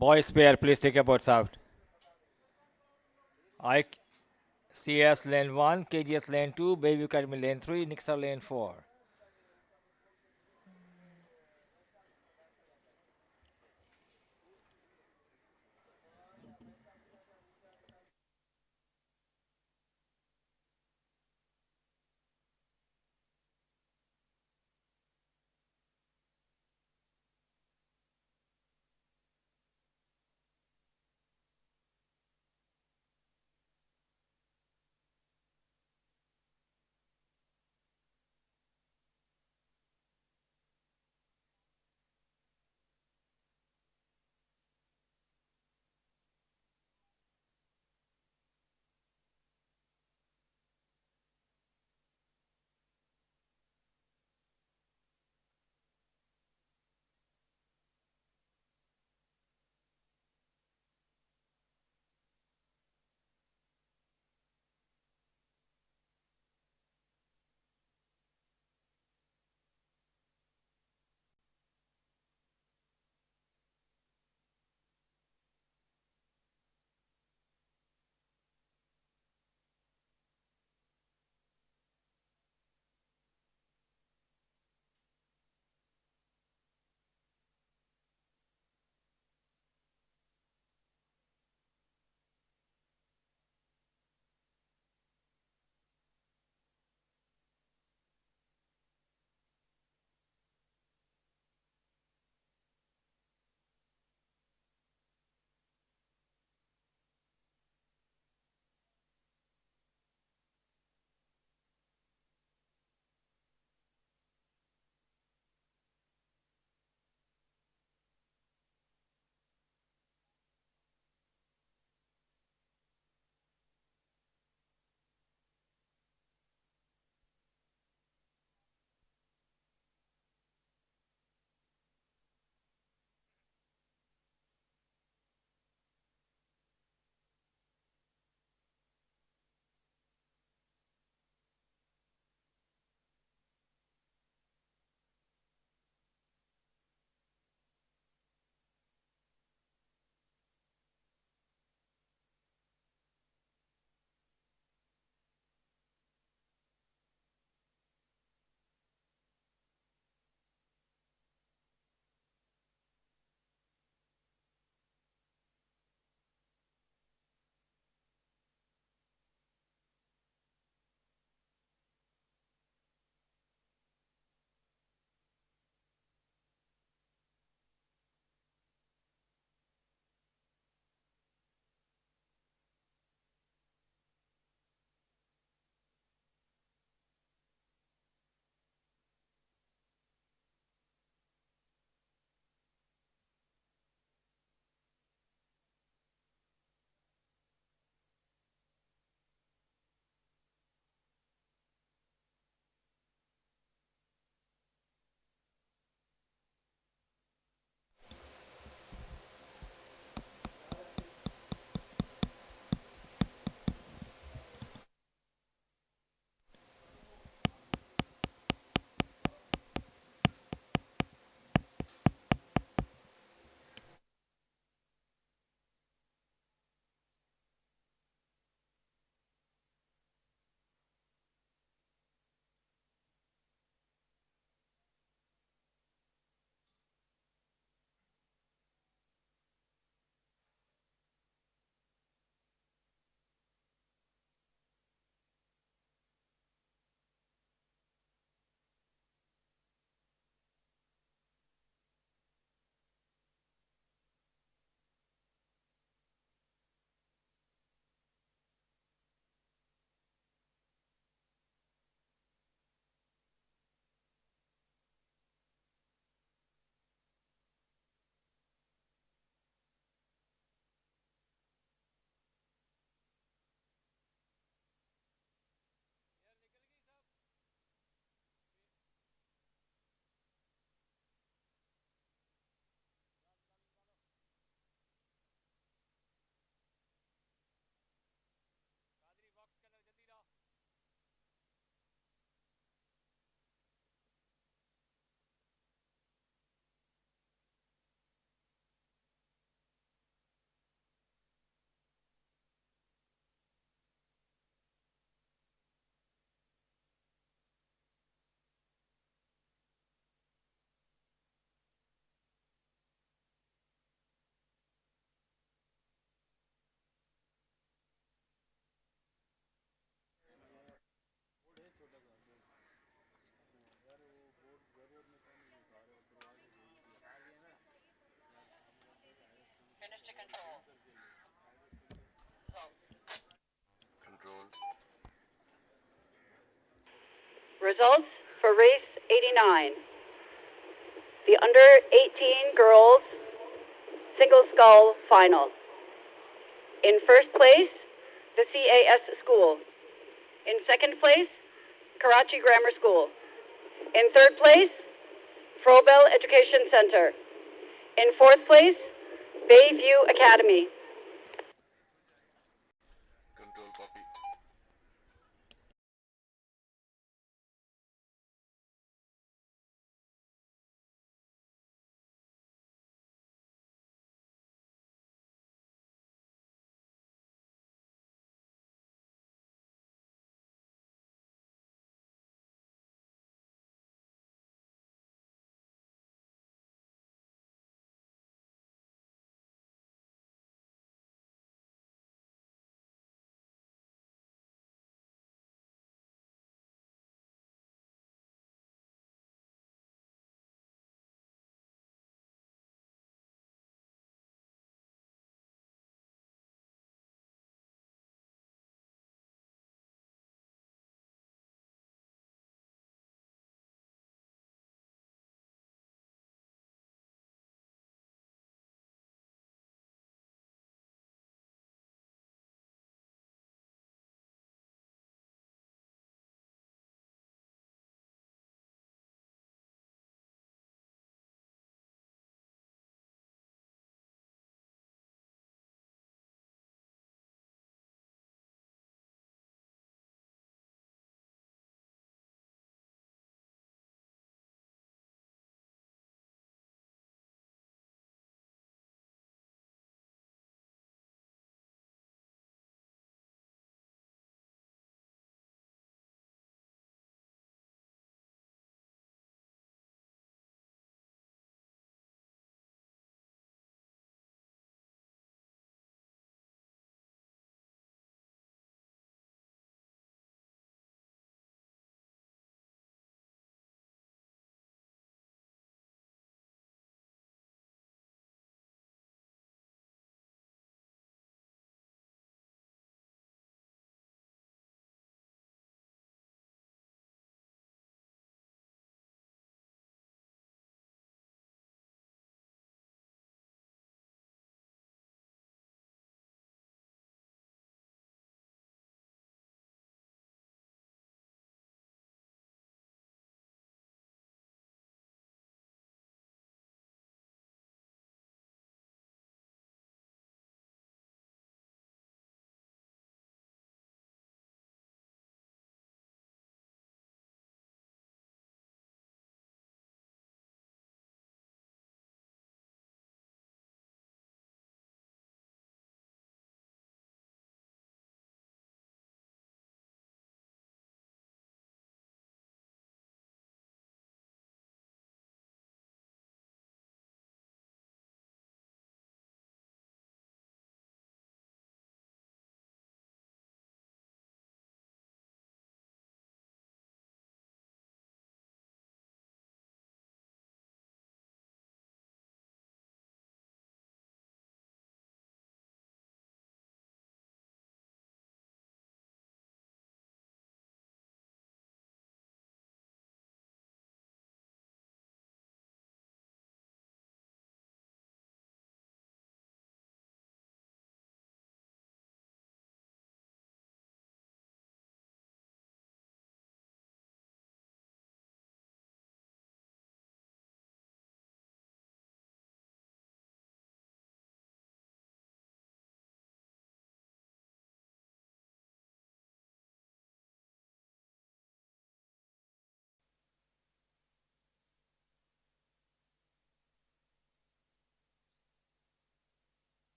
Boys pair, please take your boats out. I CS lane 1, KGS lane 2, Baby Academy lane 3, Nixa lane 4. Results for race 89. The under 18 girls single scull final. In first place, the CAS school. In second place, Karachi Grammar School. In third place, Frobel Education Center. In fourth place, Bayview Academy. Control copy.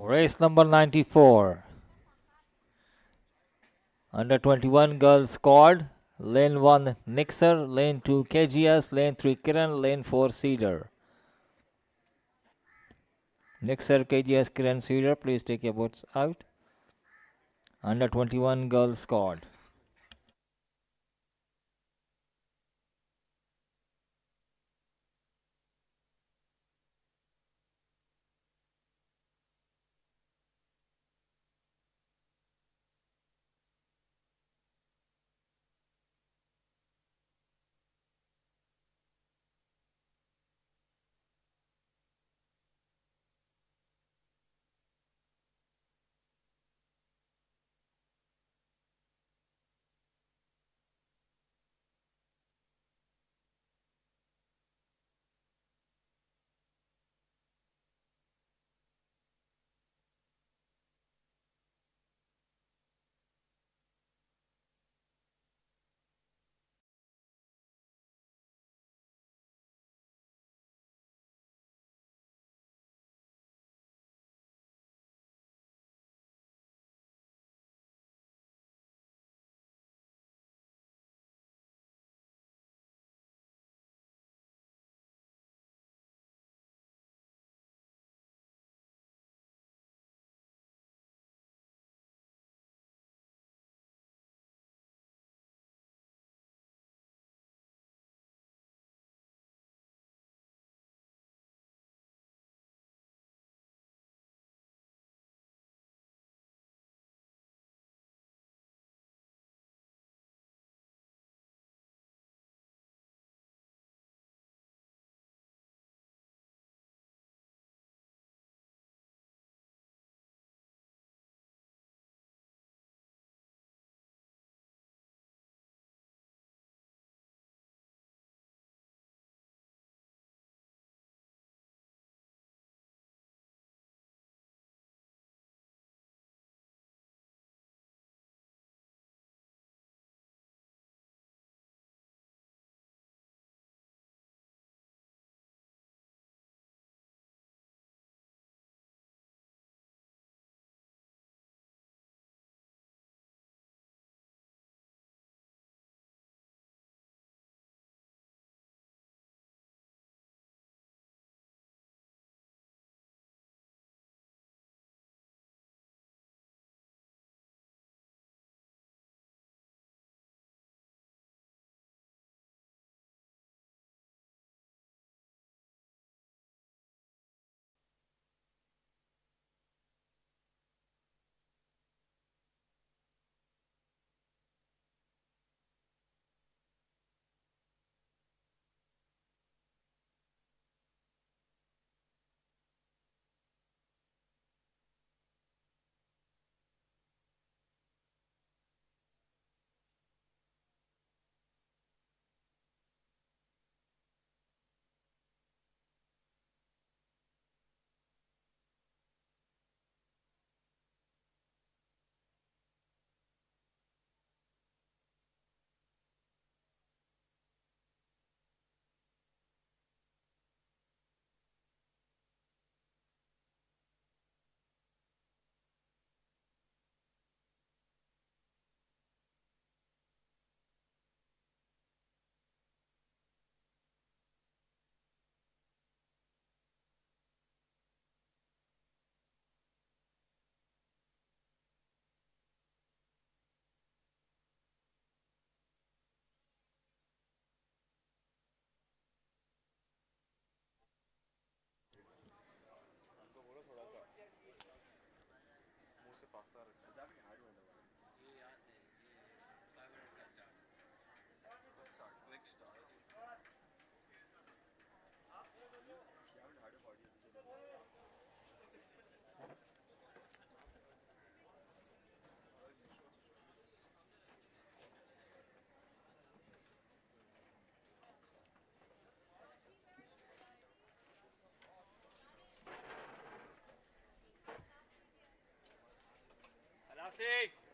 Race number 94. Under 21 girls squad. Lane 1 Nixer, lane 2 KGS, lane 3 Kiran, lane 4 Cedar. Nixer, KGS, Kiran, Cedar, please take your boats out. Under 21 girls squad.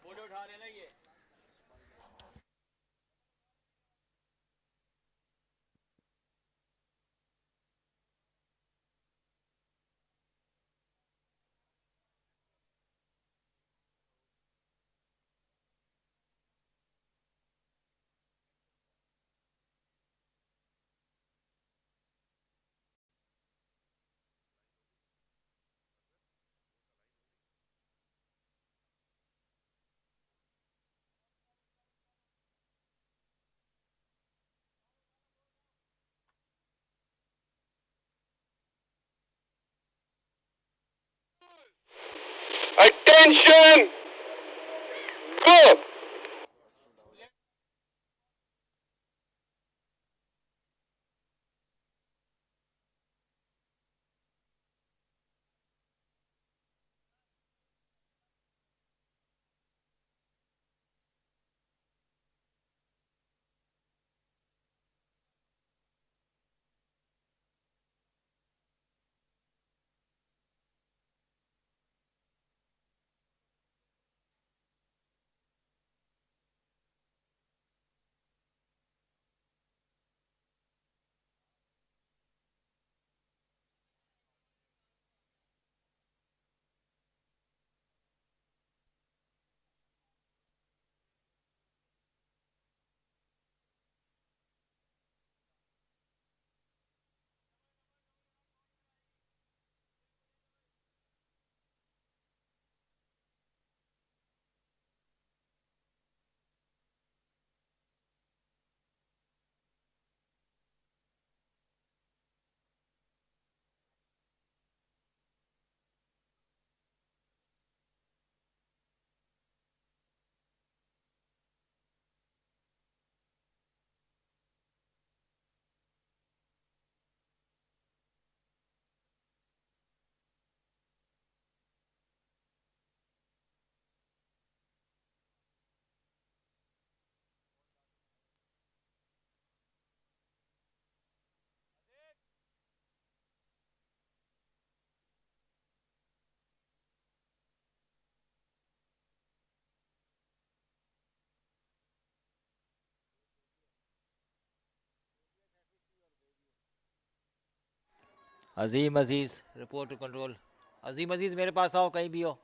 Photo उठा लेना ये Attention! Go! Azeem Aziz report to control. Azeem Aziz मेरे पास आओ कहीं भी हो।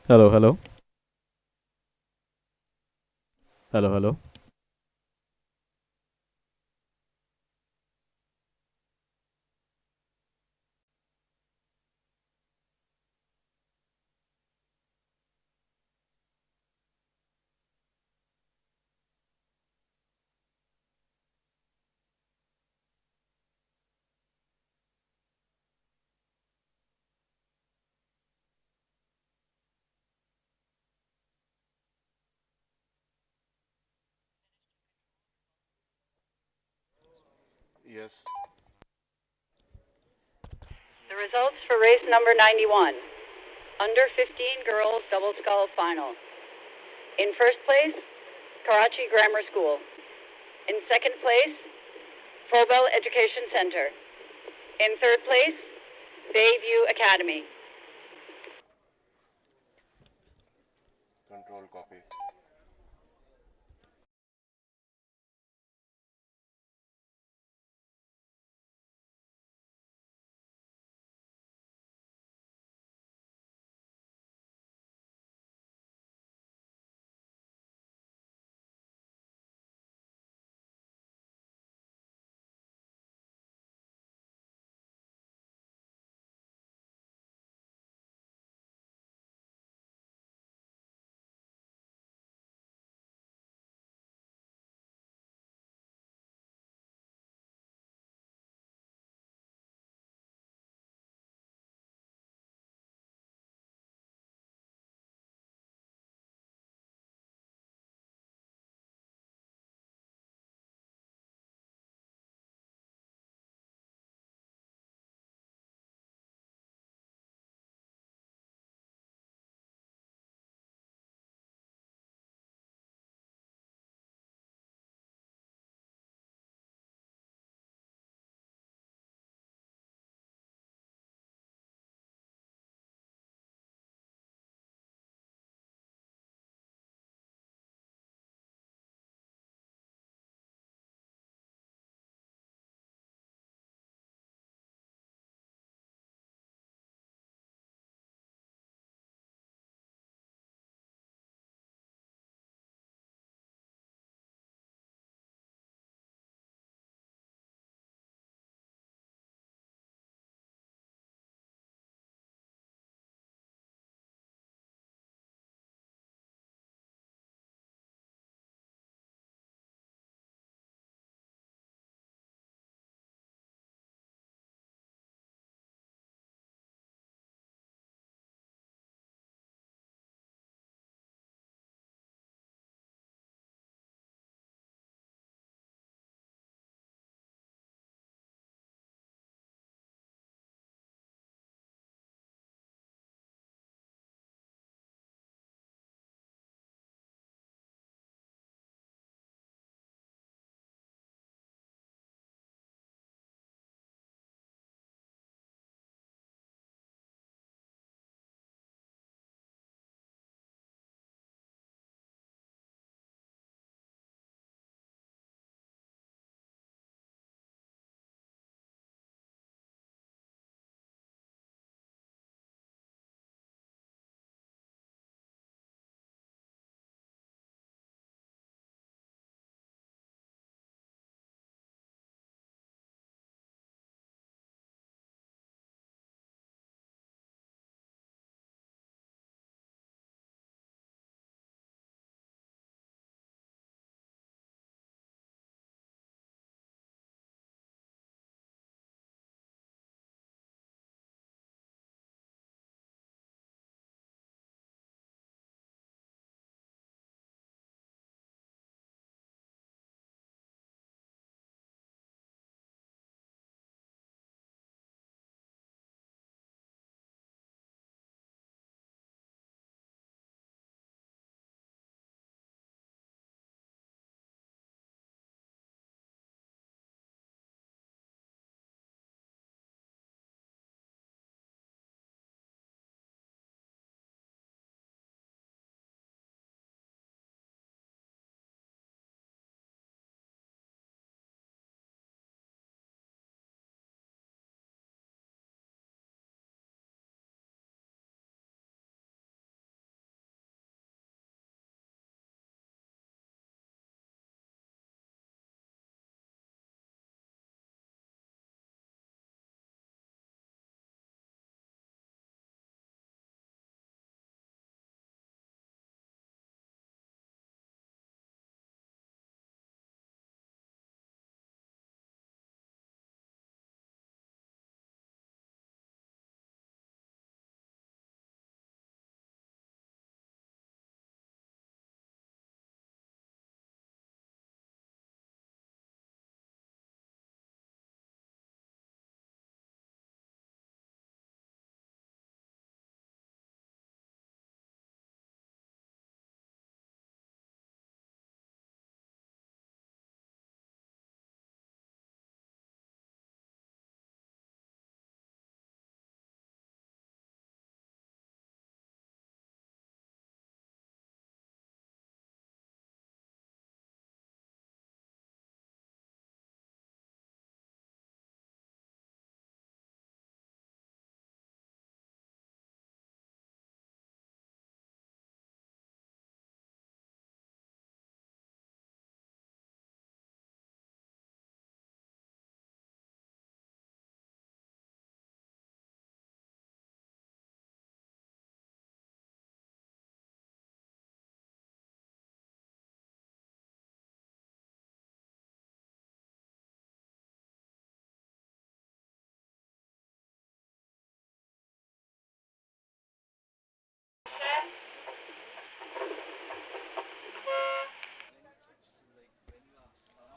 Hello, hello, hello, hello. Yes. The results for race number 91, under 15 girls double scull final. In first place, Karachi Grammar School. In second place, Frobel Education Center. In third place, Bayview Academy. Control copy.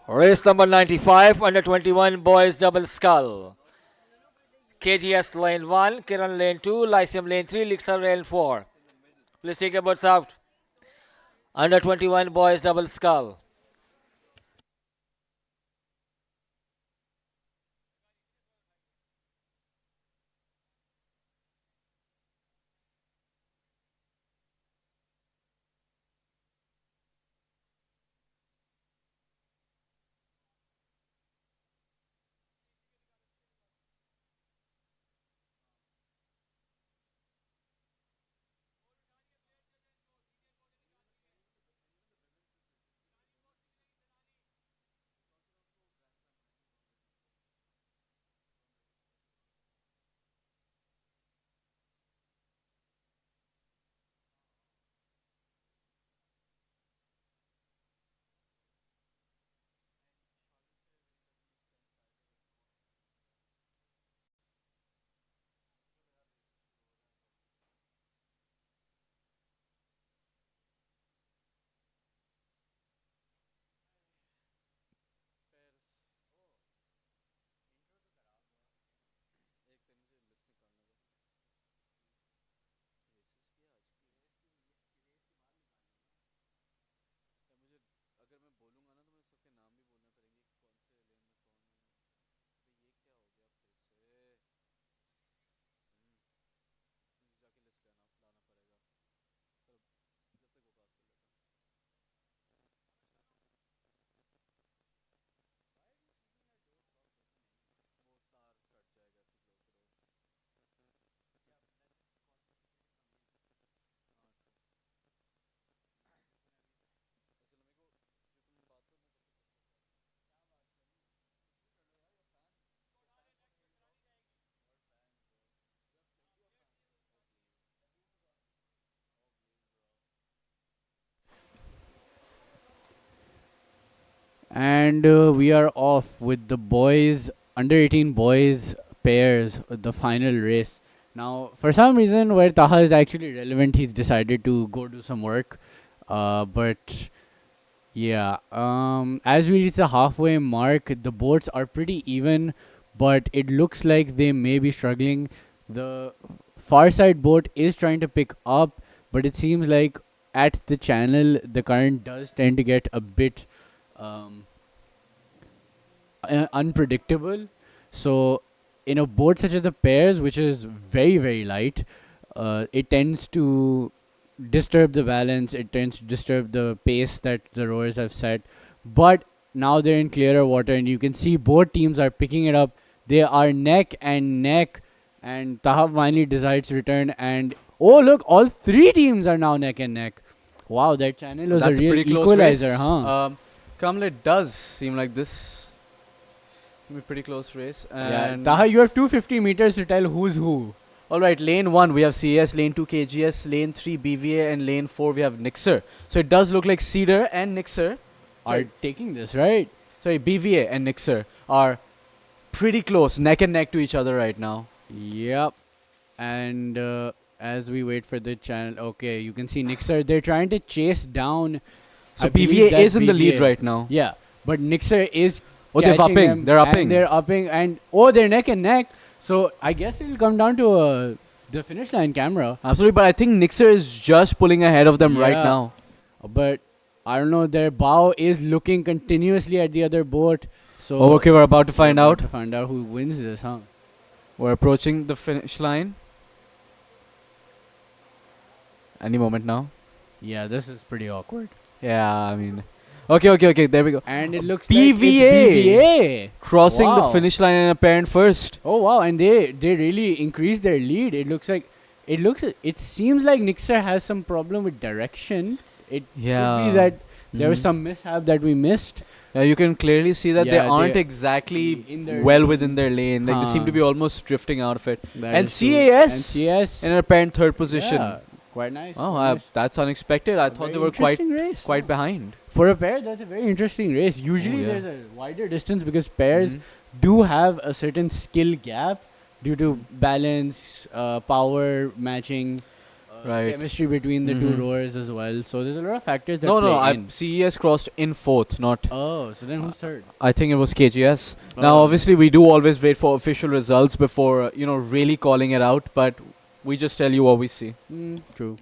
Race number 95, under 21 boys double scull. KGS lane 1, Kiran lane 2, Lyceum lane 3, Lixer lane 4. Please take your birds out. Under 21 boys double scull. And we are off with the boys, under 18 boys pairs, the final race. Now, for some reason, where Taha is actually relevant, he's decided to go do some work. But yeah, as we reach the halfway mark, the boats are pretty even, but it looks like they may be struggling. The far side boat is trying to pick up, but it seems like at the channel, the current does tend to get a bit um, unpredictable. So, in a boat such as the pairs, which is very, very light, it tends to disturb the balance, it tends to disturb the pace that the rowers have set. But now they're in clearer water, and you can see both teams are picking it up. They are neck and neck, and Taha finally decides to return. And oh, look, all three teams are now neck and neck. Wow, that channel was That's a real pretty close equalizer, race. huh? Kamle, it does seem like this will be pretty close race. Yeah, And Taha, you have 250 meters to tell who's who. all right, lane 1 we have CS, lane 2 KGS, lane 3 BVA, and lane 4 we have Nixer. So it does look like Cedar and Nixer Are taking this, right? sorry, BVA and Nixer are pretty close, neck and neck to each other right now. Yep. And as we wait for the channel, okay, you can see Nixer. They're trying to chase down. So I believe BVA that's is in the lead BVA. right now. Yeah, but Nixer is. Oh, they're catching upping. them, They're and upping. They're upping, and oh, they're neck and neck. So I guess it'll come down to the finish line camera. Absolutely, but I think Nixer is just pulling ahead of them right Yeah. now. But I don't know. Their bow is looking continuously at the other boat. So Oh, okay, we're about to find we're out. about to find out who wins this, huh? We're approaching the finish line. Any moment now. Yeah, this is pretty awkward. Yeah, I mean. Okay, there we go. And it looks BVA. like it's BVA Crossing the Wow. finish line and apparent first. Oh wow, and they really increased their lead. It seems like Nixer has some problem with direction. It could Yeah. be that there was Mhm. some mishap that we missed. Yeah, you can clearly see that they Yeah, aren't they- exactly in their well lane. within their lane. Like they seem to be almost drifting out of it. That And is true. CAS And CS in an apparent third position. Yeah, quite nice. Oh, quite nice. that's unexpected. I A thought they very were quite interesting race. quite behind. For a pair, that's a very interesting race. Usually yeah. there's a wider distance because pairs Mhm. do have a certain skill gap due to balance, power matching. Right. chemistry between the two Mhm. rowers as well. So there's a lot of factors that No, no, play I in. CES crossed in fourth, not. Oh, so then who's third? I think it was KGS. Now, Oh, obviously, we do always wait for official results before really calling it out, but we just tell you what we see. true.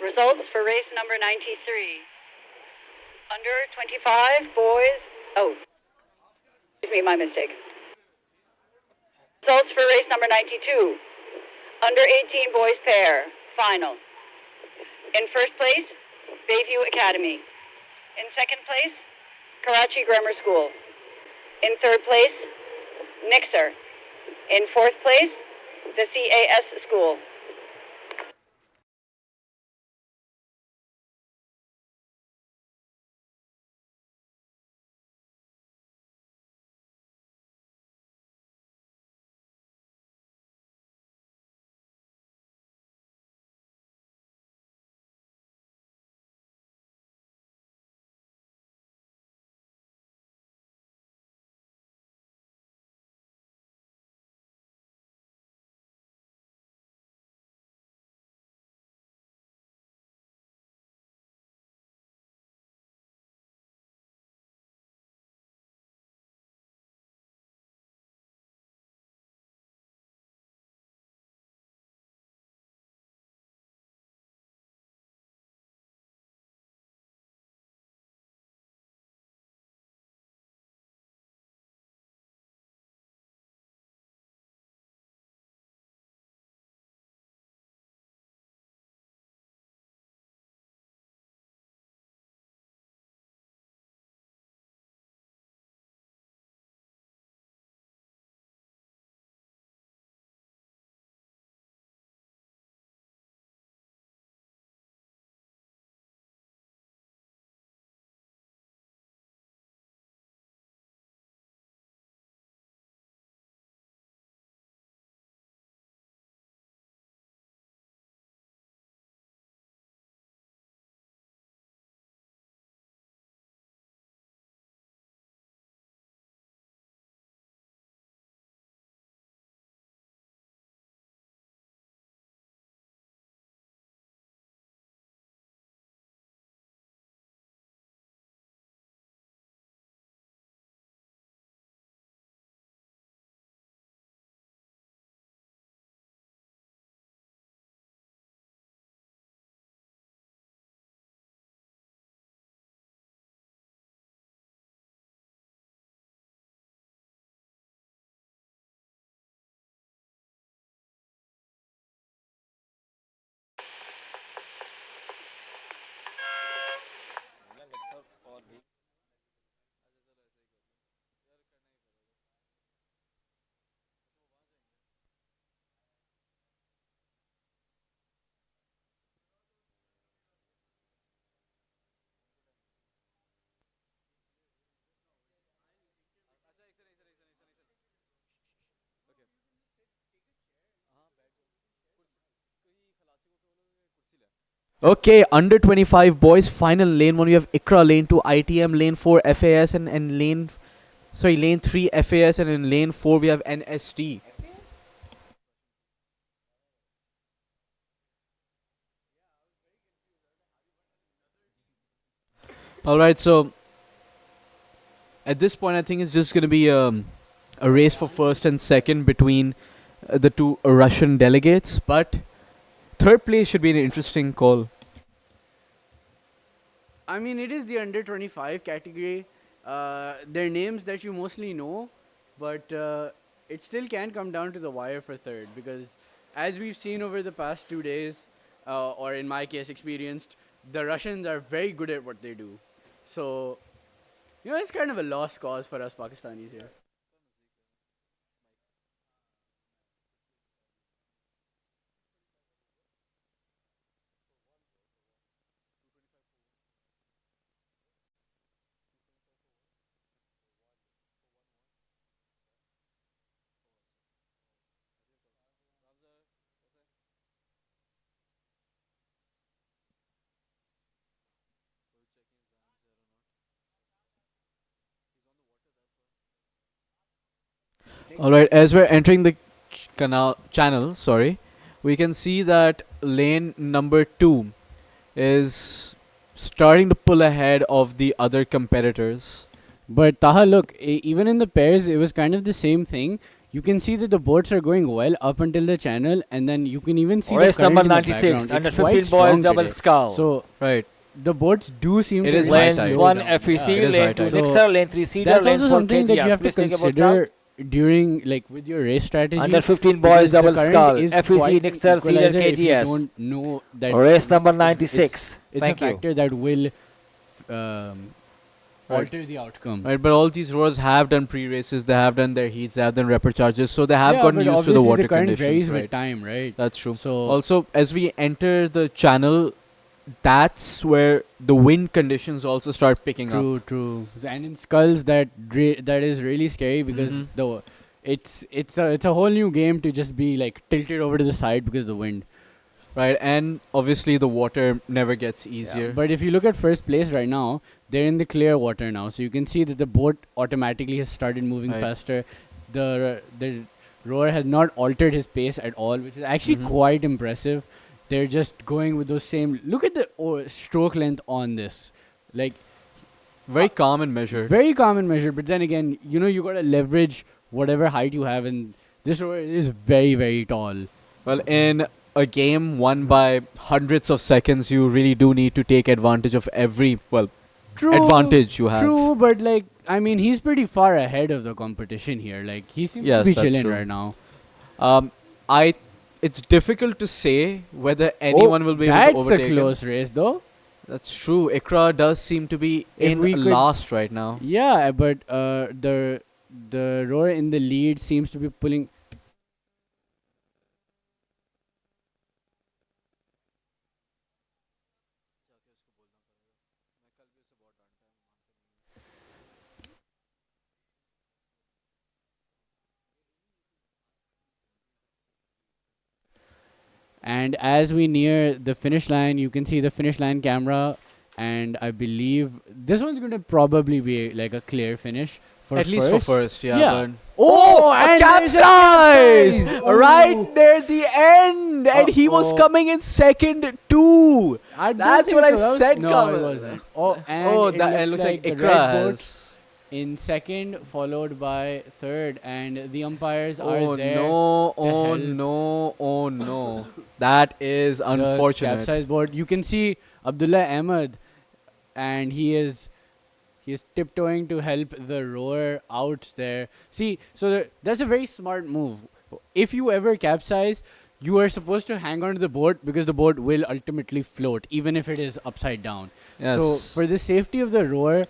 Results for race number 93. Under 25 boys. Oh, excuse me, my mistake. Results for race number 92. Under 18 boys pair. Final. In first place, Bayview Academy. In second place, Karachi Grammar School. In third place, Nixer. In fourth place, the CAS School. Okay, under 25 boys final lane 1 we have Ikra, lane 2 ITM, lane 4 FAS, and lane 3 FAS, and in lane 4 we have NST. All right, so at this point, I think it's just going to be a race for first and second between the two Russian delegates. But third place should be an interesting call. I mean, it is the under 25 category. They're names that you mostly know, but it still can come down to the wire for third because, as we've seen over the past 2 days, or in my case, experienced, the Russians are very good at what they do. So, it's kind of a lost cause for us Pakistanis here. All right, as we're entering the canal channel, sorry, we can see that lane number 2 is starting to pull ahead of the other competitors. But Taha, look, even in the pairs, it was kind of the same thing. You can see that the boats are going well up until the channel, and then you can even see Race the current number in the 96, background. under It's quite 15 boys strong double today. scull. So Right. the boats do seem It to is be high Lane tide. slow 1 down. FEC, It is lane high 2 tide. Nixer, lane 3 Cedar, That's lane also 4 something that you KGS. have to Please take a boat consider during, like, with your race strategy. Under 15 because boys the double current skull. is FEC, quite an Nixer, Cedar, equalizer if you KGS. don't know that Race number it's- 96. It's Thank a you. factor that will um, Right. alter the outcome. Right, but all these rowers have done pre-races, they have done their heats, they have done repercharges, so they have Yeah, gotten but used to obviously the water current conditions. varies Right, with time, right? that's true. So Also, as we enter the channel, that's where the wind conditions also start picking up. true. And in sculls, that is really scary because Mhm. it's a whole new game to just be like tilted over to the side because of the wind. Right, and obviously the water never gets Yeah, easier. but if you look at first place right now, they're in the clear water now, so you can see that the boat automatically has started moving Right. faster. The rower has not altered his pace at all, which is actually Mhm. quite impressive. They're just going with those same. Look at the stroke length on this, like Very calm and measured. very common measure. But then again, you gotta leverage whatever height you have, and this rower is very very tall. Well, in a game won by hundreds of seconds, you really do need to take advantage of every, advantage you have. True, but like I mean, he's pretty far ahead of the competition here. Like he seems Yes, to be that's chilling true. right now. I, it's difficult to say whether anyone will be able to That's overtake a him. close race, though. That's true. Ikra does seem to be If in we could- last right now. Yeah, but the rower in the lead seems to be pulling. And as we near the finish line, you can see the finish line camera, and I believe this one's going to probably be like a clear finish for At least for first, yeah. Yeah. But Oh, a and there's a capsize! capsize! Right Oh. near the end! And he was Uh-oh. coming in second too! I don't That's think what I so. That was- said, No, Kamal. it wasn't. Oh, and Oh, it that looks, looks like the Ikra red boat has. in second, followed by third, and the umpires Oh are there. no, oh help. no, oh no. That is The unfortunate. capsize board. You can see Abdullah Ahmed, and he is tiptoeing to help the rower out there. See, so that's a very smart move. If you ever capsize, you are supposed to hang on to the boat because the boat will ultimately float, even if it is upside down. Yes. So for the safety of the rower,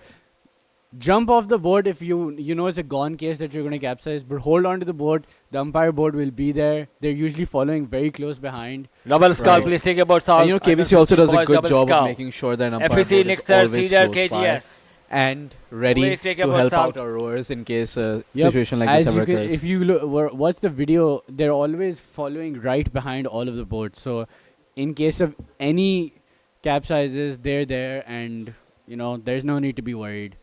jump off the boat if you know it's a gone case that you're going to capsize, but hold on to the boat. The umpire board will be there. They're usually following very close behind. Double skull, Right. please take your boats out. And KBC Under also 15 does a boys good double job skull. of making sure that an umpire FEC, board is Nixer, always Cedar, close by KGS. and ready Please take to your help boats out out. our rowers in case a Yep, situation like as this you ever can, occurs. if you look, watch the video, they're always following right behind all of the boats. So in case of any capsizes, they're there, and there's no need to be worried.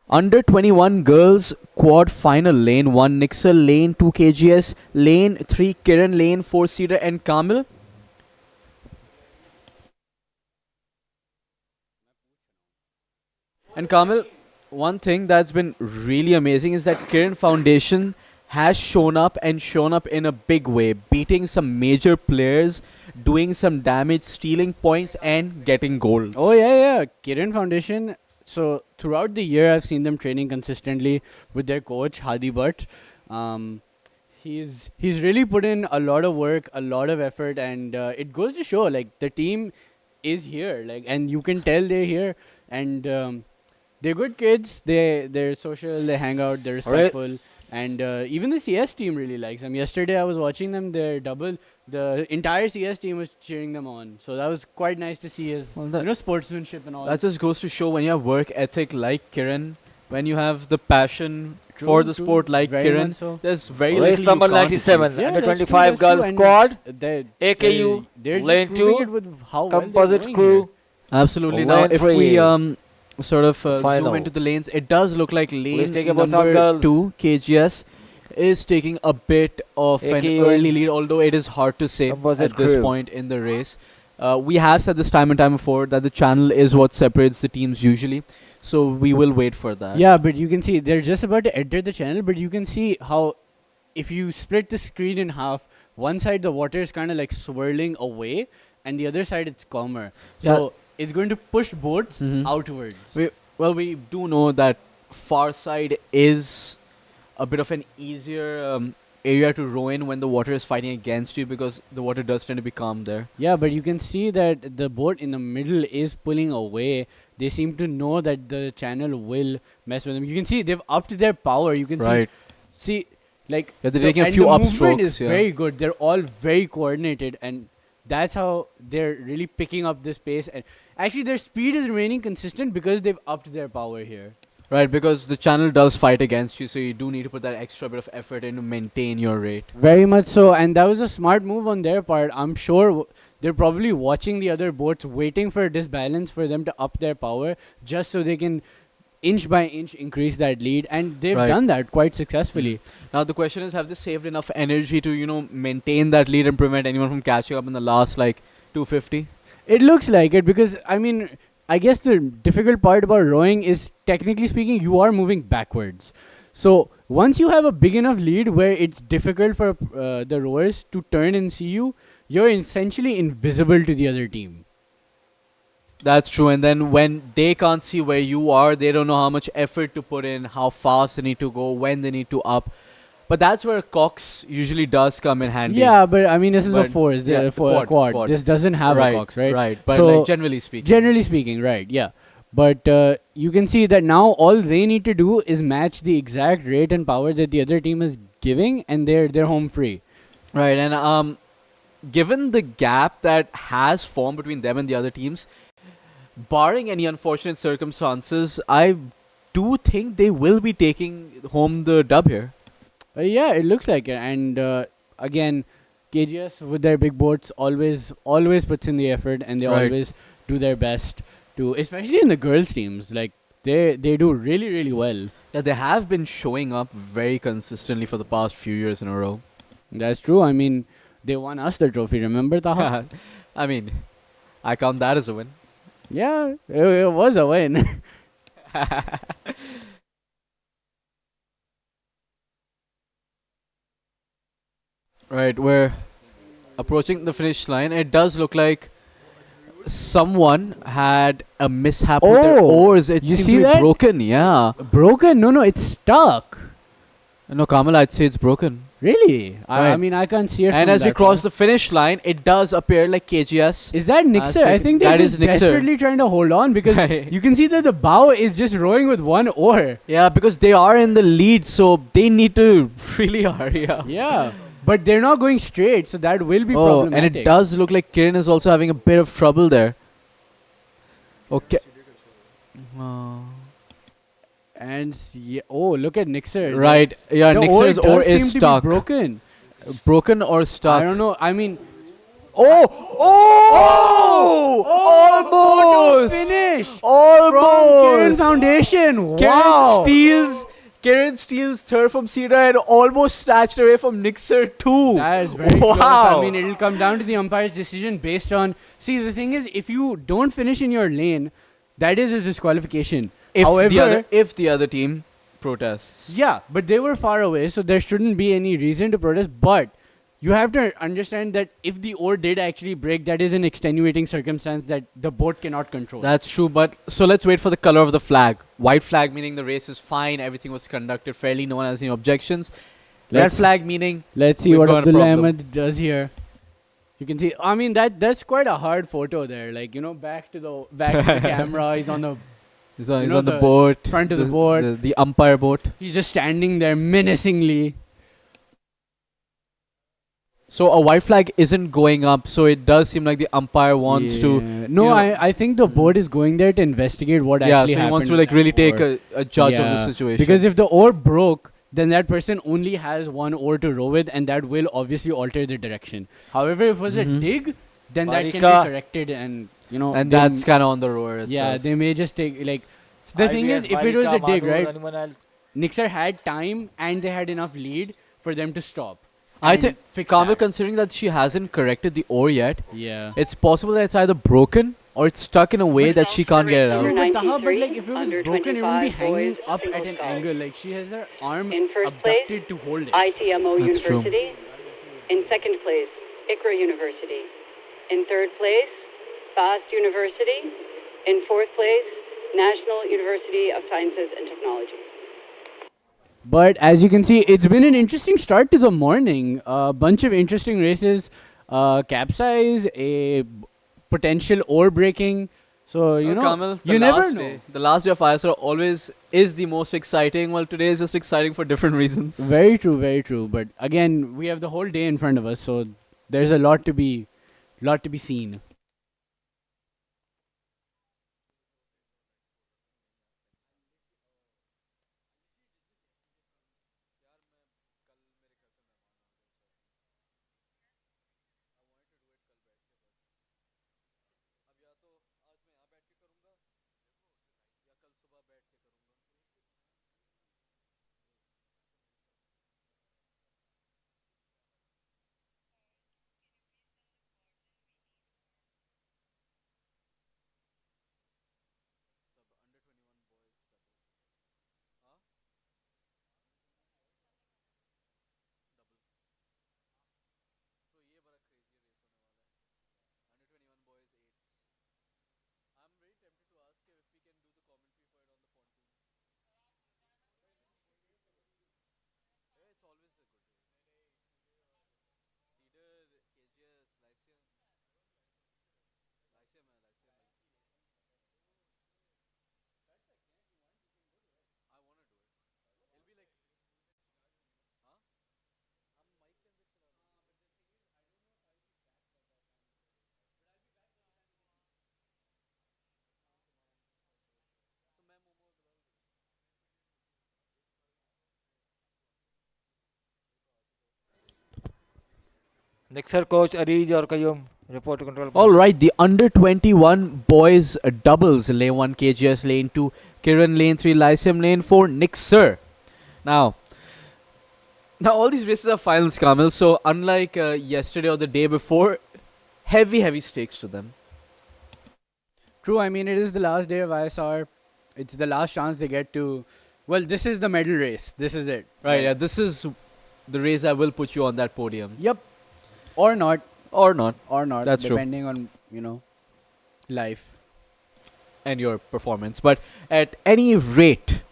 Under 21 girls quad final, lane 1 Nixel, lane 2 KGS, lane 3 Kiran, lane 4 Cedar and Kamil. And Kamil, one thing that's been really amazing is that Kiran Foundation has shown up in a big way, beating some major players, doing some damage, stealing points and getting goals. Oh yeah. Kiran Foundation. So throughout the year, I've seen them training consistently with their coach Hadi Bhatt. Um, he's really put in a lot of work, a lot of effort, and it goes to show like the team is here, like, and you can tell they're here, and they're good kids. They're social. They hang out. They're All right. respectful. And even the CS team really likes them. Yesterday I was watching them. Their double, the entire CS team was cheering them on. So that was quite nice to see as Well, that- sportsmanship and all. That just goes to show when you have work ethic like Kiran, when you have the passion True, for the true. sport like Very Kiran, much so. there's very Race little you number can't 97, Yeah, under that's true, 25 that's true, girls and squad, They're- AKU, they're just lane proving 2, it with how well they're composite going crew. here. Absolutely. Oh, Now, lane if we three. sort of zoom Final. into the lanes, it does look like Please take lane your votes out, number girls. 2, KGS, is taking a bit of an AKU. early lead, although it is hard to say Composite at this crew. point in the race. We have said this time and time before that the channel is what separates the teams usually, so we will wait for that. Yeah, but you can see they're just about to enter the channel, but you can see how if you split the screen in half, one side the water is kind of like swirling away, and the other side it's calmer. So it's going to push boats Mhm. outwards. We do know that far side is a bit of an easier area to row in when the water is fighting against you, because the water does tend to be calm there. Yeah, but you can see that the boat in the middle is pulling away. They seem to know that the channel will mess with them. You can see they've upped their power. You can see like Yeah, they're the- taking a and few the movement upstrokes, is yeah. very good. They're all very coordinated, and that's how they're really picking up this pace. And actually, their speed is remaining consistent because they've upped their power here. Right, because the channel does fight against you, so you do need to put that extra bit of effort in to maintain your rate. Very much so, and that was a smart move on their part. I'm sure they're probably watching the other boats, waiting for a disbalance for them to up their power, just so they can inch by inch increase that lead, and they've Right. done that quite successfully. Now the question is, have they saved enough energy to, maintain that lead and prevent anyone from catching up in the last, 250? It looks like it because, I mean, I guess the difficult part about rowing is, technically speaking, you are moving backwards. So once you have a big enough lead where it's difficult for the rowers to turn and see you, you're essentially invisible to the other team. That's true, and then when they can't see where you are, they don't know how much effort to put in, how fast they need to go, when they need to up. But that's where Cox usually does come in handy. Yeah, but I mean, this is a But- force, yeah, for a quad. This doesn't have right, a cox, right? Right, but So generally speaking. Generally speaking, right, yeah. But you can see that now all they need to do is match the exact rate and power that the other team is giving, and they're home free. Right, and given the gap that has formed between them and the other teams, barring any unfortunate circumstances, I do think they will be taking home the dub here. Yeah, it looks like it. And again, KGS with their big boats always puts in the effort, and they Right. always do their best to, especially in the girls teams. Like they do really, really well. Yeah, they have been showing up very consistently for the past few years in a row. That's true. I mean, they won us the trophy. Remember, Taha? I mean, I count that as a win. Yeah, it was a win. Right, we're approaching the finish line. It does look like someone had a mishap with their Oh, oars. It you seems see to be that? broken, yeah. Broken? No, it's stuck. No, Kamal, I'd say it's broken. Really? I Right. mean, I can't see it. And from as we that cross far. the finish line, it does appear like KGS. Is that Nixer? I taken- think they're that just is Nixer. desperately trying to hold on because Right. you can see that the bow is just rowing with one oar. Yeah, because they are in the lead, so they need to really hurry up. Yeah, but they're not going straight, so that will be Oh, problematic. and it does look like Kiran is also having a bit of trouble there. Okay. And oh, look at Nixer. Right. Yeah, The Nixer's ore does is seem to be stuck. broken. Broken or stuck? I don't know. I mean, Oh! Almost! finish from Almost! Kiran Foundation. Wow. Karen steals third from Cedar and almost snatched away from Nixer too. That is very wow. close. I mean, it'll come down to the umpire's decision based on. See, the thing is, if you don't finish in your lane, that is a disqualification. However, if the other team protests. yeah, but they were far away, so there shouldn't be any reason to protest. But you have to understand that if the oar did actually break, that is an extenuating circumstance that the boat cannot control. That's true, but so let's wait for the color of the flag. White flag meaning the race is fine, everything was conducted fairly, no one has any objections. Red Let's- flag meaning Let's see We've what got a Abdullah problem. Ahmed does here. You can see. I mean, that's quite a hard photo there. Like, back to the camera. He's on the he's on, You he's know, on the the boat. front of the boat. The umpire boat. He's just standing there menacingly. So a white flag isn't going up, so it does seem like the umpire wants to. Yeah. No, you know- I think the board is going there to investigate what Yeah, so actually he happened. wants to with like that really take oar. a judge of the Yeah, situation. Because if the oar broke, then that person only has one oar to row with, and that will obviously alter the direction. However, if it was Mhm. a dig, then that can Marika. be corrected, and and they that's kind of on the rower itself. yeah, they may just take like. The thing is, if it was a dig, right? Nixer had time and they had enough lead for them to stop. I and think fix Kamil, that. considering that she hasn't corrected the oar yet, Yeah. it's possible that it's either broken or it's stuck in a way that she can't get it True, out. Number but Taha, but like 93, if it was under broken, it wouldn't be 25 hanging boys, up single at an sky. angle. Like she has her arm In first place, abducted to hold it. ITMO That's true. University. In second place, ICRA University. In third place, FAST University. In fourth place, National University of Sciences and Technology. But as you can see, it's been an interesting start to the morning. A bunch of interesting races, capsize, a potential oar breaking. So Kamil, you never know. The last day of ISR always is the most exciting. Well, today is just exciting for different reasons. Very true, very true. But again, we have the whole day in front of us, so there's a lot to be seen. Nixer coach Areej or Qayyum, report to control. All right, the under 21 boys doubles, lane 1 KGS, lane 2 Kiran, lane 3 Lyceum, lane 4 Nixer. Now all these races are finals, Kamil. So unlike yesterday or the day before, heavy stakes to them. True, I mean, it is the last day of ISR. It's the last chance they get to. Well, this is the medal race. This is it. Right, yeah, this is the race that will put you on that podium. Yep. Or not. Or not, Or not. That's true. depending on, life. and your performance. But at any rate,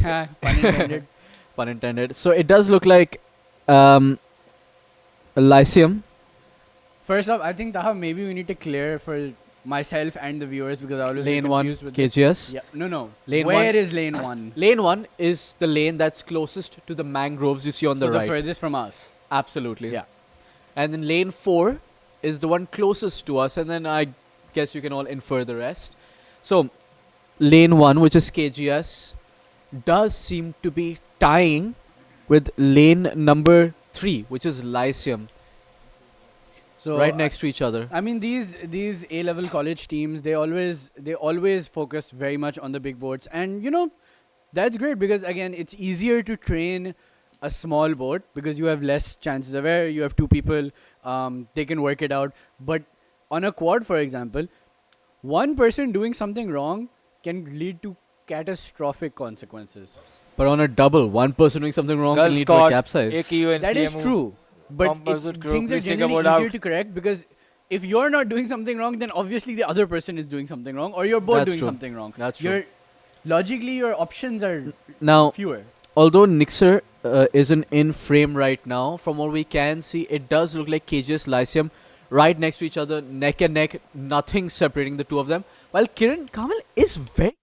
Pun intended. pun intended, so it does look like Lyceum. First off, I think Taha, maybe we need to clear for myself and the viewers because I was Lane 1 confused with this. KGS. Yeah. No. Lane Where one- is lane 1? Lane 1 is the lane that's closest to the mangroves you see on So the the right. furthest from us. Absolutely. Yeah. And then lane 4 is the one closest to us, and then I guess you can all infer the rest. So lane 1, which is KGS, does seem to be tying with lane number 3, which is Lyceum, So right next to each other. I mean these A level college teams they always focus very much on the big boards, and that's great because again it's easier to train a small board because you have less chances of error. You have two people, they can work it out. But on a quad, for example, one person doing something wrong can lead to catastrophic consequences. But on a double, one person doing something wrong can Girls lead to a squad, capsize. AKU and That is CMU. true, but Composite crew, things are please take a generally board easier out. to correct because if you're not doing something wrong, then obviously the other person is doing something wrong, or you're both That's doing true. something wrong. That's true. Logically, your options are Now, fewer. although Nixer isn't in frame right now, from what we can see, it does look like KGS Lyceum right next to each other, neck and neck, nothing separating the two of them. While Kiran Kamal is very.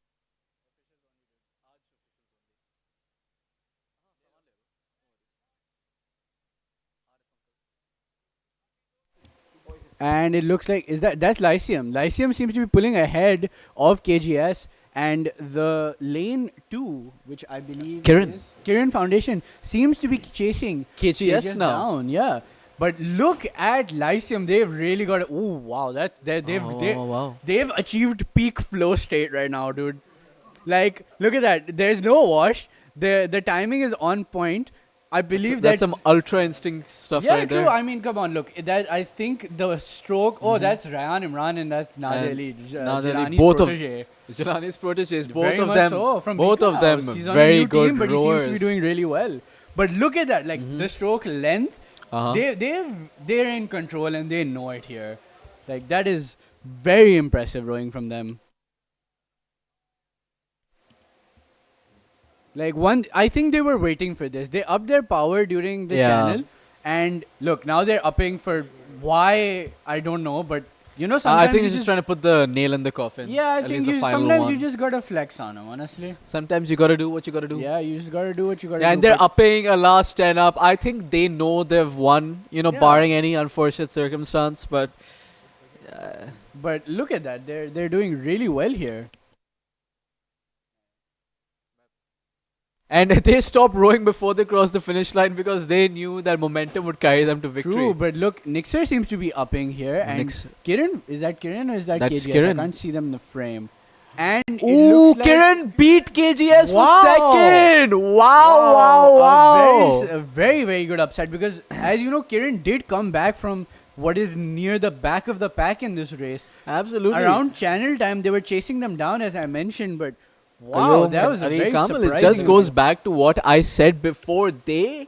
And it looks like that's Lyceum. Lyceum seems to be pulling ahead of KGS, and the lane 2, which I believe Kiran. is Kiran Foundation, seems to be chasing KGS now. down. Yeah, but look at Lyceum. They've really got. Oh wow, Wow. they've achieved peak flow state right now, dude. Like, look at that. There's no wash. The timing is on point. I believe That's some ultra instinct stuff yeah, right true. there. I mean, come on, look. That I think the stroke. Oh, that's Ryan Imran and that's Nadia Ali. Nadia Ali, Jelani's both of protege. Jelani's proteges, both Very of much them, so, from both Beacon of them, House. He's on a very new good team, but he rowers. seems to be doing really well. But look at that, like the stroke length. Uh-huh. They're in control and they know it here. Like that is very impressive rowing from them. Like I think they were waiting for this. They upped their power during the Yeah. channel, and look, now they're upping for why I don't know, but sometimes I think you he's just trying to put the nail in the coffin. yeah, I At think least the final sometimes one. you just gotta flex on them, honestly. Sometimes you gotta do what you gotta do. Yeah, you just gotta do what you gotta Yeah, do. and they're but- upping a last 10 up. I think they know they've won, Yeah. barring any unfortunate circumstance. But But look at that, they're doing really well here. and they stopped rowing before they crossed the finish line because they knew that momentum would carry them to victory. True, but look, Nixer seems to be upping here, and Kiran, is that Kiran or is that That's KGS? Kiran. I can't see them in the frame. And it Ooh, looks like Kiran beat KGS Wow. for second. Wow. A very, very good upset because, as you know, Kiran did come back from what is near the back of the pack in this race. Absolutely. Around channel time, they were chasing them down, as I mentioned, but wow, Kalam that was a and very Kamal, surprising. it just goes back to what I said before. They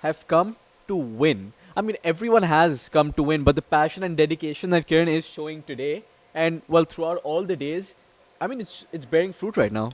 have come to win. I mean, everyone has come to win, but the passion and dedication that Kiran is showing today, and well, throughout all the days, I mean, it's bearing fruit right now.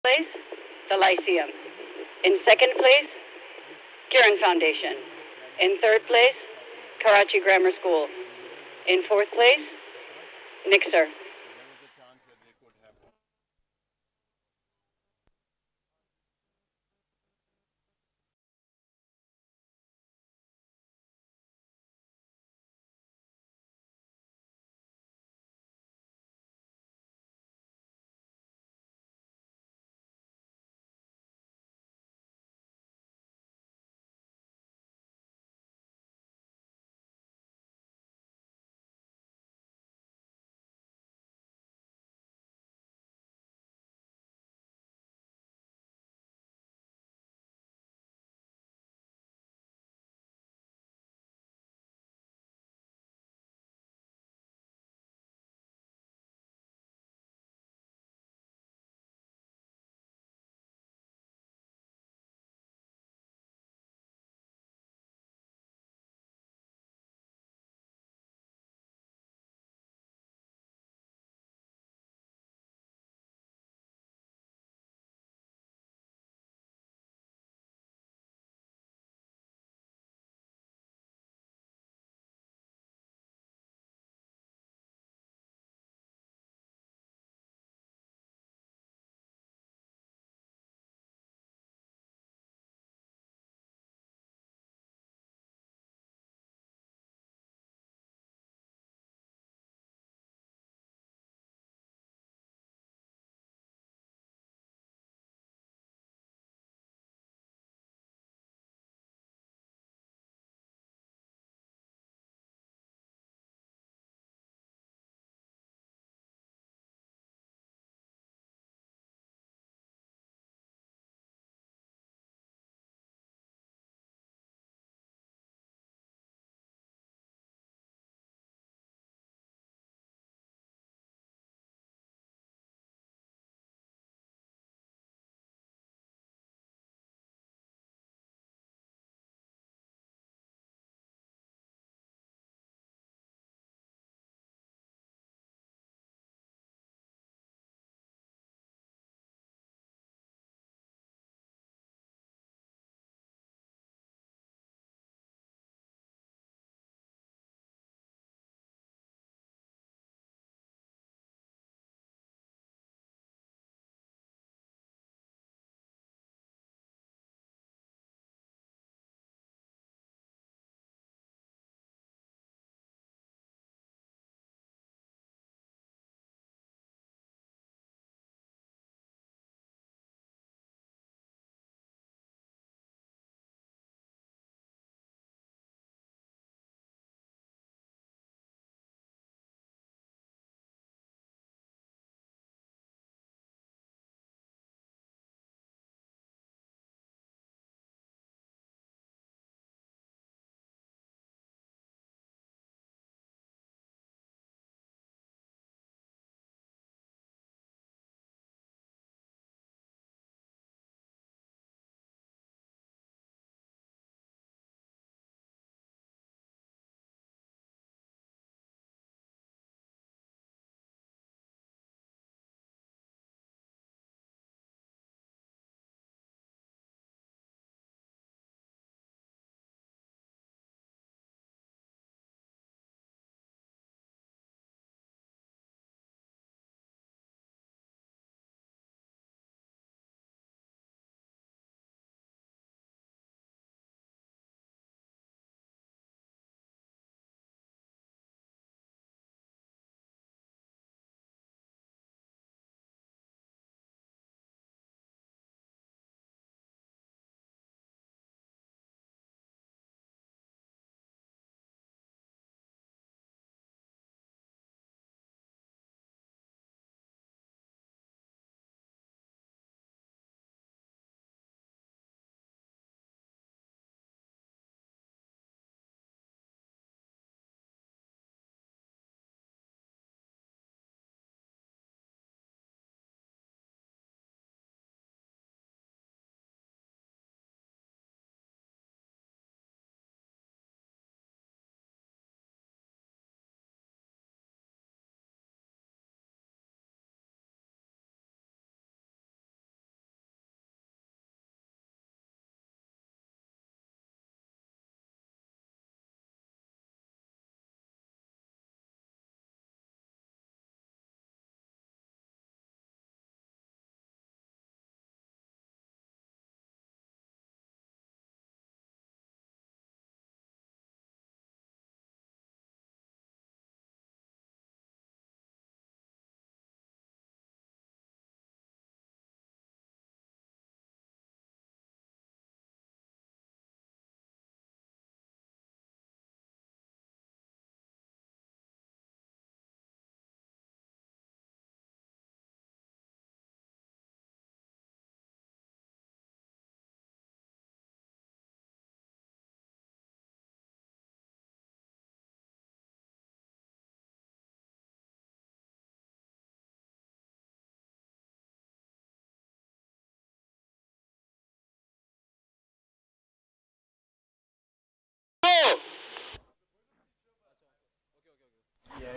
Place, the Lyceum. In second place, Kiran Foundation. In third place, Karachi Grammar School. In fourth place, Nixer.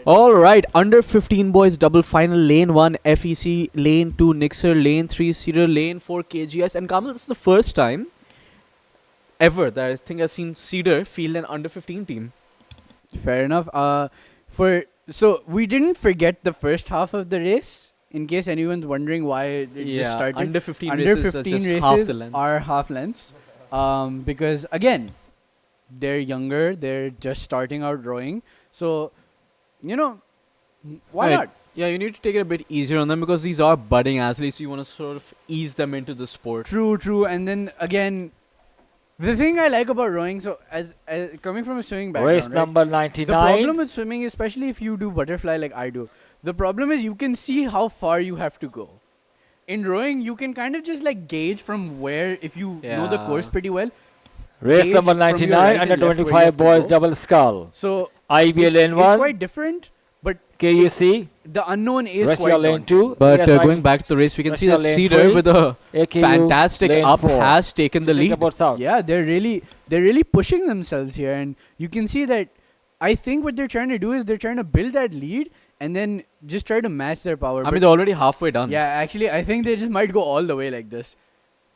All right, under 15 boys double final, lane 1 FEC, lane 2 Nixer, lane 3 Cedar, lane 4 KGS. And Kamal, this is the first time ever that I think I've seen Cedar field an under 15 team. Fair enough. For so we didn't forget the first half of the race. In case anyone's wondering why it just started. under 15 Under races 15 are just races half the length. are half lengths. Because again, they're younger. They're just starting out rowing. So, why Right. not? Yeah, you need to take it a bit easier on them because these are budding athletes. You want to sort of ease them into the sport. True, true. And then again, the thing I like about rowing, so as coming from a swimming background, Race right? number The 99. problem with swimming, especially if you do butterfly like I do, the problem is you can see how far you have to go. In rowing, you can kind of just like gauge from where, if you know the course Yeah. pretty well. Race Gauge number from your 99, right under and left where you 25 have to boys go. double scull. So IBL lane it's 1, quite different, but KUC, the unknown is Russia quite lane daunting. 2. But yes, going back to the race, we can see Russia that lane Cedar 3, with a AKU fantastic lane up 4. has taken the lead. Singapore South. Yeah, they're really pushing themselves here, and you can see that. I think what they're trying to do is they're trying to build that lead and then just try to match their power. I But mean, they're already halfway done. yeah, actually, I think they just might go all the way like this.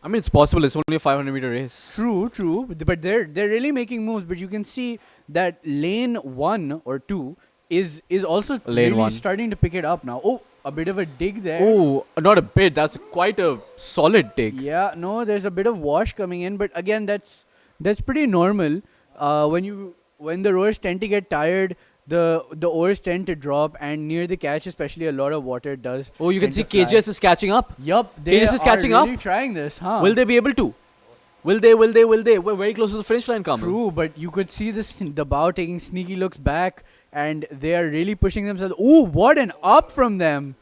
I mean, it's possible. It's only a 500-meter race. True, true. But they're really making moves. But you can see that lane 1 or 2 is also Lane really 1. starting to pick it up now. Oh, a bit of a dig there. Oh, not a bit. That's quite a solid dig. Yeah, no, there's a bit of wash coming in, but again, that's pretty normal. When the rowers tend to get tired, the oars tend to drop, and near the catch, especially, a lot of water does. Oh, you can tend see to fly. KGS is catching up. Yup, they KGS is are catching really up. trying this, huh? Will they be able to? Will they? We're very close to the finish line, Kamal. True, but you could see the bow taking sneaky looks back, and they are really pushing themselves. Ooh, what an up from them!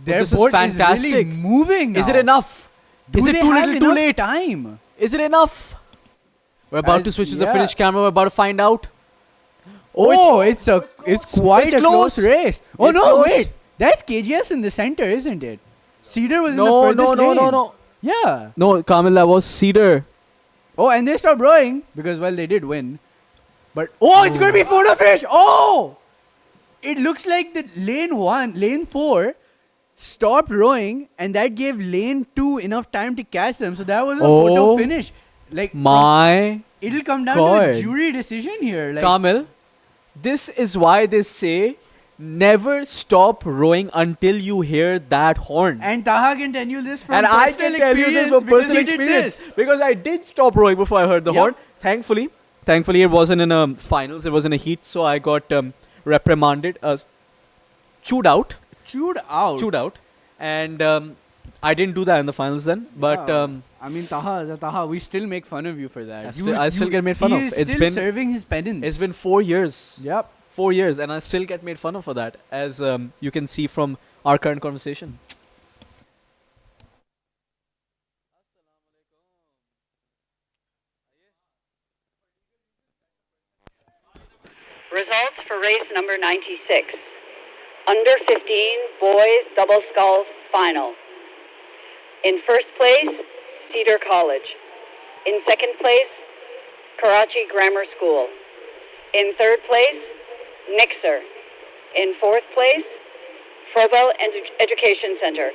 Their this is boat fantastic. is really moving now. Is it enough? Do Is it they too have little, too enough late? time? Is it enough? We're about As- to switch to the yeah. finish camera. We're about to find out. Oh, it's quite It's a close close. race. Oh It's no, close. wait, that's KGS in the center, isn't it? Cedar was in the No, furthest no, lane. no. Yeah. No, Kamal, that was Cedar. Oh, and they stopped rowing because, well, they did win. But it's going to be photo finish. Oh, it looks like the lane 4 stopped rowing, and that gave lane 2 enough time to catch them. So that was a photo Oh finish. Like My it'll come down to God. the jury decision here. Like Kamil, this is why they say never stop rowing until you hear that horn. and Taha can tell you this from And I personal can tell you this experience from because personal he did experience this. because I did stop rowing before I heard the Yep. horn. Thankfully, it wasn't in a finals. It was in a heat, so I got reprimanded, chewed out, Chewed out. and I didn't do that in the finals then. But Yeah. I mean, Taha, we still make fun of you for that. I still get made fun he of. is It's still been- serving his penance. it's been 4 years. Yep. 4 years, and I still get made fun of for that, as you can see from our current conversation. Results for race number 96. Under 15 boys double sculls final. In first place, Cedar College. In second place, Karachi Grammar School. In third place, Nixer. In fourth place, Frobel Education Center.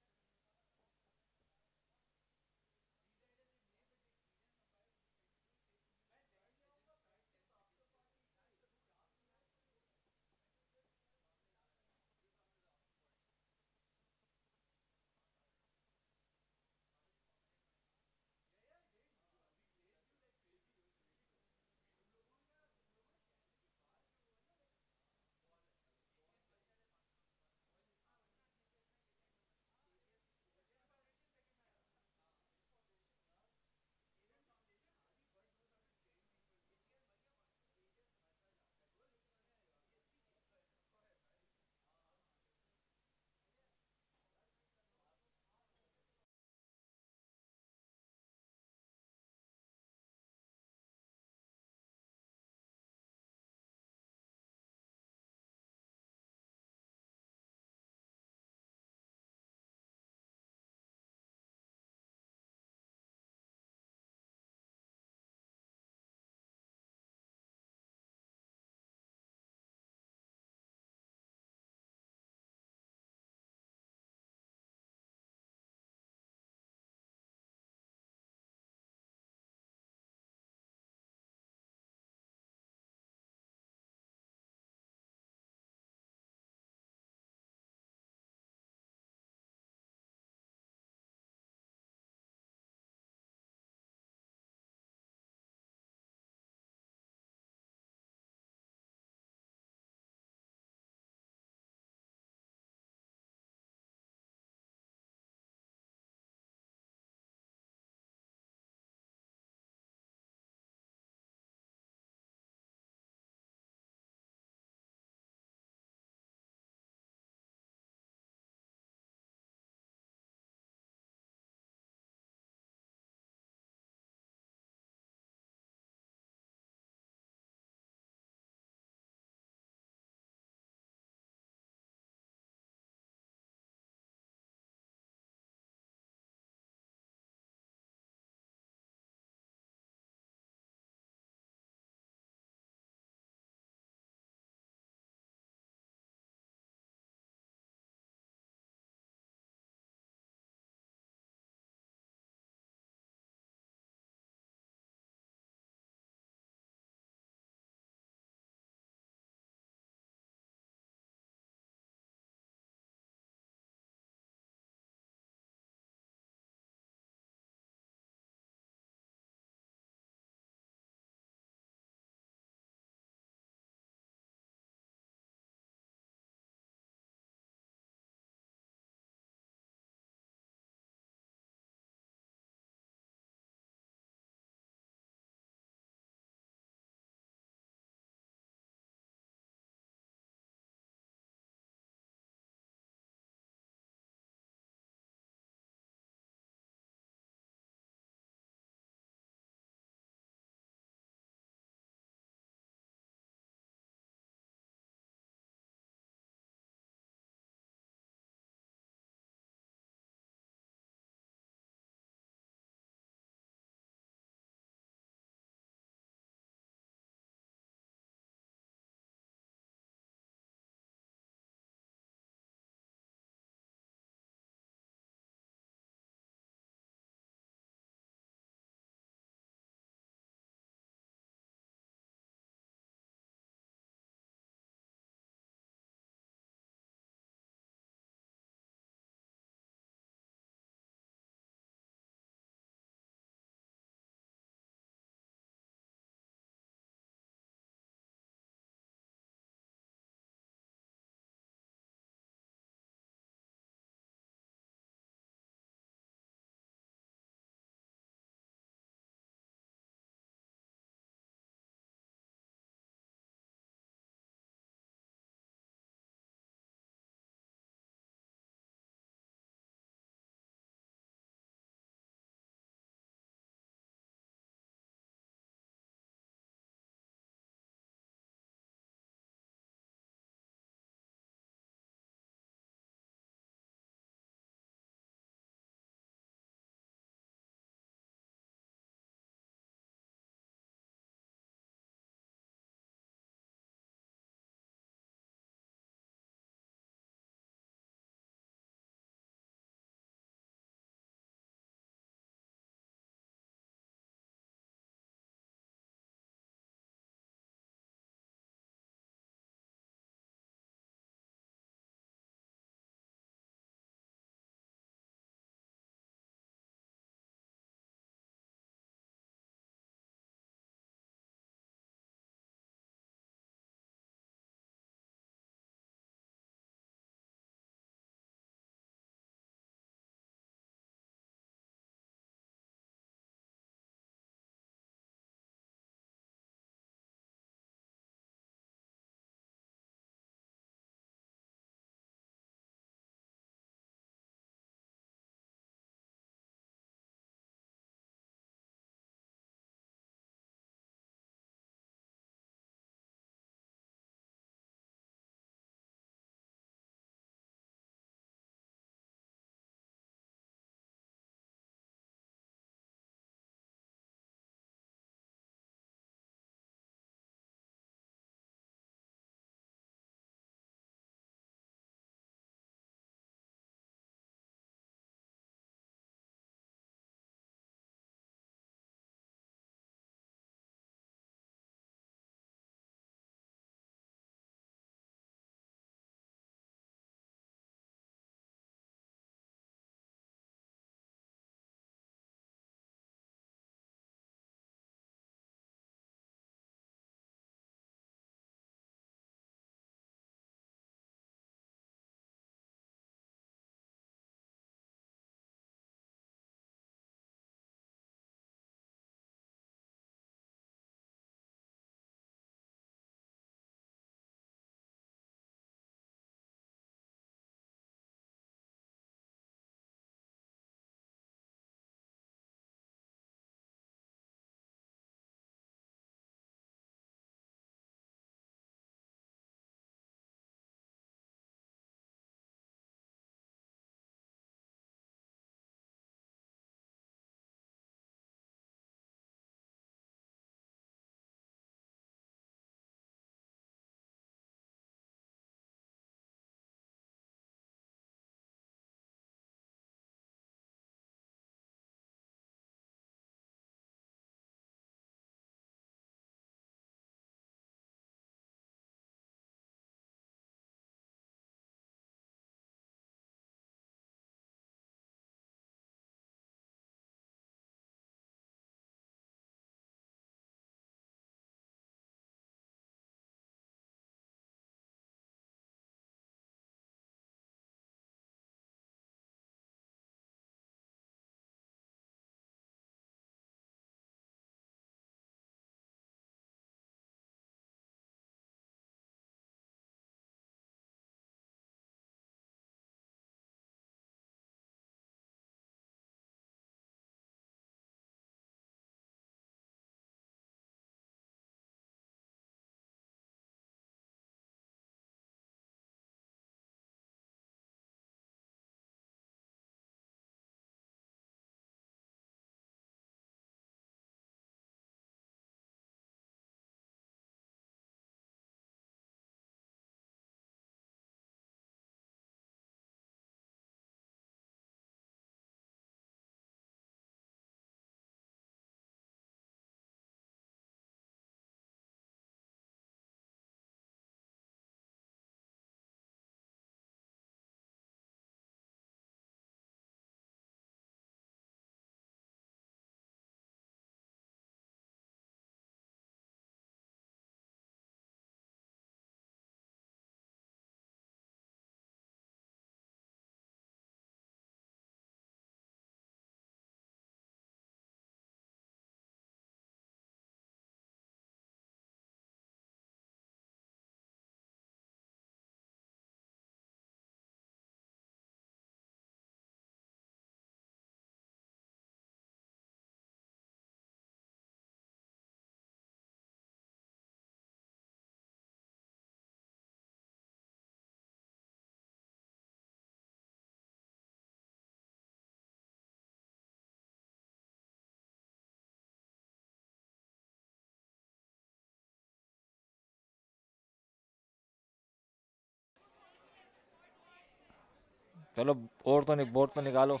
चलो और तो नहीं board तो निकालो.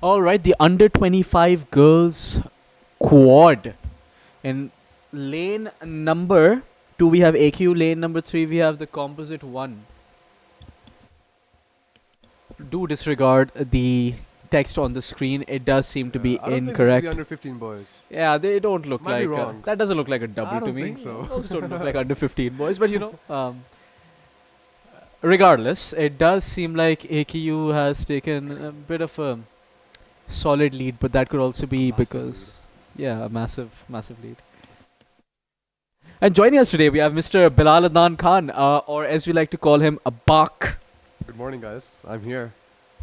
All right, the under 25 girls quad. In lane number 2, we have AQ. Lane number 3, we have the composite 1. Do disregard the text on the screen. It does seem to be I don't think this is incorrect. the under 15 boys. Yeah, they don't look Might be like. wrong. That doesn't look like a double I to don't me. think so. Those don't look like under 15 boys, but you know. Regardless, it does seem like AKU has taken a bit of a solid lead, but that could also be Massive because, yeah, a massive, massive lead. And joining us today, we have Mr. Bilal Adnan Khan, or as we like to call him, Abak. Good morning, guys. I'm here.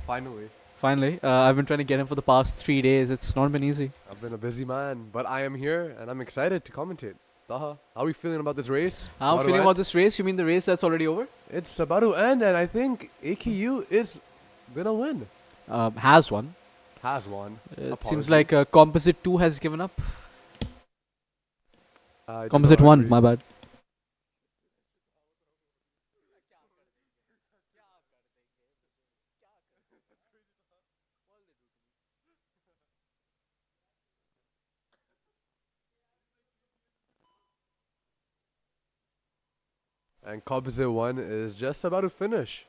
Finally. Finally, I've been trying to get him for the past 3 days. It's not been easy. I've been a busy man, but I am here and I'm excited to commentate. Taha, how are we feeling about this race? How I'm feeling about this race? You mean the race that's already over? It's about to end, and I think AKU is gonna win. Has won. Has won. It seems like Composite 2 has given up. I do Composite not 1, agree. my bad. And Composite 1 is just about to finish.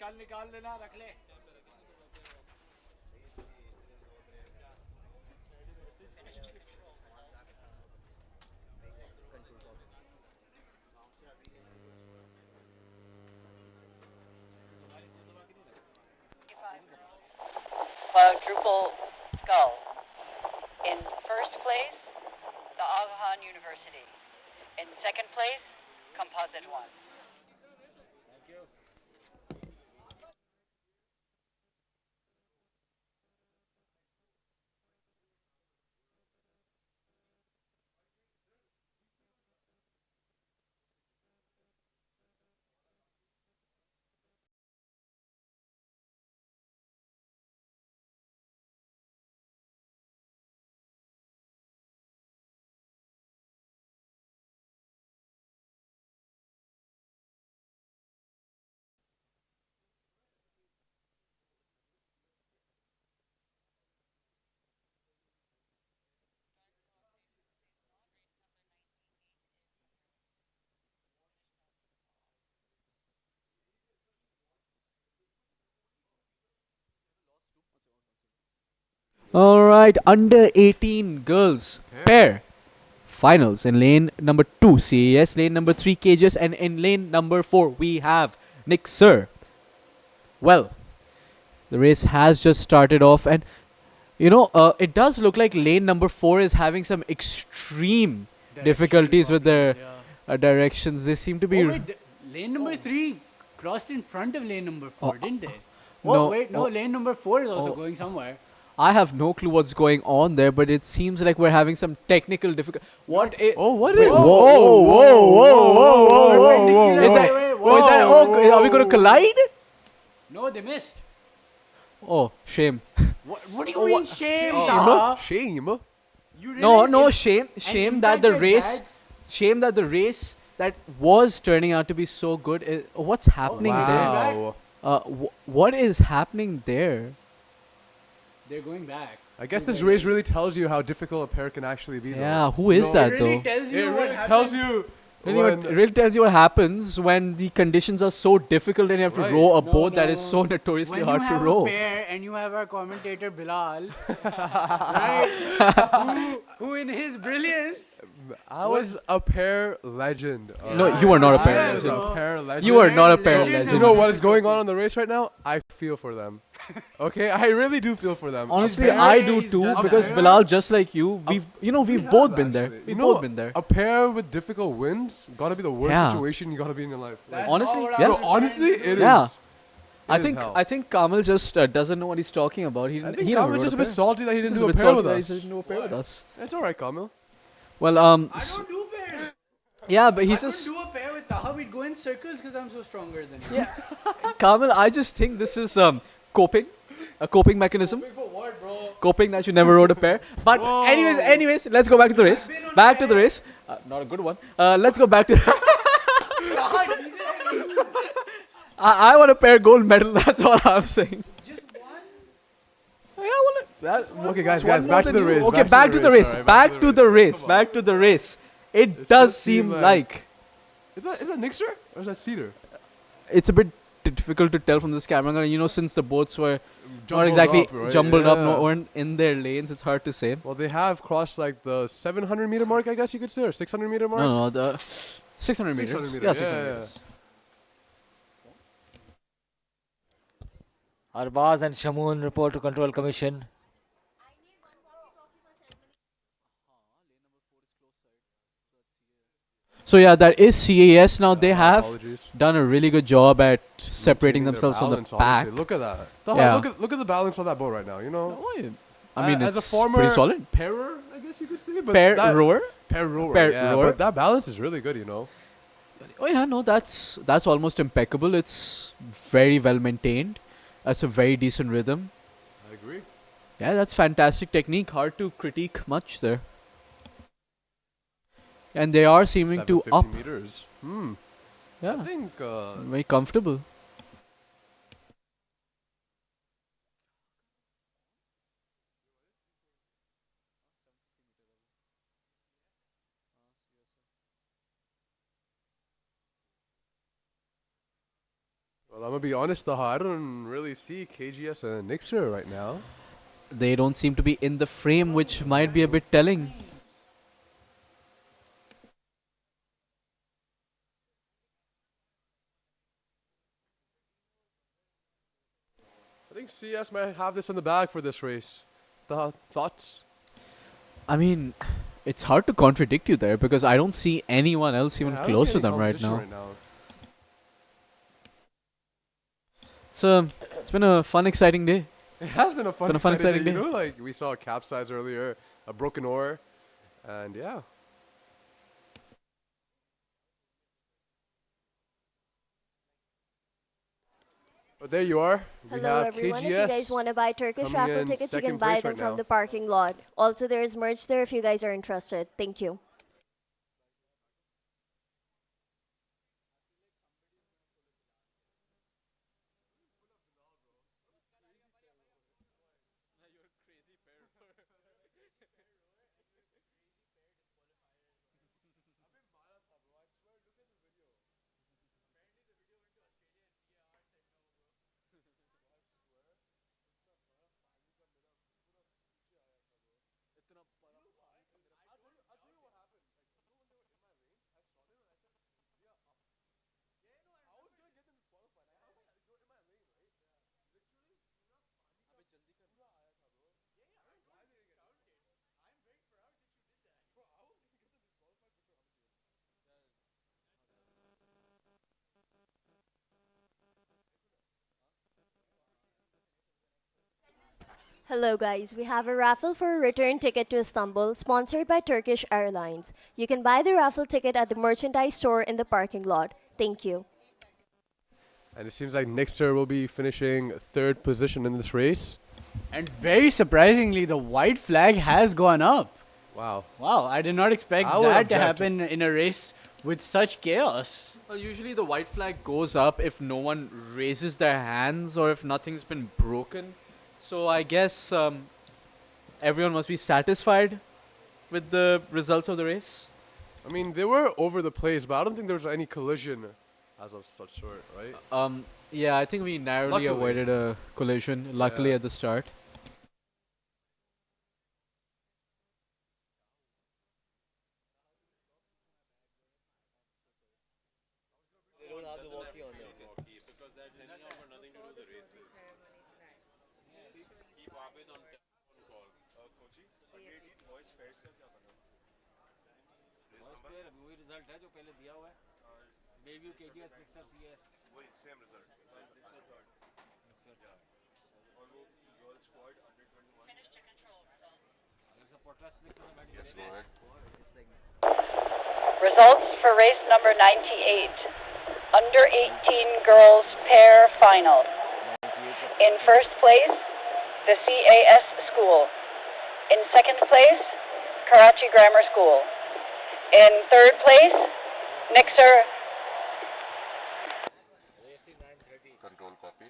कल निकाल देना रख ले Quadruple skull. In first place, the Aga University. In second place, Composite 1. All right, under 18 girls pair finals in lane number 2 CAS, lane number 3 KGS, and in lane number 4 we have Nick Sir. Well, the race has just started off, and it does look like lane number 4 is having some extreme difficulties with their directions. They seem to be. Oh, wait, lane number 3 crossed in front of lane number 4, didn't they? Oh, no, wait, no, lane number 4 is also oh. going somewhere. I have no clue what's going on there, but it seems like we're having some technical difficulty. What? Oh, what Wait, is? whoa, Whoa, whoa. Is that? Oh, are we going to collide? No, they missed. Oh, shame. What do you mean shame? Shame. You No, realize shame in that fact the that race, shame that the race that was turning out to be so good. What's happening there? Wow. What is happening there? they're going back. I guess this race really tells you how difficult a pair can actually be. Yeah, though. who is No, that It really though? tells It you what really happens. tells you. It really tells you what happens when the conditions are so difficult and you have to Right. row a No, boat that no. is so notoriously When hard you to have row. a pair and you have our commentator Bilal, right? who in his brilliance I was a pair legend. No, you are not a pair I was legend. a pair legend. You are not a pair Legend. legend. You know what is going on the race right now? I feel for them. Okay, I really do feel for them. Honestly, A pair- I do He's too done because that. Bilal, just like you, we've both been there. actually. We've You know, both been there. A pair with difficult wins gotta be the worst Yeah. situation you gotta be in your life. That's Honestly, all what yeah. I No, was trying honestly, to do. it is. Yeah. It is hell. I think Kamal just doesn't know what he's talking about. He I he think never Kamil rode just a a bit pair. salty that he didn't Just do a bit pair salty with that he us. didn't do a pair with us. It's alright, Kamil. Well, I don't do pairs. yeah, but I he's couldn't just do a pair with Taha. We'd go in circles because I'm so stronger than you. yeah. Kamal, I just think this is coping, a coping mechanism. Wait for what, bro? Coping that you never rode a pair. But anyways, let's go back to the race. I've been on Back to the pairs. race. Not a good one. Let's go back to. Taha, neither have you. I want a pair gold medal. That's all I'm saying. Just one? Yeah, well, Okay, guys, one more back to than the you. race. Okay, back to the race. alright, Back to the race. Come on. Back to the race. It This does does seem seem like Is that Nixter or is that Cedar? it's a bit difficult to tell from this camera angle. You know, since the boats were not Jumbled exactly up, right? jumbled up, Yeah. weren't in their lanes, it's hard to say. Well, they have crossed like the 700 meter mark, I guess you could say, or 600 meter mark. No, the 600 meters. 600 meters. Yeah, 600 yeah, meters. Arbaz and Shamoon report to Control Commission. So yeah, that is CAS. Now they have Apologies. done a really good job at separating Maintaining their themselves from the balance, pack. honestly. Look at that. Taha, Yeah. look at the balance on that boat right now. You know, I mean, as a it's former pretty solid. pairer, I guess you could say. But Pair that, rower. pair rower. Pair yeah, rower. but that balance is really good. You know. Oh yeah, no, that's almost impeccable. It's very well maintained. That's a very decent rhythm. I agree. Yeah, that's fantastic technique. Hard to critique much there. And they are seeming to 750 up. meters. I Yeah, think very comfortable. well, I'm gonna be honest, Taha. I don't really see KGS and Nixer right now. They don't seem to be in the frame, which might be a bit telling. I think CS might have this in the bag for this race. Taha, thoughts? I mean, it's hard to contradict you there because I don't see anyone else even Yeah, I don't see close to any them right competition now. right now. It's been a fun, exciting day. It has been a fun, Been a fun, exciting day. exciting You day. know, like we saw a capsize earlier, a broken oar, and yeah. But there you are. We Hello have everyone. If you guys KGS want to buy Turkish coming raffle in tickets, you can second buy place them right from now. the parking lot. Also, there is merch there if you guys are interested. Thank you. Hello guys, we have a raffle for a return ticket to Istanbul sponsored by Turkish Airlines. You can buy the raffle ticket at the merchandise store in the parking lot. Thank you. And it seems like Nixter will be finishing third position in this race. And very surprisingly, the white flag has gone up. Wow. Wow, I did not expect I would that to object. happen in a race with such chaos. Well, usually the white flag goes up if no one raises their hands or if nothing's been broken. So I guess everyone must be satisfied with the results of the race. I mean, they were over the place, but I don't think there was any collision as of such sort, right? Yeah, I think we narrowly Luckily. avoided a collision, luckily Yeah. at the start. वही result है जो पहले दिया हुआ है baby KGS निक्सर CS वही same result Results for race number 98. Under 18 girls pair final. In first place, the CAS school. In second place, Karachi Grammar School. In third place, Nixer. Control copy.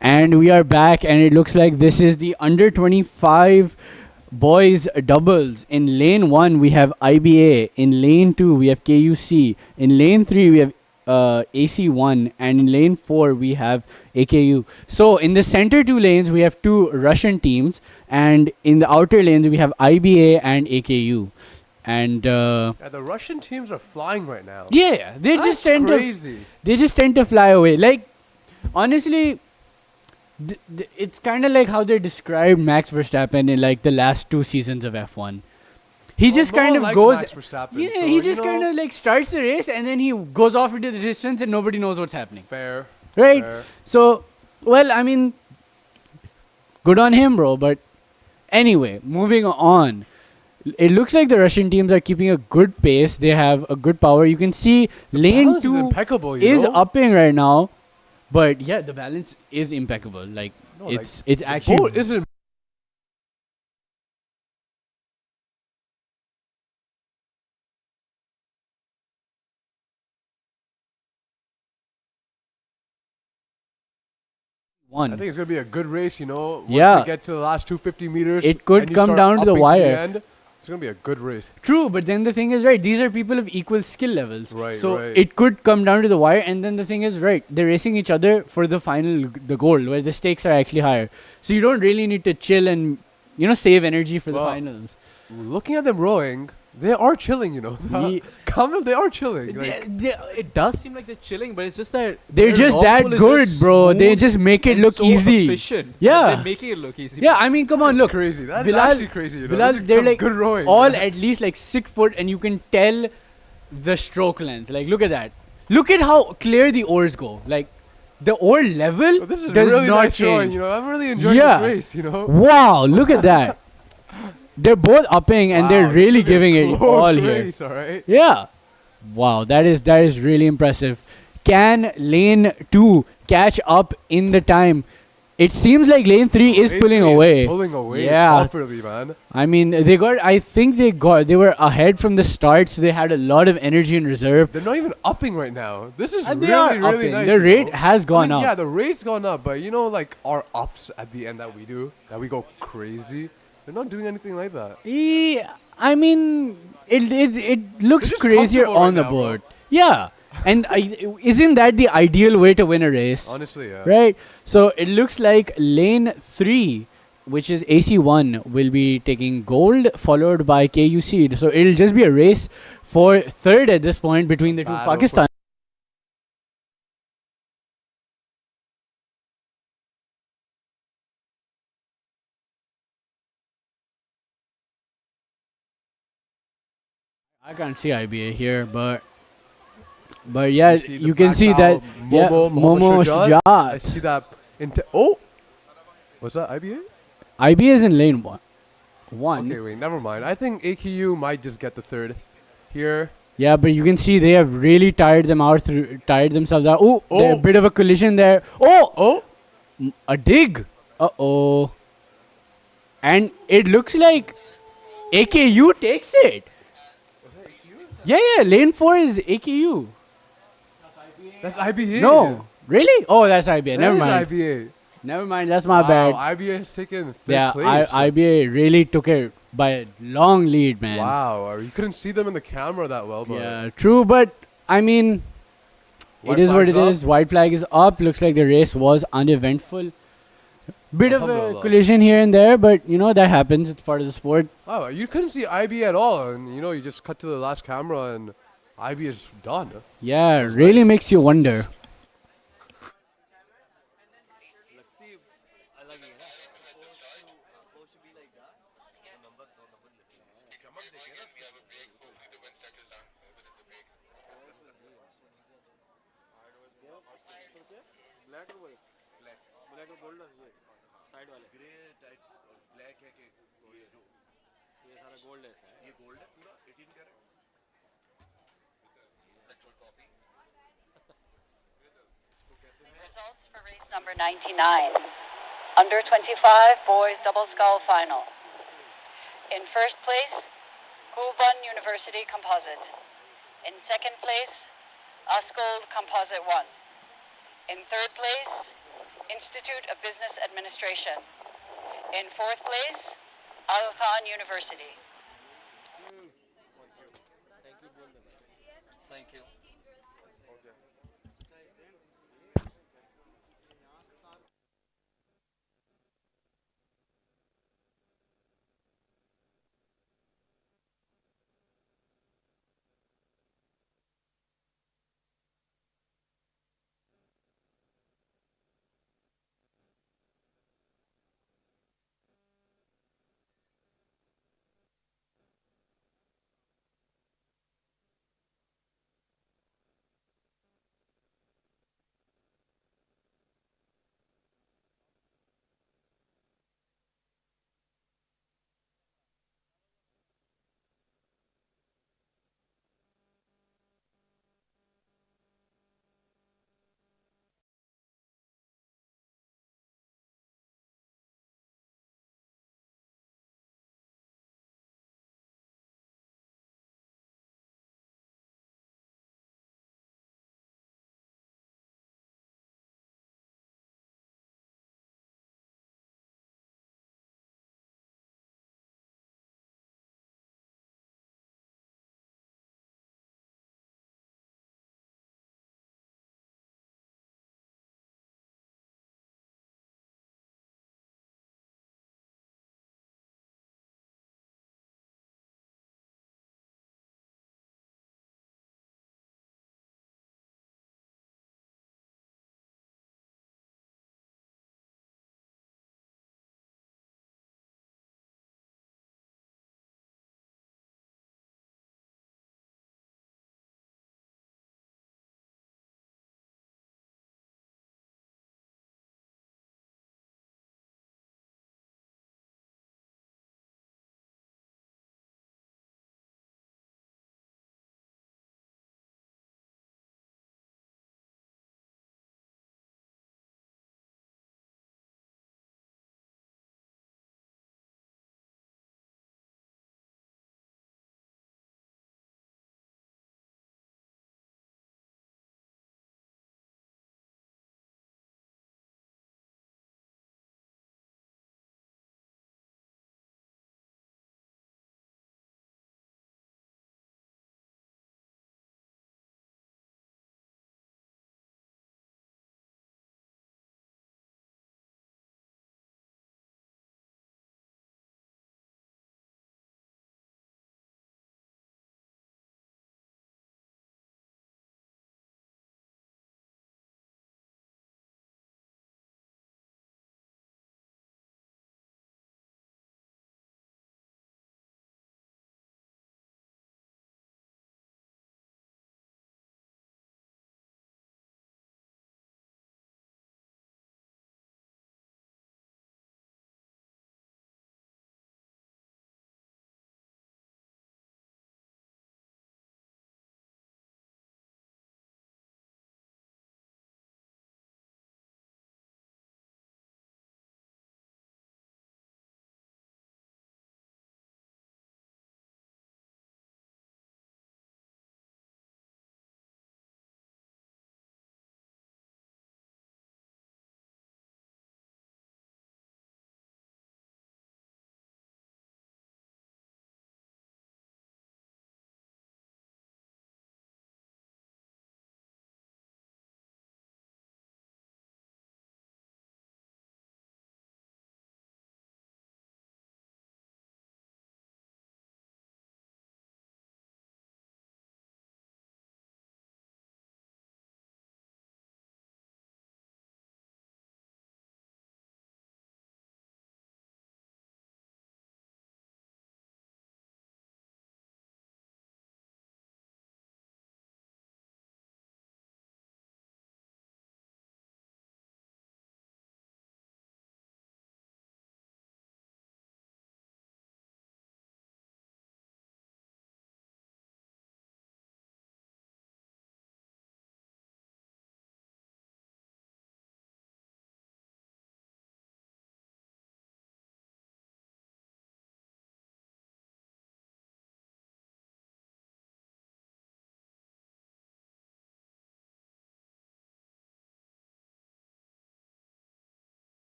And we are back, and it looks like this is the under 25 boys doubles. In lane 1, we have IBA. In lane 2, we have KUC. In lane 3, we have AC1. And in lane 4, we have AKU. So in the center 2 lanes, we have 2 Russian teams. And in the outer lanes, we have IBA and AKU. And Yeah, the Russian teams are flying right now. yeah, That's crazy. they just tend to fly away. Like, honestly, it's kind of like how they described Max Verstappen in like the last 2 seasons of F1. He Well, just no kind one of likes goes. Max Verstappen, Yeah, so, he you just know, kind of like starts the race and then he goes off into the distance and nobody knows what's happening. Fair. Right? Fair. So, well, I mean, good on him, bro. But anyway, moving on. It looks like the Russian teams are keeping a good pace. They have a good power. You can see lane Balance is 2 impeccable, you is know? upping right now. But yeah, the balance is impeccable. Like, No, it's the actually boat isn't. I one. think it's gonna be a good race, you know. Once Yeah. they get to the last 250 meters, It could and you come start down to the upping wire. end, it's gonna be a good race. True, but then the thing is, right, these are people of equal skill levels. Right, So right. it could come down to the wire, and then the thing is, right, they're racing each other for the final, the gold, where the stakes are actually higher. So you don't really need to chill and, save energy for the Well, finals. Looking at them rowing, they are chilling, you know. Ye- Kamil, they are chilling. Like, It does seem like they're chilling, but it's just that They're their just long that pull is good, just bro. They smooth just make it and look so easy. efficient. Yeah. They're making it look easy. Yeah, I mean, come on, that's look. crazy. That's Bilal- actually crazy, you know. Bilal, This is they're some like good rowing. all at least like 6 foot, and you can tell the stroke length. Like, look at that. Look at how clear the oars go. Like, the oar level Oh, this is does really not nice change. rowing, you know. I'm really enjoying Yeah. this race, you know. Wow, look at that. They're both upping and they're Wow, really this is gonna be a giving it close all here. race, all right. Yeah. Wow, that is really impressive. Can lane 2 catch up in the time? It seems like lane 3 is Lane pulling 3 is away. Pulling away Yeah. comfortably, man. I mean, they were ahead from the start, so they had a lot of energy in reserve. They're not even upping right now. This is And they are really, really upping. nice. The you rate know. has gone up. Yeah, the rate's gone up, but you know, like our ups at the end that we go crazy. They're not doing anything like that. I mean, it looks just crazier comfortable on right the now, bro. board. Yeah, and isn't that the ideal way to win a race? Honestly, yeah. Right. So it looks like lane 3, which is AC1, will be taking gold, followed by KUC. So it'll just be a race for third at this point between the two Battle for- Pakistan. I can't see IBA here, but yeah, You see the you can black see that belt, Momo Shajat. I Shajat. see that. Oh, what's that? IBA? IBA is in lane 1. Okay, wait, never mind. I think AKU might just get the third here. Yeah, but you can see they have really tired themselves out. Oh, Oh. a bit of a collision there. Oh, Oh, a dig. Uh-oh. And it looks like AKU takes it. Yeah, lane 4 is AKU. that's IBA. No, really? Oh, that's IBA. That Never is mind. IBA. Never mind, that's my Wow, bad. IBA has taken third Yeah, place. IBA really took it by a long lead, man. Wow, you couldn't see them in the camera that well, but Yeah, true, but I mean, White it is what flag's it up. is. White flag is up. Looks like the race was uneventful. Bit of a Alhamdulillah. collision here and there, but that happens. It's part of the sport. Wow, you couldn't see IB at all, and you just cut to the last camera, and IB is done. Yeah, really makes you wonder. Results for race number 99. Under 25 boys double scull final. In first place, Gulban University Composite. In second place, Askold Composite 1. In third place, Institute of Business Administration. In fourth place, Al Khan University. Thank you.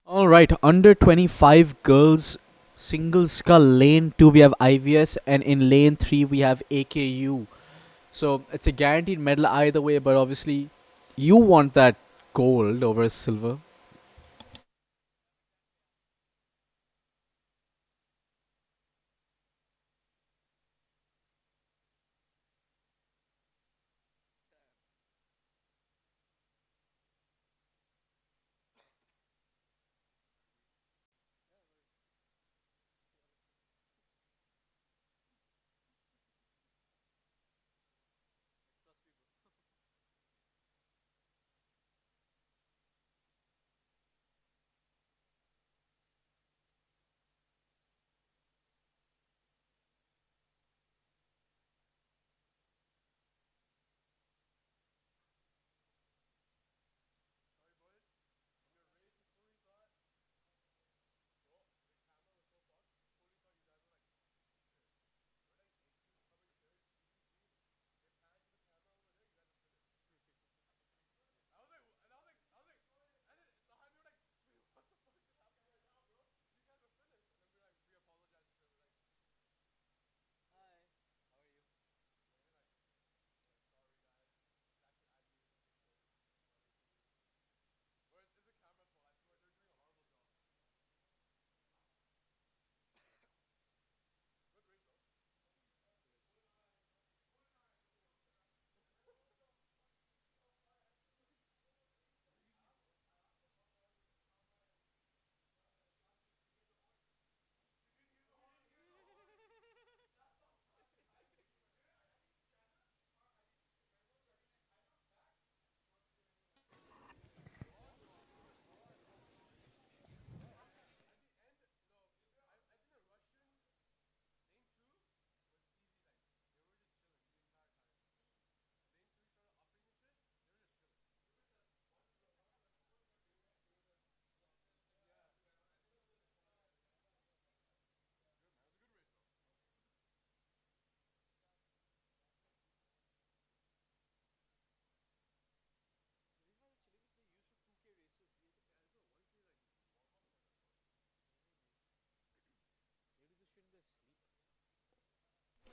All right, under 25 girls, single skull. Lane 2 we have IVS, and in lane 3 we have AKU. So it's a guaranteed medal either way, but obviously you want that gold over silver.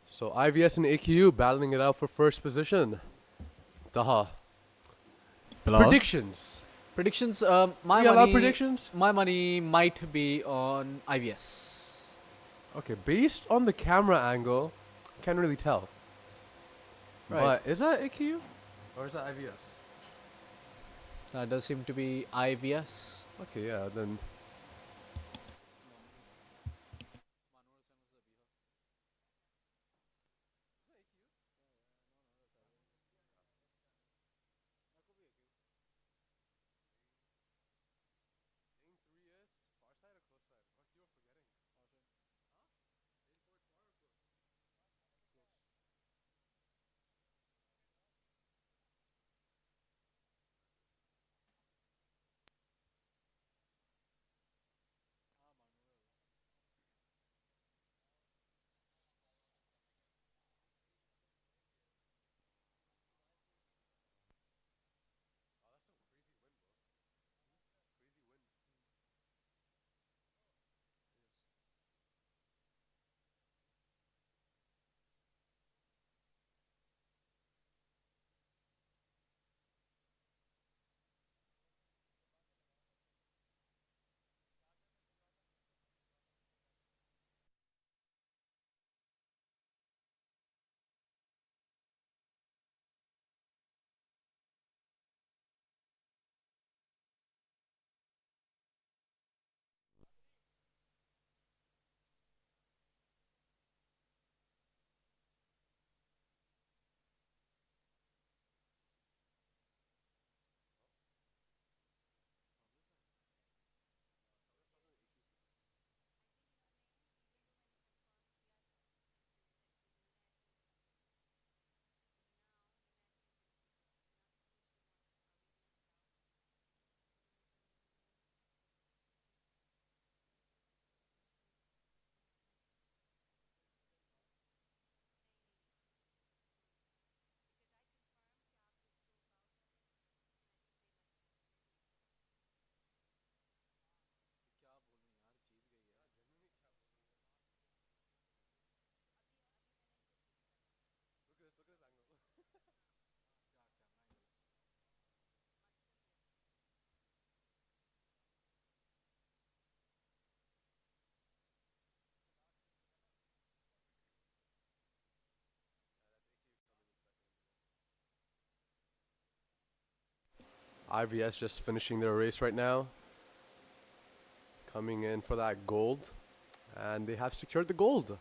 So IVS and AKU battling it out for first position. Daha. Bilal? Predictions. Predictions. We have our predictions. My money might be on IVS. Okay, based on the camera angle, can't really tell. Right. But is that AKU or is that IVS? That does seem to be IVS. Okay, yeah, then. IVS just finishing their race right now, coming in for that gold, and they have secured the gold.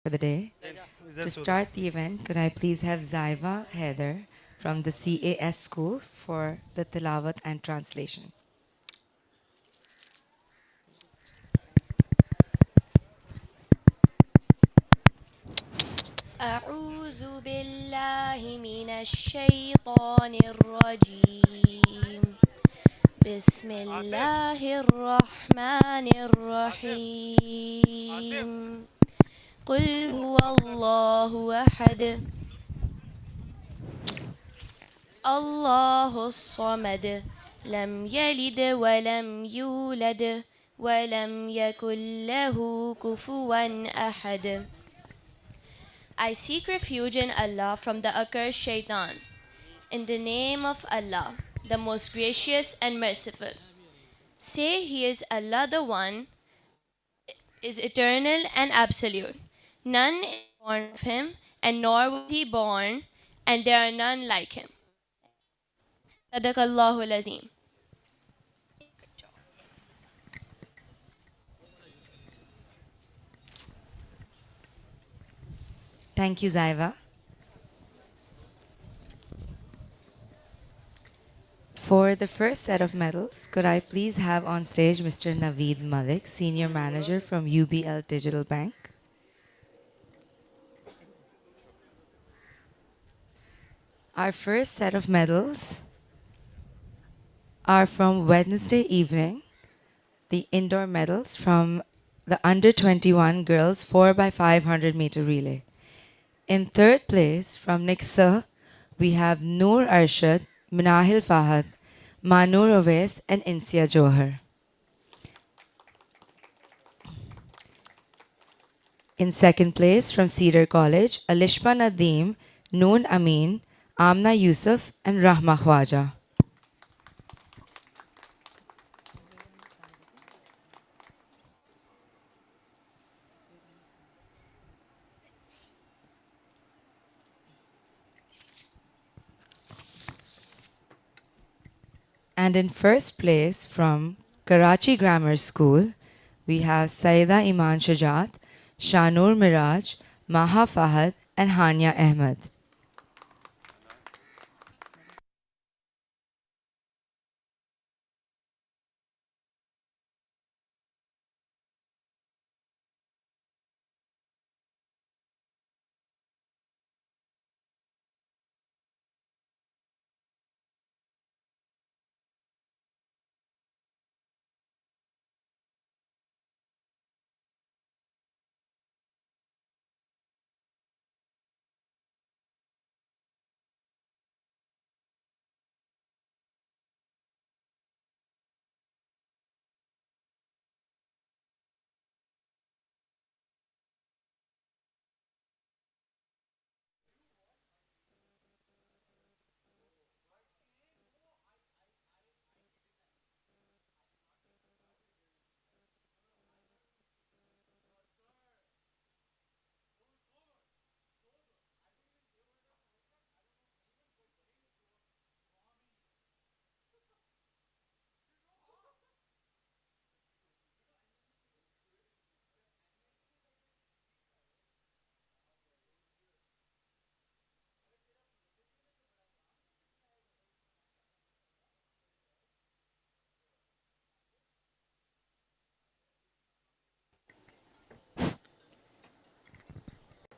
for the day. To start the event, could I please have Zaiva Heather from the CAS school for the tilawat and translation? أعوذ بالله من الشيطان الرجيم بسم الله الرحمن الرحيم قل هو الله أحد الله الصمد لم يلد ولم يولد ولم يكن له كفوا أحد. I seek refuge in Allah from the accursed shaitan. In the name of Allah, the most gracious and merciful. Say He is Allah the One, is eternal and absolute. None is born of Him, and nor was He born, and there are none like Him. Sadaqallahu Azim. Thank you, Zaiva. For the first set of medals, could I please have on stage Mr. Naveed Malik, Senior Manager from UBL Digital Bank? Our first set of medals are from Wednesday evening, the indoor medals from the under 21 girls 4 by 500 meter relay. In third place from Nixa, we have Noor Arshad, Minahil Fahad, Manur Oves, and Insia Johar. In second place from Cedar College, Alishma Nadeem, Noon Amin, Amna Yusuf, and Rahma Khwaja. And in first place from Karachi Grammar School, we have Saida Iman Shajat, Shanur Miraj, Maha Fahad, and Hania Ahmed.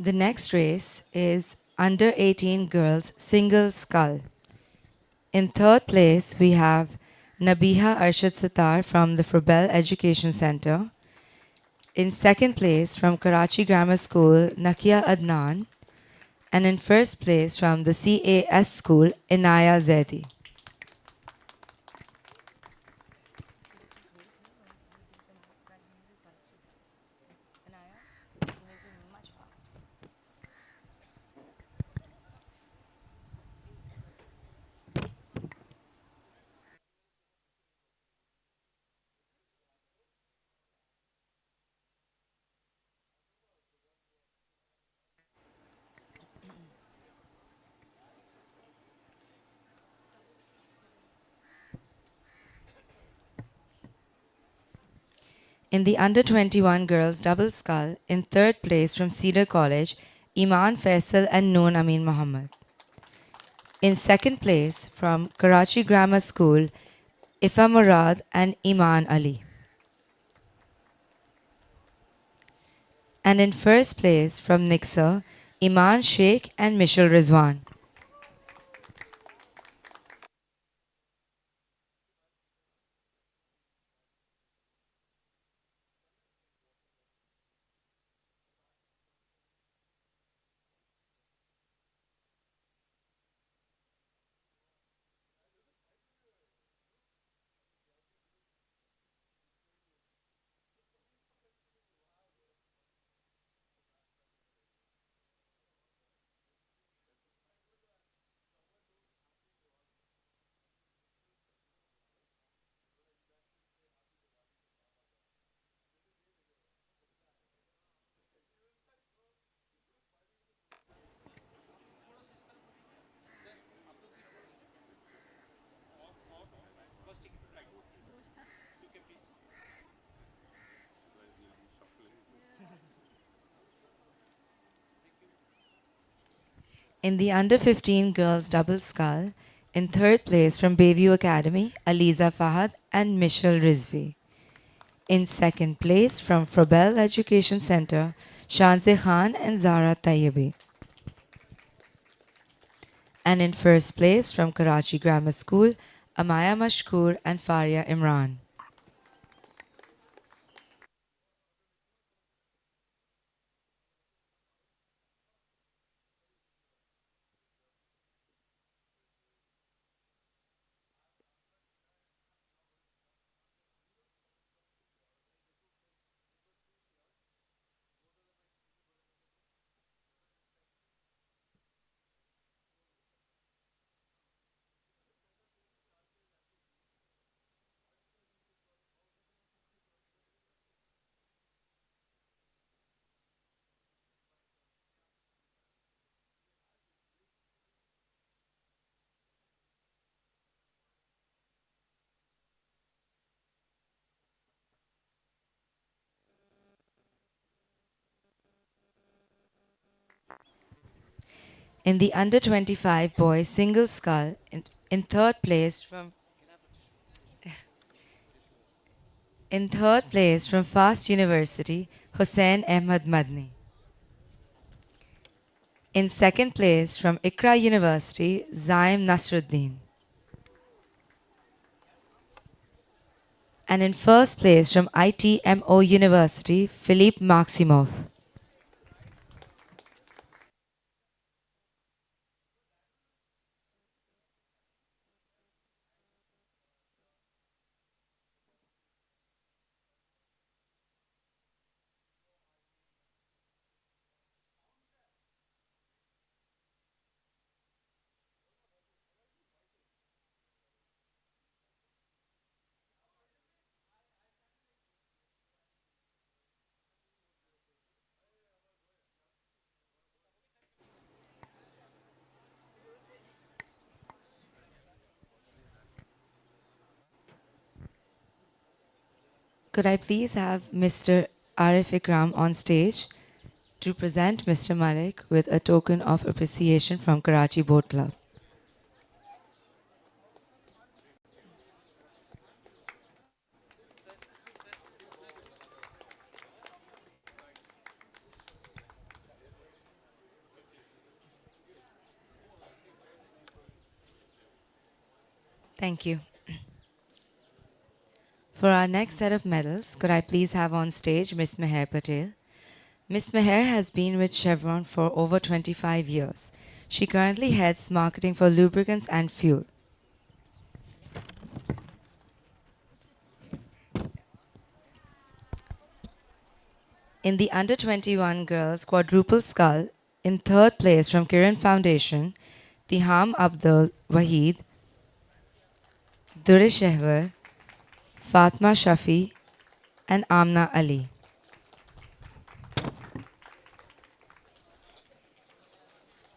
The next race is under 18 girls single scull. In third place, we have Nabiha Arshad Sitar from the Frobel Education Center. In second place, from Karachi Grammar School, Nakia Adnan. And in first place, from the CAS School, Inaya Zaidi. In the under 21 girls double scull, in third place from Cedar College, Iman Faisal and Noon Amin Muhammad. In second place from Karachi Grammar School, Ifa Murad and Iman Ali. And in first place from Nixa, Iman Sheikh and Michelle Rizwan. In the under 15 girls double scull, in third place from Bayview Academy, Aliza Fahad and Michelle Rizvi. In second place from Frobel Education Center, Shanze Khan and Zara Tayyibi. And in first place from Karachi Grammar School, Amaya Mashkoor and Faria Imran. In the under 25 boys single scull, in third place from Fast University, Hussein Ahmad Madni. In second place from Ikra University, Zaim Nasruddin. And in first place from ITMO University, Philippe Maximov. Could I please have Mr. Arif Ikram on stage to present Mr. Malik with a token of appreciation from Karachi Boat Club? Thank you. For our next set of medals, could I please have on stage Miss Meher Patel? Miss Meher has been with Chevron for over 25 years. She currently heads marketing for lubricants and fuel. In the under 21 girls quadruple scull, in third place from Kiran Foundation, Tiham Abdul Wahid, Dure Shehwar, Fatma Shafi, and Amna Ali.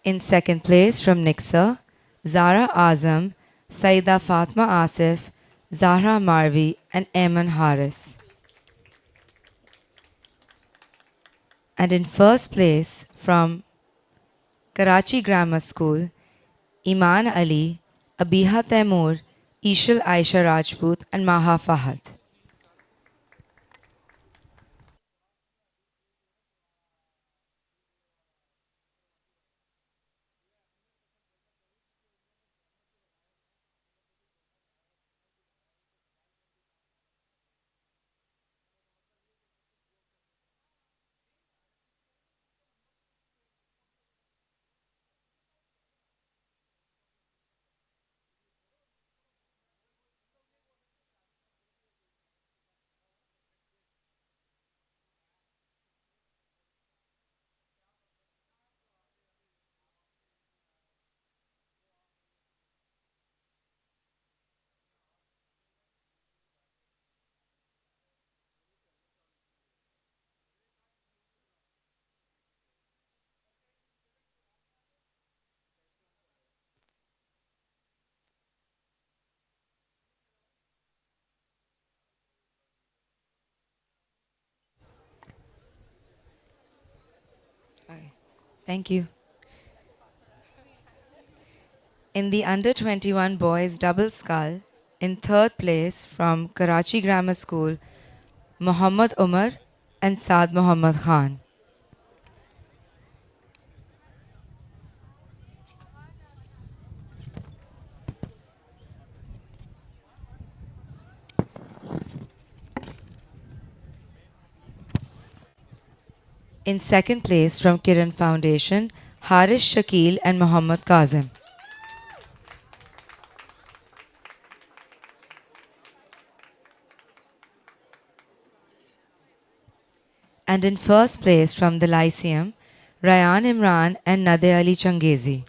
In second place from Nixa, Zara Azam, Saida Fatma Asif, Zahra Marvi, and Ayman Haris. And in first place from Karachi Grammar School, Iman Ali, Abiha Taimur, Ishal Aisha Rajput, and Maha Fahad. Okay. Thank you. In the under 21 boys double scull, in third place from Karachi Grammar School, Muhammad Umar and Saad Muhammad Khan. In second place from Kiran Foundation, Harish Shakil and Muhammad Kazim. And in first place from the Lyceum, Rayan Imran and Nade Ali Changezi.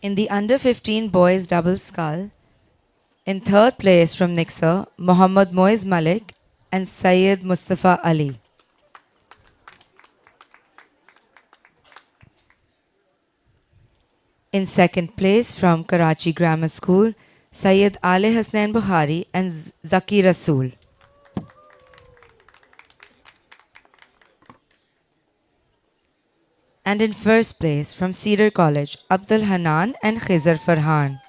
In the under 15 boys double scull, in third place from Nixer, Muhammad Moiz Malik and Syed Mustafa Ali. In second place from Karachi Grammar School, Syed Ali Hasnain Bukhari and Zaki Rasool. And in first place from Cedar College, Abdul Hanan and Khizar Farhan.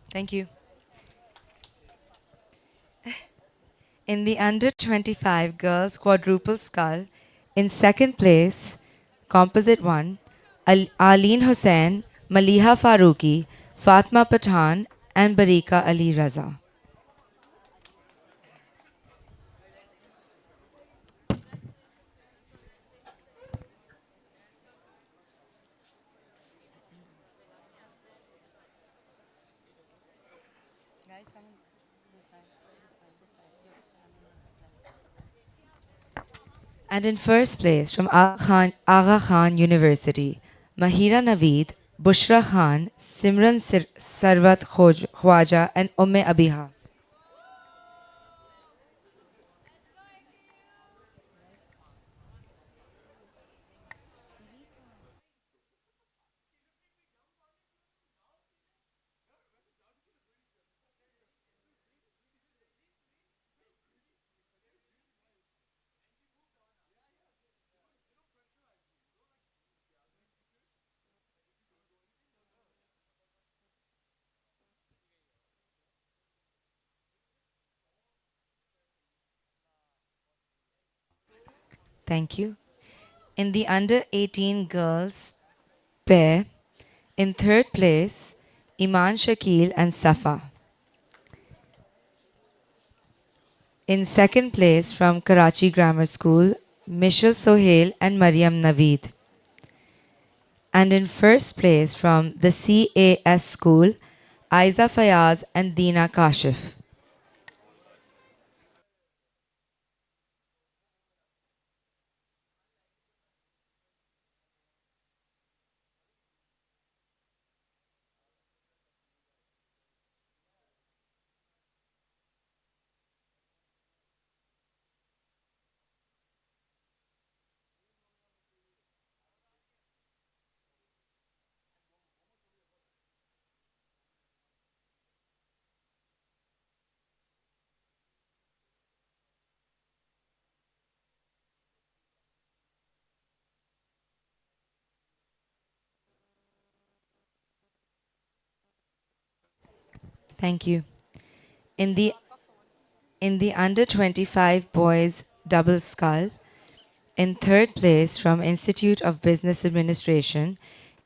Thank you. In the under 25 girls quadruple scull, in second place, composite 1, Aleen Hussain, Maliha Farooqi, Fatma Pathan, and Barika Ali Raza. And in first place from Agha Khan University, Mahira Naveed, Bushra Khan, Simran Sarwat Khwaja, and Umme Abiha. Thank you. In the under 18 girls pair, in third place, Iman Shakil and Safa. In second place from Karachi Grammar School, Mishal Sohail and Mariam Naveed. And in first place from the CAS School, Aiza Fayaz and Dina Kashif. Thank you. In the under 25 boys double scull, in third place from Institute of Business Administration,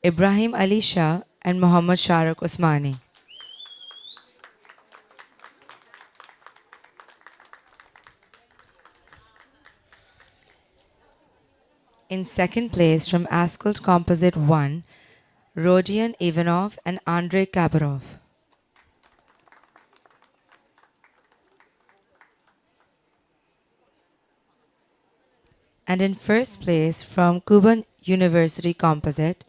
Ibrahim Ali Shah and Mohammad Shahrukh Usmani. In second place from Ascot Composite 1, Rodion Ivanov and Andrei Kabarov. And in first place from Kuban University Composite,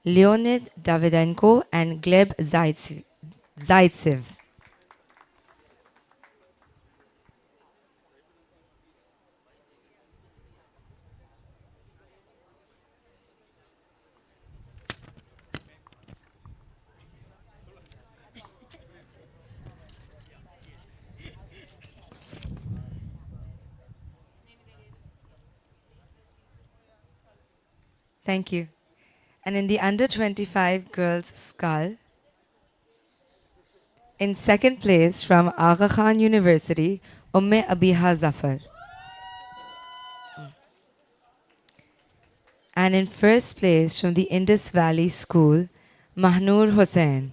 Leonid Davidenko and Gleb Zaitsev. Thank you. And in the under 25 girls scull, in second place from Aga Khan University, Umme Abiha Zafar. And in first place from the Indus Valley School, Mahnoor Hussain.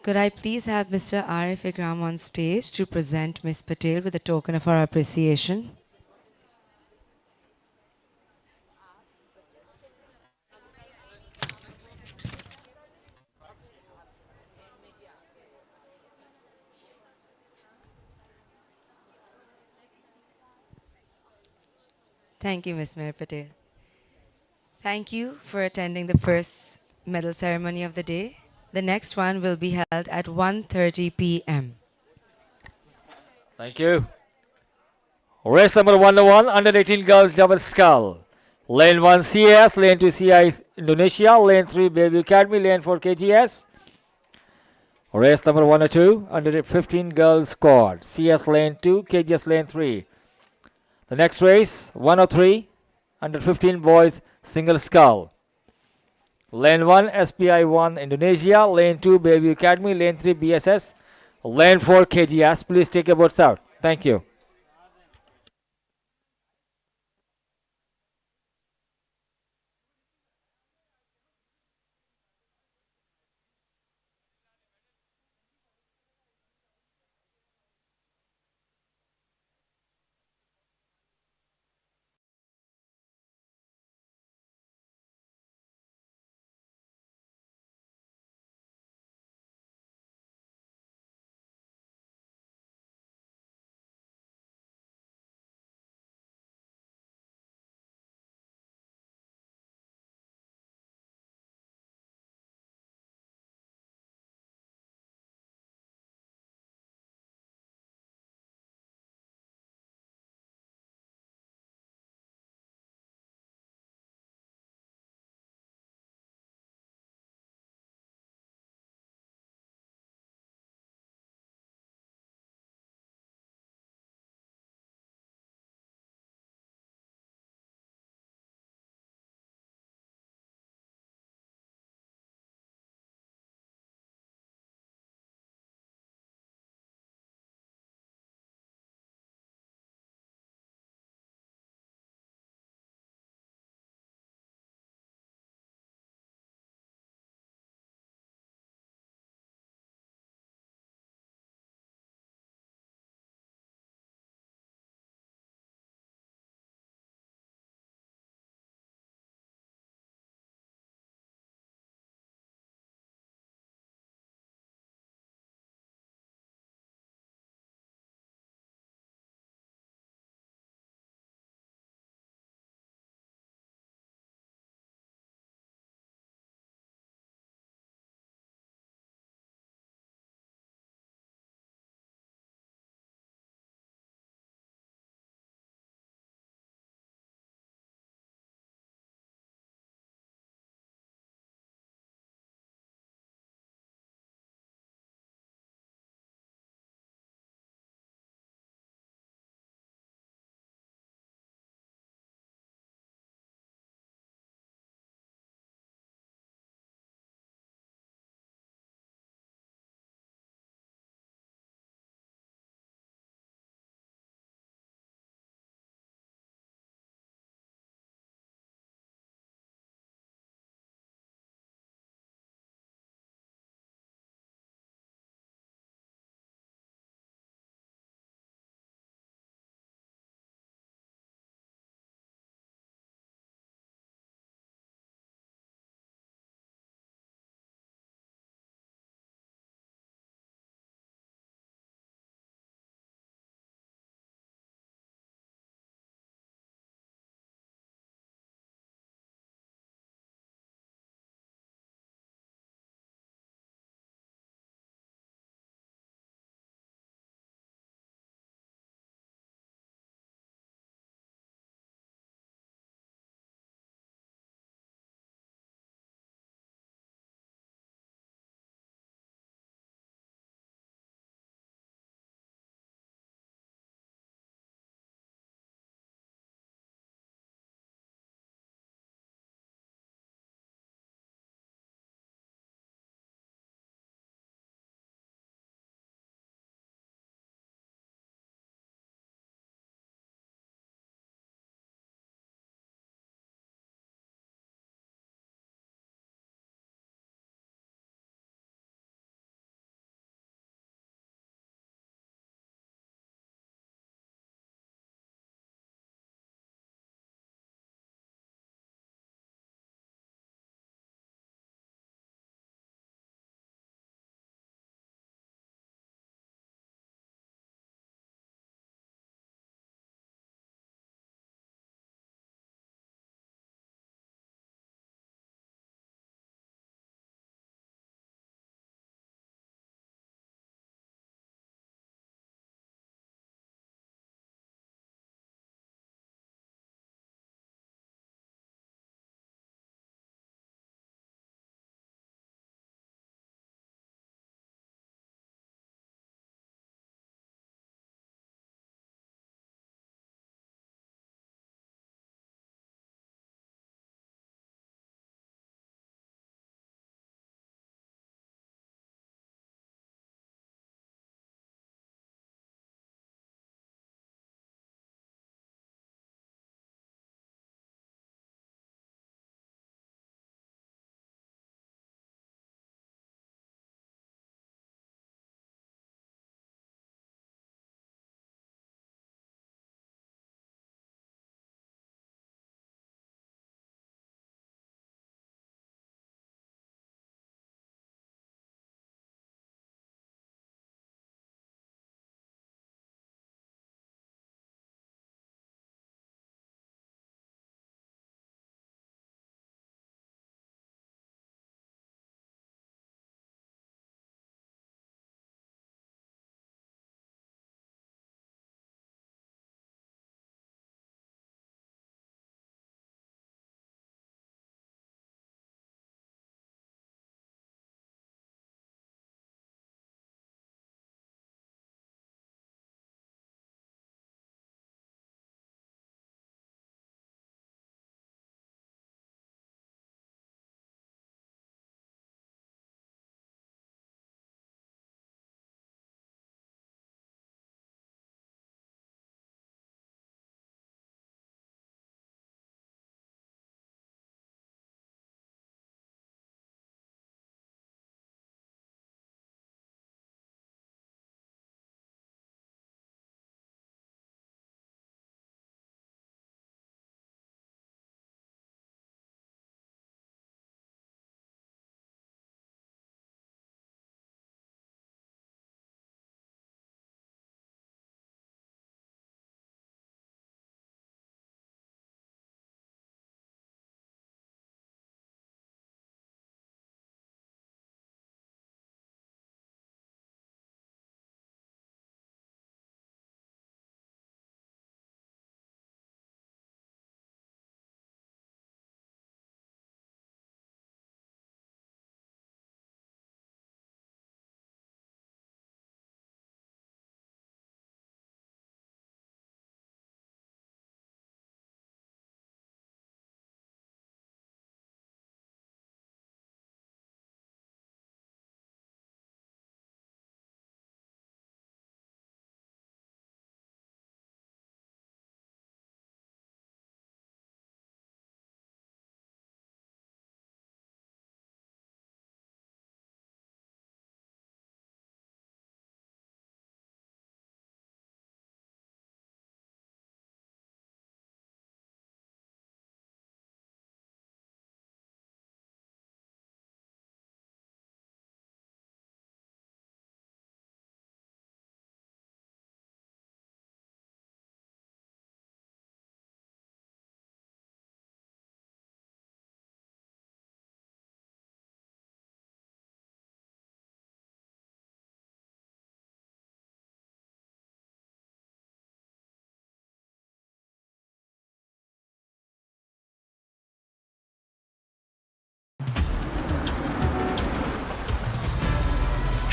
Could I please have Mr. Arif Ikram on stage to present Ms. Patel with a token of our appreciation? Thank you, Ms. Mayor Patel. Thank you for attending the first medal ceremony of the day. The next one will be held at 1:30 p.m. Thank you. Race number 101, under 18 girls double scull. Lane 1 CS, lane 2 CI Indonesia, lane 3 Baby Academy, lane 4 KGS. Race number 102, under 15 girls squad. CS lane 2, KGS lane 3. The next race, 103, under 15 boys single scull. Lane 1 SPI 1 Indonesia, lane 2 Baby Academy, lane 3 BSS, lane 4 KGS. Please take your boats out. Thank you.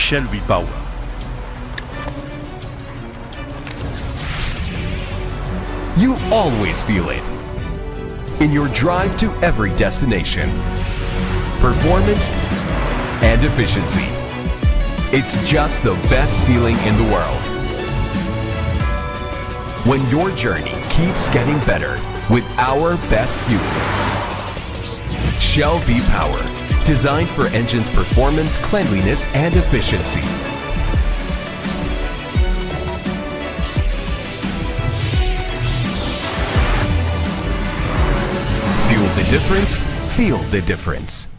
Shelby Power. You always feel it in your drive to every destination. Performance and efficiency. It's just the best feeling in the world. When your journey keeps getting better with our best fuel. Shell V-Power, designed for engines' performance, cleanliness, and efficiency. Fuel the difference, feel the difference.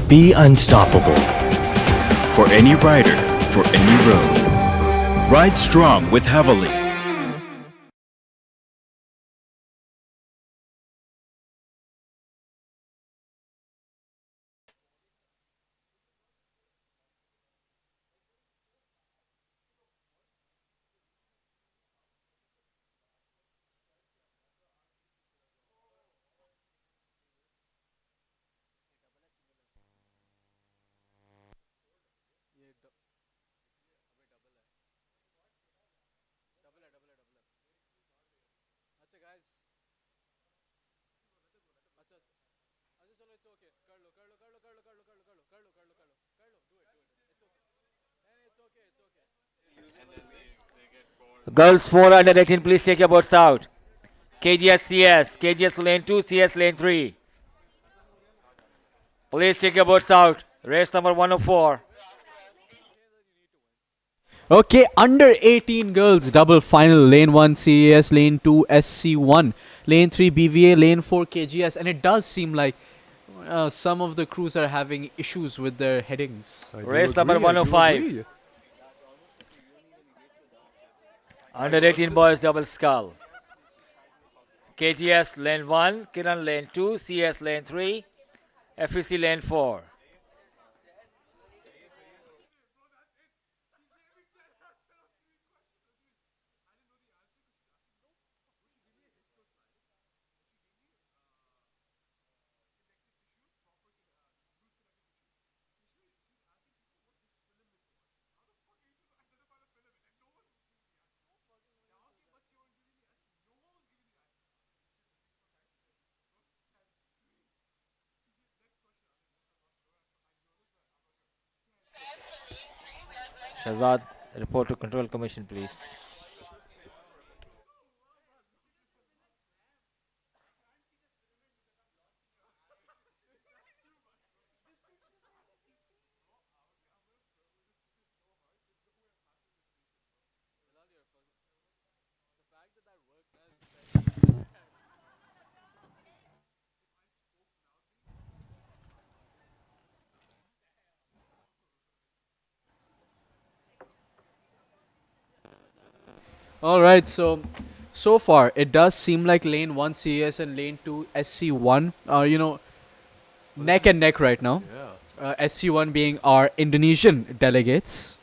Be unstoppable. For any rider, for any road. Ride strong with Heavily. Girls 4 under 18, please take your boats out. KGS CS, KGS lane 2, CS lane 3. Please take your boats out. Race number 104. Okay, under 18 girls double final. Lane 1 CAS, lane 2 SC1, lane 3 BVA, lane 4 KGS, and it does seem like some of the crews are having issues with their headings. Race number 105. Under 18 boys double scull. KGS lane 1, Kiran lane 2, CS lane 3, FEC lane 4. Shazad, report to Control Commission, please. Alright, so far it does seem like lane 1 CAS and lane 2 SC1 are, neck and neck right now. Yeah. SC1 being our Indonesian delegates.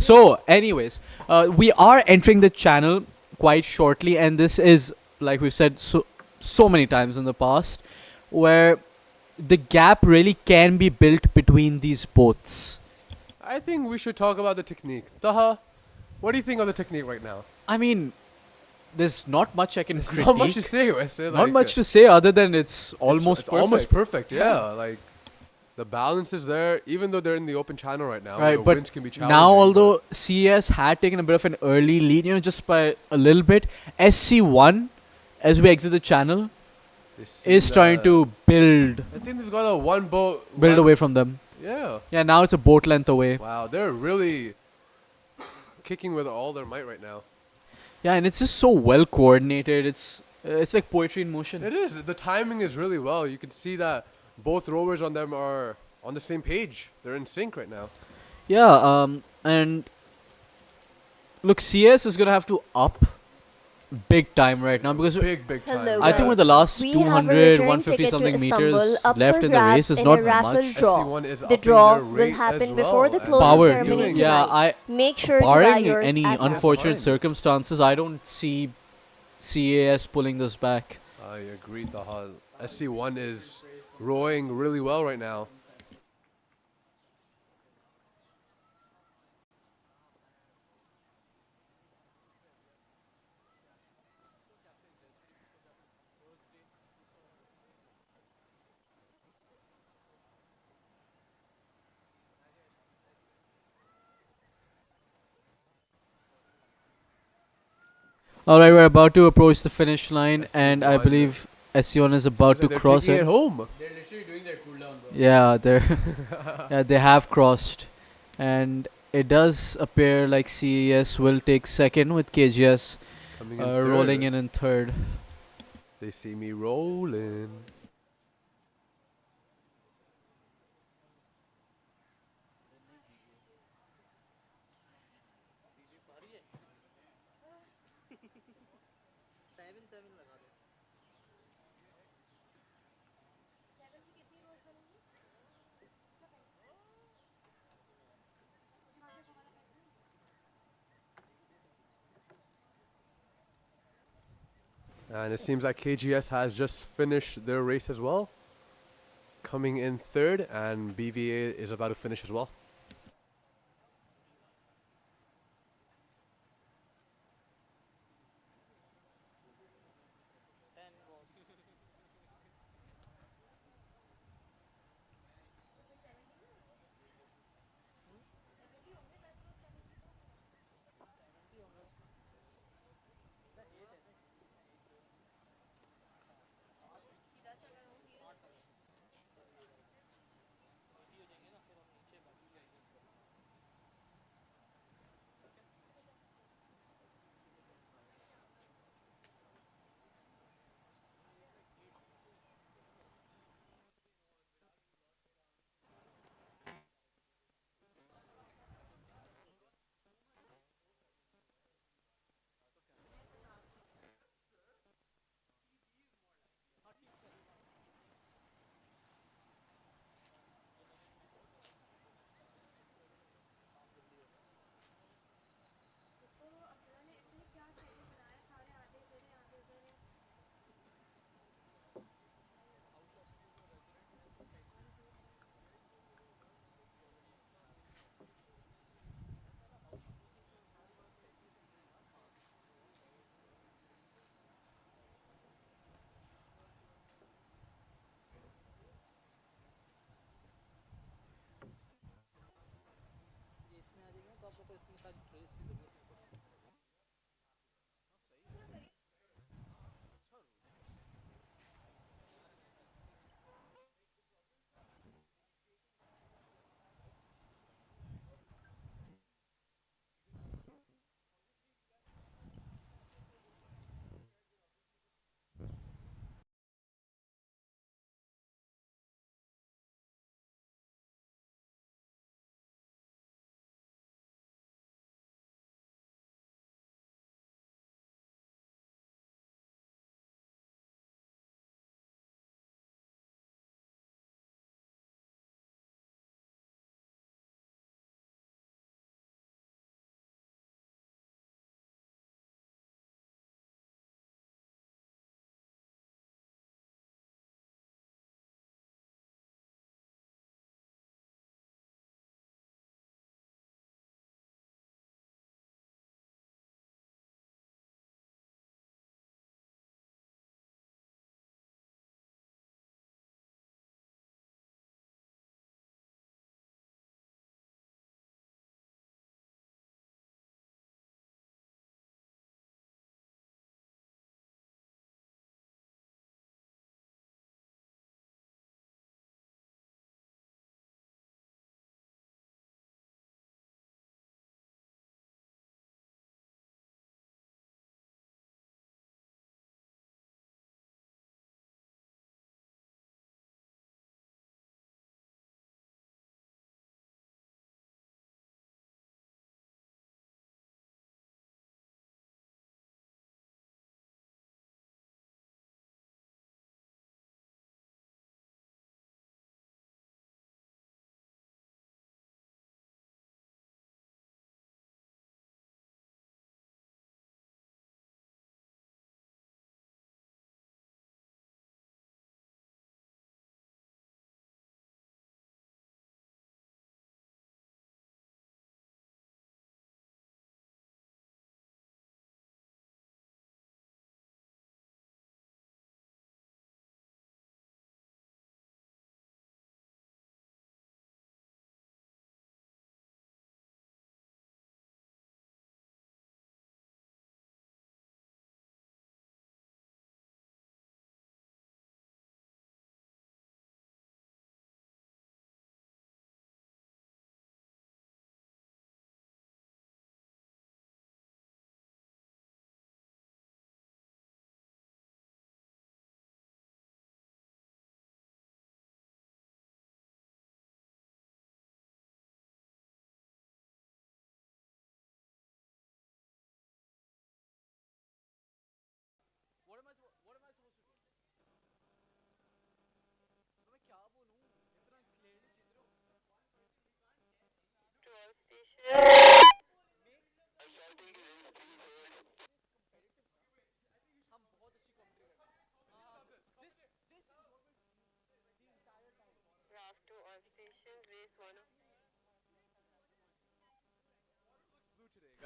So, anyways, we are entering the channel quite shortly, and this is, like we've said so many times in the past, where the gap really can be built between these boats. I think we should talk about the technique. Taha, what do you think of the technique right now? I mean, there's not much I can critique. Not much to say, Wesley. Not much to say other than it's almost it's perfect. almost perfect, yeah. Like, the balance is there, even though they're in the open channel right now. Right, the but winds can be challenging. now although CES had taken a bit of an early lead, just by a little bit, SC1, as we exit the channel, is trying to build. I think they've got a one boat. Build away from them. Yeah. Yeah, now it's a boat length away. Wow, they're really kicking with all their might right now. Yeah, and it's just so well coordinated. It's like poetry in motion. It is. The timing is really well. You can see that both rowers on them are on the same page. They're in sync right now. Yeah, and look, CS is gonna have to up big time right now because Big time. Hello I think with the guys. last We 200, have a return 150 ticket to something Istanbul meters up left for in the race grabs is in not a raffle much. draw. SC1 is The upping draw their will rate happen as before well, the and closing Power, ceremony yeah, tonight. Make sure to buy barring yours any ASAP. unfortunate Fine. circumstances, I don't see CAS pulling this back. I agree, Taha. SC1 is rowing really well right now. All right, we're about to approach the finish line, and I SC1. believe Sion is about to They're cross taking it. it home. They're literally doing their cooldown, bro. Yeah, yeah, they have crossed, and it does appear like CES will take second with KGS Coming in rolling third. in third. They see me rolling. And it seems like KGS has just finished their race as well. Coming in third, and BVA is about to finish as well.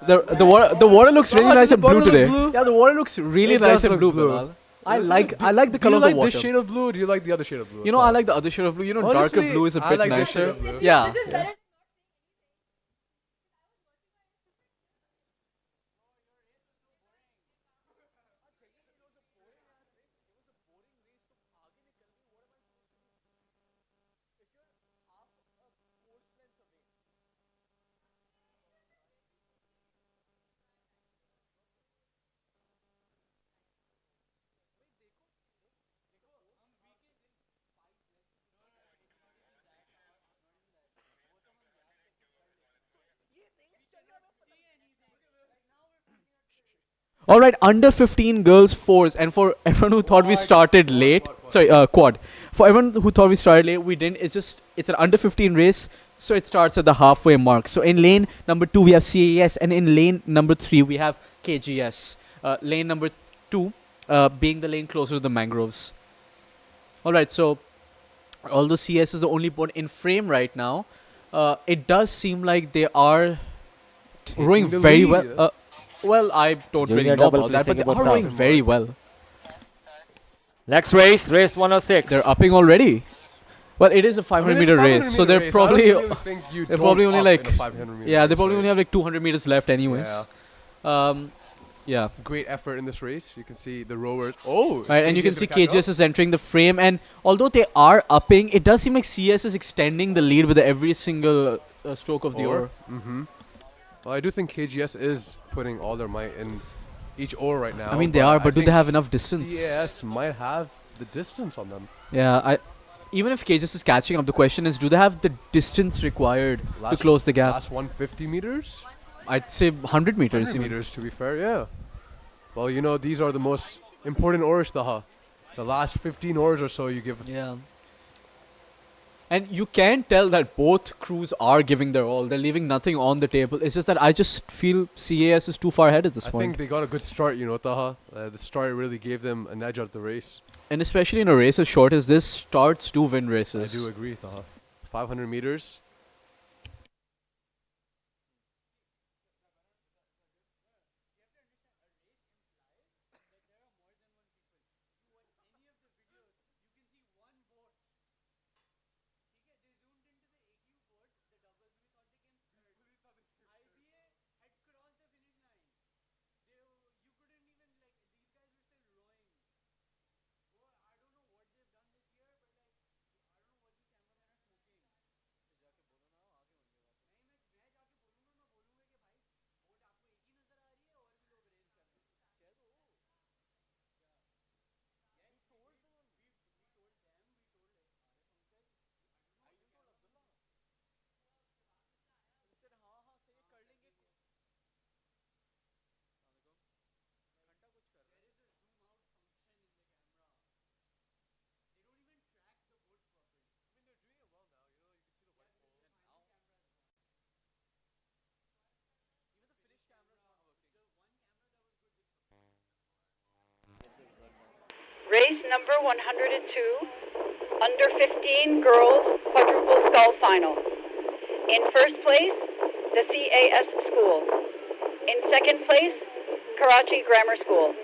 The water looks really Taha, nice does the and blue water look today. blue? Yeah, the water looks really It nice does and look blue, blue. Bilal. I Doesn't like it? I like the Do color you of the like water. this shade of blue or do you like the other shade of blue? You know, I like the other shade of blue. You know, darker Honestly, blue is a I bit like this shade nicer. of blue. Yeah. All right, under 15 girls fours, and for everyone who thought we started late, sorry, quad. For everyone who thought we started late, we didn't. It's an under 15 race, so it starts at the halfway mark. So in lane number 2 we have CAS, and in lane number 3 we have KGS. Lane number 2 being the lane closer to the mangroves. All right, so although CS is the only boat in frame right now, it does seem like they are rowing the very lead. well. Well, I don't really Junior know double, about please that, but take they a are boat rowing south. very well. Next race, race 106. They're upping already. Well, it is a 500 meter race, so they're probably they're probably only like yeah, they probably only have like 200 meters left, anyways. Yeah. Great effort in this race. You can see the rowers. Oh, Right, and you can see KGS is entering the frame, and although they are upping, it does seem like CS is extending the lead with every single stroke of the oar. Mm-hmm. Well, I do think KGS is putting all their might in each oar right now. I mean, they are, but do they have enough distance? CS might have the distance on them. Yeah, even if KGS is catching up, the question is, do they have the distance required to close the gap? Last 150 meters? I'd say 100 meters. 100 meters, to be fair, yeah. Well, you know, these are the most important oars, Taha. The last 15 oars or so you give. Yeah. And you can tell that both crews are giving their all. They're leaving nothing on the table. It's just that I just feel CAS is too far ahead at this point. I think they got a good start, you know, Taha. The start really gave them an edge of the race. And especially in a race as short as this, starts do win races. I do agree, Taha. 500 meters. Race number 102, under 15 girls quadruple scull final. In first place, the CAS school. In second place, Karachi Grammar School.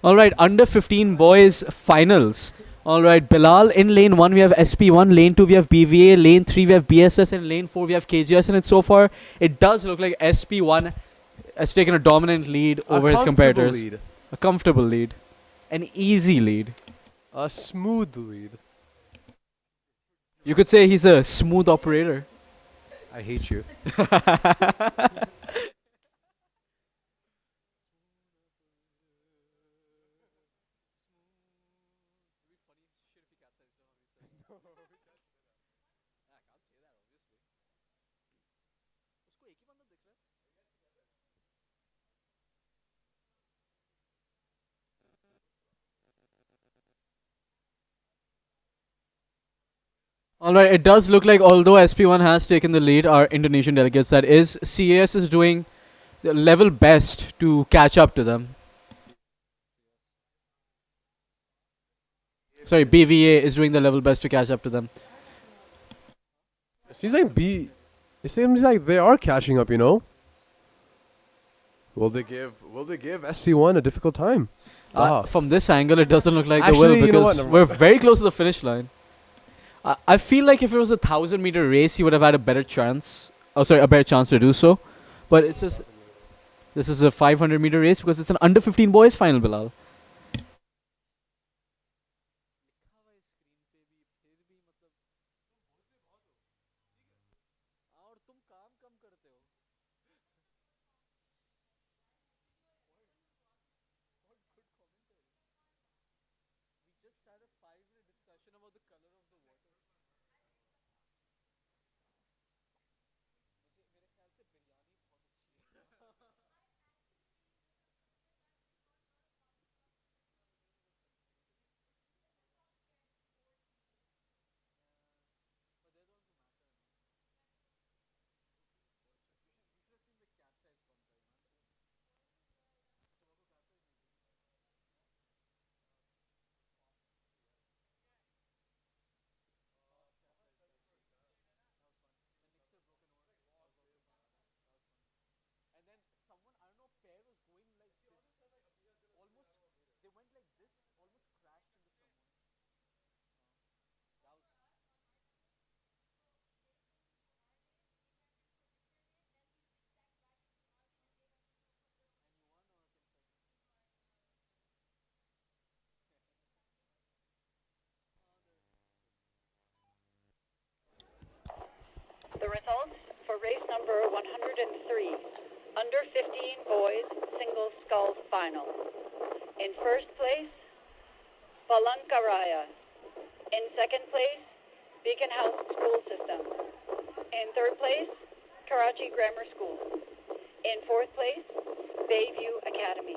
All right, under 15 boys finals. All right, Bilal in lane 1 we have SP1, lane 2 we have BVA, lane 3 we have BSS, and lane 4 we have KGS. And so far it does look like SP1 has taken a dominant lead A over his comfortable competitors. lead. A comfortable lead. An easy lead. A smooth lead. You could say he's a smooth operator. I hate you. Alright, it does look like although SP1 has taken the lead, our Indonesian delegates, that is, CAS is doing the level best to catch up to them. Sorry, BVA is doing the level best to catch up to them. It seems like they are catching up, you know? Will they give SC1 a difficult time? From this angle, it doesn't look like Actually, they you know will what? because Never we're mind. very close to the finish line. I feel like if it was a 1,000-meter race, he would have had a better chance. Oh, sorry, a better chance to do so. But it's just this is a 500-meter race because it's an under 15 boys final, Bilal. The results for race number 103, under 15 boys single sculls final. In first place, Balangkaraya. In second place, Beacon House School System. In third place, Karachi Grammar School. In fourth place, Bayview Academy.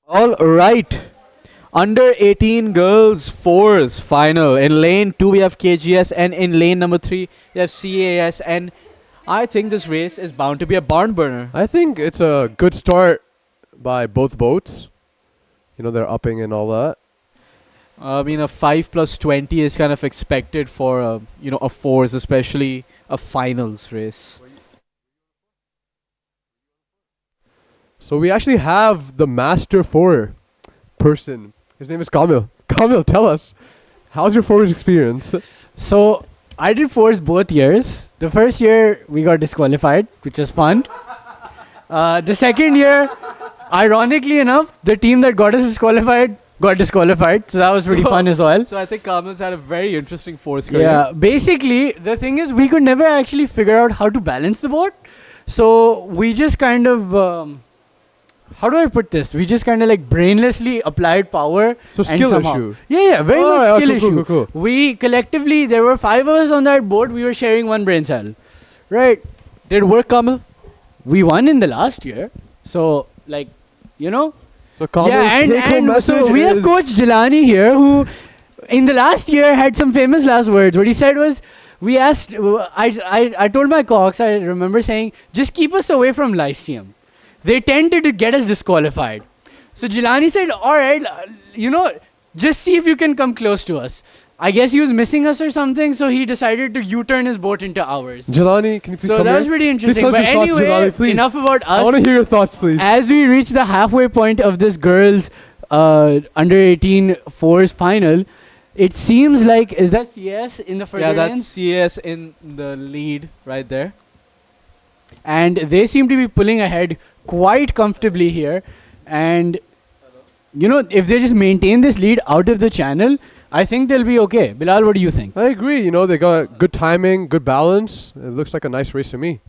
All right. Under 18 girls fours final. In lane 2 we have KGS, and in lane number 3 we have CAS, and I think this race is bound to be a barn burner. I think it's a good start by both boats. You know, they're upping and all that. I mean, a 5 plus 20 is kind of expected for a fours, especially a finals race. So we actually have the Master 4 person. His name is Kamil. Kamil, tell us, how's your fours experience? So I did fours both years. The first year we got disqualified, which was fun. The second year, ironically enough, the team that got us disqualified got disqualified. So that was pretty fun as well. So I think Kamil's had a very interesting fours career. Yeah, basically, the thing is, we could never actually figure out how to balance the boat. So we just kind of, how do I put this? We just kind of like brainlessly applied power. So and skill somehow- issue. Yeah, very Oh, much yeah, skill cool, cool, issue. cool, cool. We collectively, there were 5 of us on that boat. We were sharing one brain cell. Right. Did it work, Kamil? We won in the last year. So, like, you know. So Kamil's Yeah, take-home and so message we have is- Coach Jilani here who, in the last year, had some famous last words. What he said was, we asked, I told my Cox, I remember saying, just keep us away from Lyceum. They tended to get us disqualified. So Jilani said, all right, just see if you can come close to us. I guess he was missing us or something, so he decided to U-turn his boat into ours. Jelani, can you please So come that here? was pretty Please interesting. tell us But your thoughts, anyway, Jelani, please. enough about us. I want to hear your thoughts, please. As we reach the halfway point of this girls' under 18 fours final, it seems like, is that CS in the further Yeah, lane? that's CS in the lead right there. And they seem to be pulling ahead quite comfortably here. And, if they just maintain this lead out of the channel, I think they'll be okay. Bilal, what do you think? I agree. You know, they got good timing, good balance. It looks like a nice race to me.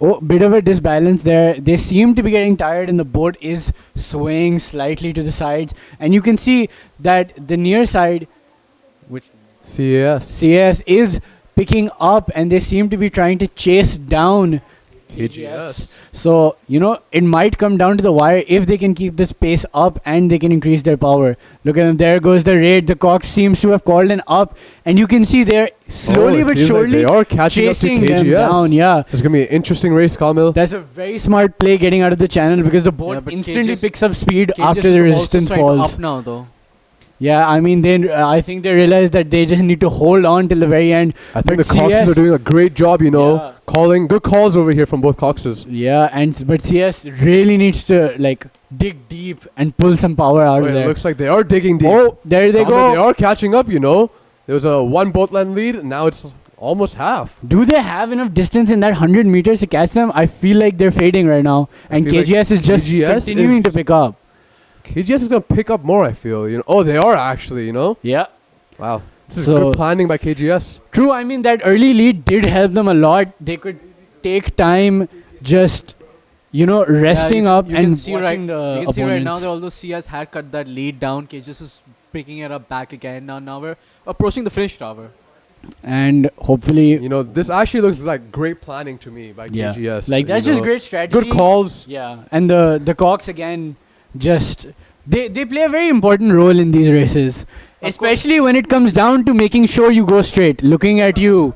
Oh, bit of a disbalance there. They seem to be getting tired and the boat is swaying slightly to the sides. And you can see that the near side, which CS is picking up, and they seem to be trying to chase down KGS. So, it might come down to the wire if they can keep this pace up and they can increase their power. Look at them. There goes the raid. The Cox seems to have called an up. And you can see they're slowly it but seems like surely they are catching up to chasing them KGS. down. Yeah. It's going to be an interesting race, Kamil. That's a very smart play getting out of the channel because the boat Yeah, but instantly KGS picks up speed KGS after is the also resistance trying to falls. Up now though. Yeah, I mean, I think they realize that they just need to hold on till the very end. I think But the Coxes CS are doing a great job, Yeah. calling good calls over here from both Coxes. Yeah, but CS really needs to dig deep and pull some power out Oh, of it there. looks like they are digging deep. Oh, there they Kamil, go. They are catching up, There was a one boat lane lead, and now it's almost half. Do they have enough distance in that 100 meters to catch them? I feel like they're fading right now, and feel like KGS is just KGS continuing to is- pick up. KGS is going to pick up more, I feel. Oh, they are actually, Yeah. Wow. This is So- good planning by KGS. True, I mean, that early lead did help them a lot. They could take time just, resting up you and can see watching right, the you can see right now opponents. that although CS had cut that lead down, KGS is picking it up back again. Now we're approaching the finish tower. And hopefully, This actually looks like great planning to me by yeah. KGS. Like, that's just great strategy. Good calls. Yeah, and the Cox again, just they play a very important role in these races, especially when it comes down to making sure you go straight. Looking at you,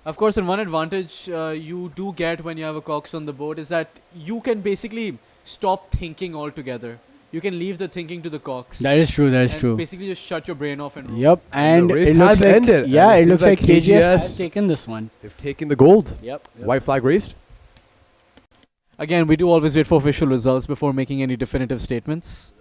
Of course, and one advantage you do get when you have a Cox on the board is that you can basically stop thinking altogether. You can leave the thinking to the Cox. that is true. That is and true. Basically, just shut your brain off and roll. Yep, and the race it looks has like ended, yeah, and it it looks seems like like KGS KGS has taken this one. They've taken the gold. Yep. White flag raised. Again, we do always wait for official results before making any definitive statements.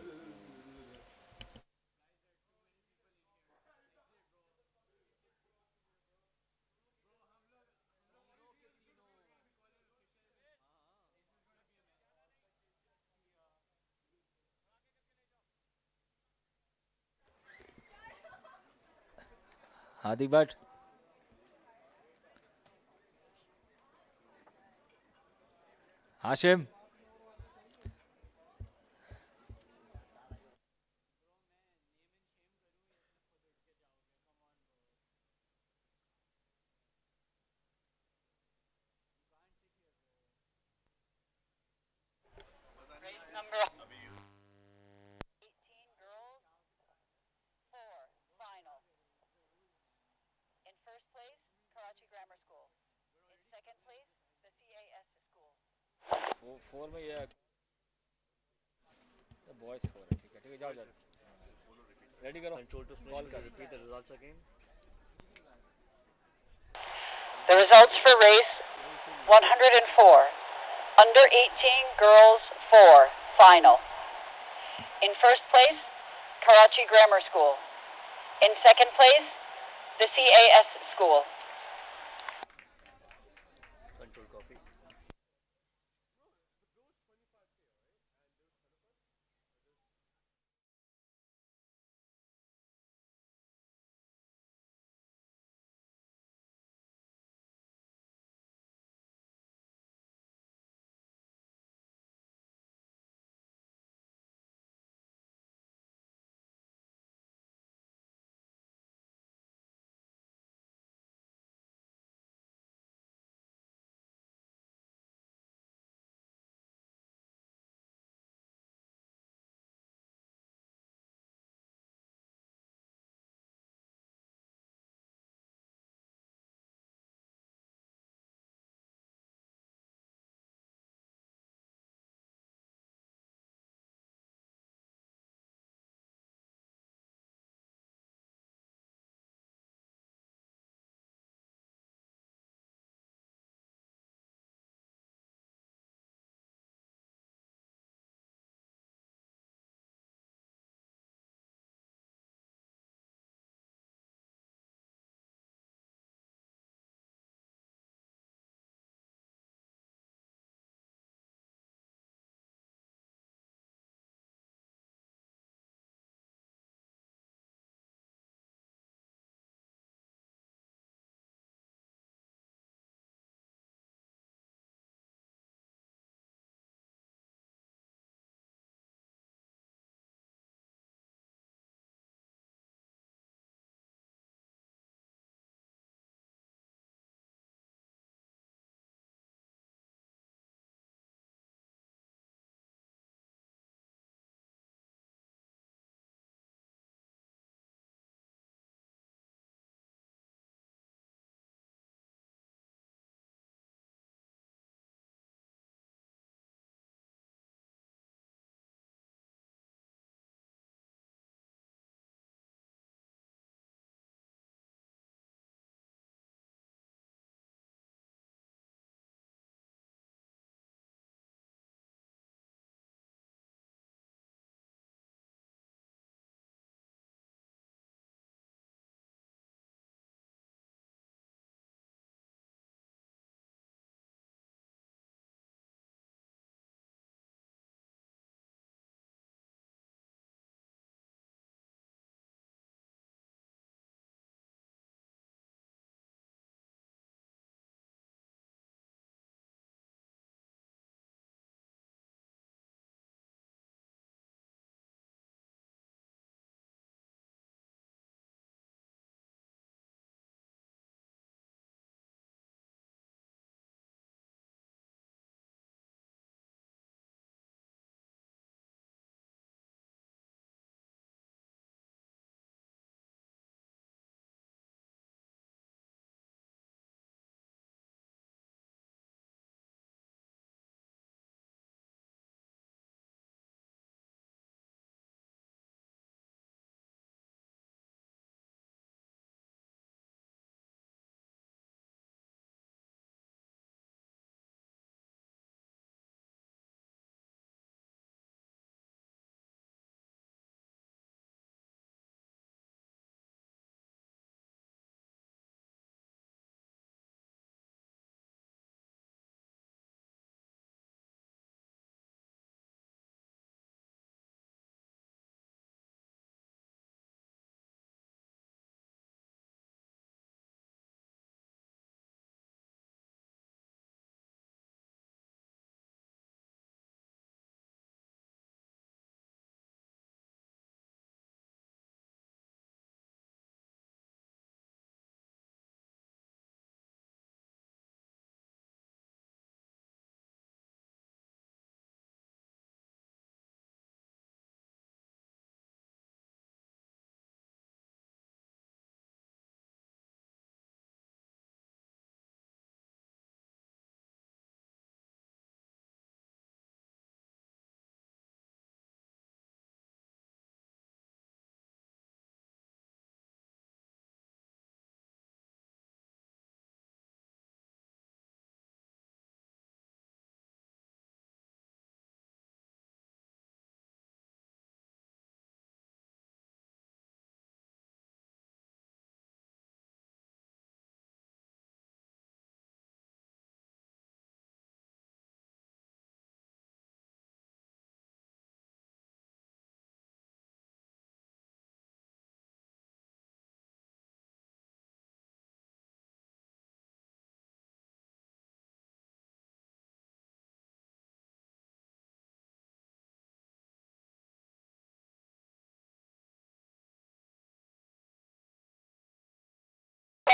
Hardik Bhatt. Hashim. Four में ये boys four है ठीक है जाओ जाओ ready करो control to call कर repeat the results again The results for race 104, under 18 girls 4, final. In first place, Karachi Grammar School. In second place, the CAS School. Control copy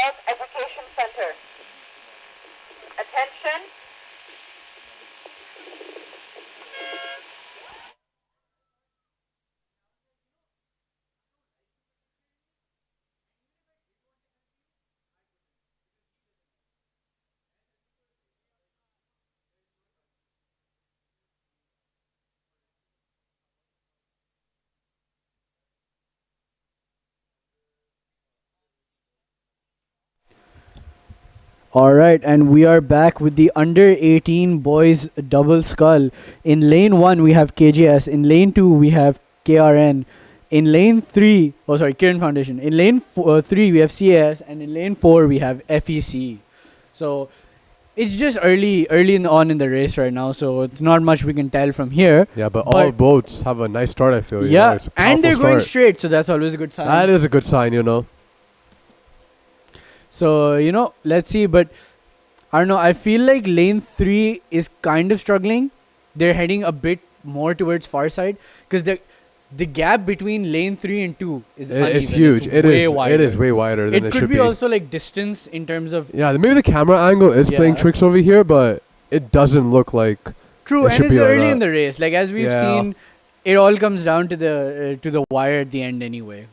Health Education Center. Attention. All right, and we are back with the under 18 boys double skull. In lane 1 we have KJS, in lane 2 we have KRN, in lane 3, oh sorry, Kiran Foundation. In lane 3 we have CAS, and in lane 4 we have FEC. So it's just on in the race right now, so it's not much we can tell from here. Yeah, but all boats have a nice start, I feel. You know, Yeah, it's a and they're powerful going start. straight, so that's always a good sign. That is a good sign, you know. So, let's see. But I don't know. I feel like lane 3 is kind of struggling. They're heading a bit more towards far side because the gap between lane 3 and 2 is uneven. It's huge. It is way wider than it It should could be. be also like distance in terms of. Yeah, maybe the camera angle is playing Yeah. tricks over here, but it doesn't look like. True, it and should it's be like early in that. the race. Like as we've Yeah. seen, it all comes down to the wire at the end anyway.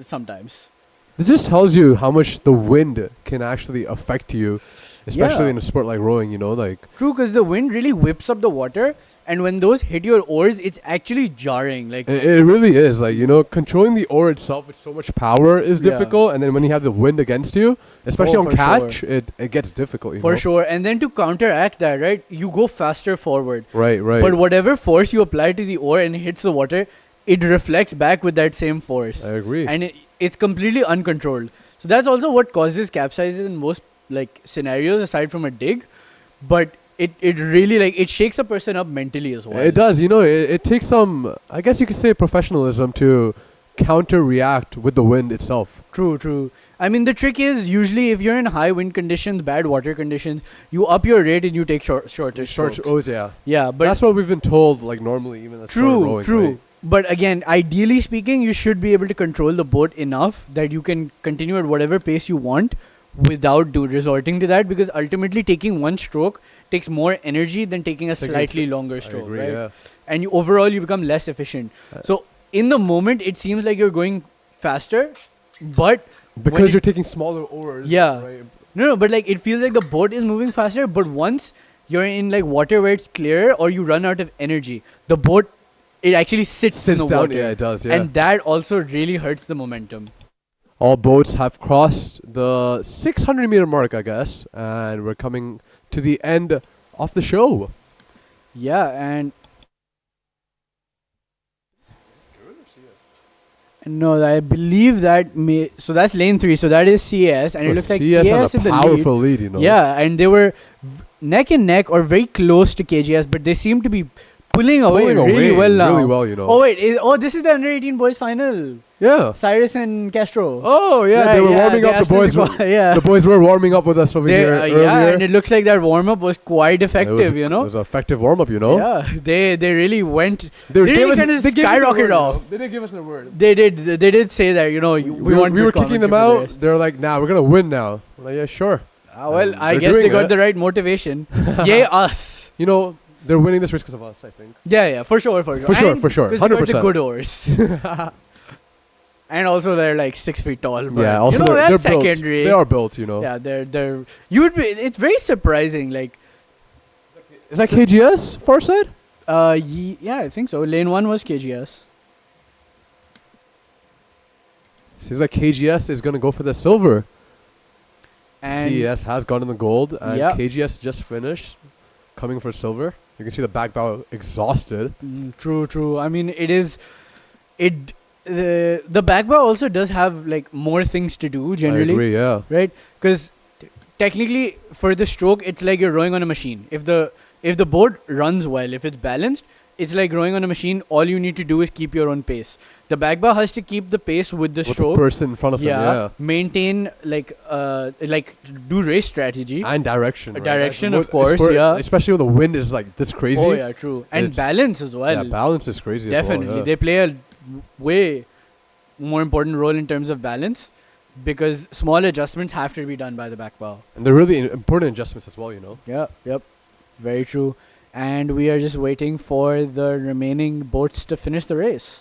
Sometimes. This just tells you how much the wind can actually affect you, especially Yeah. in a sport like rowing. You know, like True, because the wind really whips up the water, and when those hit your oars, it's actually jarring. Like it really is. Like, you know, controlling the oar itself with so much power is Yeah. difficult, and then when you have the wind against you, especially Oh, on for catch, sure. it gets difficult. You For know? sure. And then to counteract that, right, you go faster forward. Right. But whatever force you apply to the oar and it hits the water, it reflects back with that same force. I agree. And it's completely uncontrolled. So that's also what causes capsizes in most like scenarios aside from a dig. But it really it shakes a person up mentally as well. It does. You know, it takes some, I guess you could say, professionalism to counter-react with the wind itself. True. I mean, the trick is usually if you're in high wind conditions, bad water conditions, you up your rate and you take shorter strokes. Yeah. Yeah, but That's what we've been told, like, normally, even at the start of rowing, True. right? But again, ideally speaking, you should be able to control the boat enough that you can continue at whatever pace you want without resorting to that, because ultimately taking one stroke takes more energy than taking a slightly longer stroke, I agree, right? yeah. And overall you become less efficient. So in the moment, it seems like you're going faster, but Because you're taking smaller oars. yeah. Right? No, but like it feels like the boat is moving faster, but once you're in like water where it's clear or you run out of energy, the boat, it actually sits in the down, water. yeah, it does, yeah. And that also really hurts the momentum. All boats have crossed the 600-meter mark, I guess, and we're coming to the end of the show. Yeah, and no, I believe that so that's lane 3, so that is CS, and it looks like CS CS has a in the powerful lead, you know. Yeah, and they were neck and neck or very close to KGS, but they seem to be pulling away really well now. Really well, you know. Oh wait, this is the under 18 boys final. Yeah. Cyrus and Castro. Oh yeah, they were warming up. The boys, yeah. the boys were warming up with us over here earlier. Yeah, and it looks like that warm up was quite effective. It was an effective warm up, you know. Yeah, they really went. They really kind of skyrocketed off. They didn't give us a word. They did say that, you know, we were kicking them out. They're like, nah, we're gonna win now. I'm like, yeah, sure. Well, I guess they got the right motivation. Yay us. You know, they're winning this race because of us, I think. Yeah, for sure. For sure, 100%. The good ours. And also they're like 6 feet tall. But Yeah, also you know, they're that's built. secondary. They are built, you know. Yeah, they're. You would be. It's very surprising. Like, is that KGS far side? Yeah, I think so. Lane 1 was KGS. Seems like KGS is gonna go for the silver. And CES has gotten the gold, and yeah. KGS just finished, coming for silver. You can see the back bow exhausted. True. I mean, the back bow also does have like more things to do generally. I agree, yeah. Right? Because technically, for the stroke, it's like you're rowing on a machine. If the board runs well, if it's balanced, it's like rowing on a machine. All you need to do is keep your own pace. The back bow has to keep the pace with the stroke. The person in front of him, yeah. Maintain do race strategy and direction. Direction, right? of course, yeah. Especially when the wind is like this crazy. Oh yeah, true. And balance as well. Yeah, balance is crazy. Definitely, as well, yeah. they play a way more important role in terms of balance. because small adjustments have to be done by the back bow. And they're really important adjustments as well. Yep, very true. And we are just waiting for the remaining boats to finish the race.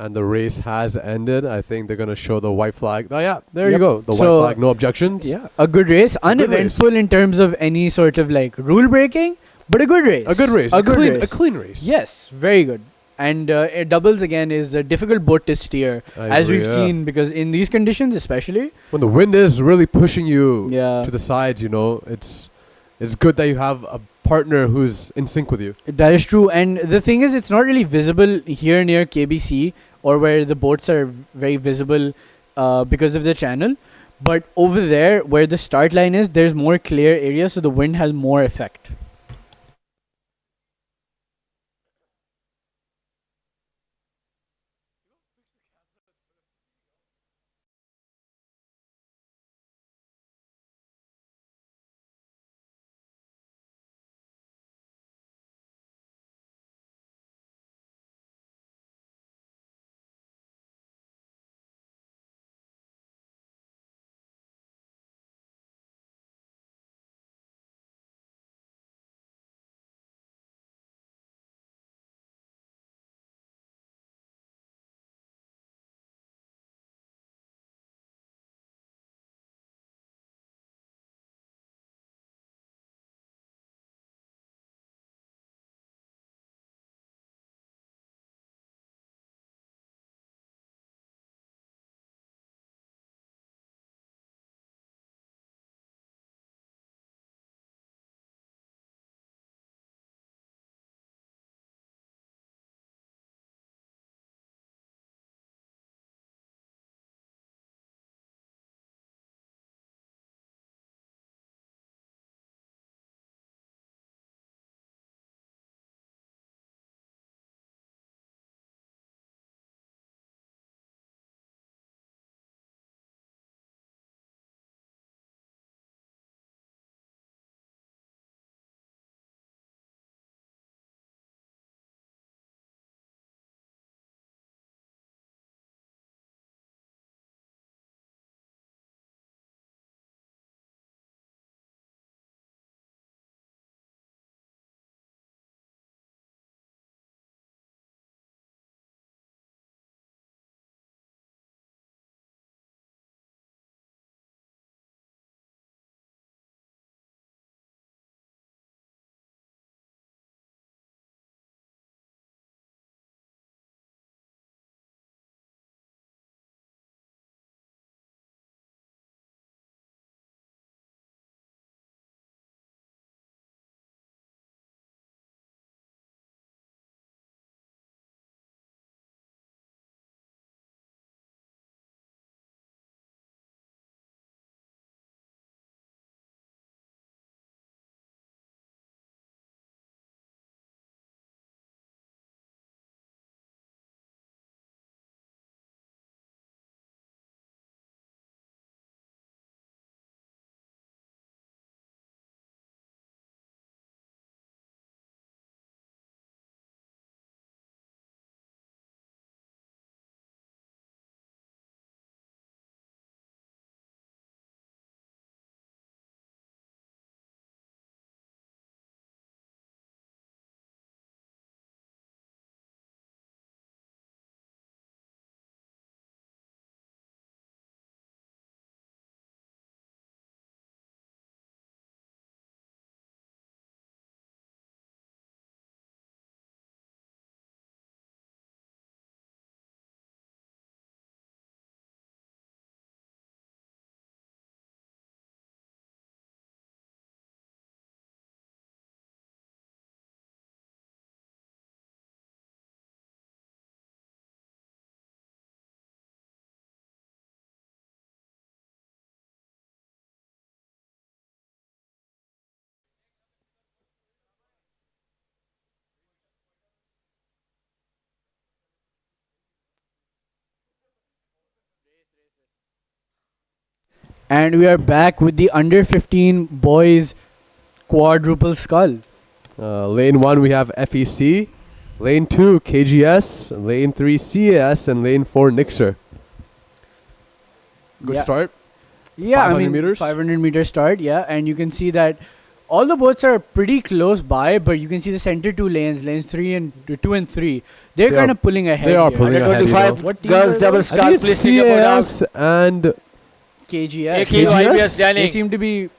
And the race has ended. I think they're going to show the white flag. Oh, yeah, there you Yep. go. The white So, flag, no objections. Yeah, a good race, A good race. uneventful in terms of any sort of like rule breaking, but a good race. A good race. A good clean, race. A clean race. Yes, very good. And doubles again is a difficult boat to steer, I as agree, we've yeah. seen, because in these conditions, especially, When the wind is really pushing you Yeah. to the sides, it's good that you have a partner who's in sync with you. that is true. And the thing is, it's not really visible here near KBC or where the boats are very visible because of the channel. But over there, where the start line is, there's more clear area, so the wind has more effect. And we are back with the under 15 boys quadruple skull. Lane 1 we have FEC, Lane 2 KGS, Lane 3 CAS, and Lane 4 Nixer. Good Yeah. start. Yeah, 500 meters? 500 meter start, yeah. And you can see that all the boats are pretty close by, but you can see the center two lanes, lanes 3 and 2 and 3. They're They kind are- of pulling ahead. they are here. pulling Under ahead, you 25 know. What teams girls are double those? I skull. think Please it's take a board out. CAS and KGS. AKU IBS They Danning. seem to be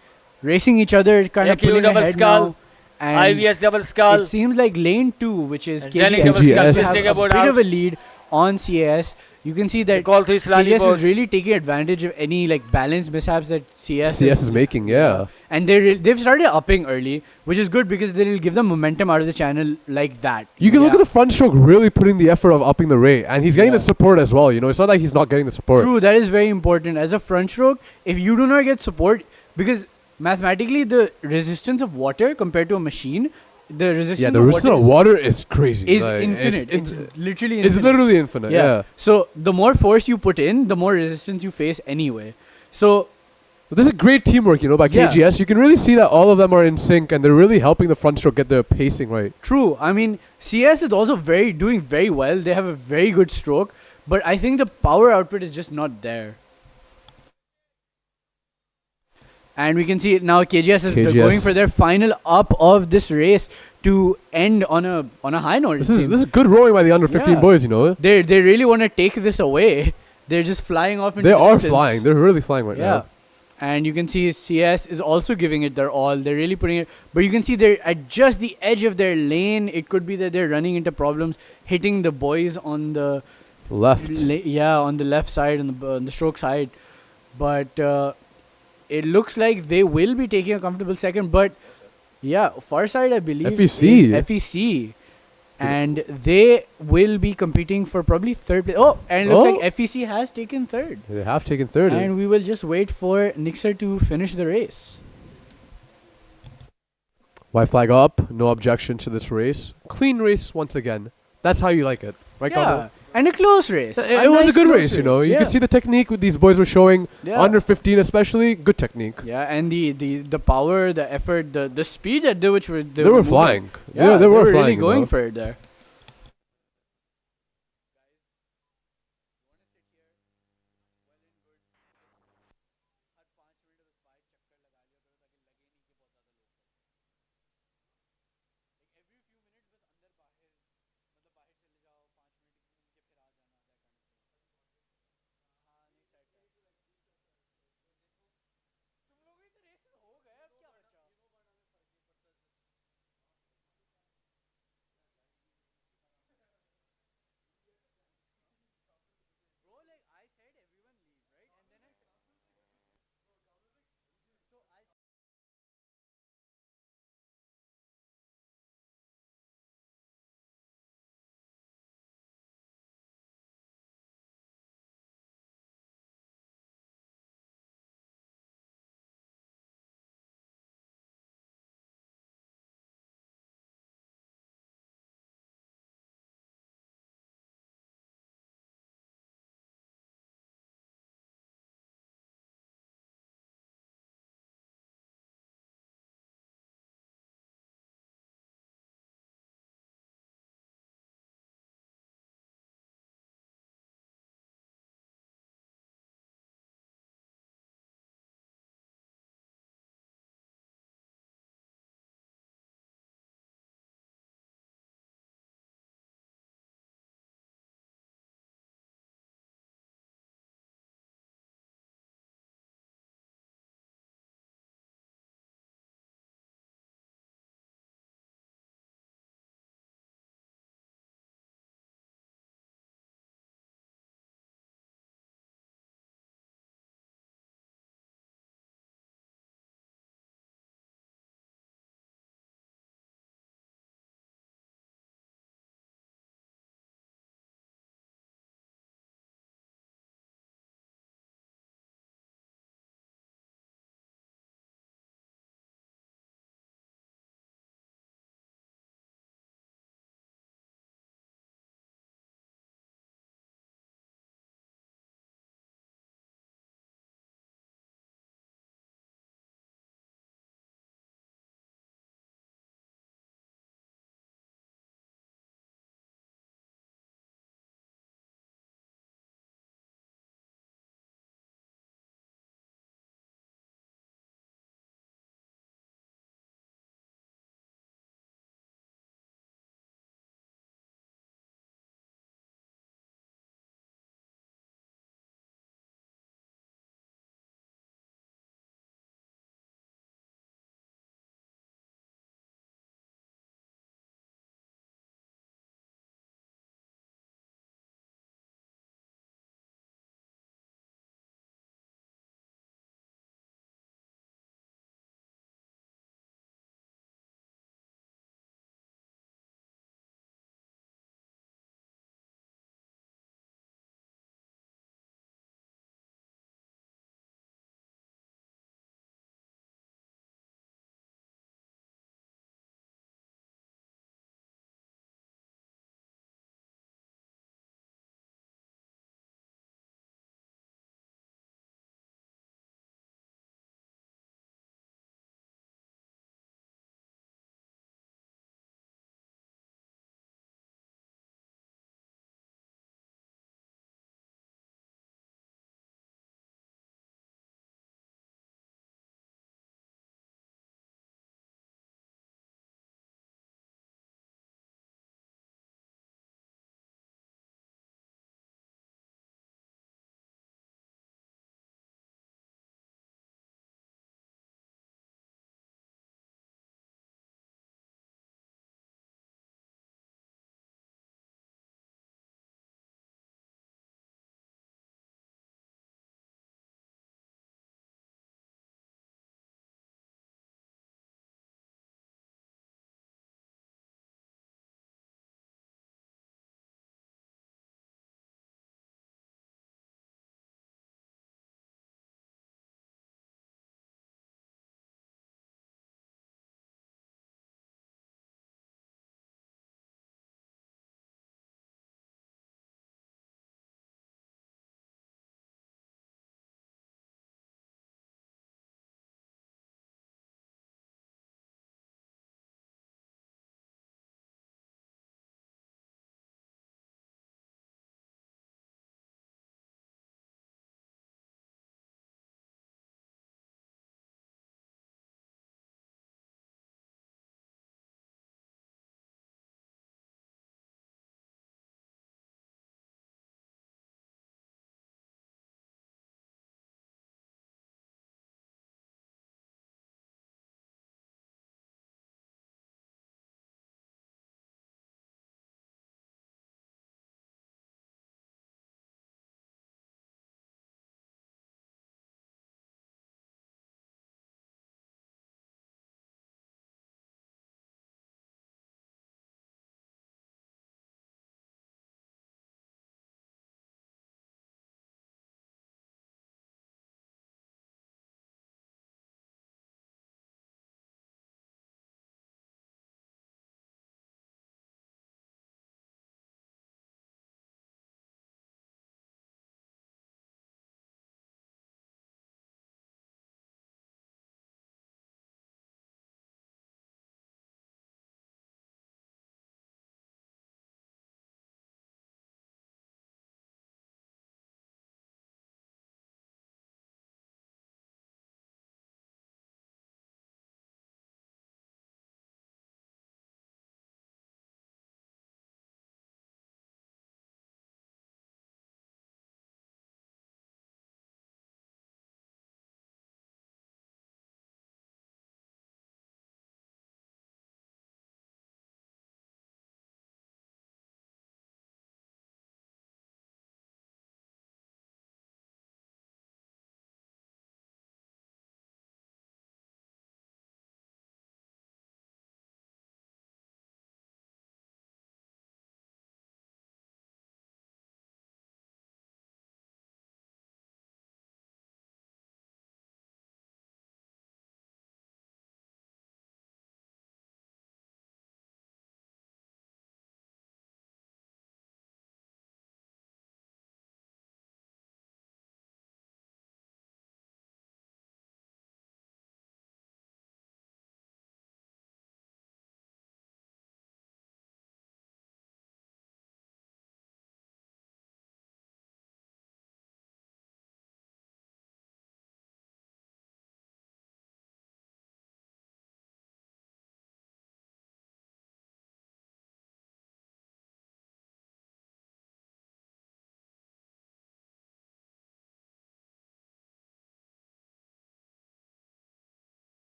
racing each other, kind of AKU pulling double ahead skull. now. And IVS double skull. it seems like lane 2, which is And Danning KGS, double skull. KGS. Please has take a a board bit out. of a lead on CAS. You can see They that call 3 slanty KGS boards. is really taking advantage of any like balance mishaps that CS is making, yeah. And they've started upping early, which is good because they'll give them momentum out of the channel like that. You can look Yeah. at the front stroke really putting the effort of upping the rate, and he's getting Yeah. the support as well. You know, it's not like he's not getting the support. True, that is very important. As a front stroke, if you do not get support, because mathematically the resistance of water compared to a machine, the resistance Yeah, the of resistance of water is crazy. is Like, infinite. It's literally It's infinite. literally infinite. Yeah. So the more force you put in, the more resistance you face anyway. So But this is great teamwork, you know, by Yeah. KGS. You can really see that all of them are in sync, and they're really helping the front stroke get their pacing right. true. I mean, CS is also doing very well. They have a very good stroke, but I think the power output is just not there. And we can see it now. KGS is KGS. going for their final up of this race to end on a high note. This is good rowing by the under 15 Yeah. boys, you know. They really want to take this away. They're just flying off. Into They are distance. flying. They're really flying right Yeah. now. And you can see CS is also giving it their all. They're really putting it. But you can see they're at just the edge of their lane. It could be that they're running into problems, hitting the boys on the Left. on the left side, on the stroke side. But it looks like they will be taking a comfortable second. But yeah, far side, I believe, FEC. is FEC. And they will be competing for probably third place. Oh, and it looks Oh. like FEC has taken third. They have taken third. And we will just wait for Nixer to finish the race. White flag up. No objection to this race. Clean race once again. That's how you like it, right, Yeah, Connor? and a close race. It was a nice good close race, you know. You yeah. can see the technique these boys were showing. Yeah. Under 15 especially, good technique. Yeah, and the power, the effort, the speed at which they They were moving. flying. Yeah, Yeah, they were flying, really you going know. for it there.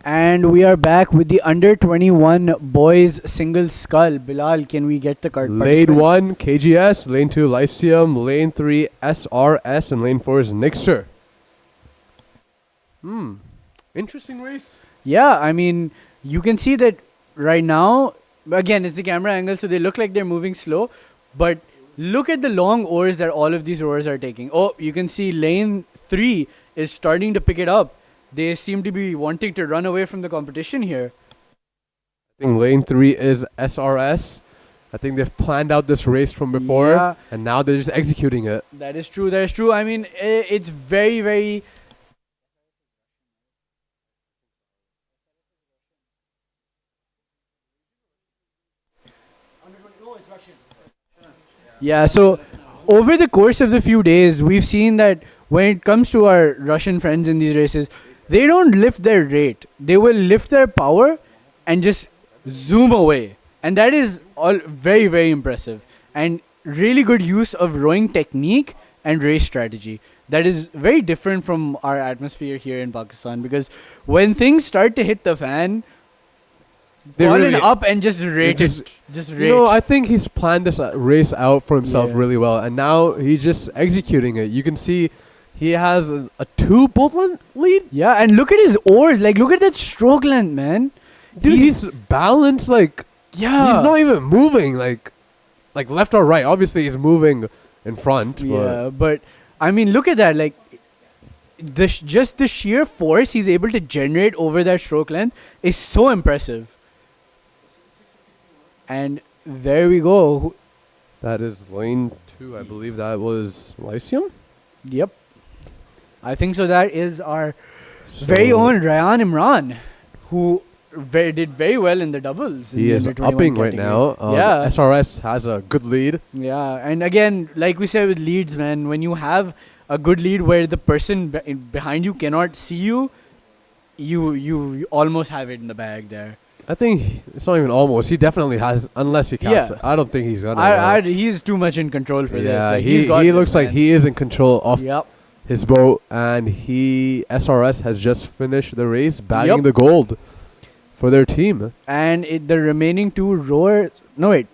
And we are back with the under 21 boys single skull. Bilal, can we get the card? Lane 1, KGS. Lane 2, Lyceum. Lane 3, SRS. And lane 4 is Nixter. Interesting race. Yeah, I mean, you can see that right now. Again, it's the camera angle, so they look like they're moving slow. But look at the long oars that all of these rowers are taking. Oh, you can see lane 3 is starting to pick it up. They seem to be wanting to run away from the competition here. I think lane 3 is SRS. I think they've planned out this race from before, Yeah. and now they're just executing it. That is true. That is true. I mean, it's very, very. Yeah, so over the course of the few days, we've seen that when it comes to our Russian friends in these races, they don't lift their rate. They will lift their power and just zoom away. And that is all very, very impressive. And really good use of rowing technique and race strategy. That is very different from our atmosphere here in Pakistan, because when things start to hit the fan, They Colin really- up and just rate just- it. Just rate. You know, I think he's planned this race out for himself Yeah. really well, and now he's just executing it. You can see he has a 2 boat lead. Yeah, and look at his oars. Like, look at that stroke length, man. Dude, he's balanced like Yeah. he's not even moving like left or right. Obviously, he's moving in front. Yeah, but I mean, look at that. Like, just the sheer force he's able to generate over that stroke length is so impressive. And there we go. That is lane 2. I believe that was Lyceum. Yep. I think so. That is our very own Ryan Imran, who did very well in the doubles. in He the is under 21 upping right category. now. Yeah. SRS has a good lead. Yeah, and again, like we said with leads, man, when you have a good lead where the person behind you cannot see you, you almost have it in the bag there. I think it's not even almost. He definitely has, unless he caps Yeah. it. I don't think he's gonna. He's too much in control for this. Yeah, Like, he's got he this, looks like man. he is in control of Yep. his boat, and SRS has just finished the race, bagging Yep. the gold for their team. And the remaining 2 rowers. No, wait.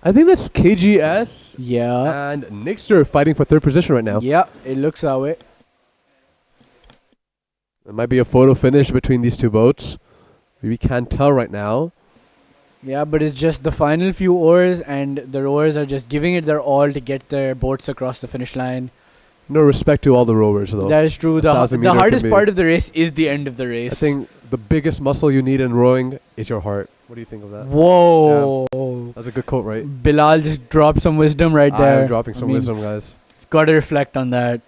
I think that's KGS Yeah. and Nixter fighting for 3rd position right now. Yeah, it looks that way. There might be a photo finish between these 2 boats. We can't tell right now. Yeah, but it's just the final few oars, and the rowers are just giving it their all to get their boats across the finish line. No respect to all the rowers, though. That is true. The 1,000 meter hardest can be- part of the race is the end of the race. I think the biggest muscle you need in rowing is your heart. What do you think of that? Whoa. That's a good quote, right? Bilal just dropped some wisdom right there. I'm dropping some wisdom, guys. Got to reflect on that.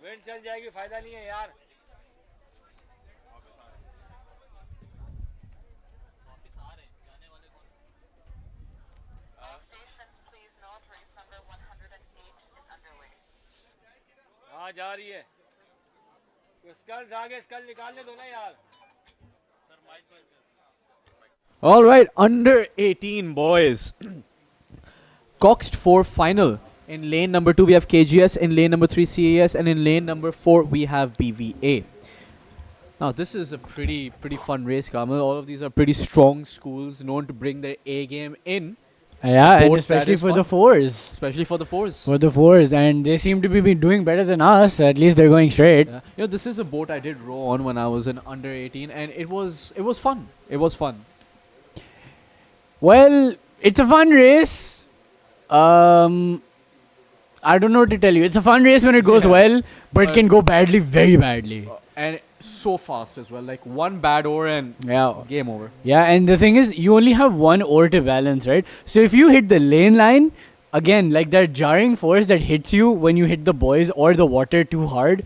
Wind चल जाएगी फायदा नहीं है यार हाँ जा रही है स्कल आगे स्कल निकालने दो ना यार All right, under 18 boys. Coxed 4 final. In lane number 2 we have KGS, in lane number 3 CAS, and in lane number 4 we have BVA. Now this is a pretty fun race, Kamal. All of these are pretty strong schools known to bring their A game in. Yeah, and Both especially that is for the fun. fours. Especially for the fours. For the fours, and they seem to be doing better than us. At least they're going straight. Yeah. You know, this is a boat I did row on when I was in under 18, and it was fun. It was fun. Well, it's a fun race. I don't know what to tell you. It's a fun race when it goes well, but it can go badly, very badly. And so fast as well. Like one bad oar and game over. Yeah, and the thing is, you only have one oar to balance, right? So if you hit the lane line, again, like that jarring force that hits you when you hit the buoys or the water too hard,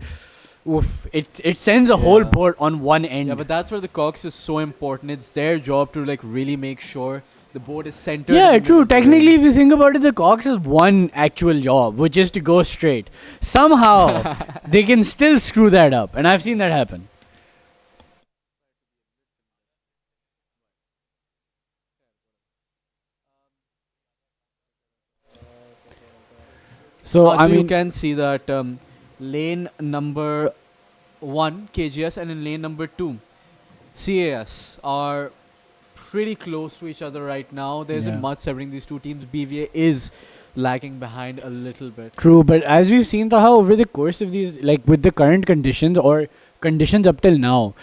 oof, it sends a whole boat on one end. Yeah, but that's where the cox is so important. It's their job to like really make sure the boat is centered. Yeah, true. Technically, if you think about it, the cox has one actual job, which is to go straight. Somehow, they can still screw that up, and I've seen that happen. So, I mean, you can see that lane number 1 KGS and in lane number 2 CAS are pretty close to each other right now. There isn't much separating these two teams. BVA is lagging behind a little bit. True, but as we've seen, Taha, over the course of these, like with the current conditions or conditions up till now,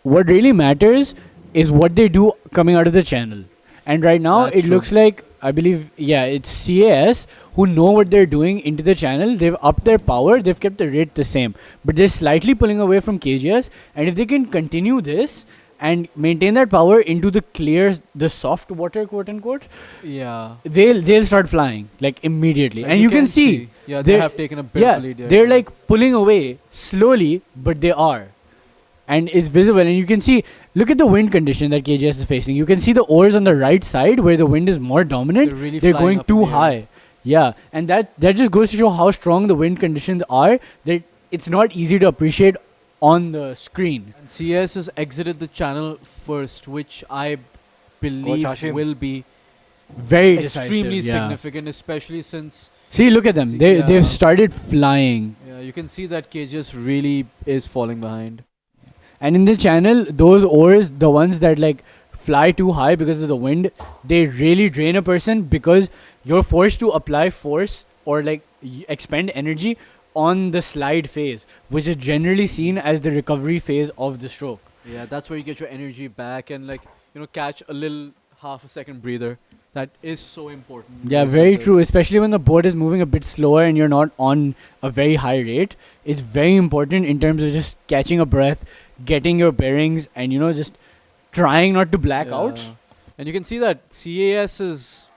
what really matters is what they do coming out of the channel. And right now, That's it true. looks like, I believe, it's CAS who know what they're doing into the channel. They've upped their power, they've kept the rate the same. But they're slightly pulling away from KGS. And if they can continue this and maintain that power into the clear, the soft water, quote unquote, Yeah. they'll start flying like immediately. Like and you can see, Yeah, they have taken a bit of a lead here. they're like pulling away slowly, but they are. And it's visible, and you can see, look at the wind condition that KGS is facing. You can see the oars on the right side where the wind is more dominant. They're really They're flying going up in too the air. high. Yeah, and that just goes to show how strong the wind conditions are, that it's not easy to appreciate on the screen. And CS has exited the channel first, which I believe Hashim. will be Very extremely decisive, yeah. significant, especially since See, look at them. See, They've yeah. started flying. yeah, you can see that KGS really is falling behind. And in the channel, those oars, the ones that like fly too high because of the wind, they really drain a person because you're forced to apply force or like expend energy on the slide phase, which is generally seen as the recovery phase of the stroke. Yeah, that's where you get your energy back and like, catch a little half a second breather. That is so important. in Yeah, races very like true. this. Especially when the boat is moving a bit slower and you're not on a very high rate. It's very important in terms of just catching a breath, getting your bearings, and just trying not to black out. Yeah. And you can see that CAS is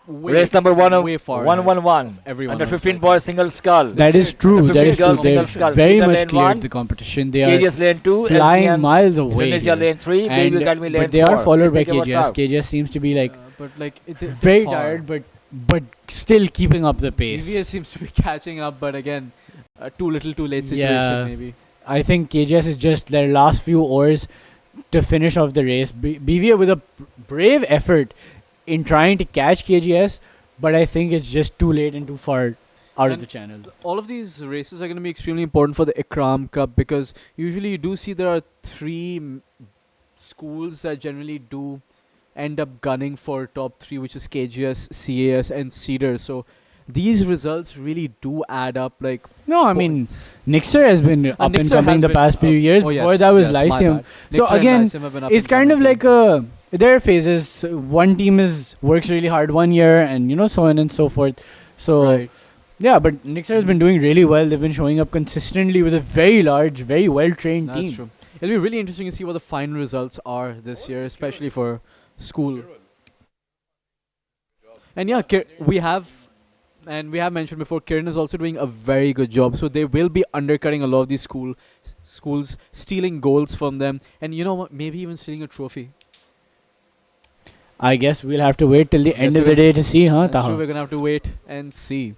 way, Race number way far ahead 111. of everyone Under else 15 right boys single skull. That is true. The That is 50 true. girls single They've skull. very Cedar much lane cleared 1, the competition. They are KGS lane 2, flying SDM, miles away. Indonesia here. lane 3, And, Baby Academy lane but they 4. are followed by Please take your KGS. what's up. KGS seems to be like but like they're very far. tired, but still keeping up the pace. BVS seems to be catching up, but again, too little, too late situation Yeah. maybe. I think KGS is just their last few oars to finish off the race. BVA with a brave effort in trying to catch KGS, but I think it's just too late and too far out of And the channel. All of these races are going to be extremely important for the Ikram Cup because usually you do see there are three schools that generally do end up gunning for top 3, which is KGS, CAS, and Cedar. So these results really do add up. Like No, I mean, Nixer has been up and Nixer coming has the been past few up. years. Oh, Before yes, that was yes, my Lyceum. bad. So Nixer and again, Lyceum have been up it's and kind of coming like their phases. One team works really hard one year, and so on and so forth. So Right. yeah, but Nixer has been doing really well. They've been showing up consistently with a very large, very well trained That's team. true. It'll be really interesting to see what the final results are this year, especially for school. And yeah, we have And we have mentioned before, Kiran is also doing a very good job. So they will be undercutting a lot of these schools, stealing goals from them, and you know what? Maybe even stealing a trophy. I guess we'll have to wait till the Yes, end of the day to see, huh, That's true. Taha? We're gonna have to wait and see.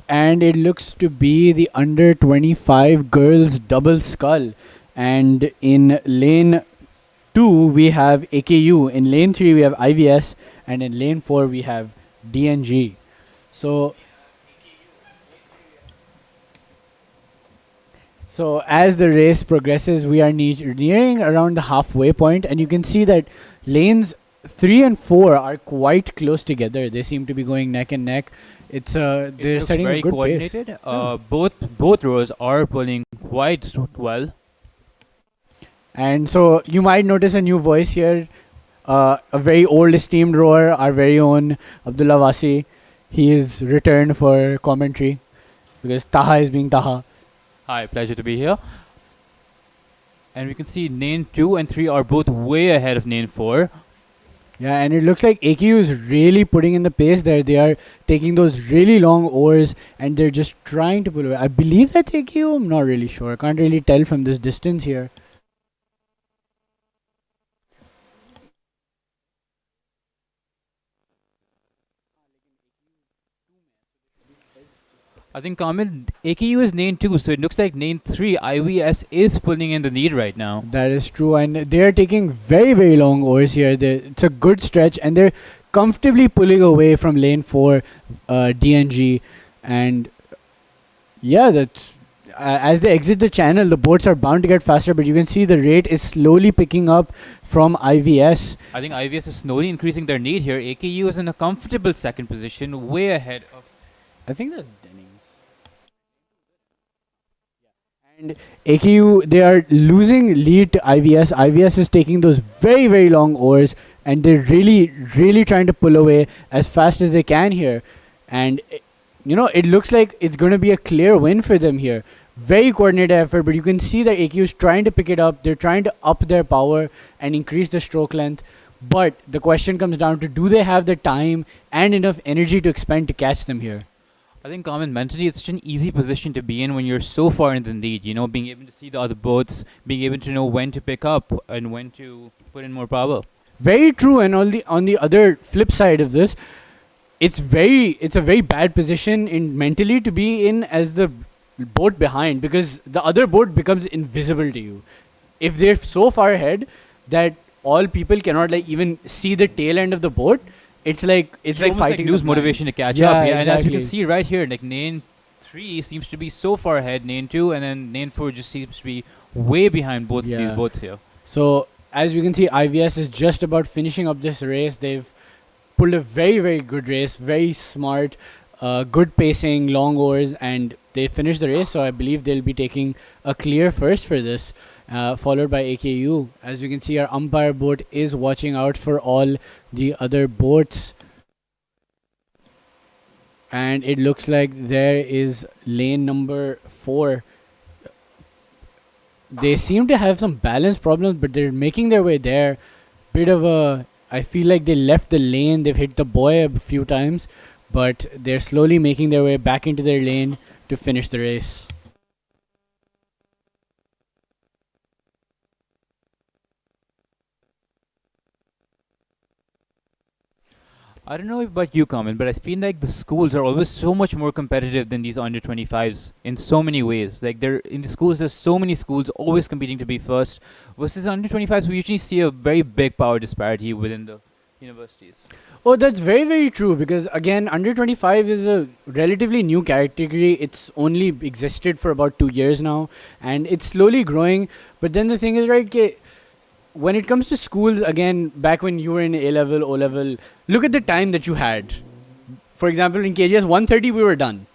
and it looks to be the under 25 girls double skull. And in lane 2 we have AKU, in lane 3 we have IVS, and in lane 4 we have DNG. So as the race progresses, we are nearing around the halfway point, and you can see that lanes 3 and 4 are quite close together. They seem to be going neck and neck. It They're looks setting a very good coordinated. pace. Both rows are pulling quite well. And so you might notice a new voice here, a very old esteemed rower, our very own Abdullah Wasi. He is returned for commentary because Taha is being Taha. Hi, pleasure to be here. And we can see lane 2 and 3 are both way ahead of lane 4. Yeah, and it looks like AKU is really putting in the pace there. They are taking those really long oars and they're just trying to pull away. I believe that's AKU. I'm not really sure. I can't really tell from this distance here. I think Kamil, AKU is lane 2, so it looks like lane 3 IVS is pulling in the lead right now. That is true, and they are taking very, very long oars here. It's a good stretch, and they're comfortably pulling away from lane 4 DNG. And yeah, that's as they exit the channel, the boats are bound to get faster, but you can see the rate is slowly picking up from IVS. I think IVS is slowly increasing their lead here. AKU is in a comfortable second position, way ahead of... I think that's Dennings. And AKU, they are losing lead to IVS. IVS is taking those very, very long oars, and they're really, really trying to pull away as fast as they can here. And, it looks like it's going to be a clear win for them here. Very coordinated effort, but you can see that AKU is trying to pick it up. They're trying to up their power and increase the stroke length. But the question comes down to, do they have the time and enough energy to expend to catch them here? I think, Carmen, mentally it's such an easy position to be in when you're so far in the lead, being able to see the other boats, being able to know when to pick up and when to put in more power. Very true, and on the other flip side of this, it's a very bad position in mentally to be in as the boat behind, because the other boat becomes invisible to you. If they're so far ahead that all people cannot even see the tail end of the boat, it's like almost fighting like lose motivation to catch yeah, up. Yeah, exactly. and as you can see right here, like lane 3 seems to be so far ahead, lane 2, and then lane 4 just seems to be way behind both these boats here. So as you can see, IVS is just about finishing up this race. They've pulled a very, very good race, very smart, good pacing, long oars, and they finished the race. So I believe they'll be taking a clear first for this. Followed by AKU. As you can see, our umpire boat is watching out for all the other boats. And it looks like there is lane number 4. They seem to have some balance problems, but they're making their way there. I feel like they left the lane. They've hit the buoy a few times, but they're slowly making their way back into their lane to finish the race. I don't know about you, Carmen, but I feel like the schools are always so much more competitive than these under 25s in so many ways. Like in the schools, there's so many schools always competing to be first, versus under 25s, we usually see a very big power disparity within the universities. Oh, that's very, very true, because again, under 25 is a relatively new category. It's only existed for about 2 years now, and it's slowly growing. But then the thing is, right, when it comes to schools, again, back when you were in A-level, O-level, look at the time that you had. For example, in KGS 1:30, we were done.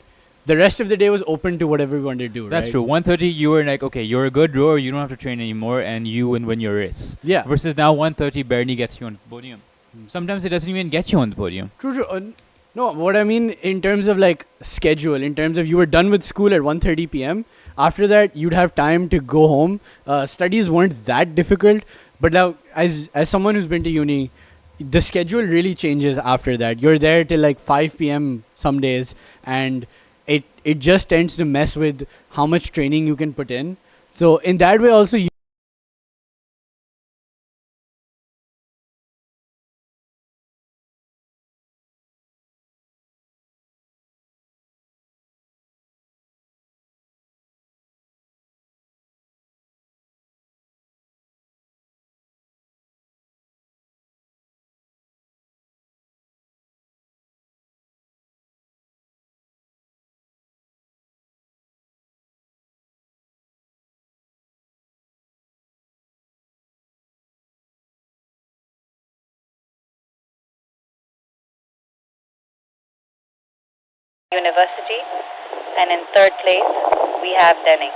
The rest of the day was open to whatever we wanted to do, That's right? true. 1:30, you were like, okay, you're a good rower, you don't have to train anymore, and you win your race. Yeah. Versus now, 1:30 barely gets you on the podium. Sometimes it doesn't even get you on the podium. True, true. No, what I mean in terms of schedule, in terms of you were done with school at 1:30 p.m. After that, you'd have time to go home. Studies weren't that difficult, but now, as someone who's been to uni, the schedule really changes after that. You're there till 5 p.m. some days, and it just tends to mess with how much training you can put in. So in that way, also. University. And in third place, we have Denning.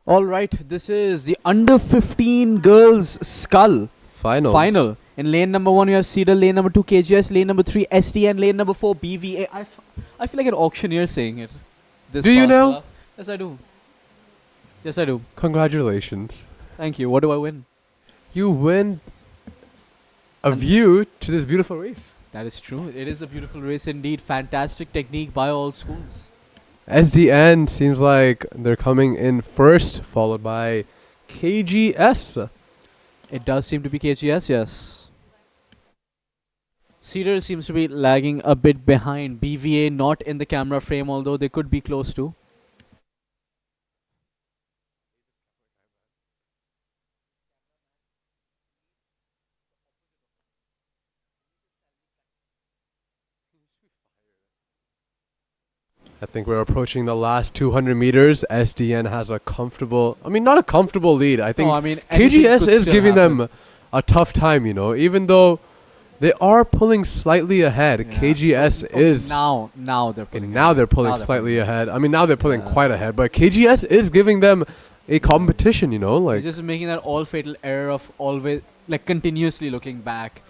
All right, this is the under 15 girls skull Finals. final. In lane number 1, you have Cedar, lane number 2, KGS, lane number 3, STN, lane number 4, BVA. I feel like an auctioneer saying it. This Do you fast, know? fella. Yes, I do. Yes, I do. Congratulations. Thank you. What do I win? You win a view to this beautiful race. That is true. It is a beautiful race indeed. Fantastic technique by all schools. SDN seems like they're coming in first, followed by KGS. It does seem to be KGS, yes. Cedar seems to be lagging a bit behind. BVA not in the camera frame, although they could be close to. I think we're approaching the last 200 meters. SDN has a comfortable, I mean, not a comfortable lead. I think anything KGS could is still giving happen. them a tough time, you know, even though they are pulling slightly ahead. Yeah. KGS Okay, is. now they're pulling. Now they're pulling Now they're slightly pulling. ahead. I mean, now they're pulling quite ahead, but KGS is giving them a competition, you know, like. It's just making that all fatal error of always like continuously looking back.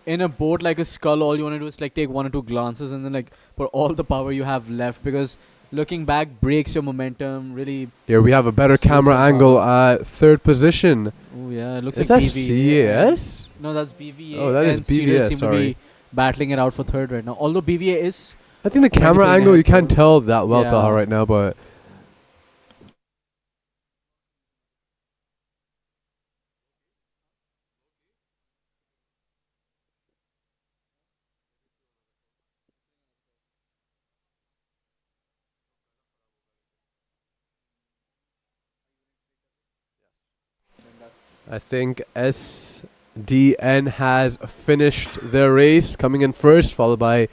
In a boat like a skull, all you want to do is like take one or two glances and then like put all the power you have left, because looking back breaks your momentum. Really. Here we have a better steals camera some angle power. at third position. Oh yeah, it looks Is like that BVA. CAS? No, that's BVA. Oh, that is and Cedar BVA, seem sorry. to be battling it out for third right now. Although BVA is. I think the might be camera pulling angle, ahead you can't though. tell that well Yeah. Taha, right now, but. I think SDN has finished their race, coming in first, followed by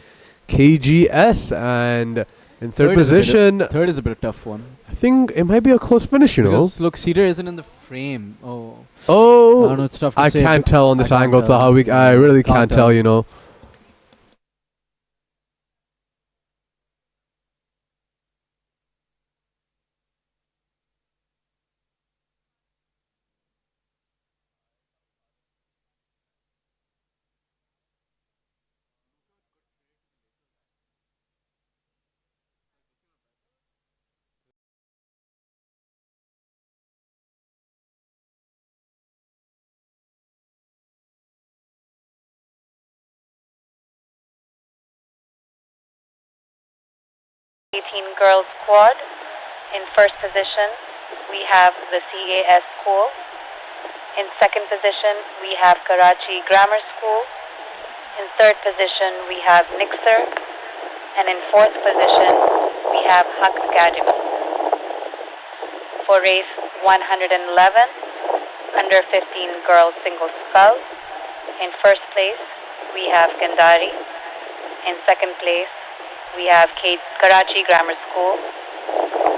KGS, and in third position. Third is a bit of tough one. I think it might be a close finish, you know. Because look, Cedar isn't in the frame. Oh. Oh, I don't know, it's tough to I say. can't tell on this I can't angle, tell. Taha. I really can't tell, you know. Girls squad. In first position, we have the CAS school. In second position, we have Karachi Grammar School. In third position, we have Nixer. And in fourth position, we have Huck Academy. For race 111, under 15 girls single scull. In first place, we have Gandhari. In second place, we have Karachi Grammar School.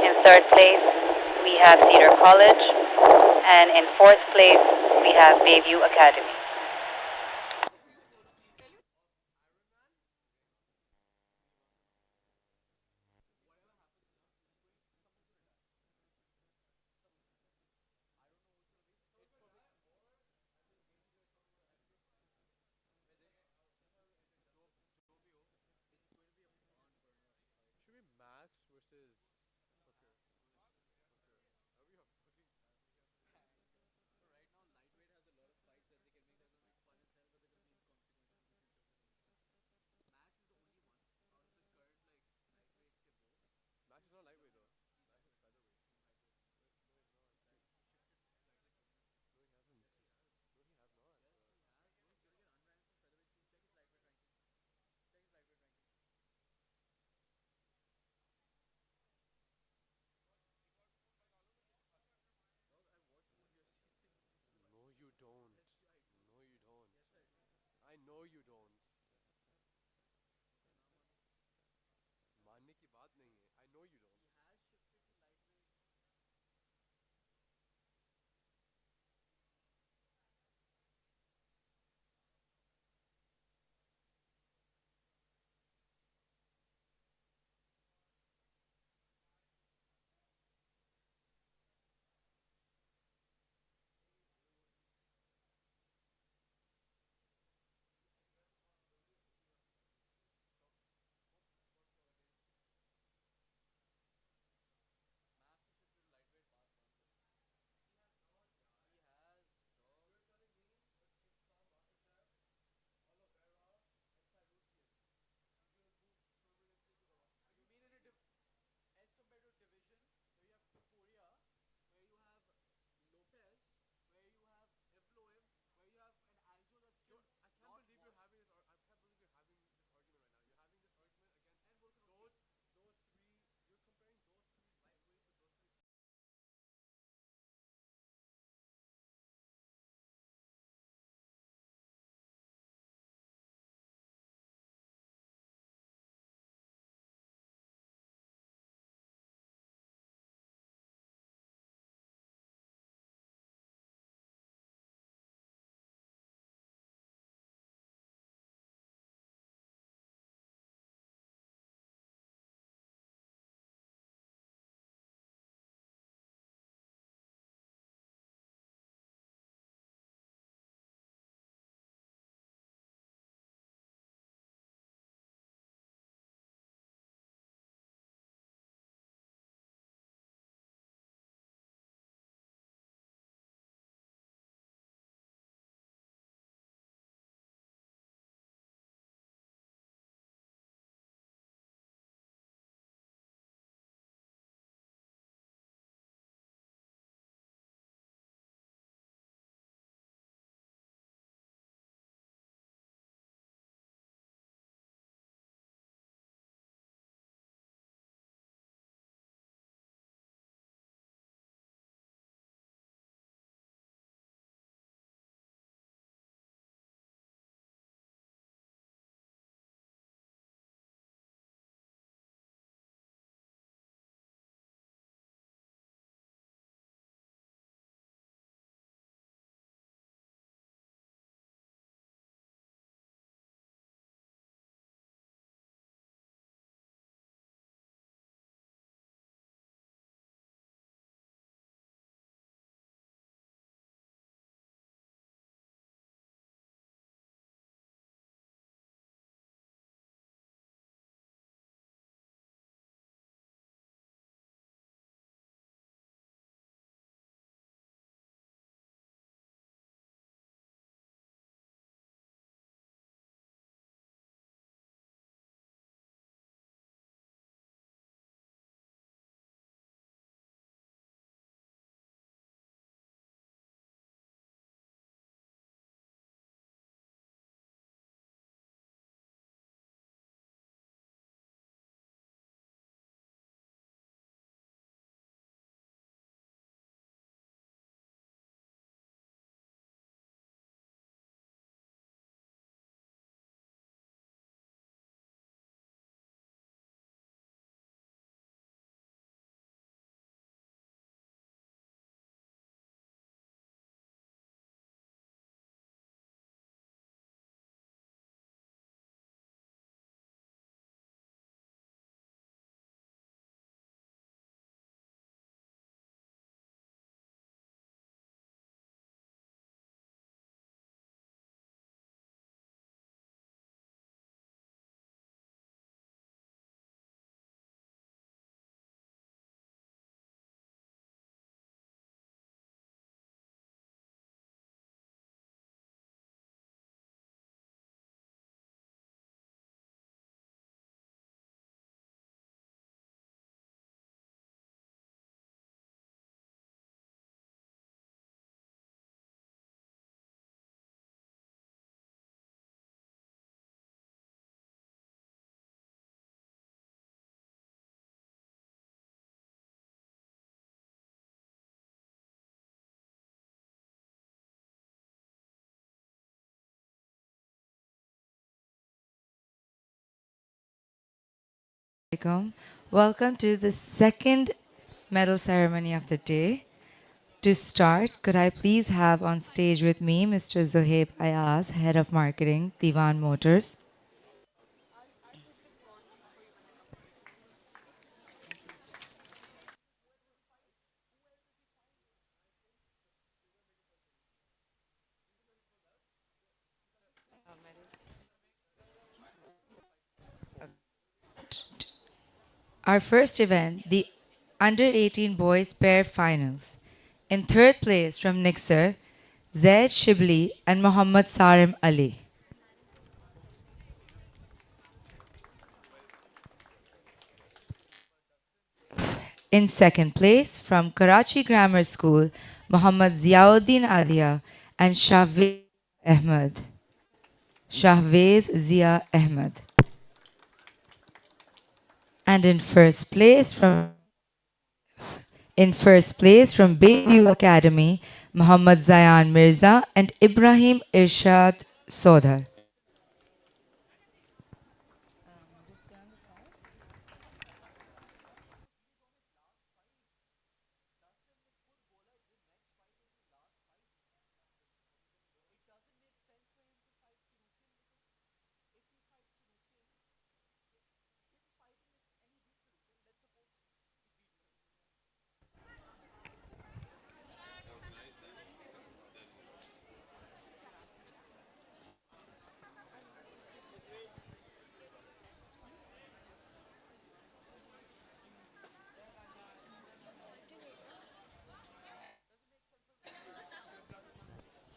In third place, we have Cedar College. And in fourth place, we have Bayview Academy. alaikum. Welcome to the second medal ceremony of the day. To start, could I please have on stage with me Mr. Zohaib Ayaz, Head of Marketing, Divan Motors. Our first event, the Under 18 Boys Pair Finals. In third place from Nixer, Zaid Shibli and Muhammad Sarim Ali. In second place from Karachi Grammar School, Muhammad Ziauddin Alia and Ahmed. Shahvez Zia Ahmed. And in first place from Bayview Academy, Muhammad Zayan Mirza and Ibrahim Irshad Sodhar.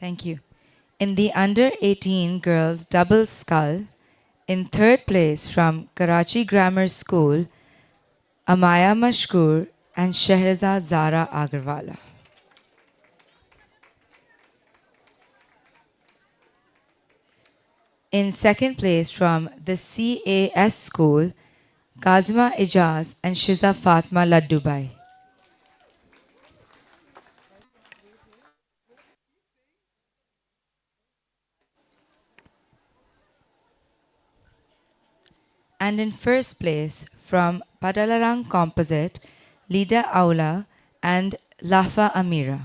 Thank you. In the under 18 girls double scull, in third place from Karachi Grammar School, Amaya Mashkur and Shehrazad Zara Agarwala. In second place from the CAS School, Kazima Ijaz and Shiza Fatma Laddubai. And in first place from Padalarang Composite, Lida Aula and Lafa Amira.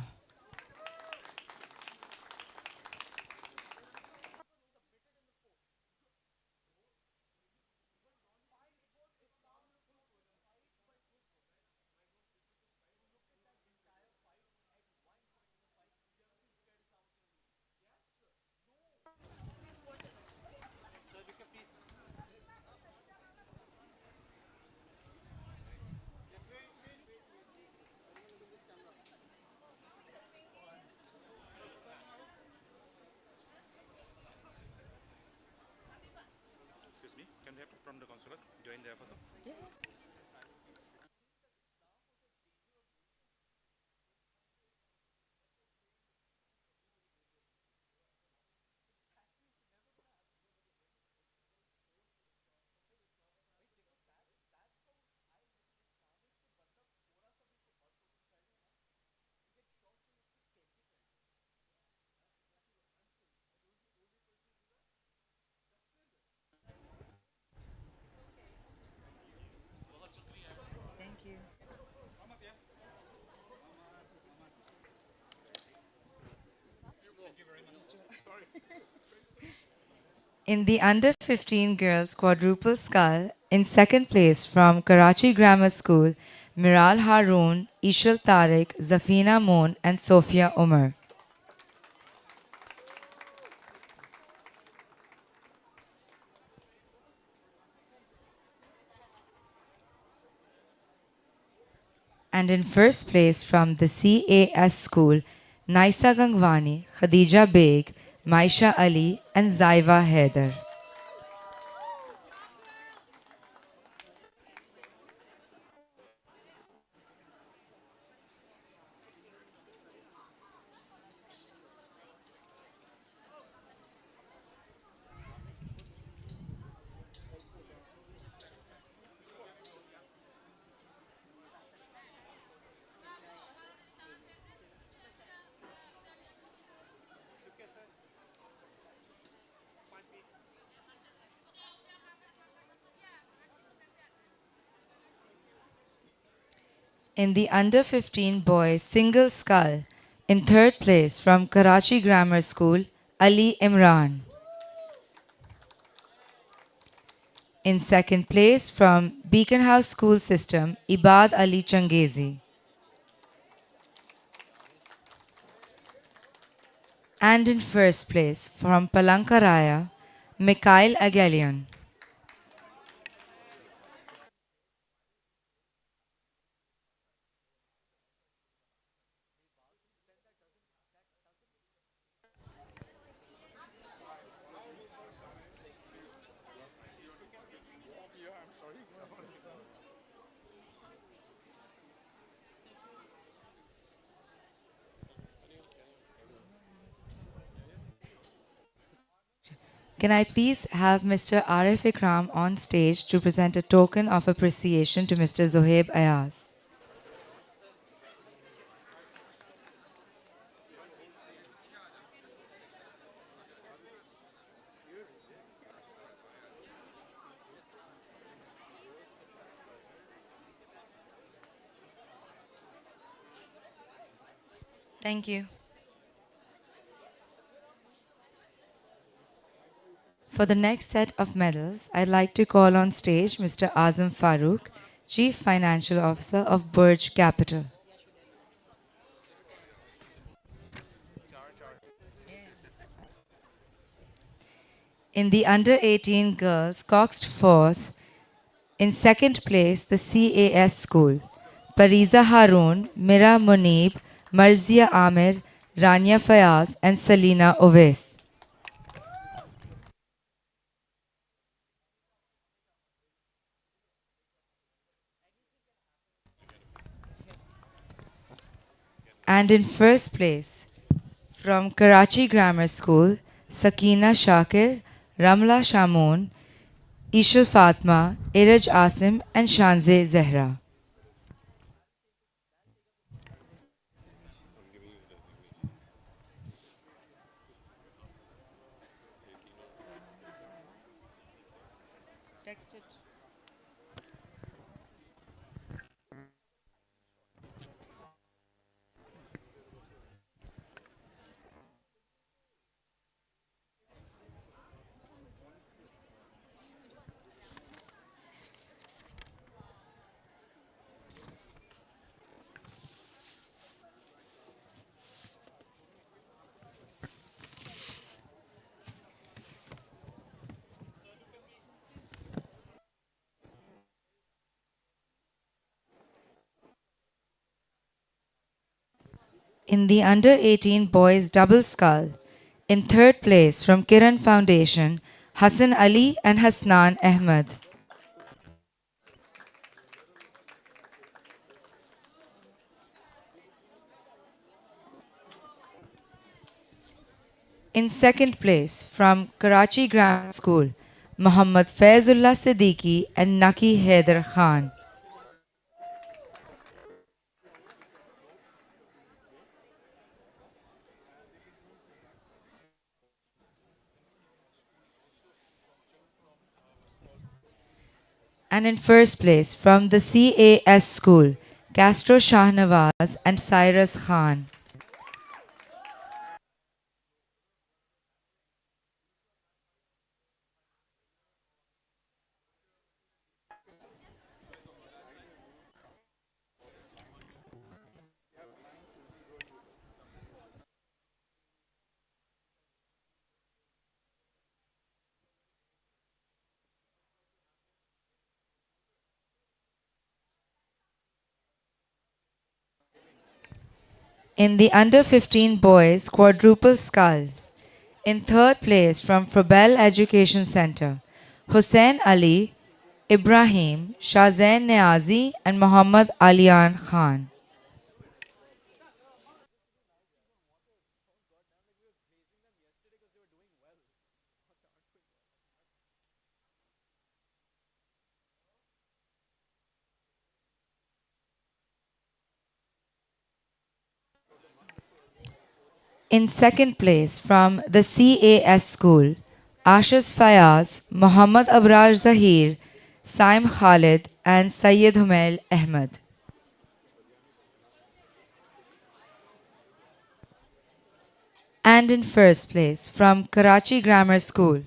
Excuse me, can we have from the consulate join their photo? Yeah. Thank you. In the under 15 girls quadruple scull, in second place from Karachi Grammar School, Miral Haroon, Ishal Tariq, Zafina Moon and Sophia Umar. And in first place from the CAS School, Naisa Gangwani, Khadija Beg, Maisha Ali and Zaiva Haider. In the under 15 boys single scull, in third place from Karachi Grammar School, Ali Imran. In second place from Beacon House School System, Ibad Ali Changezi. And in first place from Palankaraya, Mikhail Agalian. Can I please have Mr. Arif Ikram on stage to present a token of appreciation to Mr. Zohaib Ayaz? Thank you. For the next set of medals, I'd like to call on stage Mr. Azam Farooq, Chief Financial Officer of Burj Capital. In the under 18 girls, Coxed Force, in second place, the CAS school. Pariza Haroon, Mira Munib, Marzia Amir, Rania Fayaz, and Selina Oves. And in first place, from Karachi Grammar School, Sakina Shakir, Ramla Shamoon, Ishul Fatma, Iraj Asim, and Shanze Zehra. In the under 18 boys double scull, in third place from Kiran Foundation, Hassan Ali and Hasnan Ahmed. In second place from Karachi Grammar School, Muhammad Faizullah Siddiqui and Naki Haider Khan. And in first place from the CAS school, Castro Shahnawaz and Cyrus Khan. In the under 15 boys quadruple sculls, in third place from Frobel Education Center, Hussein Ali, Ibrahim, Shazain Niazi, and Muhammad Alian Khan. In second place from the CAS school, Ashish Fayaz, Muhammad Abrar Zahir, Saim Khalid, and Sayyid Humail Ahmed. And in first place, from Karachi Grammar School,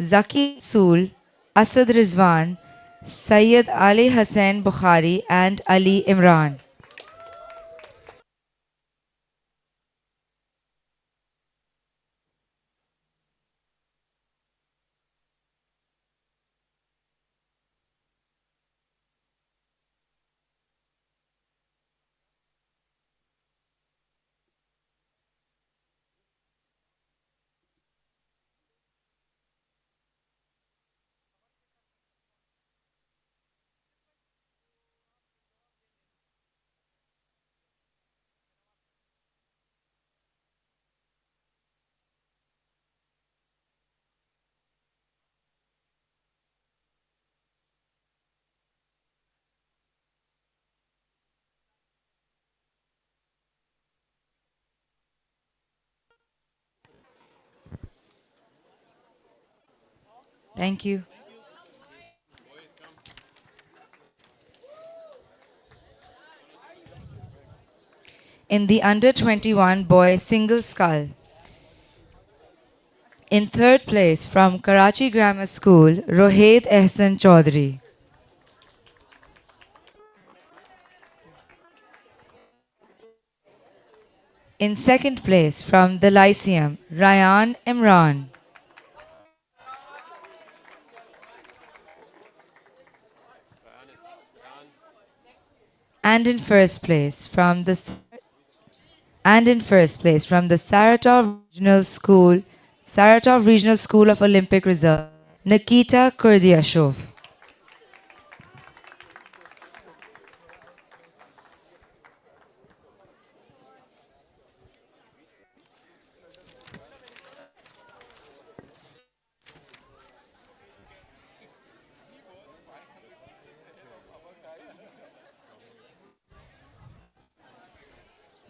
Zaki Sool, Asad Rizwan, Sayyid Ali Hussain Bukhari, and Ali Imran. Thank you. In the under 21 boys single scull, in third place from Karachi Grammar School, Rohit Ehsan Chaudhary. In second place from the Lyceum, Ryan Imran. And in first place from the Saratov Regional School of Olympic Reserve, Nikita Kurdiashov.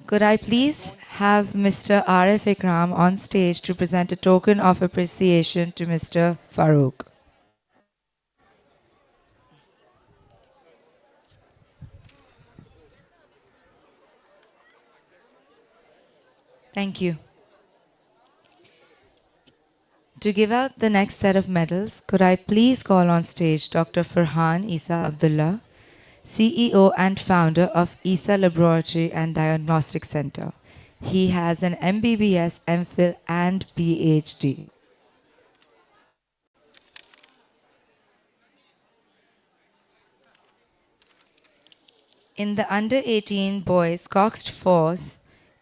Could I please have Mr. Arif Ikram on stage to present a token of appreciation to Mr. Farouk? Thank you. To give out the next set of medals, could I please call on stage Dr. Farhan Isa Abdullah, CEO and founder of Isa Laboratory and Diagnostic Center. He has an MBBS, MPhil, and PhD. In the under 18 boys coxed force,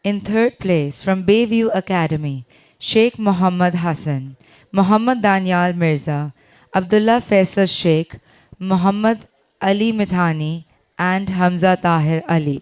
in third place from Bayview Academy, Sheikh Muhammad Hassan, Muhammad Danial Mirza, Abdullah Faisal Sheikh, Muhammad Ali Mithani, and Hamza Tahir Ali.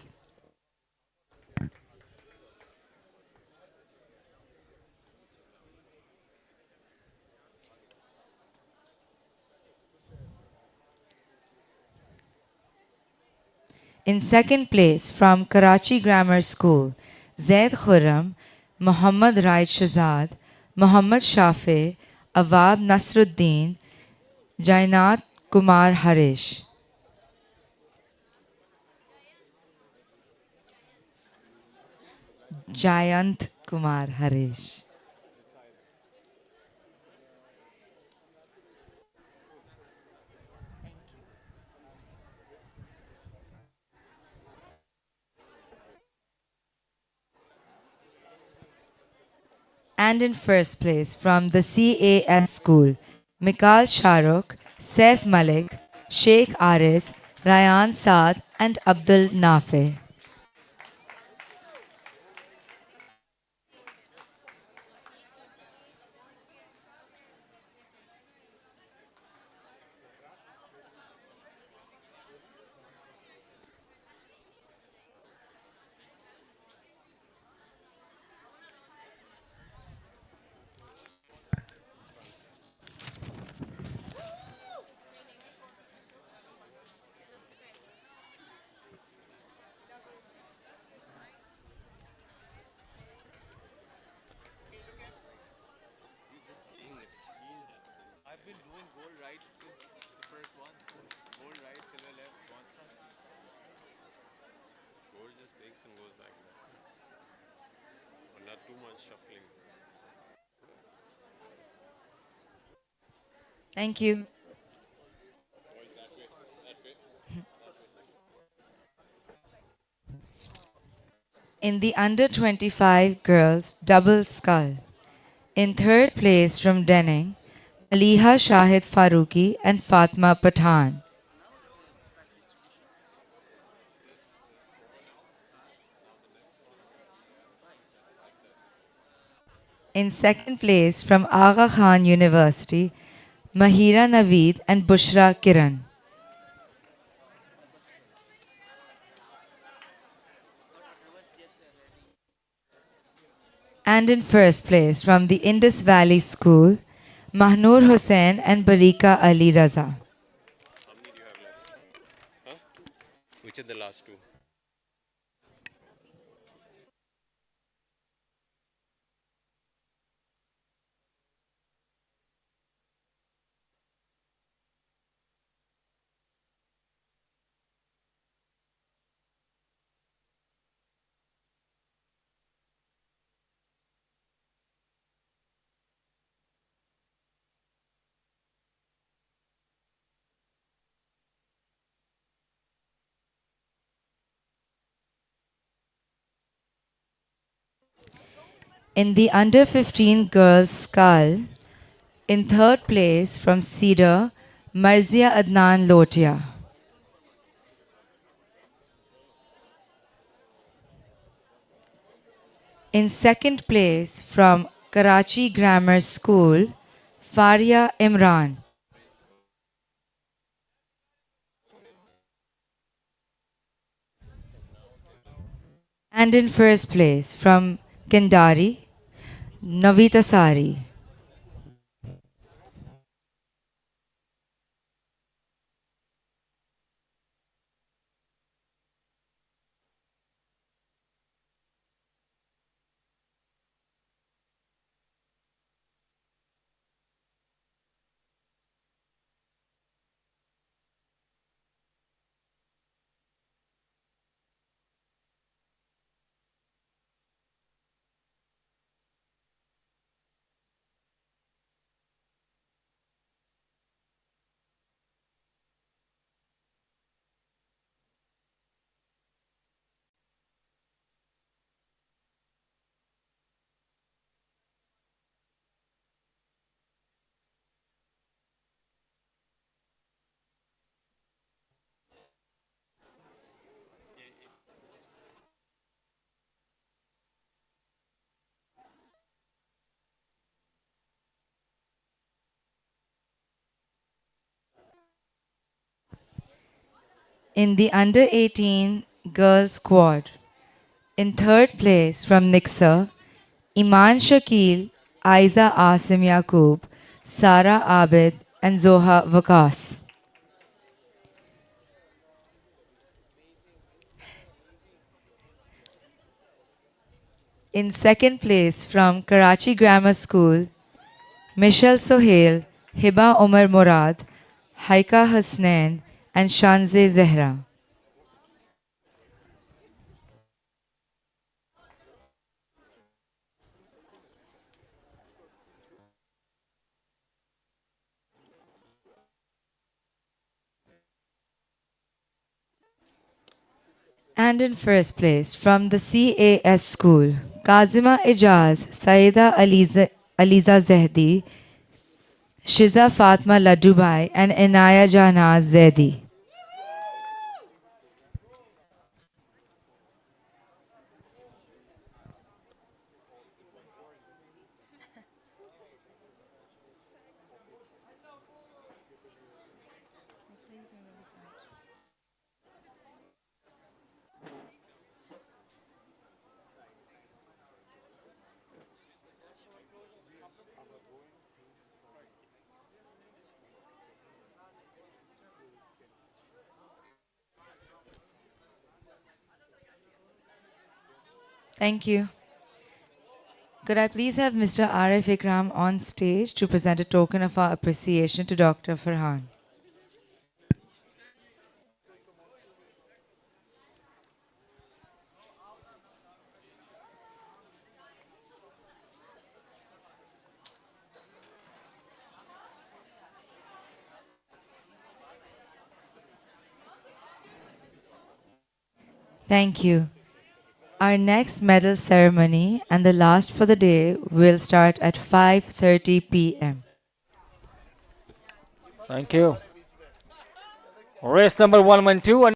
In second place from Karachi Grammar School, Zaid Khurram, Muhammad Raid Shahzad, Muhammad Shafi, Awab Nasruddin, Jainat Kumar Harish. Jayant Kumar Harish. And in first place from the CAS school, Mikal Shahrukh, Saif Malik, Sheikh Ariz, Ryan Saad, and Abdul Nafe. I've been doing gold right since the first one. Gold right, silver left, bronze right. Gold just takes and goes back. Thank you. In the under 25 girls double scull. In third place from Denning, Maliha Shahid Faruqi and Fatma Pathan. In second place from Aga Khan University, Mahira Naveed and Bushra Kiran. And in first place from the Indus Valley School, Mahnur Hussain and Barika Ali Raza. Which are the last two? In the under 15 girls scull, in third place from Cedar, Marzia Adnan Lotia. In second place from Karachi Grammar School, Faria Imran. And in first place from Kendari, Navita Sari. In the under 18 girls squad, in third place from Nixa, Iman Shakil, Aiza Asim Yaqub, Sara Abid, and Zoha Vakas. In second place from Karachi Grammar School, Michelle Sohail, Hiba Omar Murad, Haika Hasnain, and Shanze Zehra. And in first place from the CAS school, Kazima Ijaz, Saida Aliza Zehdi, Shiza Fatma Ladubai, and Inaya Jahnaz Zedi. Thank you. Could I please have Mr. Arif Ikram on stage to present a token of our appreciation to Dr. Farhan? Thank you. Our next medal ceremony and the last for the day will start at 5:30 p.m. Thank you. Race number 112.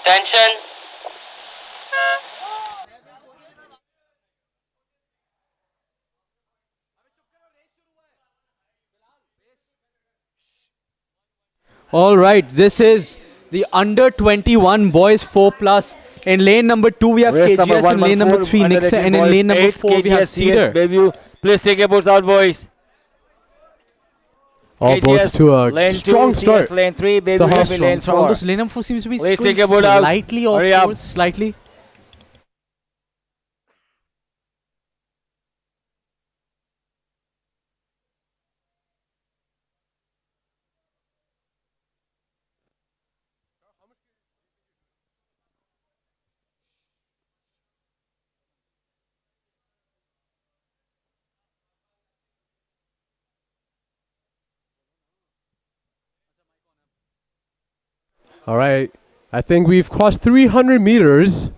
Attention. All right, this is the under 21 boys 4 plus. In lane number 2 we have Race number KGS, in lane number 3 under Nixon, 18 and in boys lane number 8 4 we have KGS TS Cedar. Bayview. Please take your boats out, boys. All boats KGS to a lane strong 2, start. CS lane 3, The Bayview Hawks Heavy Strong, lane strong. 4. Although lane number 4 seems to be Please going take your boat out. slightly off Hurry up. course, slightly. All right. I think we've crossed 300 meters.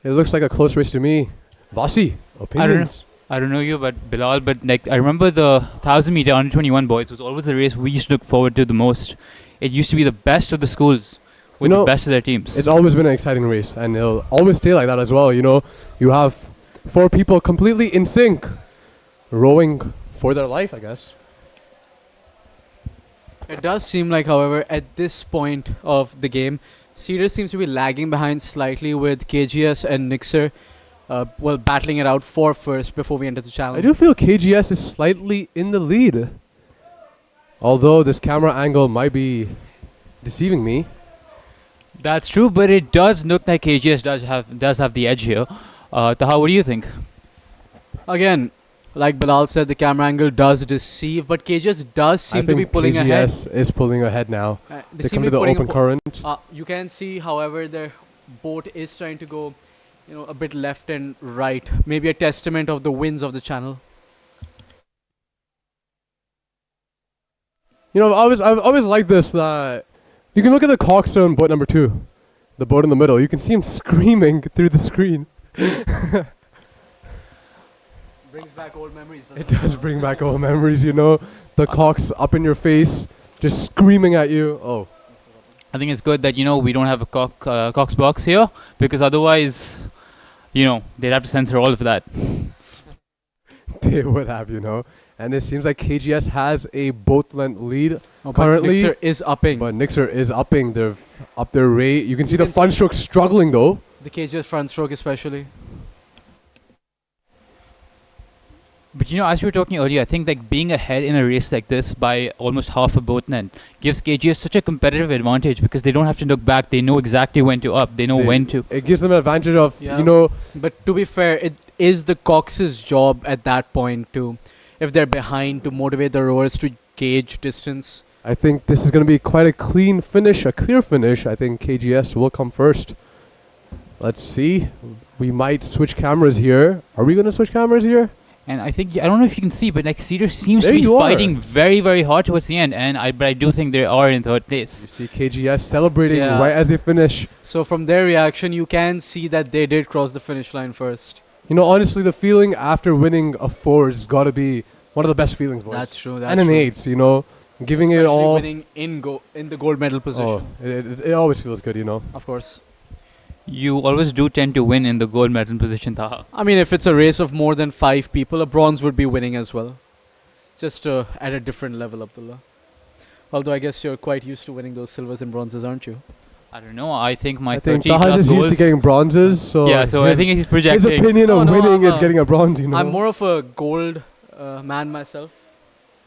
It looks like a close race to me. Bossy, opinions? I don't know you, but Bilal, but like I remember the 1,000 meter under 21 boys was always the race we used to look forward to the most. It used to be the best of the schools with the best of their teams. It's always been an exciting race, and it'll always stay like that as well. You know, you have 4 people completely in sync, rowing for their life, I guess. It does seem like, however, at this point of the game, Cedar seems to be lagging behind slightly with KGS and Nixer, battling it out for first before we enter the challenge. I do feel KGS is slightly in the lead, although this camera angle might be deceiving me. That's true, but it does look like KGS does have the edge here. Taha, what do you think? Again, like Bilal said, the camera angle does deceive, but KGS does seem to be pulling ahead. KGS is pulling ahead now. They They seem come to to be the putting open current. You can see, however, their boat is trying to go, a bit left and right. Maybe a testament of the winds of the channel. You know, I've always liked this. That you can look at the coxswain boat number 2, the boat in the middle. You can see him screaming through the screen. Brings back old memories. It does bring back old memories, you know. The cocks up in your face, just screaming at you. Oh. I think it's good that we don't have a Cox box here, because otherwise, they'd have to censor all of that. They would have, And it seems like KGS has a boat length lead currently. Nixer is upping. But Nixer is upping. They've upped their rate. You can see the front stroke struggling though. The KGS front stroke especially. But as we were talking earlier, I think like being ahead in a race like this by almost half a boat length gives KGS such a competitive advantage, because they don't have to look back. They know exactly when to up. They know when to. It gives them an advantage of, But to be fair, it is the Cox's job at that point to, if they're behind, to motivate the rowers to gauge distance. I think this is going to be quite a clean finish, a clear finish. I think KGS will come first. Let's see. We might switch cameras here. Are we going to switch cameras here? And I think, I don't know if you can see, but like Cedar seems There to be you are. fighting very, very hard towards the end. But I do think they are in third place. You see KGS celebrating right as they finish. So from their reaction, you can see that they did cross the finish line first. Honestly, the feeling after winning a 4 has got to be one of the best feelings, boys. That's true. And an 8, giving it Especially all. winning in the gold medal position. Oh, it always feels good, Of course. You always do tend to win in the gold medal position, Taha. I mean, if it's a race of more than 5 people, a bronze would be winning as well. Just at a different level, Abdullah. Although I guess you're quite used to winning those silvers and bronzes, aren't you? I don't know. I think my I think 30 Taha plus is goals. used to getting bronzes, so Yeah, so I think he's projecting. His opinion of winning I'm is getting a bronze. I'm more of a gold man myself,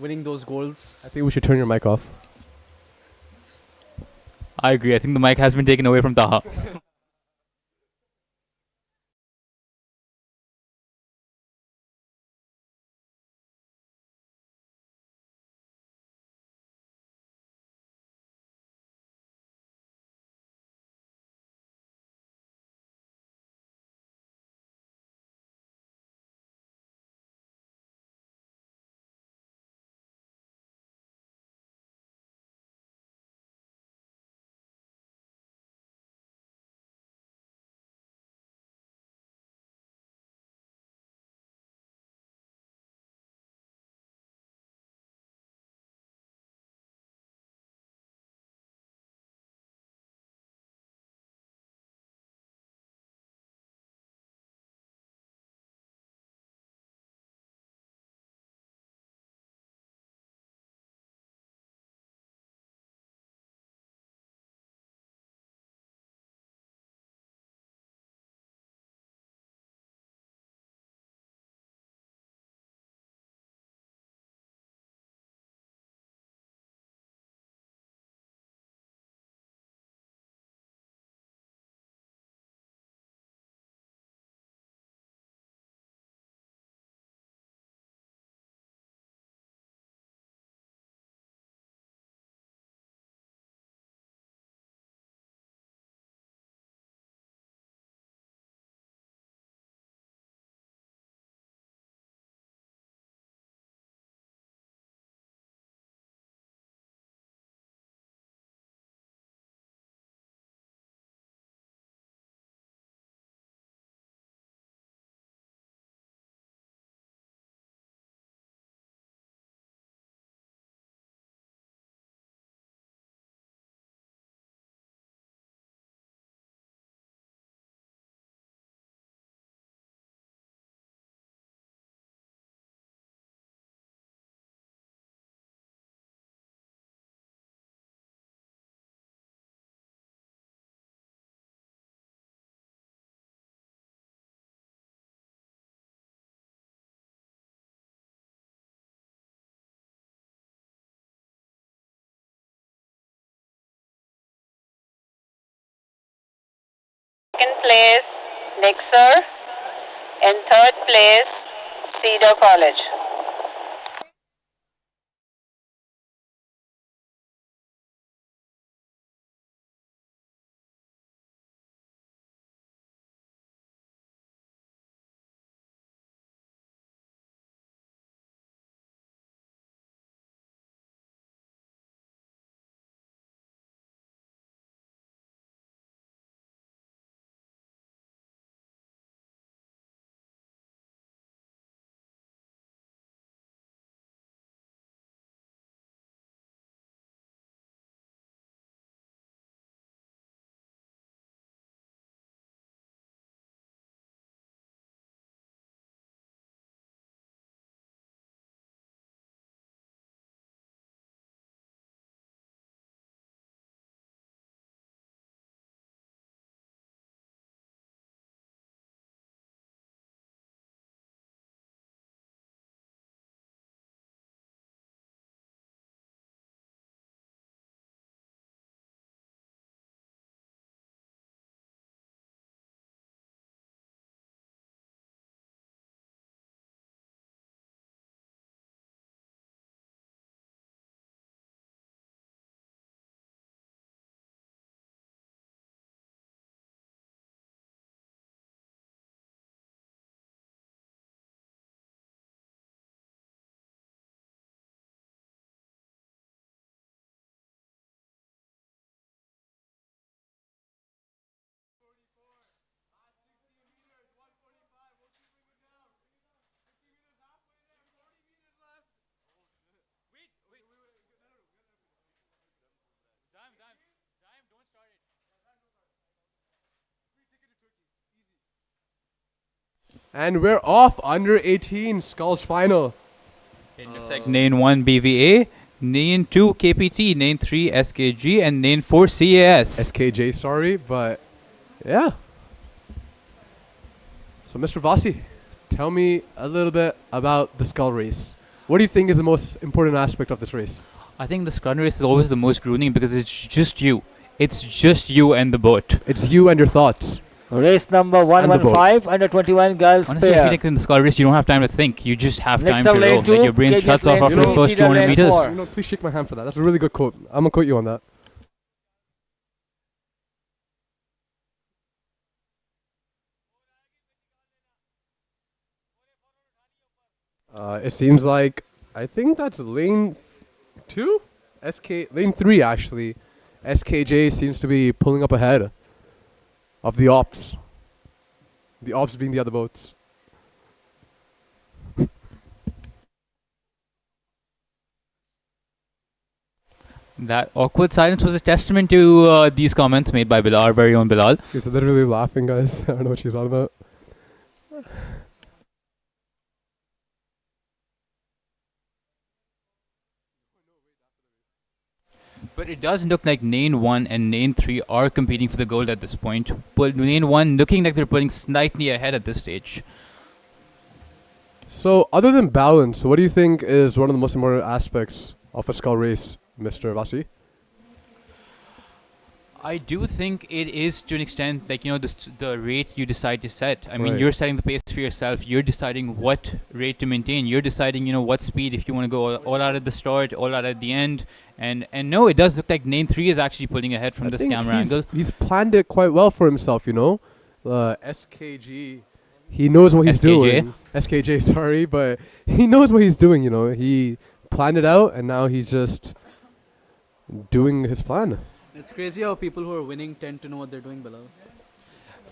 winning those golds. I think we should turn your mic off. I agree. I think the mic has been taken away from Taha. place, Nixer. In third place, Cedar College. And we're off under 18 Skulls final. It looks like Lane 1 BVA, Lane 2 KPT, Lane 3 SKG, and Lane 4 CAS. SKJ, sorry, but yeah. So, Mr. Vasi, tell me a little bit about the Skull race. What do you think is the most important aspect of this race? I think the Scud race is always the most grueling because it's just you. It's just you and the boat. It's you and your thoughts. Race number 115, under 21 girls Honestly, I pair. feel like in the Scud race you don't have time to think. You just have Next time up, to lane roll. two, Like your brain KGS shuts lane off after two, the first Cedar 200 lane meters. four. You know, please shake my hand for that. That's a really good quote. I'm gonna quote you on that. It seems like I think that's lane 2, lane 3 actually. SKJ seems to be pulling up ahead of the ops. The ops being the other boats. That awkward silence was a testament to these comments made by Bilal, our very own Bilal. Okay, so they're really laughing, guys. I don't know what she's on about. But it does look like Lane 1 and Lane 3 are competing for the gold at this point. But Lane 1 looking like they're pulling slightly ahead at this stage. So, other than balance, what do you think is one of the most important aspects of a skull race, Mr. Vasi? I do think it is to an extent, like, you know, the rate you decide to set. I mean, Right. you're setting the pace for yourself. You're deciding what rate to maintain. You're deciding, you know, what speed, if you want to go all out at the start, all out at the end. And no, it does look like Lane 3 is actually pulling ahead from this camera angle. He's planned it quite well for himself, you know. SKG, he knows what he's SKJ? doing. SKJ, sorry, but he knows what he's doing, you know. He planned it out, and now he's just doing his plan. It's crazy how people who are winning tend to know what they're doing below.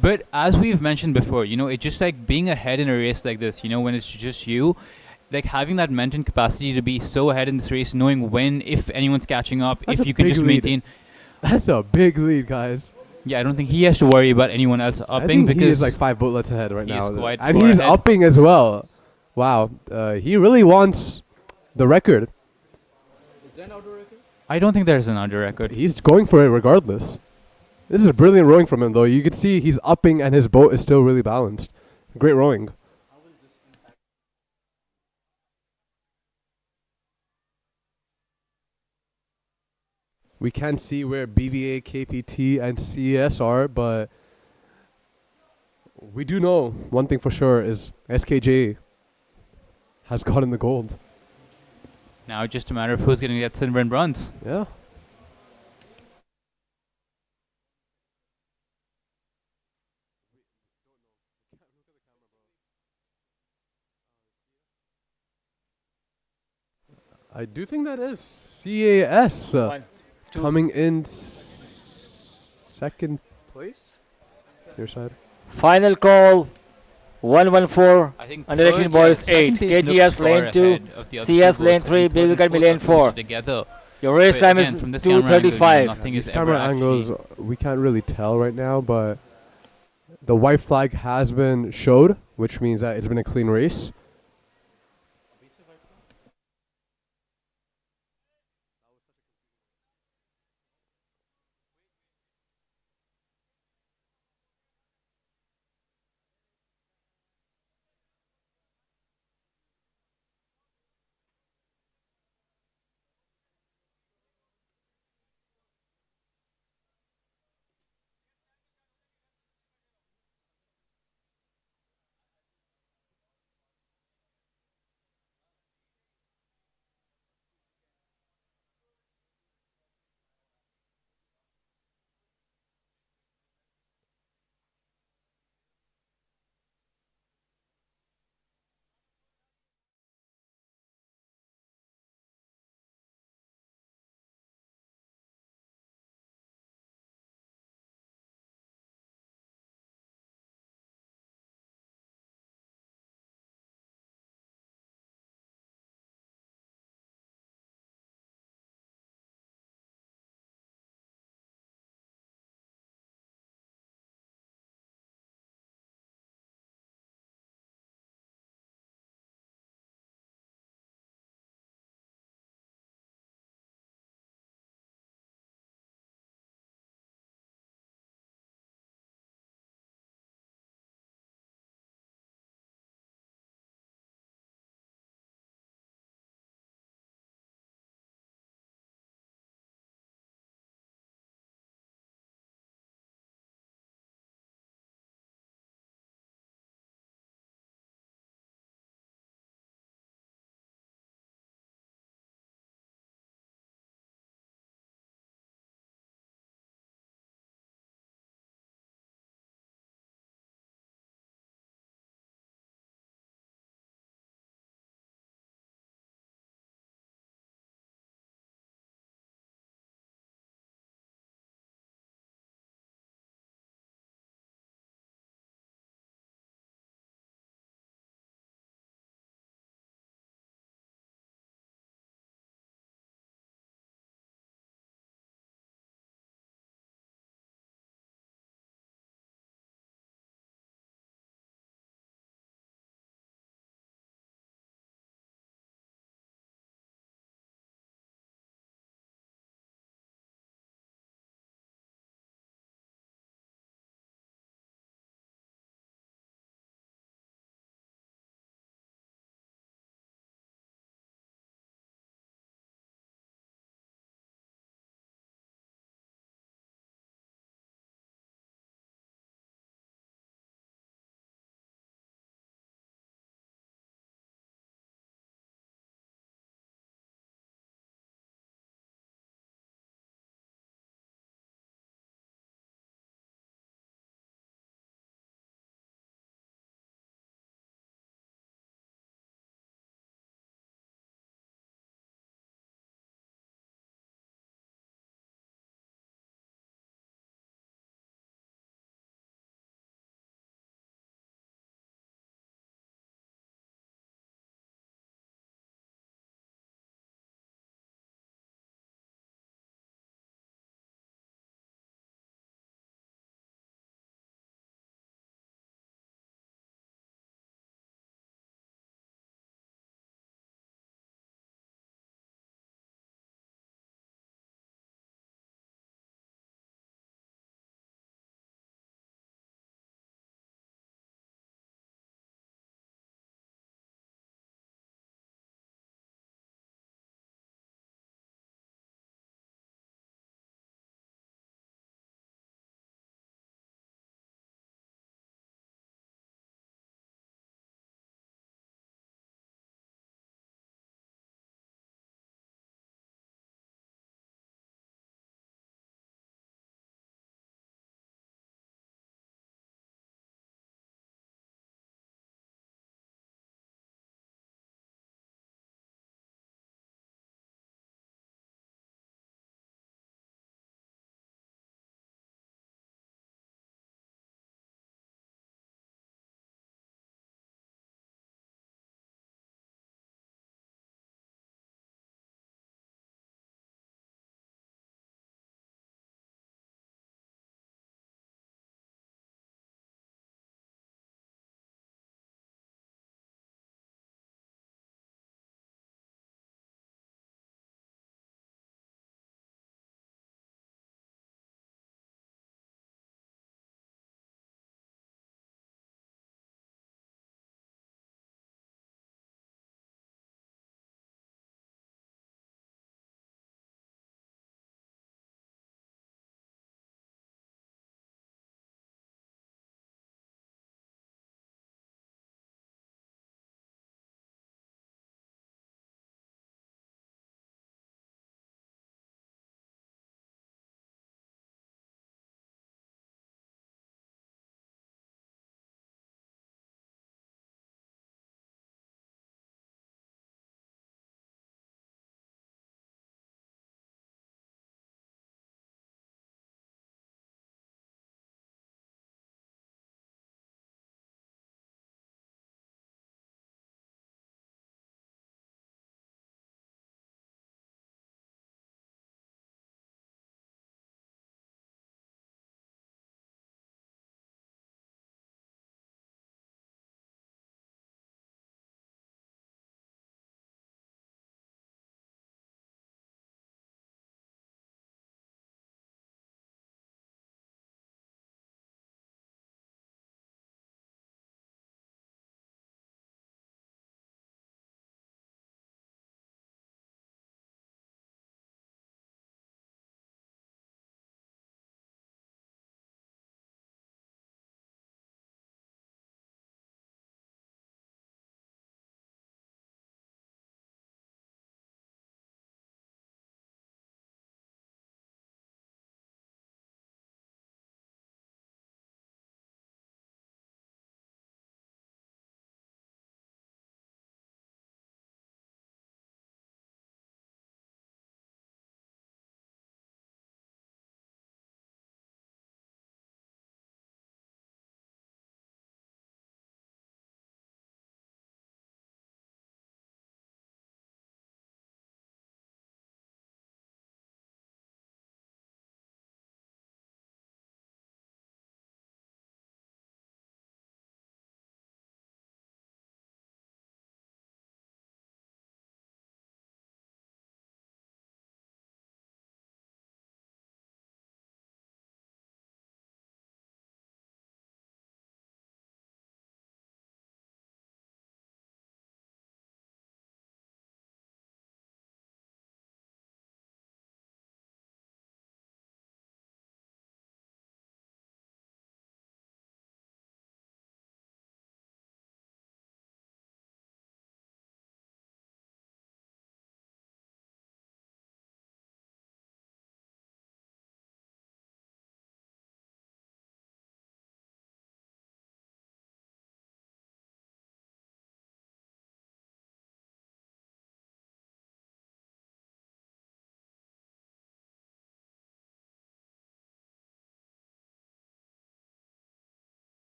But as we've mentioned before, you know, it's just like being ahead in a race like this, you know, when it's just you, like having that mental capacity to be so ahead in this race, knowing when, if anyone's catching up, That's if a you can big just lead. maintain. That's a big lead, guys. Yeah, I don't think he has to worry about anyone else I upping think because he is like 5 bootlets ahead right he now. is quite And far he's ahead. upping as well. Wow. He really wants the record. Is there an outdoor record? I don't think there's an under record. He's going for it regardless. This is a brilliant rowing from him, though. You can see he's upping and his boat is still really balanced. Great rowing. We can't see where BVA, KPT, and CES are, but We do know one thing for sure is SKJ has gotten the gold. Now it's just a matter of who's going to get silver and bronze. Yeah. I do think that is CAS One, two. coming in second place. Your side. Final call. 114. I think Under 18 third, boys second 8. place looks KGS far lane 2. ahead of the other CS two lane boats. I 3. think third Baby and Gun fourth lane are closer 4. together. Your race But time again, is from this camera angle, 2:35. nothing These is ever camera actually angles, we can't really tell right now, but the white flag has been showed, which means that it's been a clean race.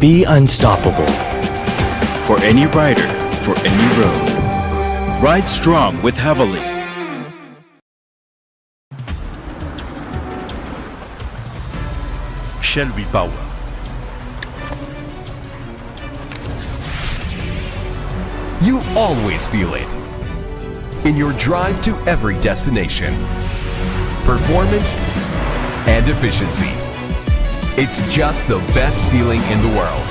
Be unstoppable. For any rider, for any road. Ride strong with Heavily. Shell V-Power. You always feel it in your drive to every destination. Performance and efficiency. It's just the best feeling in the world.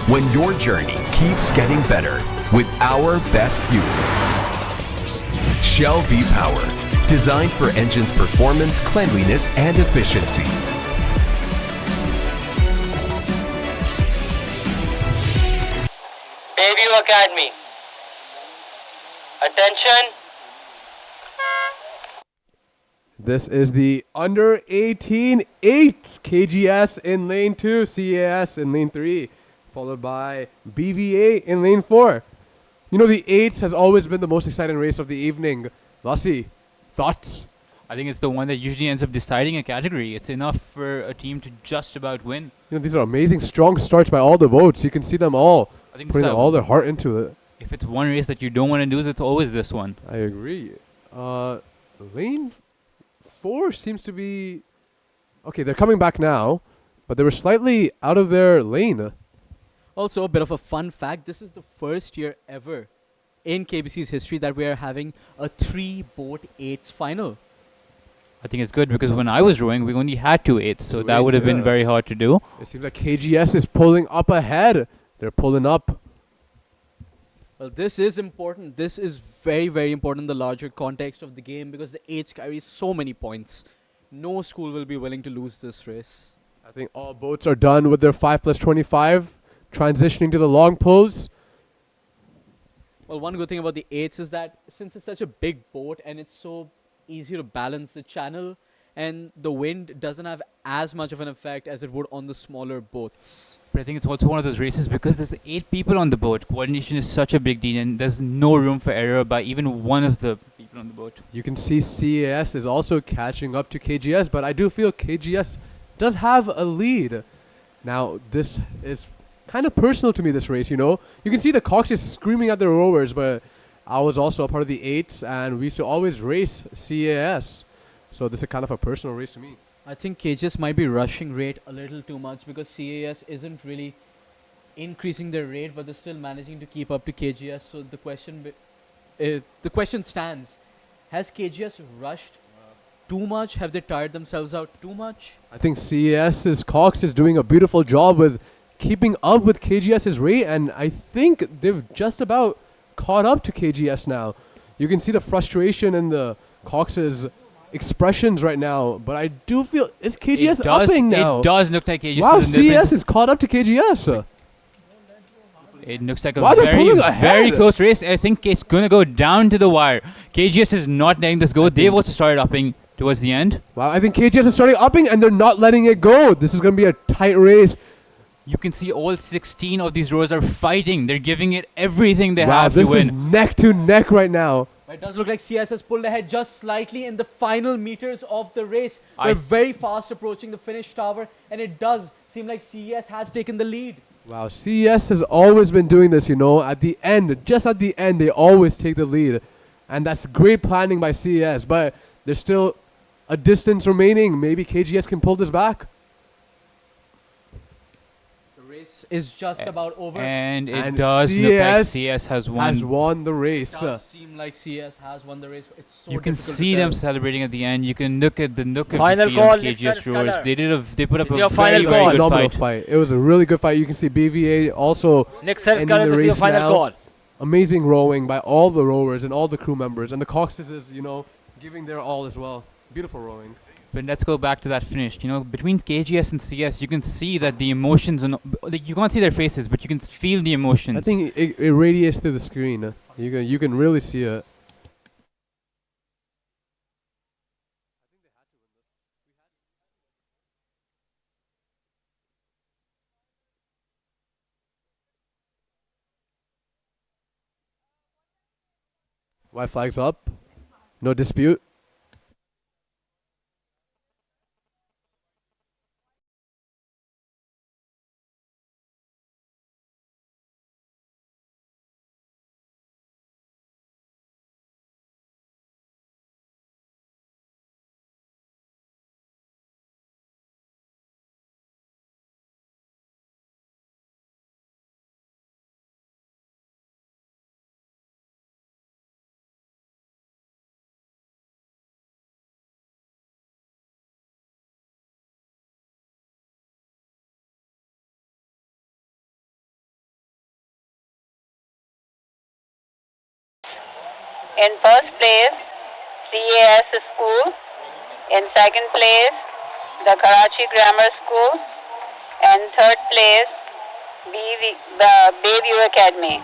When your journey keeps getting better with our best fuel. Shell V-Power, designed for engines' performance, cleanliness, and efficiency. Bayview Academy. Attention. This is the under 18 8s. KGS in lane 2, CAS in lane 3, followed by BVA in lane 4. You know, the 8s has always been the most exciting race of the evening. Lassi, thoughts? I think it's the one that usually ends up deciding a category. It's enough for a team to just about win. You know, these are amazing, strong starts by all the boats. You can see them all I think putting so. all their heart into it. If it's one race that you don't want to lose, it's always this one. I agree. Lane 4 seems to be... Okay, they're coming back now, but they were slightly out of their lane. Also, a bit of a fun fact, this is the first year ever in KBC's history that we are having a 3-boat 8s final. I think it's good because when I was rowing, we only had 2 8s, so that would have been very hard to do. It seems like KGS is pulling up ahead. They're pulling up. Well, this is important. This is very, very important in the larger context of the game because the 8s carry so many points. No school will be willing to lose this race. I think all boats are done with their 5+25, transitioning to the long pulls. Well, one good thing about the 8s is that since it's such a big boat and it's so easy to balance the channel and the wind doesn't have as much of an effect as it would on the smaller boats. But I think it's also one of those races because there's 8 people on the boat. Coordination is such a big deal and there's no room for error by even one of the people on the boat. You can see CAS is also catching up to KGS, but I do feel KGS does have a lead. Now, this is kind of personal to me, this race, you know. You can see the Cox is screaming at their rowers, but I was also a part of the 8s, and we used to always race CAS. So this is kind of a personal race to me. I think KGS might be rushing rate a little too much because CAS isn't really increasing their rate, but they're still managing to keep up to KGS. So the question stands: has KGS rushed too much? Have they tired themselves out too much? I think CAS's Cox is doing a beautiful job with keeping up with KGS's rate, and I think they've just about caught up to KGS now. You can see the frustration in the Cox's expressions right now, but I do feel is KGS upping now. It does look like KGS. Wow, CS is caught up to KGS. It looks like a Wow, they're very, pulling ahead. very close race. I think it's going to go down to the wire. KGS is not letting this go. They've also started upping towards the end. Wow, I think KGS is starting upping and they're not letting it go. This is going to be a tight race. You can see all 16 of these rowers are fighting. They're giving it everything they have to Wow, this win. is neck to neck right now. But it does look like CS has pulled ahead just slightly in the final meters of the race. They're very fast approaching the finish tower, and it does seem like CS has taken the lead. Wow, CES has always been doing this, you know. At the end, just at the end, they always take the lead. And that's great planning by CES, but there's still a distance remaining. Maybe KGS can pull this back. The race is just about over. And it does look like CS has won. Has won the race. It does seem like CS has won the race. But it's so You can difficult see to them tell. celebrating at the end. You can look at the look of Final the call, KGS Nixon's rowers. color. They put up This is a your very, final very call. good Phenomenal fight. fight. It was a really good fight. You can see BVA also Next set's ending color, the this is your race final now. call. Amazing rowing by all the rowers and all the crew members. And the Coxes is, you know, giving their all as well. Beautiful rowing. But let's go back to that finish. You know, between KGS and CS, you can see that the emotions, like you can't see their faces, but you can feel the emotions. I think it radiates through the screen. You can really see it. White flags up. No dispute. In first place, CAS School. In second place, the Karachi Grammar School. And third place, the Bayview Academy.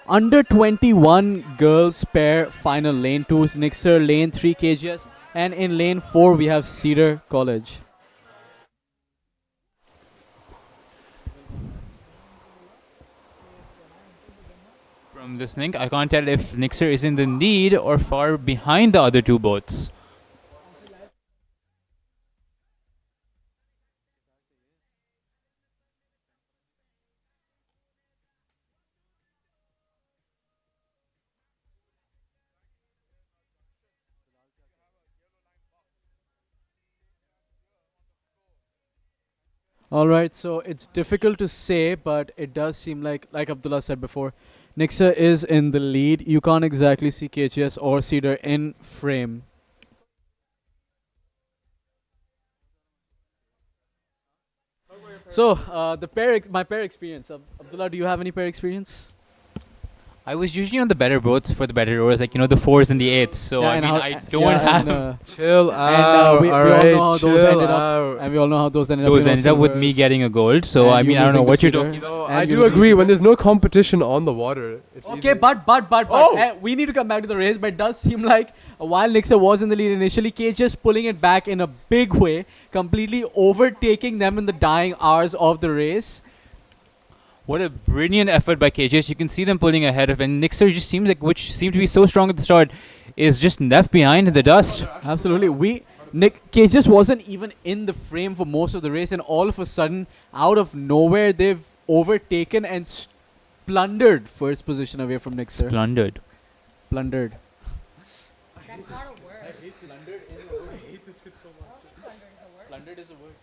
Under 21 girls pair final. Lane 2 is Nixer, lane 3 KGS, and in lane 4 we have Cedar College. From this link, I can't tell if Nixer is in the lead or far behind the other two boats. All right, so it's difficult to say, but it does seem like Abdullah said before, Nixer is in the lead. You can't exactly see KGS or Cedar in frame. So my pair experience. Abdullah, do you have any pair experience? I was usually on the better boats for the better rowers, like the 4s and the 8s. So Yeah, I and mean, how- I and- don't yeah, have. and, Chill and out. we all Alright, know how those chill ended out. up, and we all know how those ended up. Those being ended up with me silvers. getting a gold. So And I you mean, I don't know losing what the you're Cedar. talking. No, And I you do losing agree. Cedar. When there's no competition on the water, it's Okay, easier. but Oh! we need to come back to the race. But it does seem like while Nixer was in the lead initially, Cage just pulling it back in a big way, completely overtaking them in the dying hours of the race. What a brilliant effort by KJS. You can see them pulling ahead of, and Nixer just seems like, which seemed to be so strong at the start, is just left behind in the dust. Absolutely. Cage just wasn't even in the frame for most of the race, and all of a sudden, out of nowhere, they've overtaken and plundered first position away from Nixer. Plundered. Plundered. That's not a word. I hate plundered is a word. I hate this bit so much. Plundered is a word. Plundered is a word.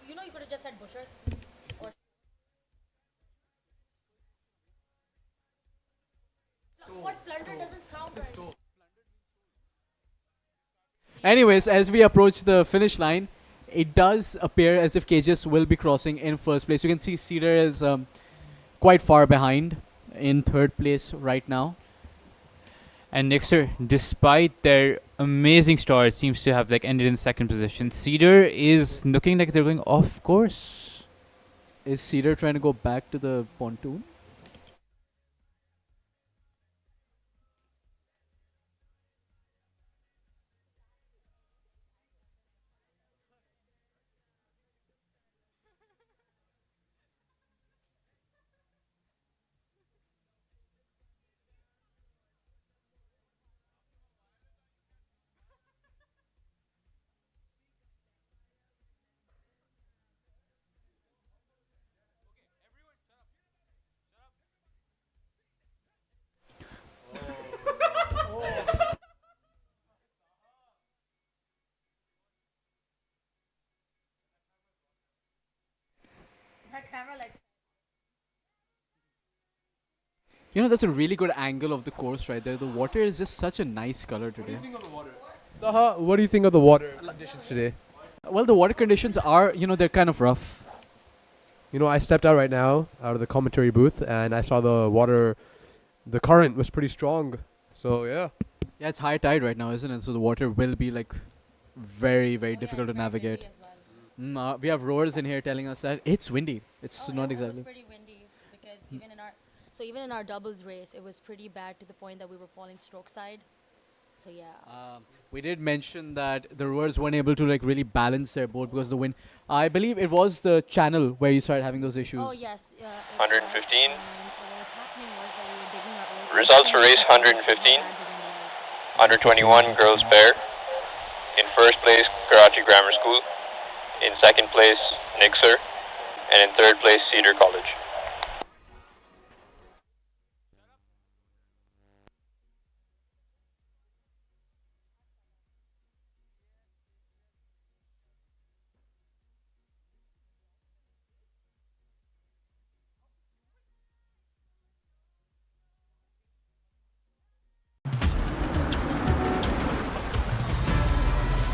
You know, you could have just said butchered. Or what? Plundered doesn't sound right. Anyways, as we approach the finish line, it does appear as if KGS will be crossing in first place. You can see Cedar is quite far behind in third place right now. And Nixer, despite their amazing start, seems to have ended in second position. Cedar is looking like they're going off course. Is Cedar trying to go back to the pontoon? That camera like. You know, that's a really good angle of the course right there. The water is just such a nice color today. What do you think of the water? Taha, what do you think of the water conditions today? Well, the water conditions are, they're kind of rough. You know, I stepped out right now out of the commentary booth and I saw the water, the current was pretty strong. So, yeah. Yeah, it's high tide right now, isn't it? So the water will be very, very difficult to navigate. We have rowers in here telling us that it's windy. It's not It exactly. was pretty windy because even in our doubles race, it was pretty bad to the point that we were falling stroke side. So yeah. We did mention that the rowers weren't able to really balance their boat because of the wind. I believe it was the channel where you started having those issues. Oh yes. 115. What was happening was that we were digging our own. Results for race 115. Under 21 girls pair. In first place, Karachi Grammar School. In second place, Nixer. And in third place, Cedar College.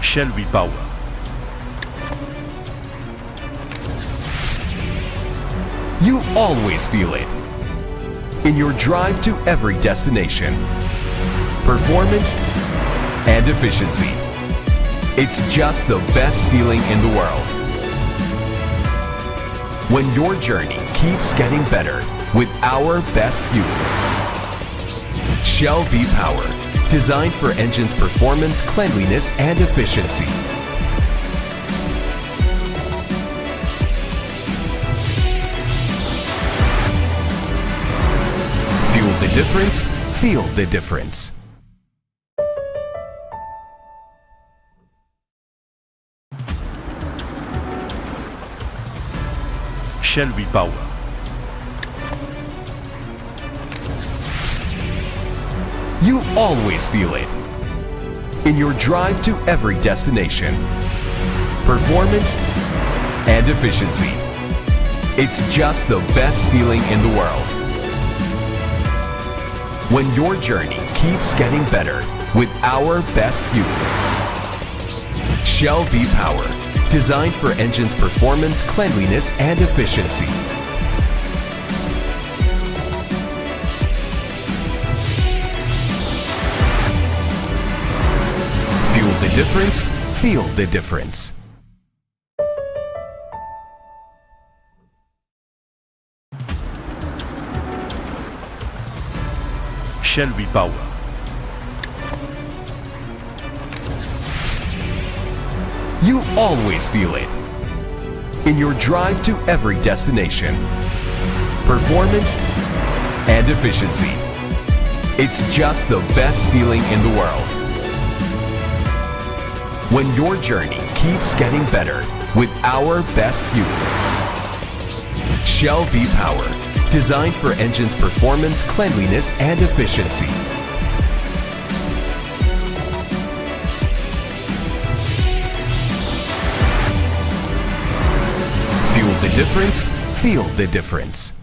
Shelby Power. You always feel it in your drive to every destination. Performance and efficiency. It's just the best feeling in the world. When your journey keeps getting better with our best fuel. Shell V Power, designed for engines' performance, cleanliness, and efficiency. Fuel the difference, feel the difference. Shell V-Power. You always feel it in your drive to every destination. Performance and efficiency. It's just the best feeling in the world. When your journey keeps getting better with our best fuel. Shell V Power, designed for engines' performance, cleanliness, and efficiency. Fuel the difference, feel the difference. Shell V-Power. You always feel it in your drive to every destination. Performance and efficiency. It's just the best feeling in the world. When your journey keeps getting better with our best fuel. Shell V Power, designed for engines' performance, cleanliness, and efficiency. Fuel the difference, feel the difference.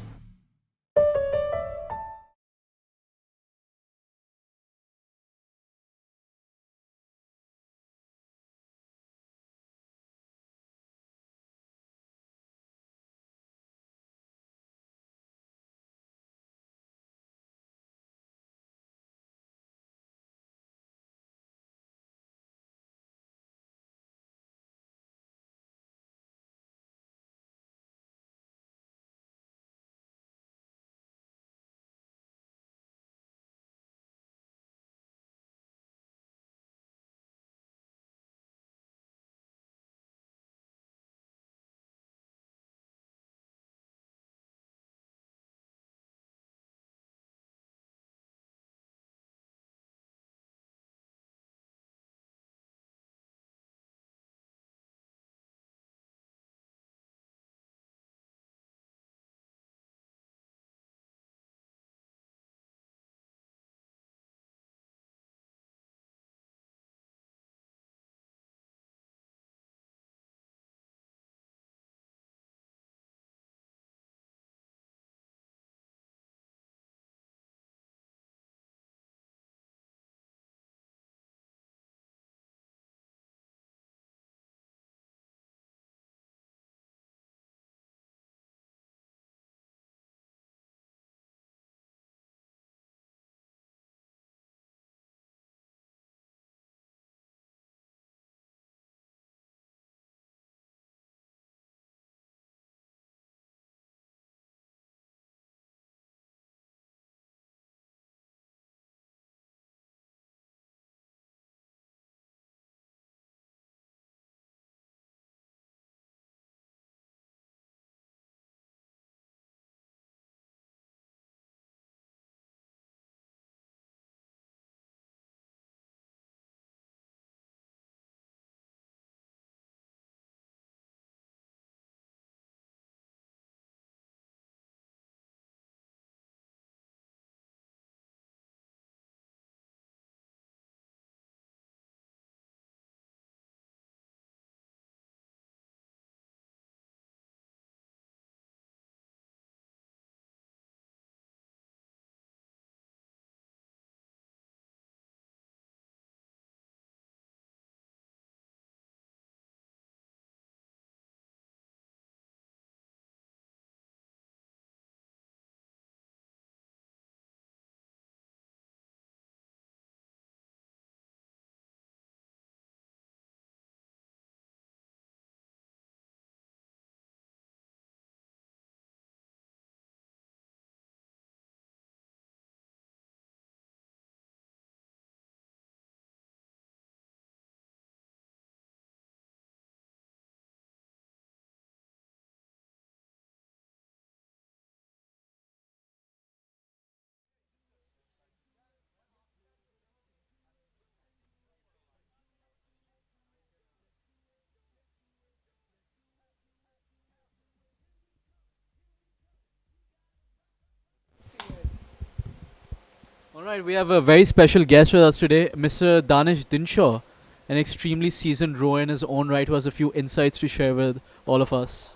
All right, we have a very special guest with us today, Mr. Danish Dinshaw, an extremely seasoned rower in his own right, who has a few insights to share with all of us.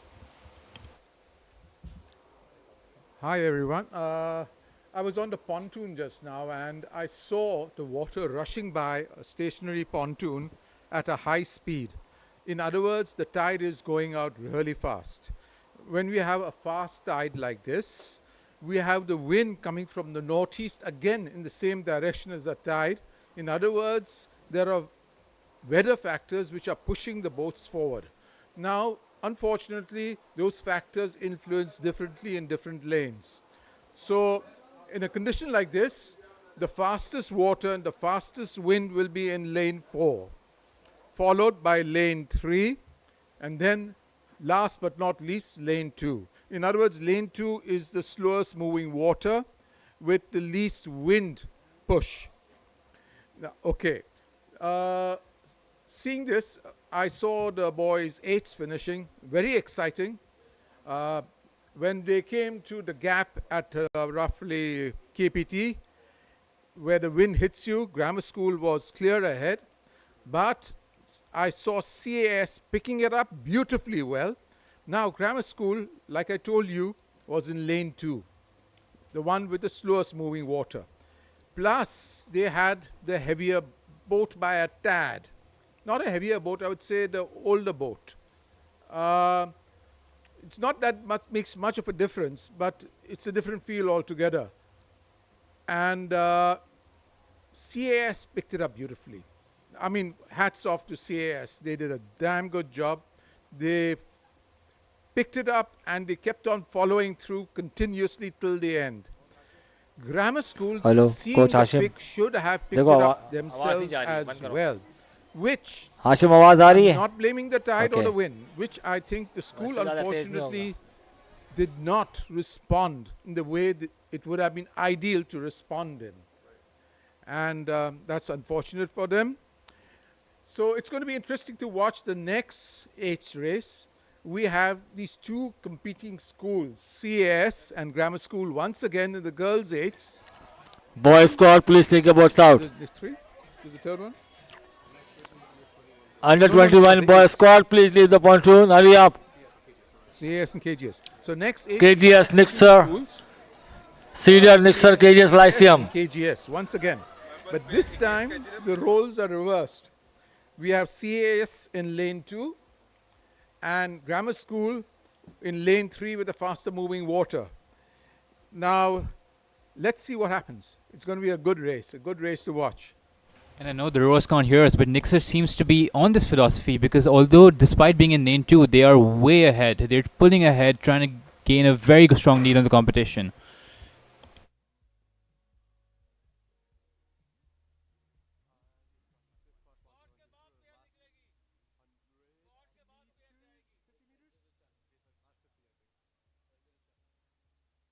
Hi everyone. I was on the pontoon just now and I saw the water rushing by a stationary pontoon at a high speed. In other words, the tide is going out really fast. When we have a fast tide like this, we have the wind coming from the northeast again in the same direction as the tide. In other words, there are weather factors which are pushing the boats forward. Now, unfortunately, those factors influence differently in different lanes. So, in a condition like this, the fastest water and the fastest wind will be in lane 4, followed by lane 3, and then last but not least, lane 2. In other words, lane 2 is the slowest moving water with the least wind push. Now, okay. Seeing this, I saw the boys' 8s finishing, very exciting. When they came to the gap at roughly KPT, where the wind hits you, grammar school was clear ahead. But I saw CAS picking it up beautifully well. Now, grammar school, like I told you, was in lane 2, the one with the slowest moving water. Plus, they had the heavier boat by a tad. Not a heavier boat, I would say the older boat. It's not that much makes much of a difference, but it's a different feel altogether. And CAS picked it up beautifully. I mean, hats off to CAS. They did a damn good job. They picked it up and they kept on following through continuously till the end. Grammar school, seeing Coach the Hashim. pick, should have picked it देखो, up आवाज themselves नहीं जा रही, as बंद करो। well. Which Hashim आवाज आ रही I'm है? not blaming the tide or Okay. the wind, which I think the school वैसे ज़्यादा तेज नहीं unfortunately did not respond in the way that it would have been ideal to respond in. And that's unfortunate for them. So it's going to be interesting to watch the next 8th race. We have these two competing schools, CAS and grammar school, once again in the girls' 8th. Boys squad, please take your boats out. The 3? Is the third one? Under No, no, no, 21 the boys eighth. squad, please leave the pontoon. Hurry up. CAS and KGS. So next 8 KGS Nixer, schools. Senior Nixer, KGS Lyceum. KGS once again. But this time the roles are reversed. We have CAS in lane 2 and grammar school in lane 3 with the faster moving water. Now, let's see what happens. It's going to be a good race to watch. And I know the rowers can't hear us, but Nixer seems to be on this philosophy because although despite being in lane 2, they are way ahead. They're pulling ahead, trying to gain a very strong lead on the competition.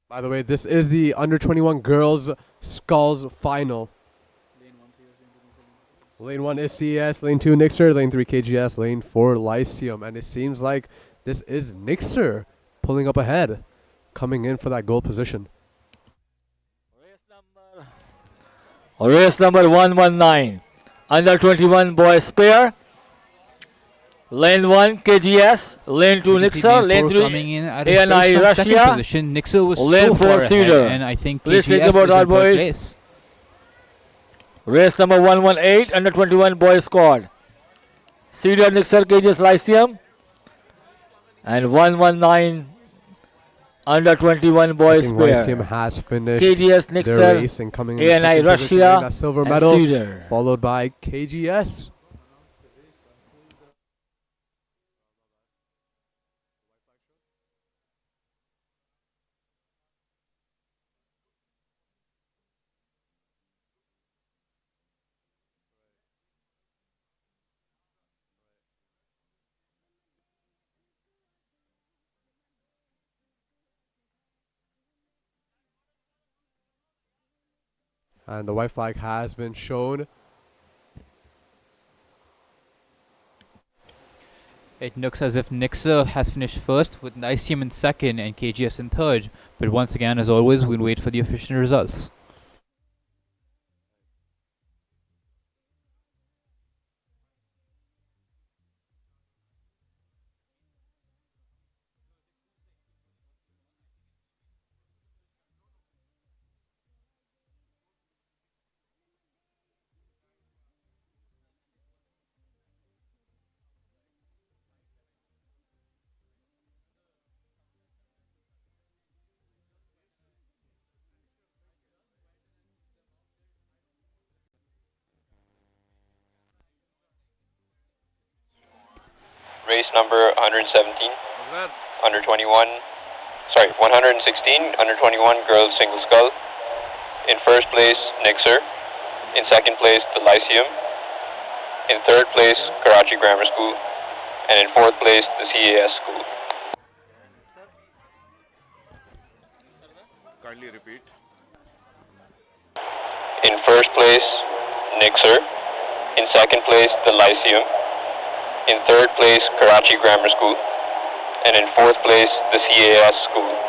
By the way, this is the under 21 girls sculls final. Lane 1 is CES, lane 2 Nixer, lane 3 KGS, lane 4 Lyceum. And it seems like this is Nixer pulling up ahead, coming in for that goal position. Race number 119. Under 21 boys pair. Lane 1 KGS, lane 2 You can see Nixer, lane lane 4 3 coming in at a ANI very strong second Russia, position. Nixer was lane so 4 far ahead, Cedar. and I think Please take KGS is about in our third boys. place. Race number 118, under 21 boys squad. Cedar Nixer, KGS Lyceum. And 119 under 21 I boys think pair. Lyceum has finished KGS their Nixer, race and coming in ANI second position, Russia, winning that silver and medal, Cedar. followed by KGS. And the white flag has been shown. It looks as if Nixer has finished first, with Lyceum in second and KGS in third. But once again, as always, we'll wait for the official results. race number 117, under 21, sorry, 116, under 21 girls single scull. In first place, Nixer. In second place, the Lyceum. In third place, Karachi Grammar School. And in fourth place, the CAS school. Kindly repeat. In first place, Nixer. In second place, the Lyceum. In third place, Karachi Grammar School. And in fourth place, the CAS school.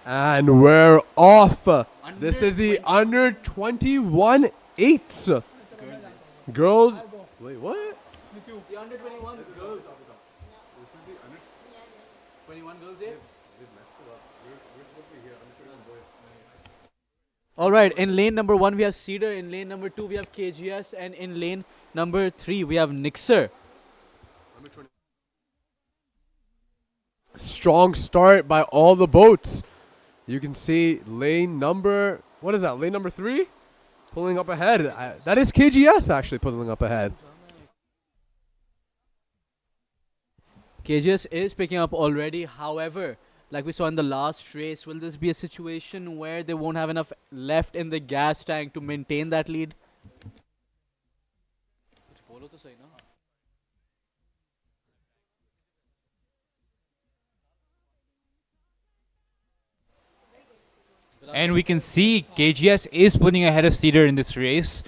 And we're off. This is the under 21 eights. Girls. Wait, what? The under 21 girls. 21 girls, yes? All right, in lane number 1 we have Cedar, in lane number 2 we have KGS, and in lane number 3 we have Nixer. Strong start by all the boats. You can see lane number, what is that? Lane number 3? Pulling up ahead. That is KGS actually pulling up ahead. KGS is picking up already. However, like we saw in the last race, will this be a situation where they won't have enough left in the gas tank to maintain that lead? And we can see KGS is putting ahead of Cedar in this race.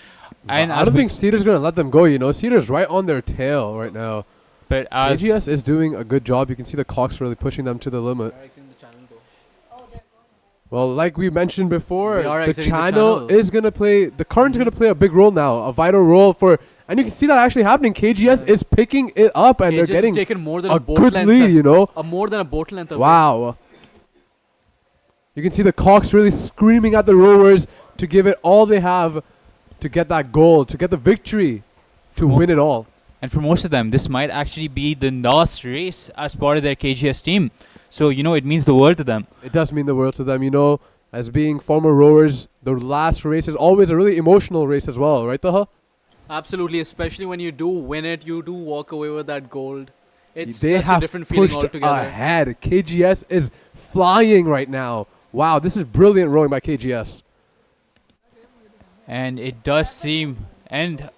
And I don't think Cedar's going to let them go, you know. Cedar's right on their tail right now. But KGS is doing a good job. You can see the Cox really pushing them to the limit. Well, like we mentioned before, the channel is going to play, the current's going to play a big role now, a vital role for, and you can see that actually happening. KGS is picking it up and they're getting taken more than a boat good length, lead, you know. More than a boat length away. Wow. You can see the Cox really screaming at the rowers to give it all they have to get that goal, to get the victory, to win it all. And for most of them, this might actually be the last race as part of their KGS team. So, you know, it means the world to them. It does mean the world to them. You know, as being former rowers, the last race is always a really emotional race as well, right, Taha? Absolutely, especially when you do win it, you do walk away with that gold. It's They just have a different feeling pushed altogether. ahead. KGS is flying right now. Wow, this is brilliant rowing by KGS. And it does seem, and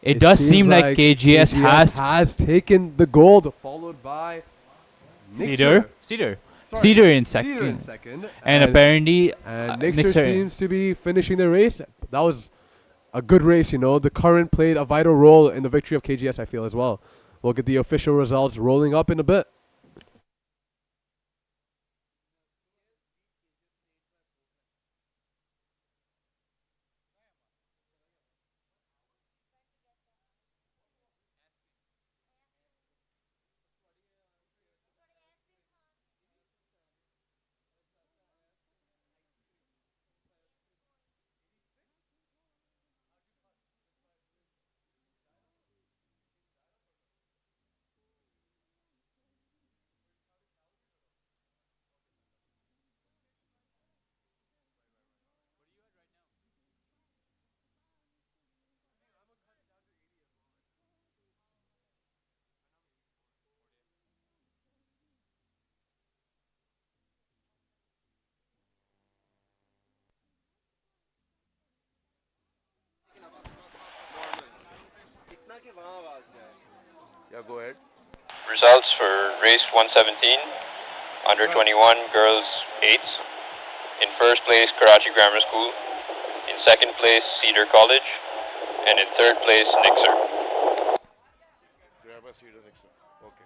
it does seem like KGS has taken the gold, followed by Cedar in second. And apparently Nixer seems to be finishing the race. That was a good race, you know. The current played a vital role in the victory of KGS, I feel, as well. We'll get the official results rolling up in a bit. Yeah, go ahead. Results for race 117, under 21 girls 8s. In first place, Karachi Grammar School. In second place, Cedar College. And in third place, Nixer. Cedar Nixer. Okay.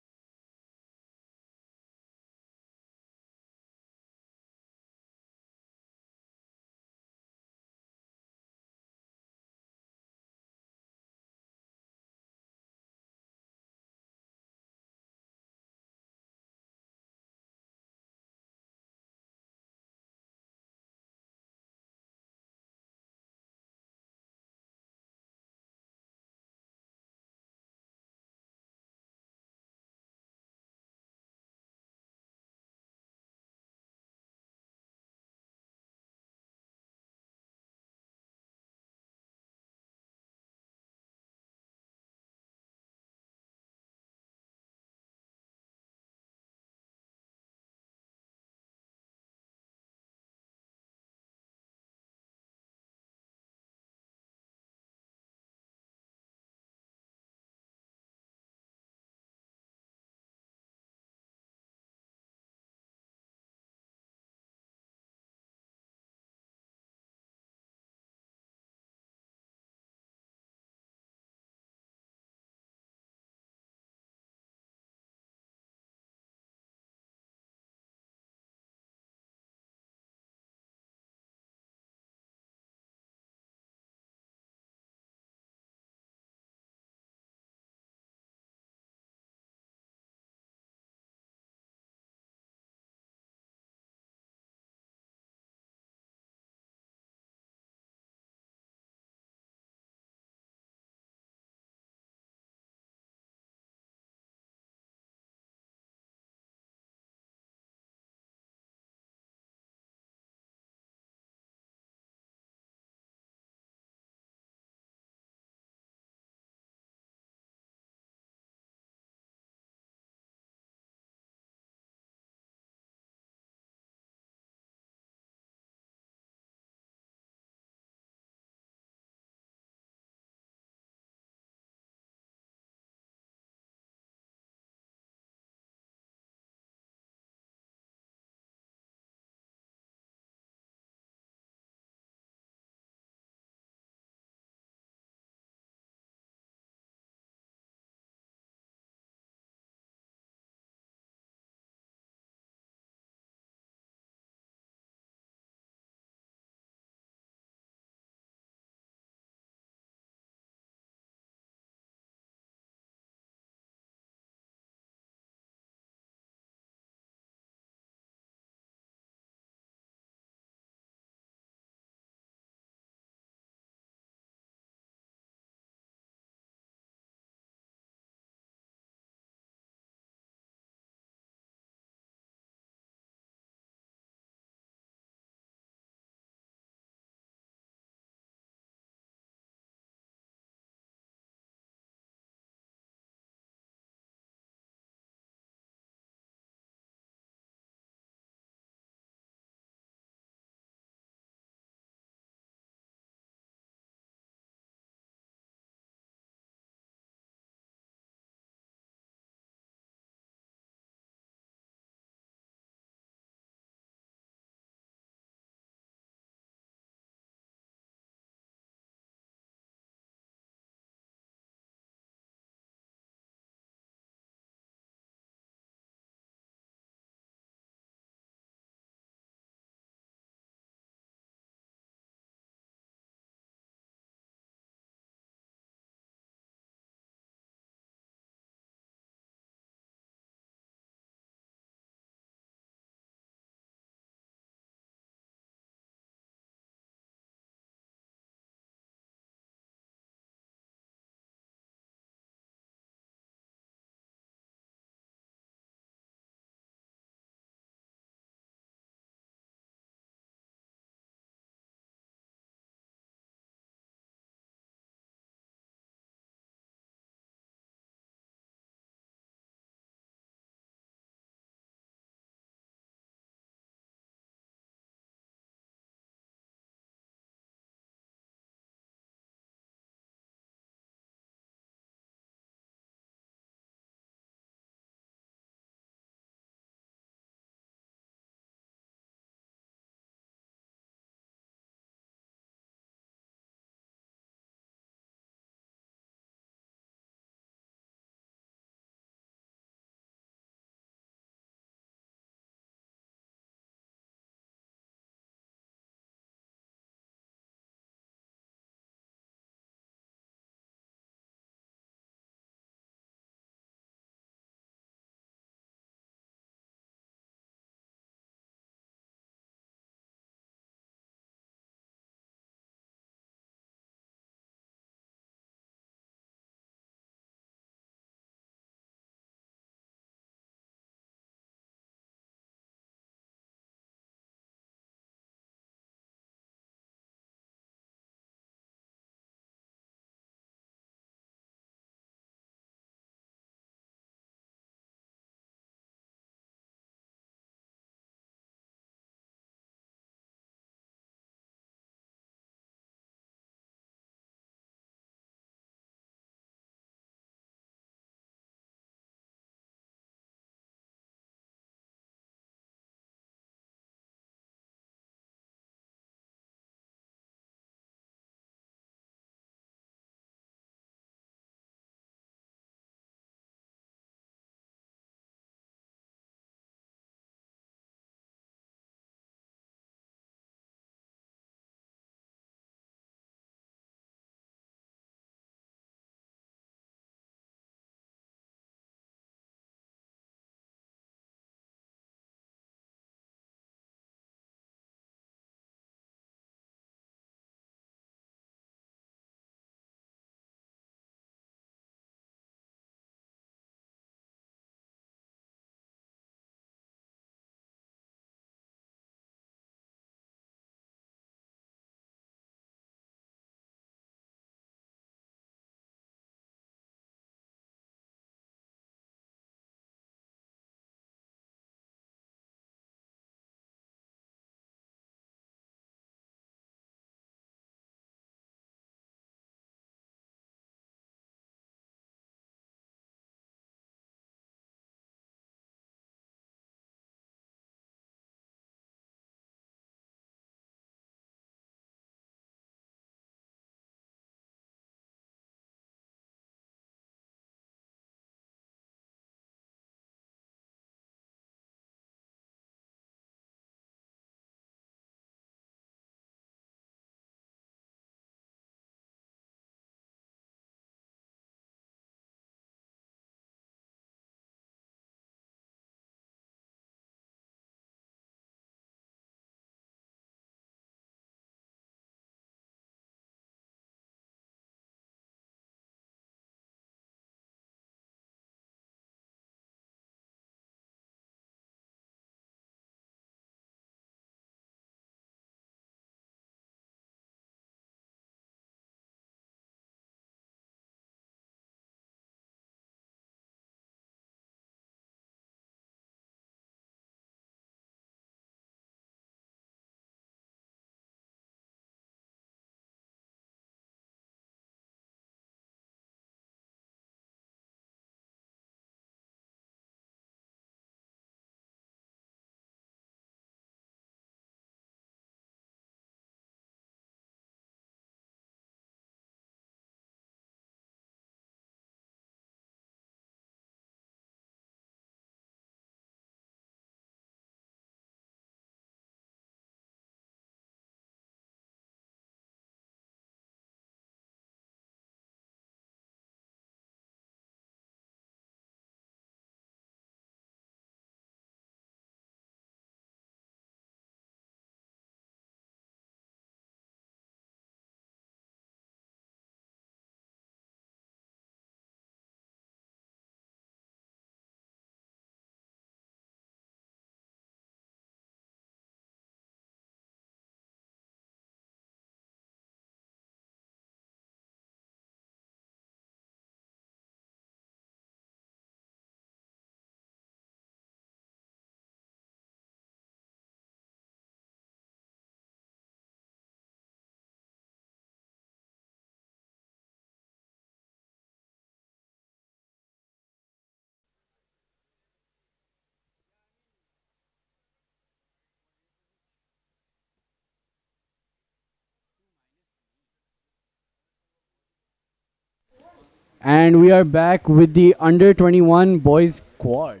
And we are back with the under 21 boys quad.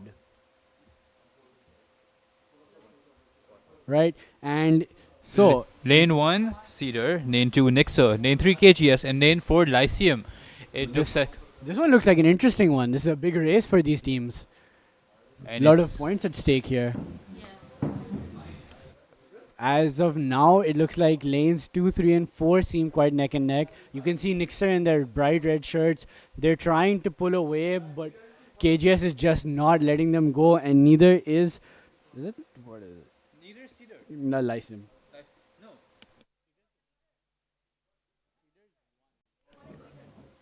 Right? And so. Lane 1, Cedar. Lane 2, Nixer. Lane 3, KGS. And lane 4, Lyceum. It looks like. This one looks like an interesting one. This is a big race for these teams. A lot of points at stake here. As of now, it looks like lanes 2, 3, and 4 seem quite neck and neck. You can see Nixer in their bright red shirts. They're trying to pull away, but KGS is just not letting them go, and neither is... Is it? What is it? Neither Cedar. No, Lyceum. No.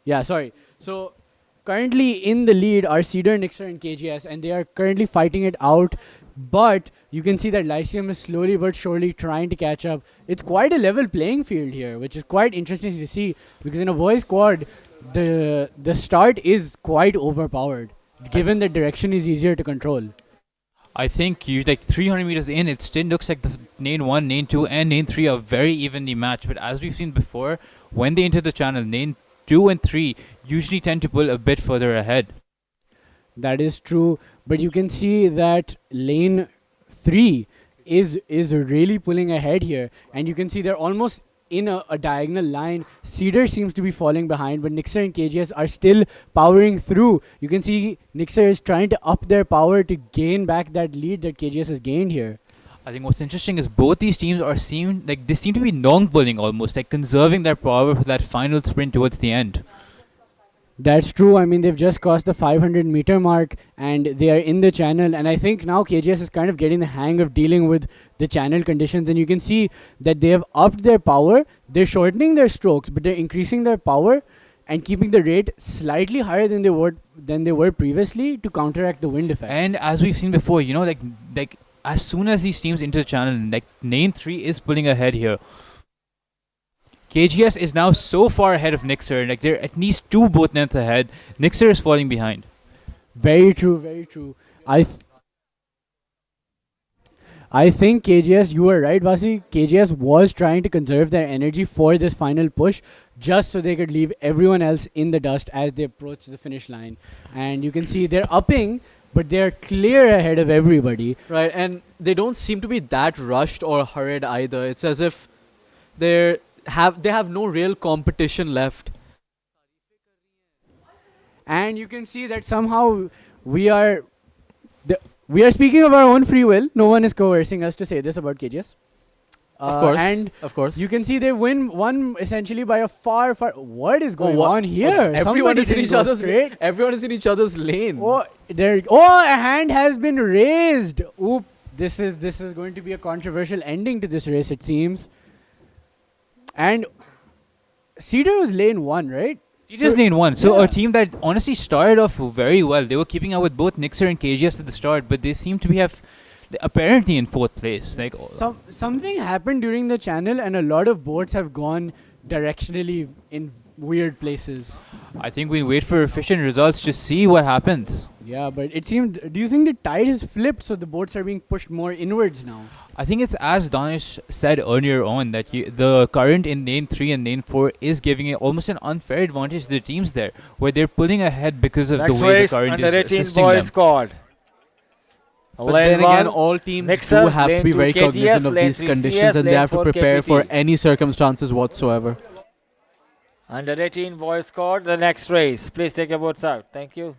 Yeah, sorry. So currently in the lead are Cedar, Nixer, and KGS, and they are currently fighting it out. But you can see that Lyceum is slowly but surely trying to catch up. It's quite a level playing field here, which is quite interesting to see, because in a boys squad, the start is quite overpowered, given the direction is easier to control. I think you like 300 meters in, it still looks like the lane 1, lane 2, and lane 3 are very evenly matched. But as we've seen before, when they enter the channel, lane 2 and 3 usually tend to pull a bit further ahead. That is true, but you can see that lane 3 is really pulling ahead here, and you can see they're almost in a diagonal line. Cedar seems to be falling behind, but Nixer and KGS are still powering through. You can see Nixer is trying to up their power to gain back that lead that KGS has gained here. I think what's interesting is both these teams seem to be long pulling almost, like conserving their power for that final sprint towards the end. That's true. I mean, they've just crossed the 500-meter mark, and they are in the channel. And I think now KGS is kind of getting the hang of dealing with the channel conditions. And you can see that they have upped their power. They're shortening their strokes, but they're increasing their power and keeping the rate slightly higher than they were previously to counteract the wind effect. And as we've seen before, like as soon as these teams enter the channel, like lane 3 is pulling ahead here. KGS is now so far ahead of Nixer, like they're at least 2 both lengths ahead. Nixer is falling behind. Very true, very true. I think KGS, you were right, Vasi. KGS was trying to conserve their energy for this final push, just so they could leave everyone else in the dust as they approach the finish line. And you can see they're upping, but they're clear ahead of everybody. Right, and they don't seem to be that rushed or hurried either. It's as if they have no real competition left. And you can see that somehow we are speaking of our own free will. No one is coercing us to say this about KGS. Of course. You can see they won essentially by a far. What is going on here? Everyone is in each other's lane. Everyone is in each other's lane. A hand has been raised. Oop! This is going to be a controversial ending to this race, it seems. And Cedar was lane 1, right? Cedar's lane 1. So a team that honestly started off very well. They were keeping up with both Nixer and KGS at the start, but they seem to be apparently in 4th place. Like something happened during the channel, and a lot of boats have gone directionally in weird places. I think we wait for efficient results to see what happens. Yeah, but it seemed. Do you think the tide has flipped, so the boats are being pushed more inwards now? I think it's as Danish said earlier on that the current in lane 3 and lane 4 is giving it almost an unfair advantage to the teams there, where they're pulling ahead because of the way the current is assisting them. Squad. But then again, all teams do have to be very cognizant of these conditions, and they have to prepare for any circumstances whatsoever. Under 18 boys squad, the next race. Please take your boats out. Thank you.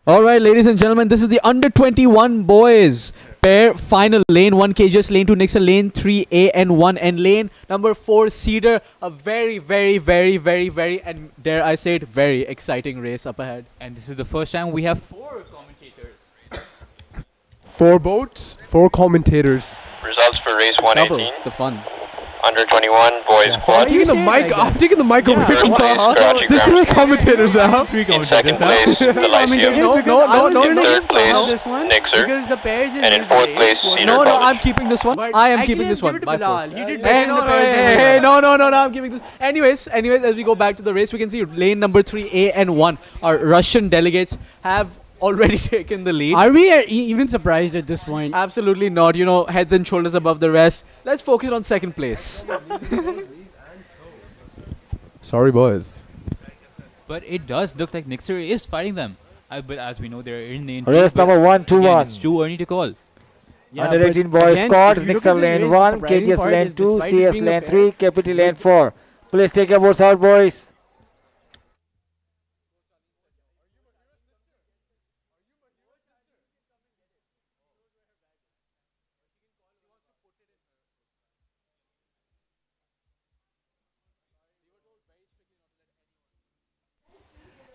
All right, ladies and gentlemen, this is the under 21 boys pair final. Lane 1 KGS, lane 2 Nixon, lane 3 A and 1, and lane number 4 Cedar. A very, very, very, very, very, and dare I say it, very exciting race up ahead. And this is the first time we have 4 commentators. 4 boats, 4 commentators. Results for race 118. Double the fun. Under 21 boys So I'm quad. taking the mic. I'm taking the mic away First from place, Taha. Karachi There's Grammar 3 commentators now. Three In second commentators now. place, the Lyceum. No, no, no, In no. third place, this one Nixer. because the pairs is And in his fourth race. place, Cedar No, no, College. I'm keeping this one. But I am actually, keeping this give one. it to By Bilal. force. He did Hey, better in no, the no, pairs than hey, Bilal. hey, no, no, no, no, I'm giving this. Anyways, as we go back to the race, we can see lane number 3 A and 1. Our Russian delegates have already taken the lead. Are we even surprised at this point? Absolutely not. Heads and shoulders above the rest. Let's focus on second place. Sorry, boys. But it does look like Nixer is fighting them. But as we know, they're in the Race number 121. It's too early to call. Under 18 boys squad, Nixer lane 1, KGS lane 2, CS lane 3, KPT lane 4. Please take your boats out, boys.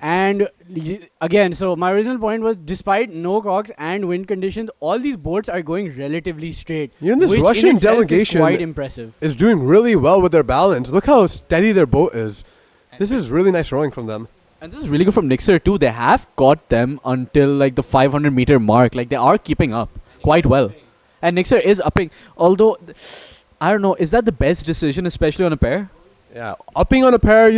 And again, so my original point was, despite no cocks and wind conditions, all these boats are going relatively straight. Even this which in Russian itself is delegation quite impressive. is doing really well with their balance. Look how steady their boat is. This is really nice rowing from them. And this is really good from Nixer too. They have got them until like the 500-meter mark. Like they are keeping up quite well. And Nixer is upping. Although, I don't know, is that the best decision, especially on a pair? Yeah, upping on a pair,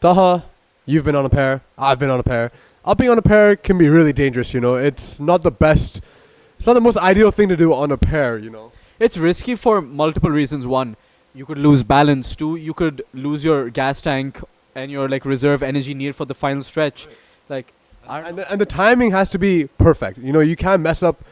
Taha, you've been on a pair, I've been on a pair. Upping on a pair can be really dangerous, It's not the best, it's not the most ideal thing to do on a pair, It's risky for multiple reasons. One, you could lose balance. Two, you could lose your gas tank and your reserve energy needed for the final stretch. And the timing has to be perfect. You can't mess up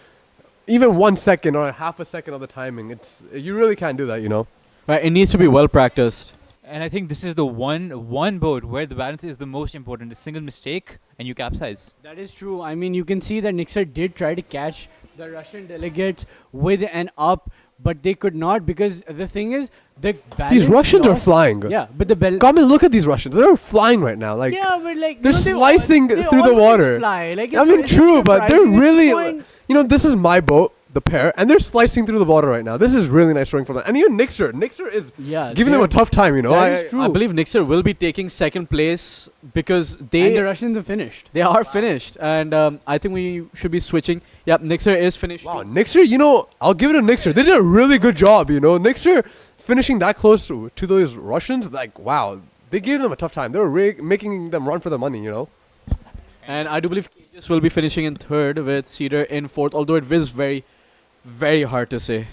even 1 second or half a second of the timing. You really can't do that, Right, it needs to be well practiced. And I think this is the one boat where the balance is the most important. A single mistake and you capsize. That is true. I mean, you can see that Nixer did try to catch the Russian delegates with an up, but they could not, because the thing is, the balance These Russians are loss- flying. Yeah, but the balance. Come and look at these Russians. They're flying right now. Yeah, but they're slicing they through the always water. fly. Like, I mean, it's true, but they're surprising at this really. point. This is my boat, the pair, and they're slicing through the water right now. This is really nice rowing from them. And even Nixer is giving them a tough time. That is true. I believe Nixer will be taking second place because And the Russians are finished. They are finished, and I think we should be switching. Yep, Nixer is finished. Wow, Nixer, I'll give it to Nixer. They did a really good job, Nixer finishing that close to those Russians, wow, they gave them a tough time. They were making them run for the money, And I do believe KGS will be finishing in third with Cedar in fourth, although it is very, very hard to say.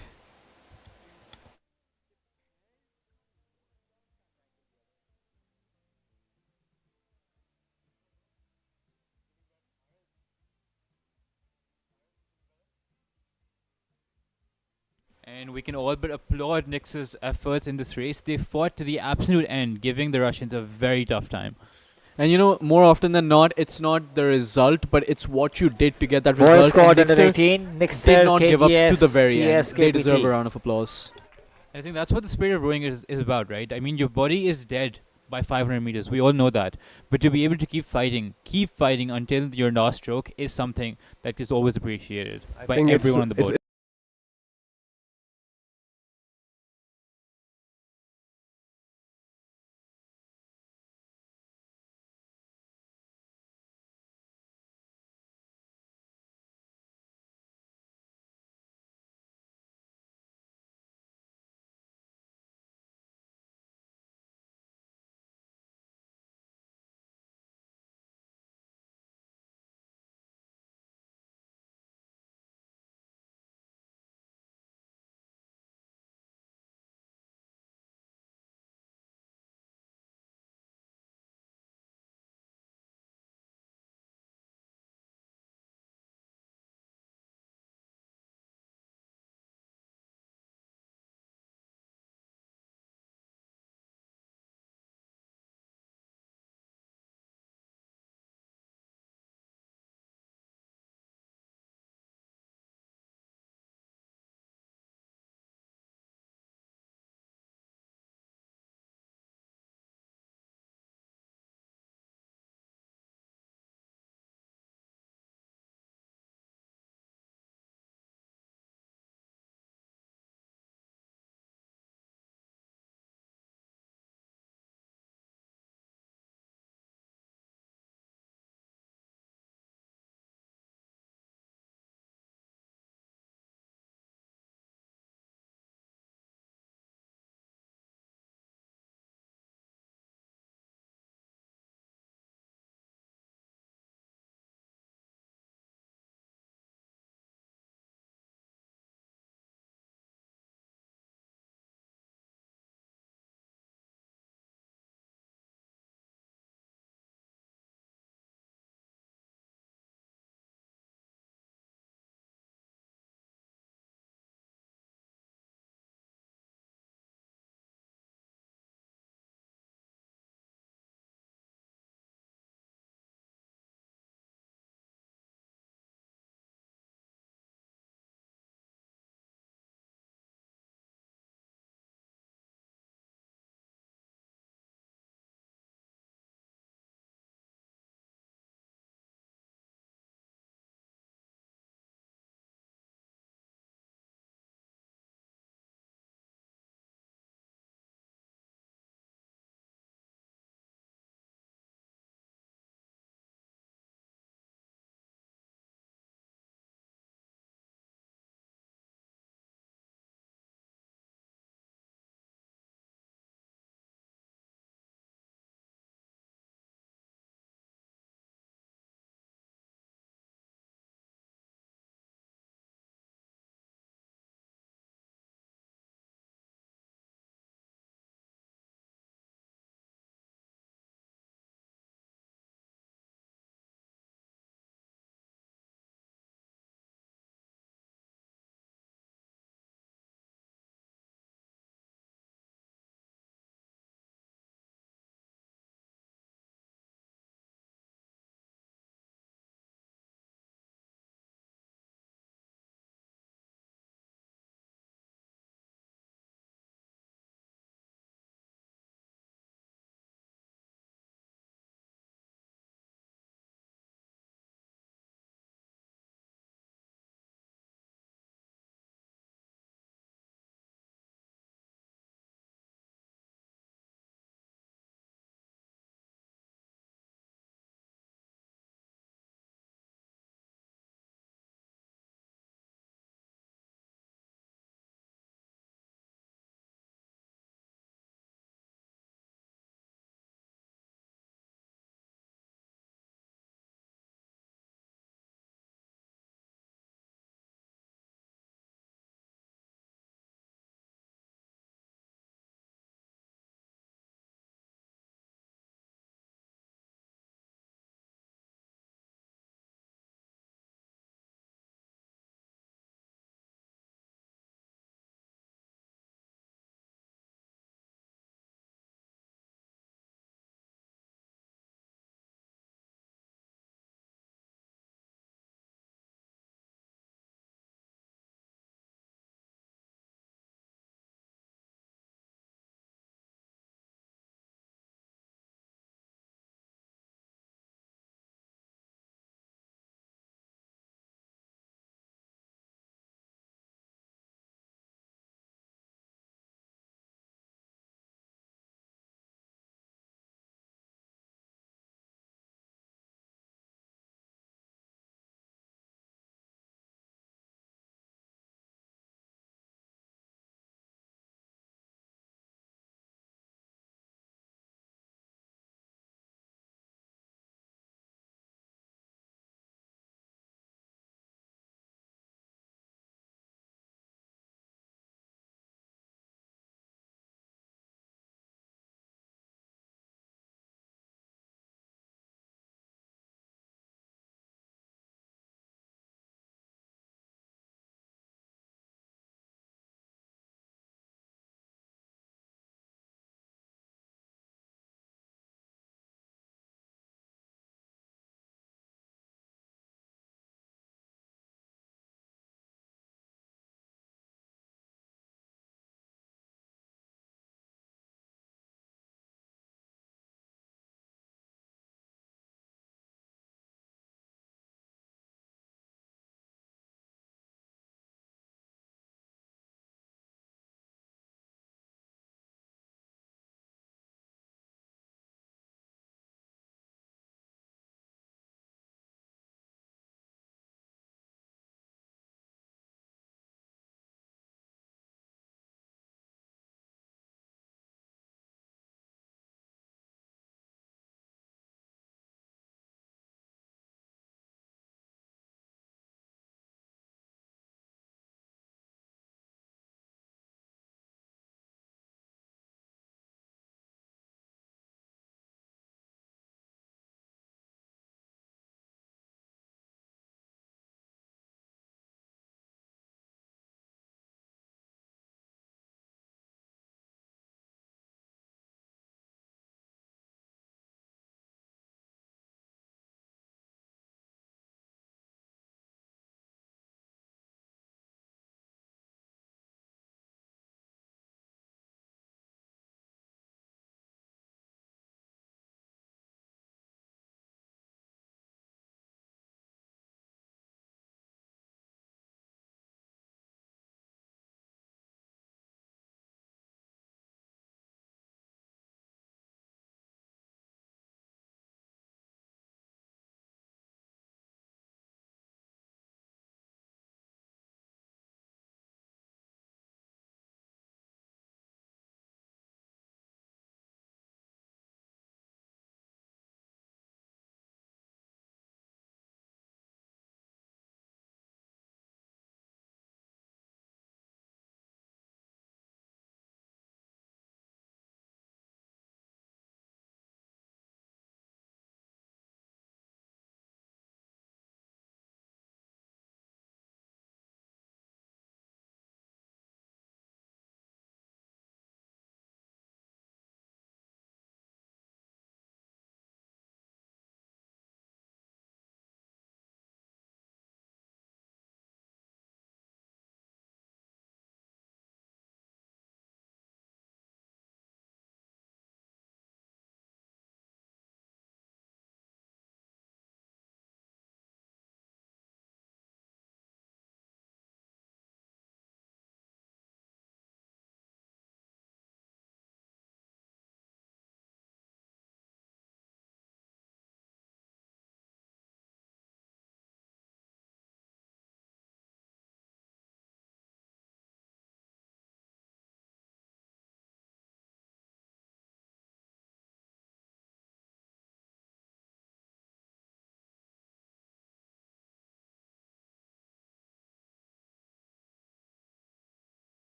And we can all but applaud Nix's efforts in this race. They fought to the absolute end, giving the Russians a very tough time. And more often than not, it's not the result, but it's what you did to get that Boys result. squad And under Nixers 18, did Nixer, not give up to KGS, the very CS, end. They KPT. deserve a round of applause. I think that's what the spirit of rowing is about, right? I mean, your body is dead by 500 meters. We all know that. But to be able to keep fighting until your last stroke is something that is always appreciated by think everyone on the it's boat.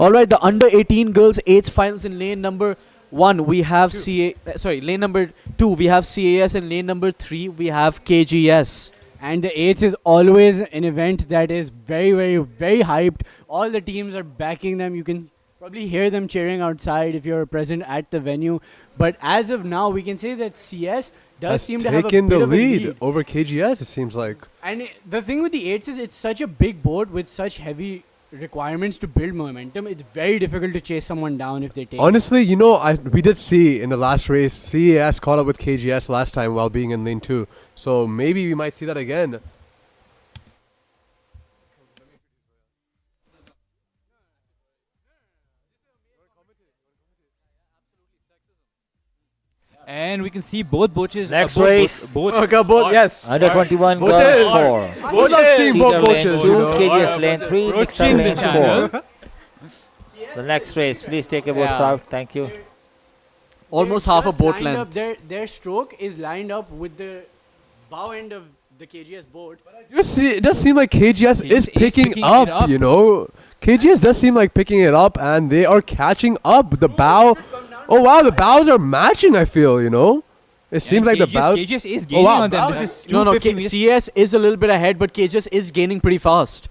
All right, the under 18 girls eights finals in lane number 1 we have lane number 2 we have CAS, and lane number 3 we have KGS. And the eights is always an event that is very, very, very hyped. All the teams are backing them. You can probably hear them cheering outside if you're present at the venue. But as of now, we can say that CS does Has seem to have a taken bit the of a lead over KGS, it seems like. And the thing with the eights is it's such a big boat with such heavy requirements to build momentum. It's very difficult to chase someone down if they take it. Honestly, we did see in the last race, CAS caught up with KGS last time while being in lane 2. So maybe we might see that again. And we can see both boaches. Next race. Yes. Under 21 Boaches. girls 4. I love seeing both Cedar lane coaches, 2, you know. KGS lane 3, Mixer Approaching the lane channel. 4. The next race, please take your boats Yeah. out. Thank you. Almost They're half a just boat lined up, length. their stroke is lined up with the bow end of the KGS boat. It does seem like KGS is picking picking it up, up. KGS does seem like picking it up, and they are catching up. The bow. Oh, wow, the bows are matching, I feel, It seems like the bows. KGS is gaining on them. bows- This is No, 250 meters. CS is a little bit ahead, but KGS is gaining pretty fast.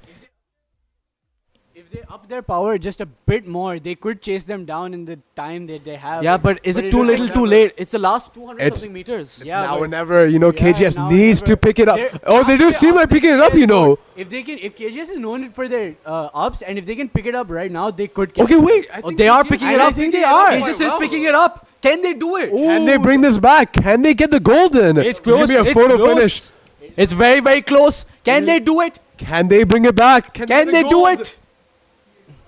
If they up their power just a bit more, they could chase them down in the time that they have. Yeah, but is it too looks little, like too never. late? It's the last 200 It's- something meters. It's Yeah, now or but- never, KGS now or needs never. to pick it up. They're- Oh, they do after- seem like after picking it up, CS, if KGS is known for their ups, and if they can pick it up right now, they could. Okay, wait. They are picking it I up. think they are. KGS is picking it up. Can they do it? Can they bring this back? Can they get the golden? It's gonna close. be a It's photo close. finish. It's very, very close. Can they do it? Can they bring it back? Can they do it?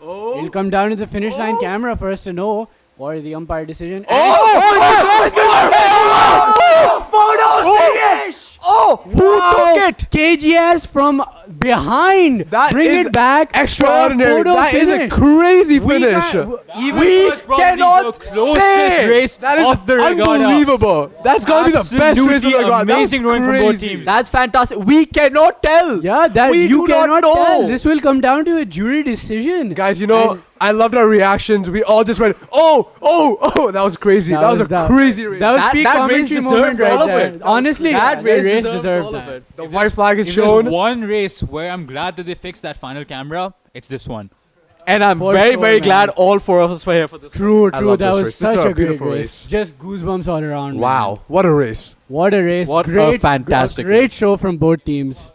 It'll come down to the finish line camera for us to know, or the umpire decision. Photo finish! Oh, who took it? KGS from behind. Bring is it back. for a extraordinary. photo That is a finish. crazy We finish. can't- We cannot say race That is of the regatta. unbelievable. That's gotta be the best race of the regatta. That was Amazing rowing from both crazy. teams. That's fantastic. We cannot tell. Yeah, that We you do not cannot know. tell. This will come down to a jury decision. Guys, I loved our reactions. We all just went, oh. That was crazy. That was a crazy race. That was That- peak that race commentary deserved moment all right of there. it. Honestly, That the race race deserved deserved all of that. it. The white flag is If there's shown. one race where I'm glad that they fixed that final camera, it's this one. And I'm For very, sure, very man. glad all four of us were here for this. True, I true. love That this was race. This is such a a great beautiful race. race. Just goosebumps all around. man. Wow, what a race. What a race. What a great, fantastic great show from both teams.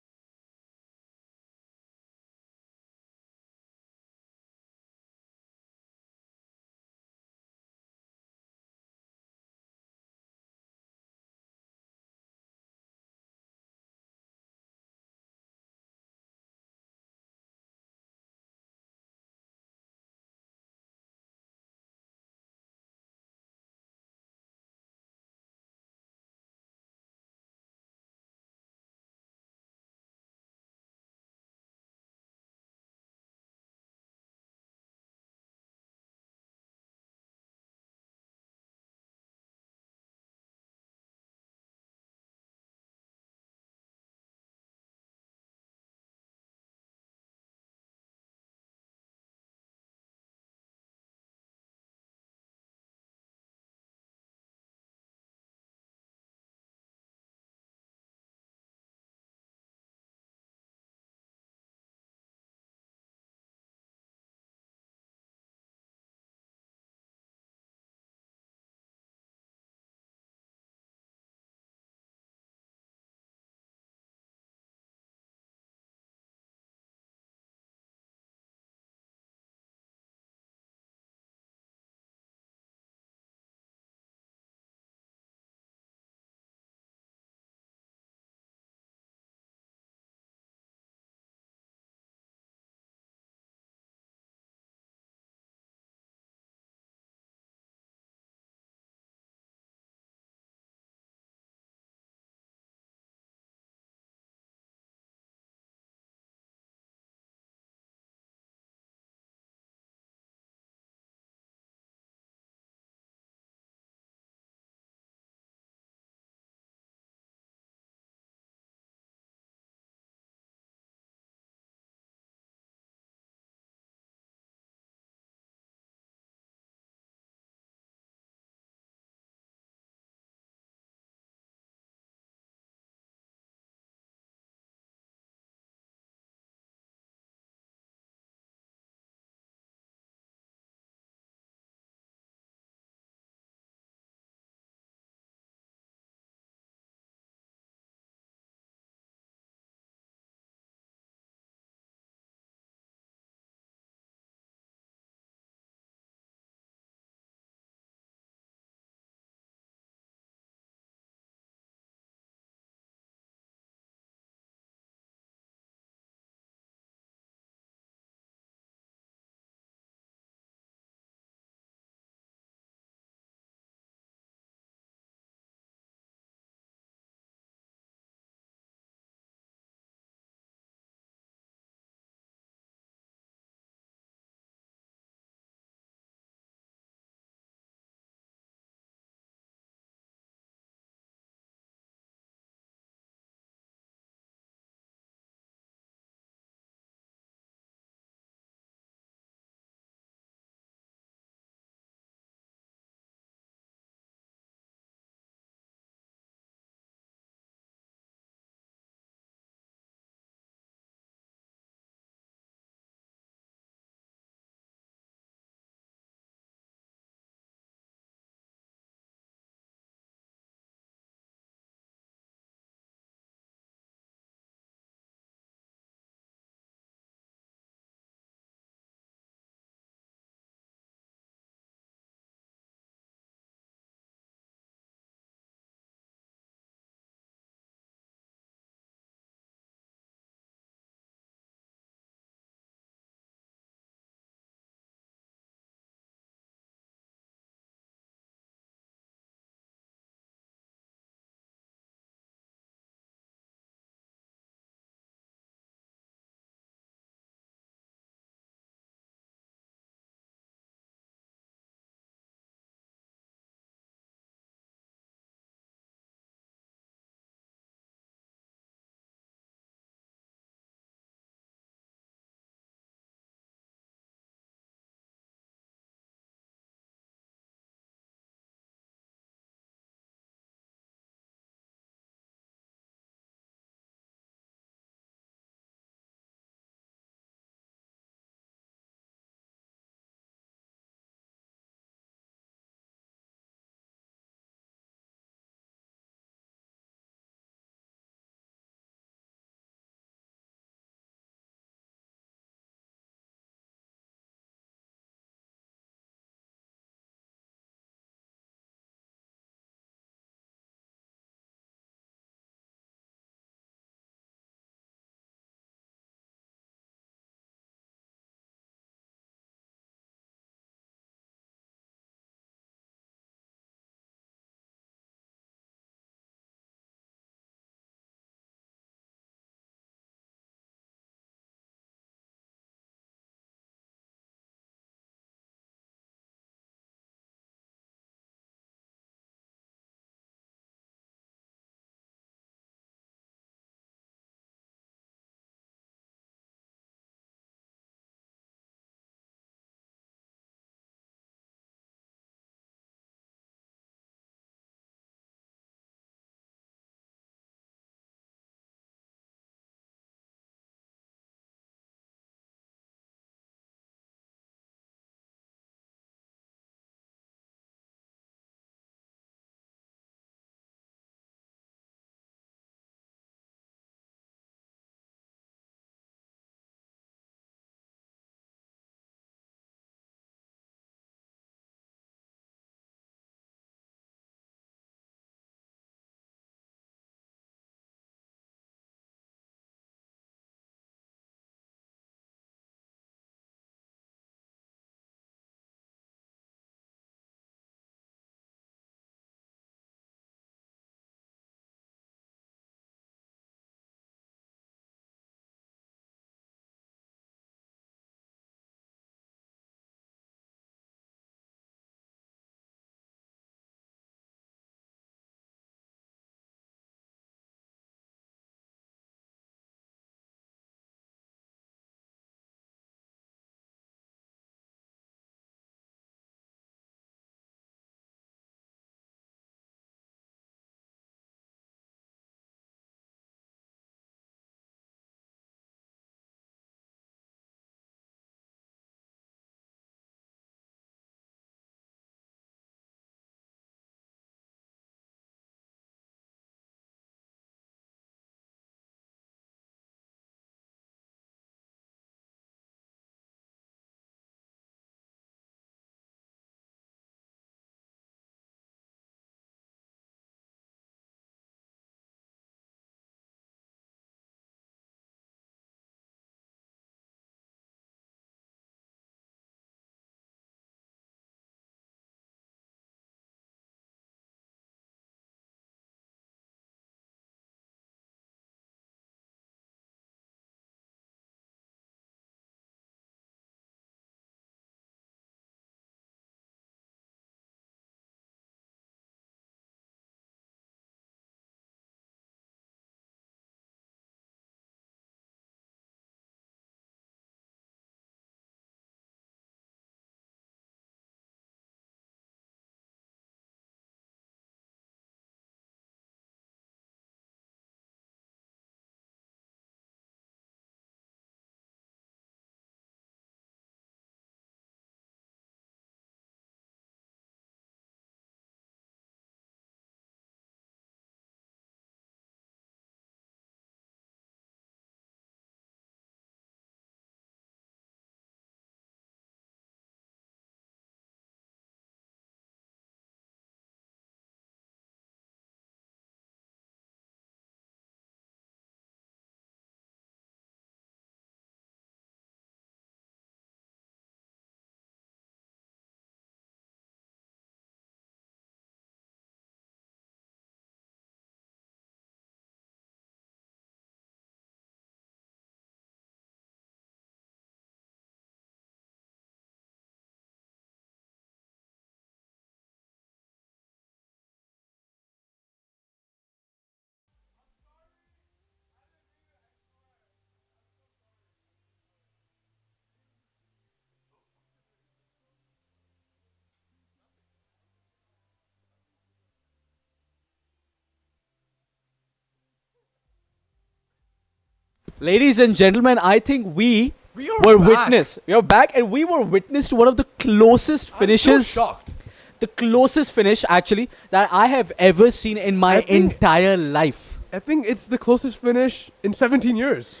Ladies and gentlemen, I think we We are were back. witness. We are back, and we were witness to one of the closest finishes. So shocked. The closest finish, actually, that I have ever seen in my entire life. I think it's the closest finish in 17 years.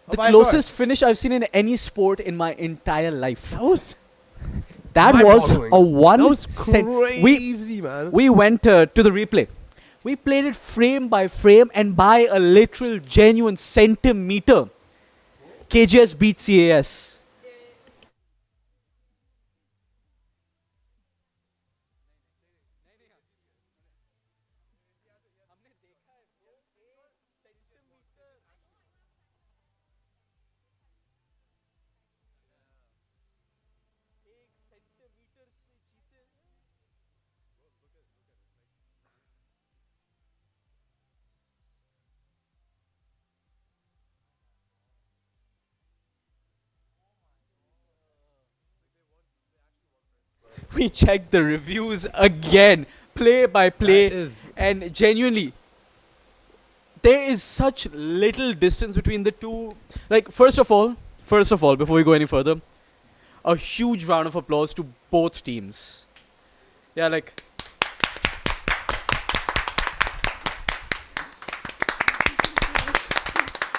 The closest finish I've seen in any sport in my entire life. That was a one. That was we crazy, man. we went to the replay. We played it frame by frame and by a literal, genuine centimeter. KGS beat CAS. We checked the reviews again, play by play, and genuinely, there is such little distance between the two. Like, first of all, before we go any further, a huge round of applause to both teams. Yeah, like.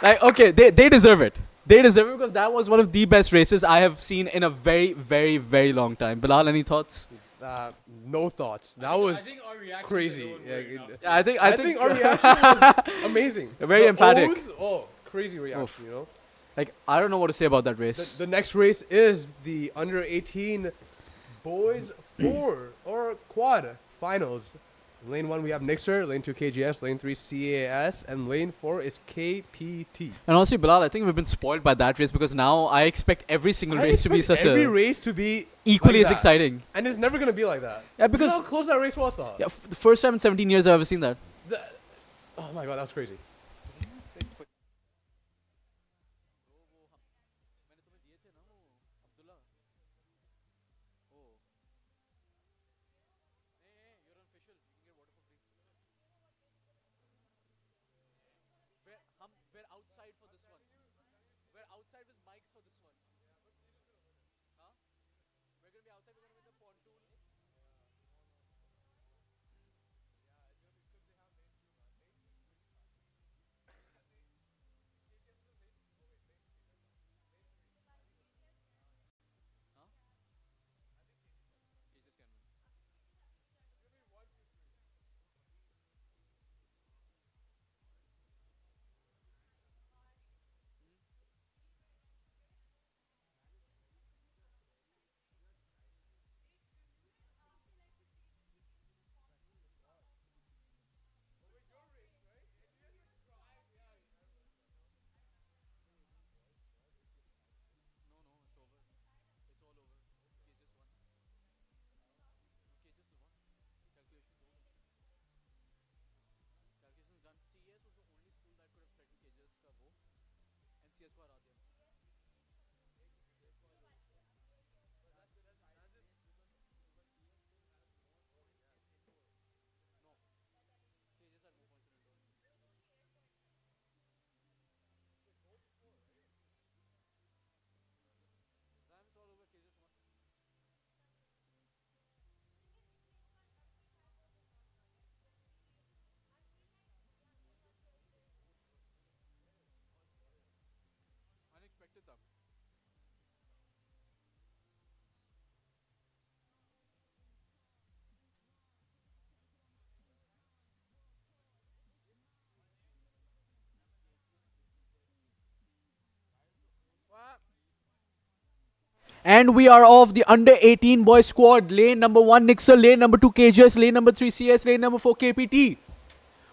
Like, okay, they deserve it. They deserve it because that was one of the best races I have seen in a very, very, very long time. Bilal, any thoughts? No thoughts. That was crazy. Yeah, I think our reaction was amazing. Very The emphatic. O's, crazy reaction, you know. Like, I don't know what to say about that race. The next race is the under 18 boys 4 or quad finals. In lane 1 we have Nixer, lane 2 KGS, lane 3 CAS, and lane 4 is KPT. And honestly, Bilal, I think we've been spoiled by that race because now I expect every single race to be such every race to be equally like as that. exciting. And it's never gonna be like that. Yeah, because you know how close that race was, though. Yeah, the first time in 17 years I've ever seen that. Oh my god, that's crazy. And we are off the under 18 boys squad. Lane number 1 Nixer, lane number 2 KGS, lane number 3 CS, lane number 4 KPT.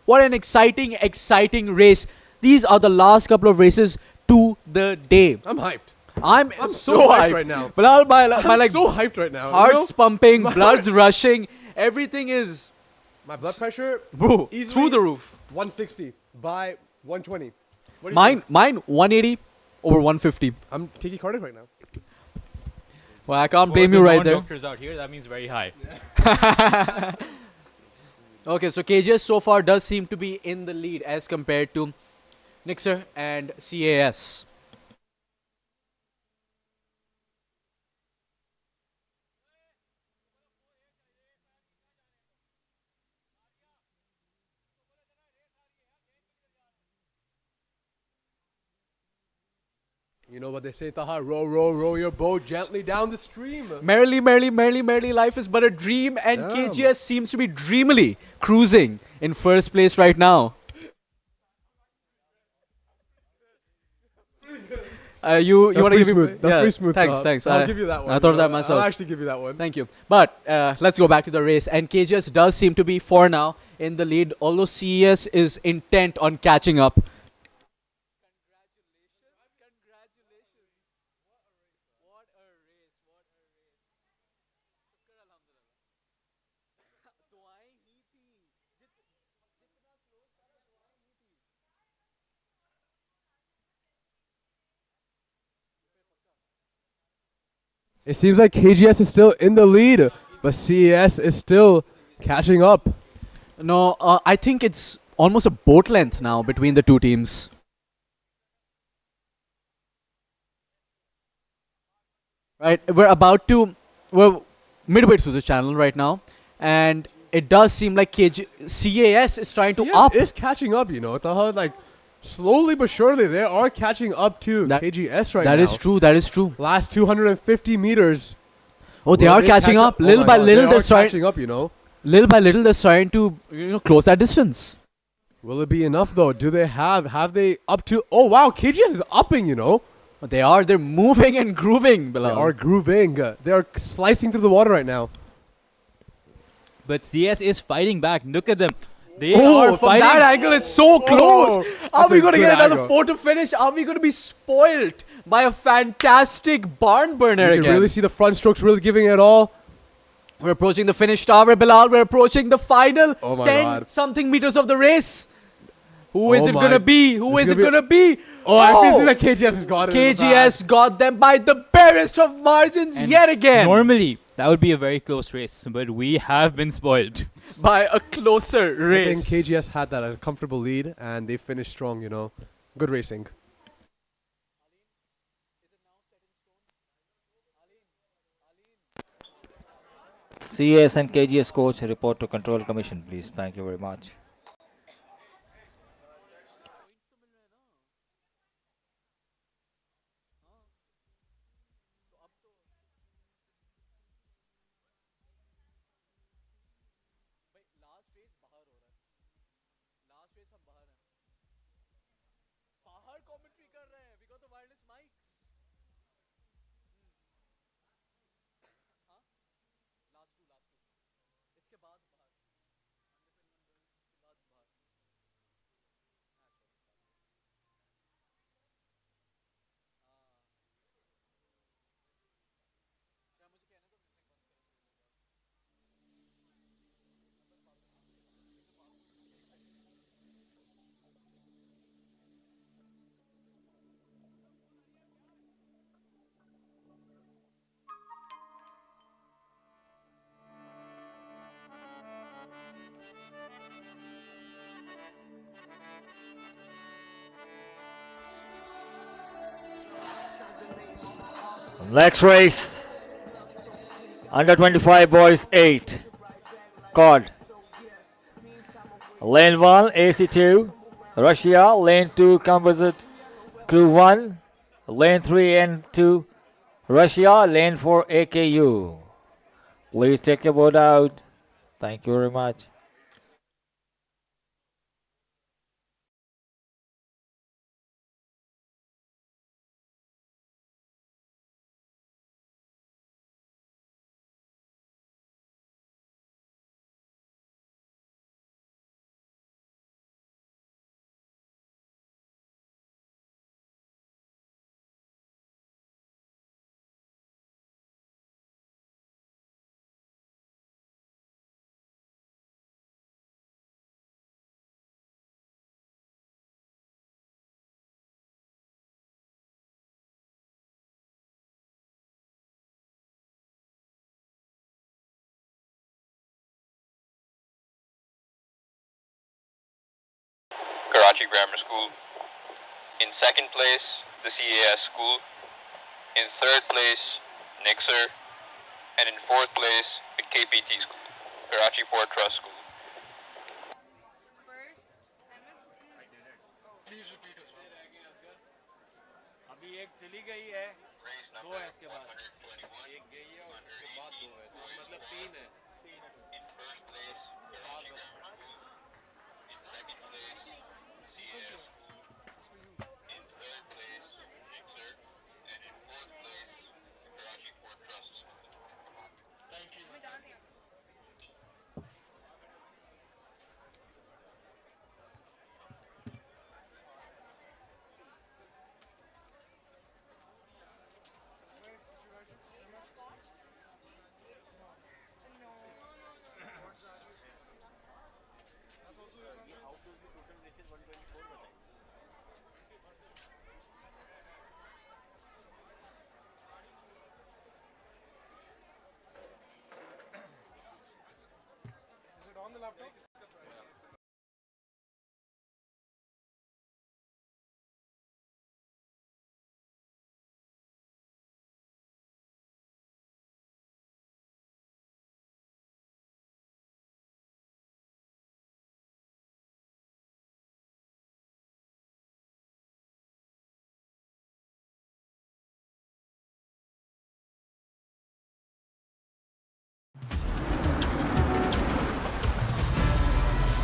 What an exciting, exciting race. These are the last couple of races to the day. I'm hyped. I'm so hyped right now. Bilal, my I'm like so hyped right now. heart's pumping, My blood's heart- rushing, everything is My blood pressure, bro, easily through the roof. 160 by 120. What do you think? Mine 180 over 150. I'm tachycardic right now. Well, I can't For blame the you right there. non-doctors out here, that means very high. Okay, so KGS so far does seem to be in the lead as compared to Nixer and CAS. You know what they say, Taha? Row, row, row your boat gently down the stream. Merrily, merrily, merrily, merrily, life is but a dream, and Damn. KGS seems to be dreamily cruising in first place right now. You That's want to pretty give me? smooth. That's pretty smooth, Thanks, Taha. thanks. I'll give you that one. I thought of that I'll myself. actually give you that one. Thank you. But let's go back to the race, and KGS does seem to be for now in the lead, although CES is intent on catching up. It seems like KGS is still in the lead, but CES is still catching up. No, I think it's almost a boat length now between the two teams. Right, we're midway through the channel right now, and it does seem like CAS is trying to up. is catching up, you know, Taha. Like, slowly but surely, they are catching up to KGS right now. That is true. That is true. Last 250 meters. Oh, they are catching up. Little by little, they're starting. catching up, you know. Little by little, they're starting to close that distance. Will it be enough though? Do they have they up to? Oh wow, KGS is upping, you know. They are. They're moving and grooving, Bilal. They are grooving. They are slicing through the water right now. But CS is fighting back. Look at them. They Oh, are from fighting. that angle, it's so close. Are that's we a going to good get another angle. photo finish? Are we going to be spoilt by a fantastic barn burner You again? can really see the front strokes really giving it all. We're approaching the finish tower, Bilal. We're approaching the final Oh my 10 God. something meters of the race. Who is Oh it my- going to be? Who It's is it gonna going to be? Oh, I feel like KGS has got it. in the bag. KGS got them by the barest of margins And yet again. Normally, that would be a very close race, but we have been spoiled. By a closer I race. think KGS had that a comfortable lead, and they finished strong. You know, good racing. CS and KGS coach report to Control Commission, please. Thank you very much. Next race, under 25 boys 8. COD. Lane 1, AC2, Russia. Lane 2, Composite, Crew 1. Lane 3, N2, Russia. Lane 4, AKU. Please take your boat out. Thank you very much. Karachi Grammar School. In second place, the CAS school. In third place, Nixer. And in fourth place, the KPT school, Karachi Port Trust School. अभी एक चली गई है, दो है इसके बाद, एक गई है और उसके बाद दो है, तो मतलब तीन है, तीन है।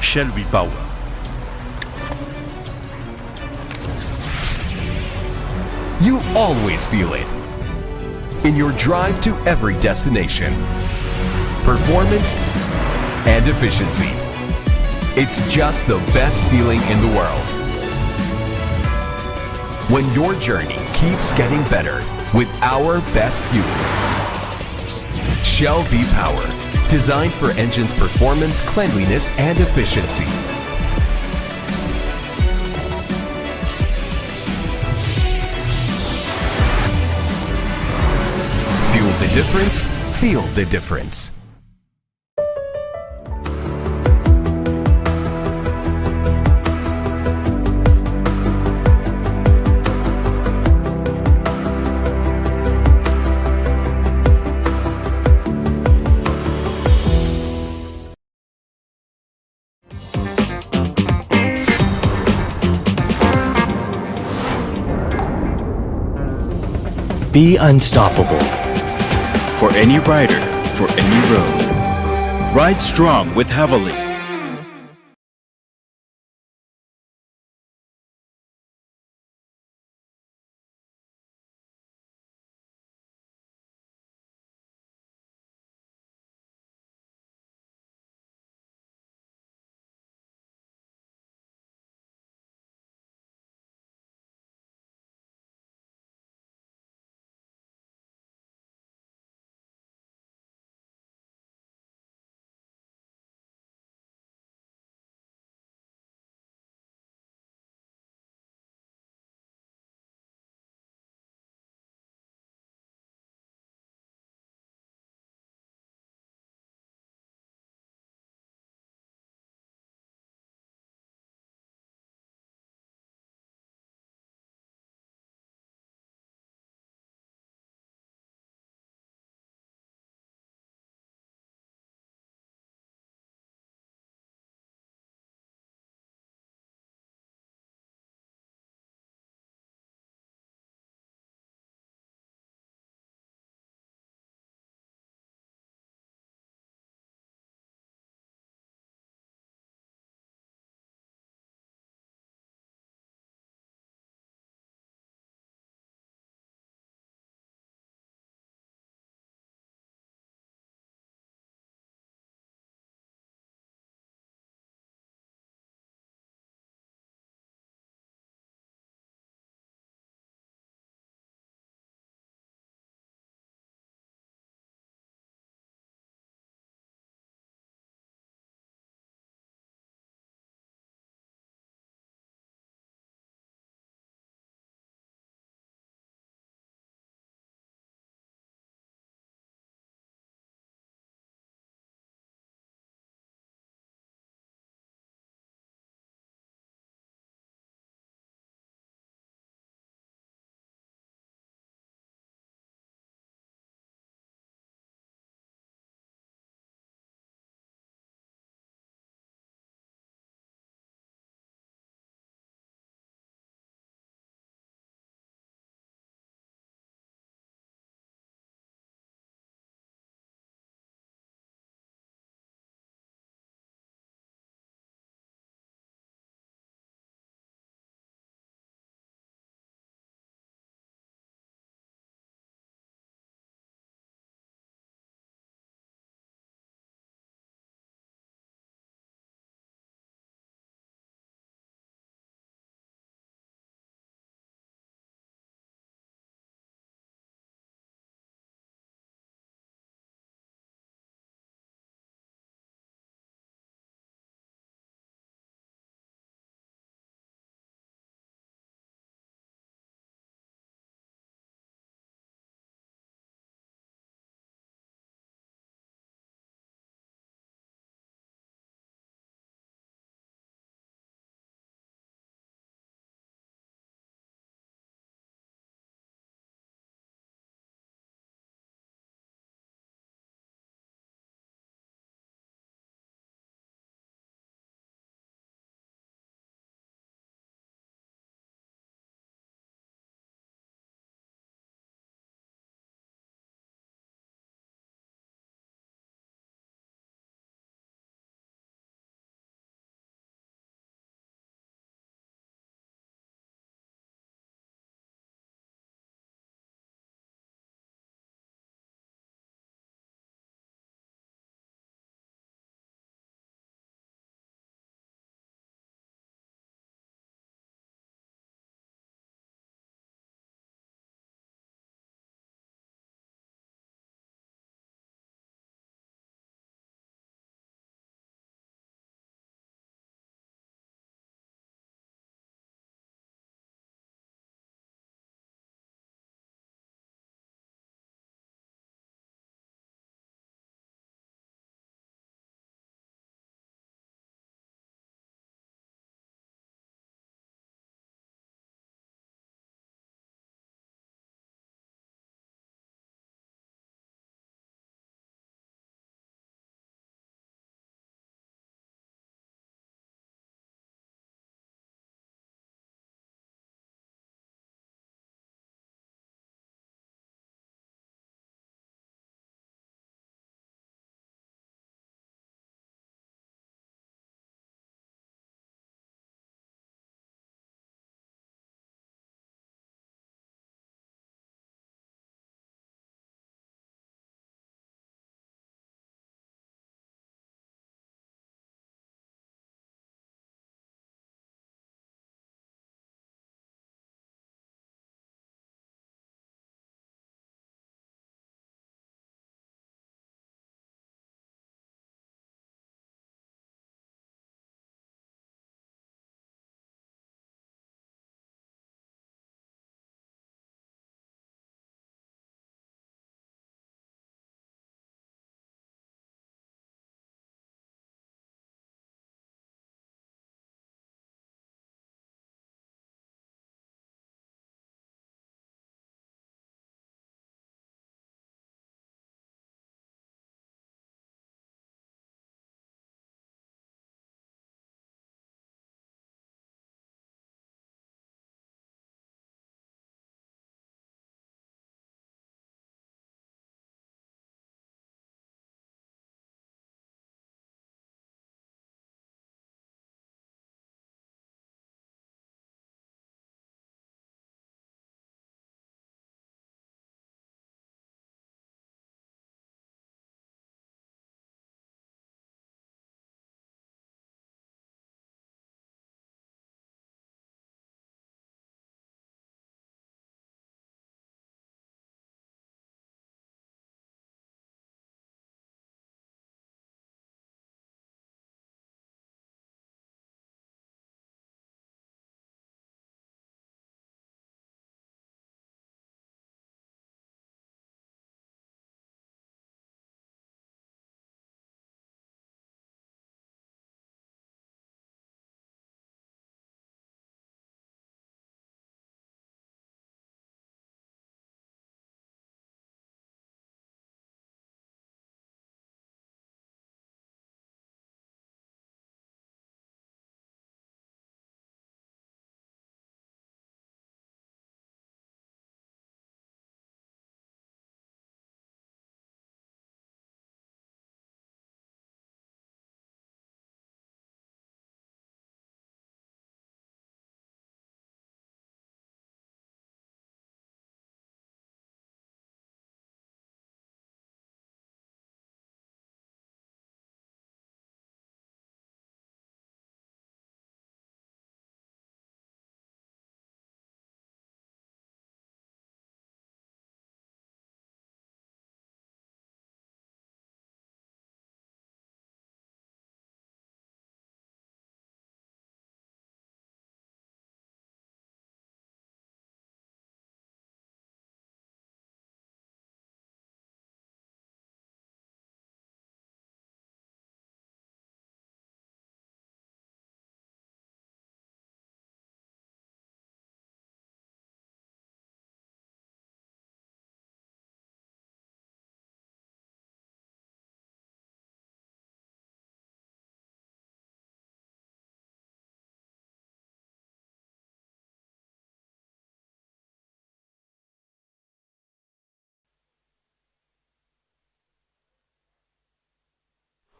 Shelby Power. You always feel it in your drive to every destination. Performance and efficiency. It's just the best feeling in the world. When your journey keeps getting better with our best fuel. Shell V-Power, designed for engines' performance, cleanliness, and efficiency. Fuel the difference, feel the difference. Be unstoppable. For any rider, for any road. Ride strong with Havaline.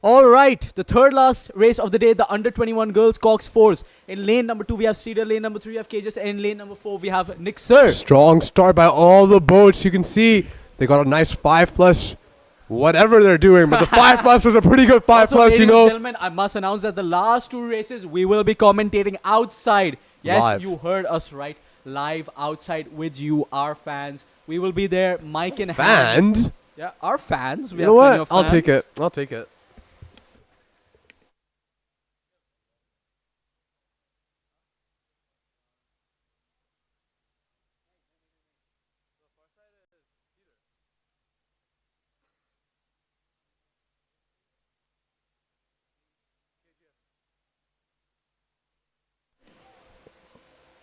All right, the third last race of the day, the under 21 girls Cox Force. In lane number 2, we have Cedar. Lane number 3, we have Cages. And in lane number 4, we have Nixer. Strong start by all the boats. You can see they got a nice 5 plus, whatever they're doing. But the 5 plus was a pretty good 5 Also, plus, ladies you and know. gentlemen, I must announce that the last 2 races we will be commentating outside. Yes, Live. you heard us right. Live outside with you, our fans. We will be there, mic in hand. Fans? Yeah, our fans. We You have know plenty what? of I'll take fans. it. I'll take it.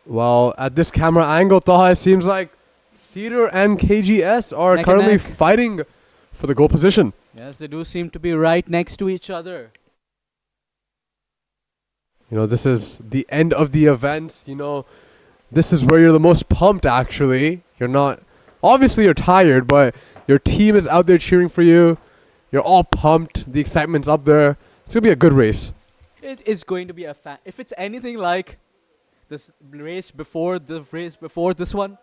Well, at this camera angle, Taha, it seems like Cedar and KGS are Neck and currently neck. fighting for the goal position. Yes, they do seem to be right next to each other. You know, this is the end of the event. You know, this is where you're the most pumped, actually. You're not, obviously, you're tired, but your team is out there cheering for you. You're all pumped. The excitement's up there. It's going to be a good race. It is going to be a if it's anything like this race before this one,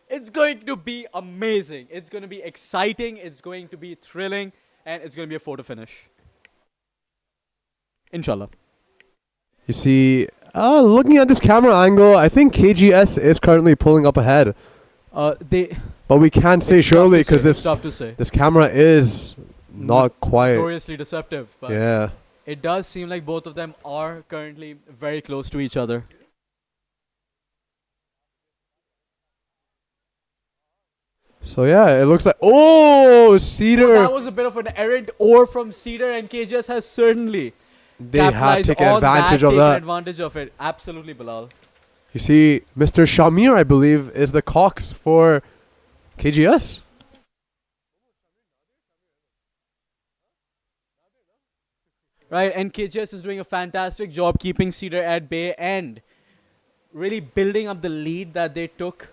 it's going to be amazing. It's going to be exciting. It's going to be thrilling, and it's going to be a photo finish. Inshallah. You see, looking at this camera angle, I think KGS is currently pulling up ahead. But we can't say It's tough surely to say, because it's tough to say. this camera is not quite. Notoriously deceptive. But Yeah. it does seem like both of them are currently very close to each other. So yeah, it looks like Cedar. Well, that was a bit of an errant or from Cedar, and KGS has certainly They have capitalized taken on advantage that, of taken that. advantage of it. Absolutely, Bilal. You see, Mr. Shamir, I believe, is the Cox for KGS. Right, and KGS is doing a fantastic job keeping Cedar at bay and really building up the lead that they took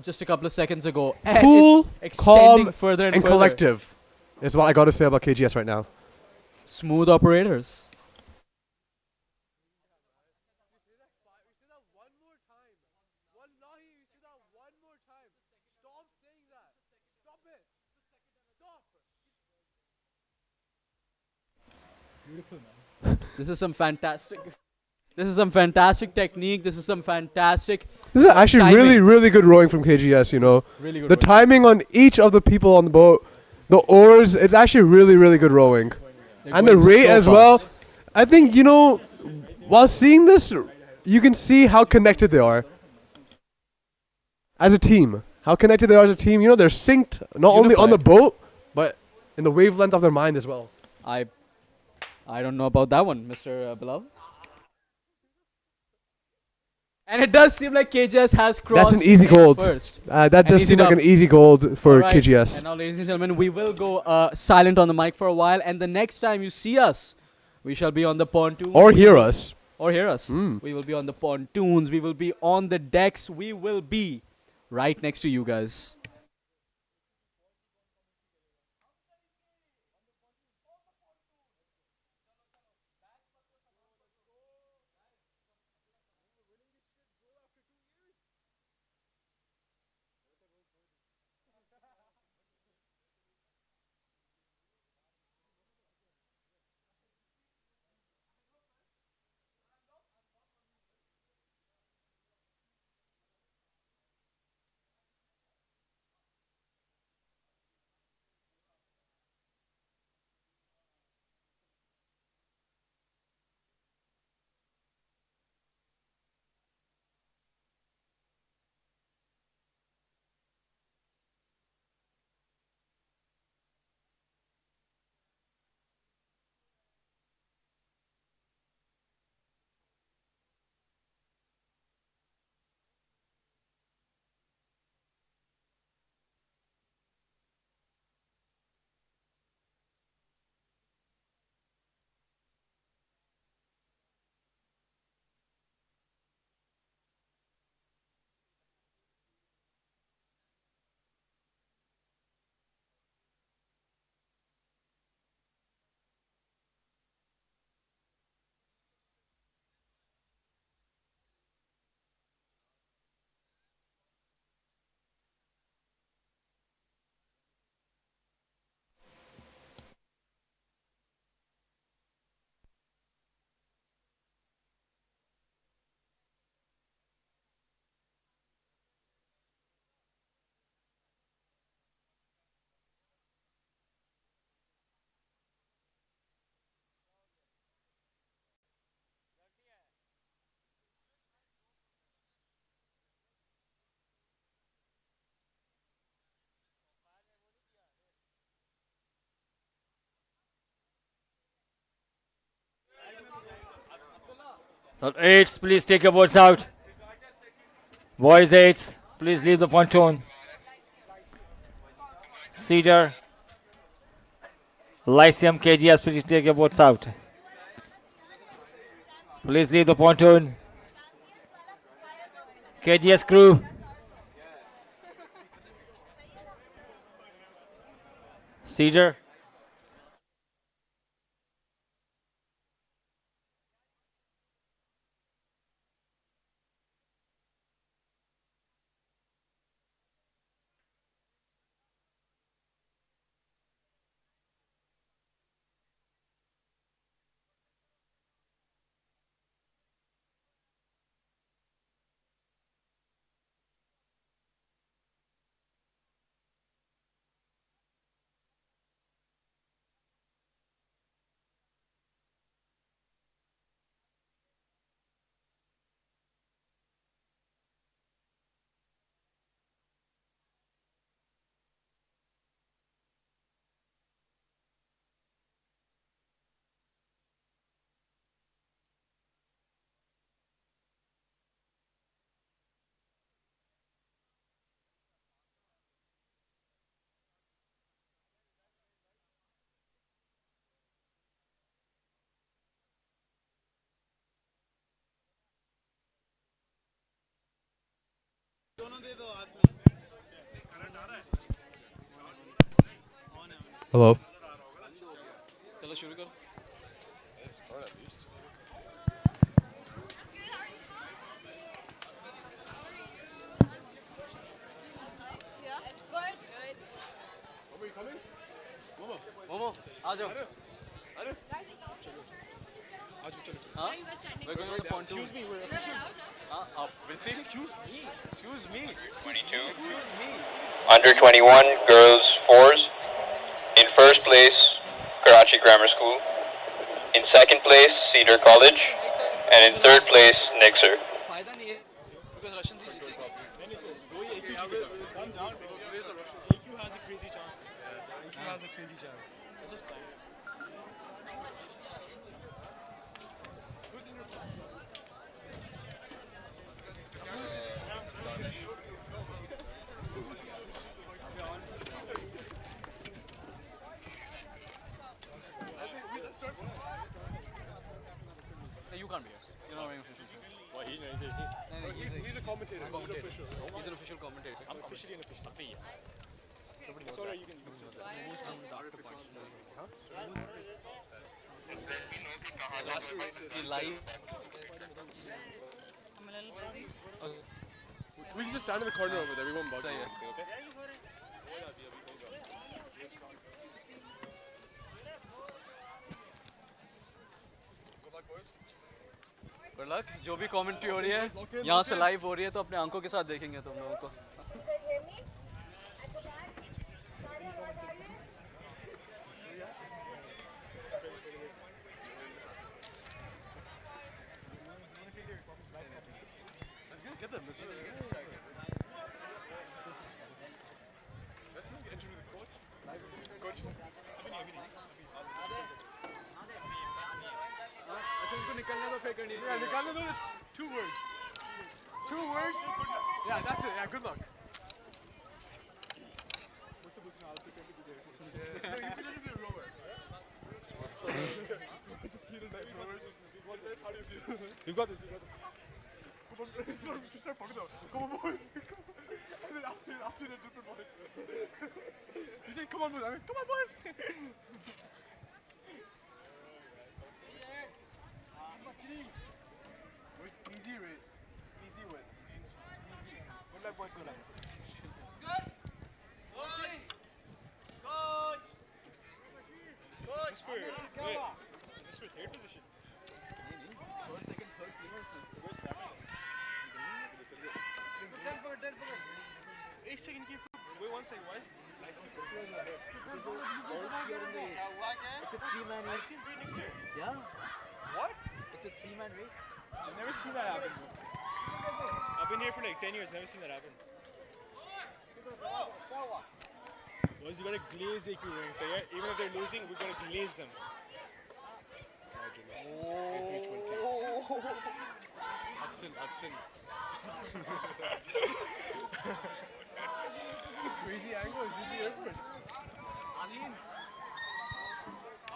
just a couple of seconds ago. And Cool, it's calm, extending further and further. collective is what I got to say about KGS right now. Smooth operators. Beautiful, man. This is some fantastic. This is some fantastic technique. This is some fantastic. This is actually timing. really, really good rowing from KGS, you know. Really good The rowing. timing on each of the people on the boat, the oars, it's actually really, really good rowing. They're And the going rate so as fast. well. I think, you know, while seeing this, you can see how connected they are as a team. How connected they are as a team. You know, they're synced not only on the Unified. boat, but in the wavelength of their mind as well. I don't know about that one, Mr. Bilal. And it does seem like KGS has crossed. That's an easy in gold. First. That An does easy seem like dub. an easy gold for Alright, KGS. And now, ladies and gentlemen, we will go silent on the mic for a while. And the next time you see us, we shall be on the pontoon. Or hear us. Or hear us. We will be on the pontoons. We will be on the decks. We will be right next to you guys. So eights, please take your boards out. Boys eights, please leave the pontoon. Cedar, Lyceum, KGS, please take your boards out. Please leave the pontoon. KGS crew. Cedar. Hello. चलो शुरू करो. Momo, आ जाओ. अरे. हाँ? We're going on the pontoon. Excuse me, we're official. हाँ, we'll see. Excuse me. Excuse me. 22. Excuse me. Under 21 girls fours. In first place, Karachi Grammar School. In second place, Cedar College. And in third place, Nixer. फायदा नहीं है because Russians ही जीतेंगे. नहीं तो वही एक ही जीतेगा. Calm down, bro. AQ has a crazy chance. AQ has a crazy chance. It's just time. You can't be here. You're not wearing official shirt. Why? He's not here, is he? No, he's a commentator. He's an official. He's an official commentator. I'm officially an official. Nobody knows that. You can use that. Who's coming after party? Huh? Last two races. Live. I'm a little busy. Okay. We can just stand in the corner over there. We won't bug you. Yeah. Okay? Good luck. जो भी commentary हो रही है, यहाँ से live हो रही है तो अपने आंखों के साथ देखेंगे तुम लोगों को. Get them. Let's enter the court. Coach. निकालने दो फिर करनी है. निकालने दो. Just 2 words. 2 words. Yeah, that's it. Yeah, good luck. What's the position? I'll pretend to be there. No, you pretend to be a rower. The seated knife rowers. What this? How do you see it? We've got this. We've got this. Come on, start fucking out. Come on, boys. And then I'll say it in a different voice. You say, come on, boys. I mean, come on, boys. Easy race. Easy win. Easy. Good luck, boys. Good luck. Good. Coach. Is this for third position? First, second, third, Where's Family? Hey, second game. Wait 1 second. Why is it's a 3-man race. Yeah. What? It's a 3-man race. I've never seen that happen. I've been here for like 10 years, never seen that happen. Boys, you gotta glaze AQ rings. So yeah, even if they're losing, we gotta glaze them. Oh. Crazy angle.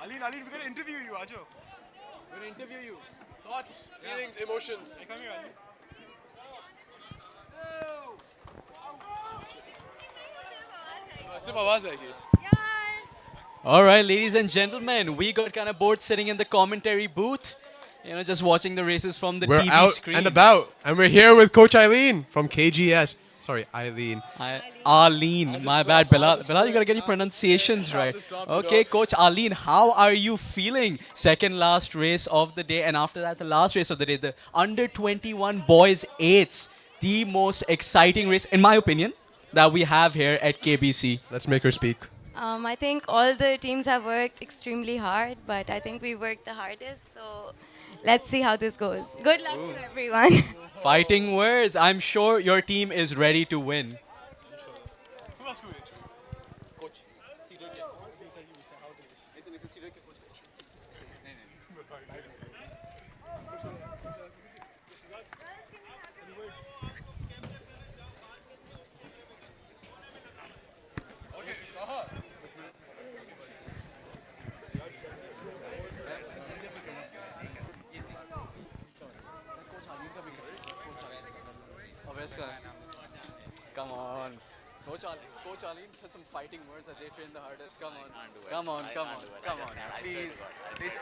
Aleen, Aleen, we're gonna interview you, Ajo. we're gonna interview you. Thoughts, feelings, emotions. Hey, come here, Aleen. सिर्फ आवाज आएगी. All right, ladies and gentlemen, we got kind of bored sitting in the commentary booth, just watching the races from the We're TV out screen. and about, and we're here with Coach Eileen from KGS. Sorry, Eileen. Arlene, my bad, Bilal. Bilal, you gotta get your pronunciations right. Okay, Coach Arlene, how are you feeling? Second last race of the day, and after that, the last race of the day, the under 21 boys eights, the most exciting race, in my opinion, that we have here at KBC. Let's make her speak. I think all the teams have worked extremely hard, but I think we worked the hardest. So let's see how this goes. Good luck to everyone. Fighting words. I'm sure your team is ready to win. Come on. Coach Arlene said some fighting words that they train the hardest. Come on. Come on. Please. Please.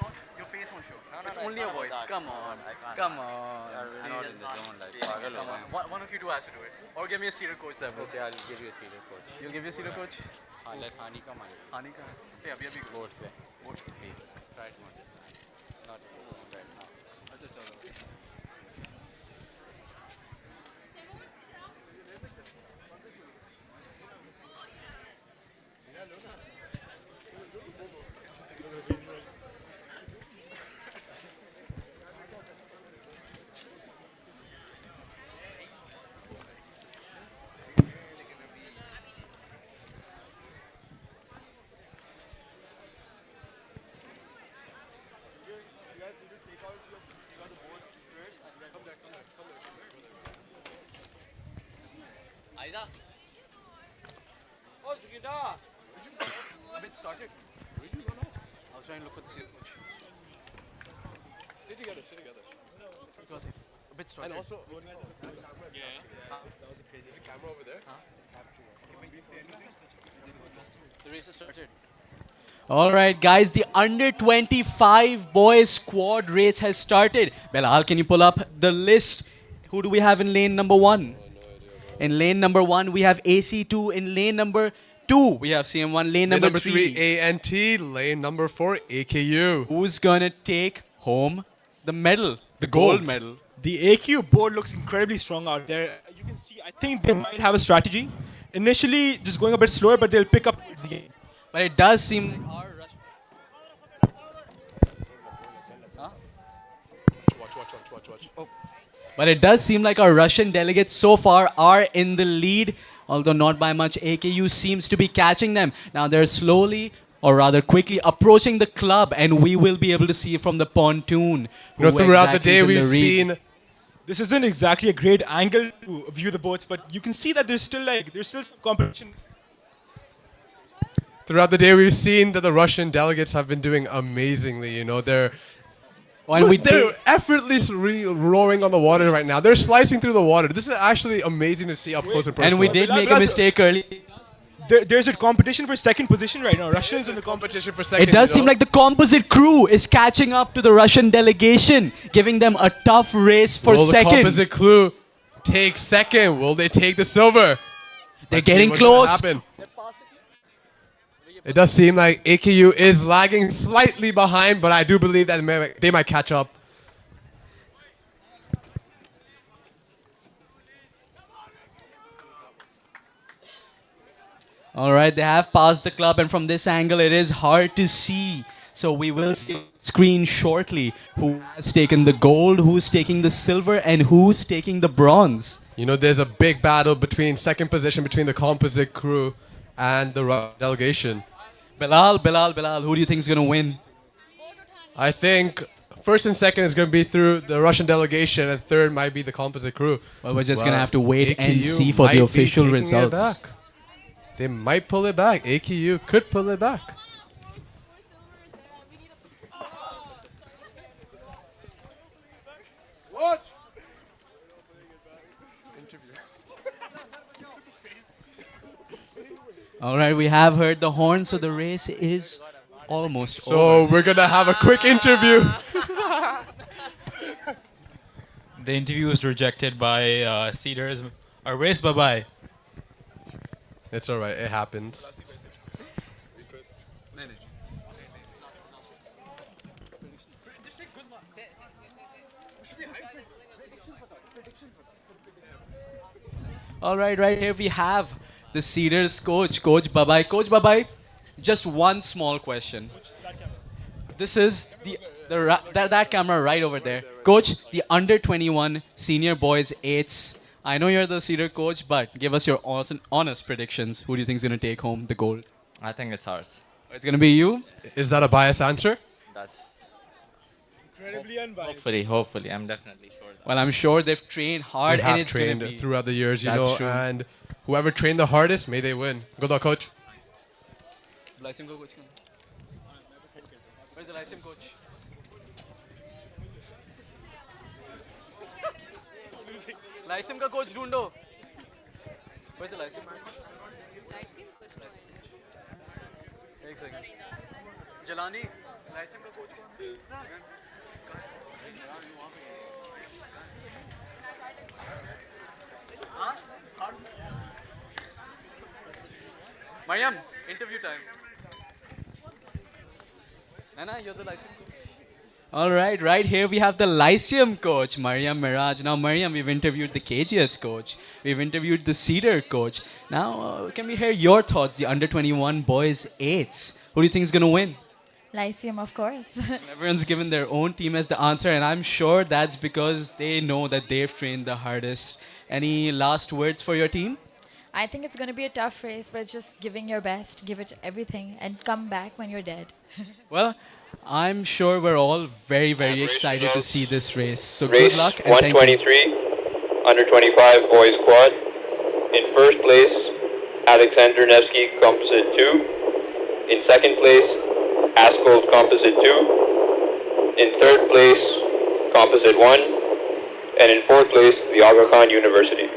Not, your face won't show. It's only a voice. Come on. Come on. Come on. One of you two has to do it. Or give me a senior coach there. Okay, I'll give you a senior coach. You'll give me a senior coach? Let Hani come on. Hani ka? Yeah, abhi Vote pe. Vote. Please. Try to understand. Not this one right now. Acha chalo. Aiza. Oh, Sugida. A bit started. I was trying to look for the senior coach. Sit together, sit together. It was a bit started. And also, Yeah. That was a crazy camera over there. The race has started. All right, guys, the under 25 boys squad race has started. Belal, can you pull up the list? Who do we have in lane number 1? In lane number 1, we have AC2. In lane number 2, we have CM1. Lane number 3, ANT. Lane number 4, AKU. Who's gonna take home the medal? The gold gold. medal. The AQ board looks incredibly strong out there. You can see, I think they might have a strategy. Initially, just going a bit slower, but they'll pick up towards the game. But it does seem like our rush. Huh? Watch. Oh. But it does seem like our Russian delegates so far are in the lead, although not by much. AKU seems to be catching them. Now they're slowly, or rather quickly, approaching the club, and we will be able to see from the pontoon. Throughout the day, we've seen. This isn't exactly a great angle to view the boats, but you can see that there's still some competition. Throughout the day, we've seen that the Russian delegates have been doing amazingly. They're effortlessly rowing on the water right now. They're slicing through the water. This is actually amazing to see up close and personal. And we did make a mistake early. There's a competition for second position right now. Russians in the competition for second. It does seem like the composite crew is catching up to the Russian delegation, giving them a tough race for Will second. the composite crew take second? Will they take the silver? They're Let's see getting what's gonna close. happen. It does seem like AKU is lagging slightly behind, but I do believe that they might catch up. All right, they have passed the club, and from this angle, it is hard to see. So we will see on screen shortly who has taken the gold, who's taking the silver, and who's taking the bronze. There's a big battle between second position between the composite crew and the Russian delegation. Bilal, who do you think is going to win? I think first and second is going to be through the Russian delegation, and third might be the composite crew. Well, we're just gonna have to wait and AKU see for the might be official taking it results. back. They might pull it back. AKU could pull it back. Watch. All right, we have heard the horn, so the race is almost So over. we're going to have a quick interview. The interview was rejected by Cedars. A race, bye-bye. It's all right. It happens. All right, right here we have the Cedars coach, Coach Babai. Coach Babai, just one small question. This is that camera right over there. Coach, the under 21 senior boys eights. I know you're the Cedar coach, but give us your honest predictions. Who do you think is going to take home the gold? I think it's ours. It's going to be you? Is that a biased answer? That's Incredibly unbiased. hopefully. I'm definitely sure. Well, I'm sure they've trained hard They and have it's going trained to be throughout the years, you That's know, true. and whoever trained the hardest, may they win. Good luck, coach. Lyceum coach. Where's the Lyceum coach? Lyceum का coach ढूंढो. Where's the Lyceum? एक second. Jelani, Lyceum का coach कौन? हाँ? Mariam, interview time. Nana, you're the Lyceum coach. All right, right here we have the Lyceum coach, Mariam Miraj. Now, Mariam, we've interviewed the KGS coach. We've interviewed the Cedar coach. Now, can we hear your thoughts, the under 21 boys eights? Who do you think is going to win? Lyceum, of course. Everyone's given their own team as the answer, and I'm sure that's because they know that they've trained the hardest. Any last words for your team? I think it's going to be a tough race, but it's just giving your best, give it everything, and come back when you're dead. Well, I'm sure we're all very, very excited to see this race. So Race good luck and thank you. 123, under 25 boys quad. In first place, Alexander Nevsky Composite 2. In second place, Askold Composite 2. In third place, Composite 1. And in fourth place, the Aga Khan University.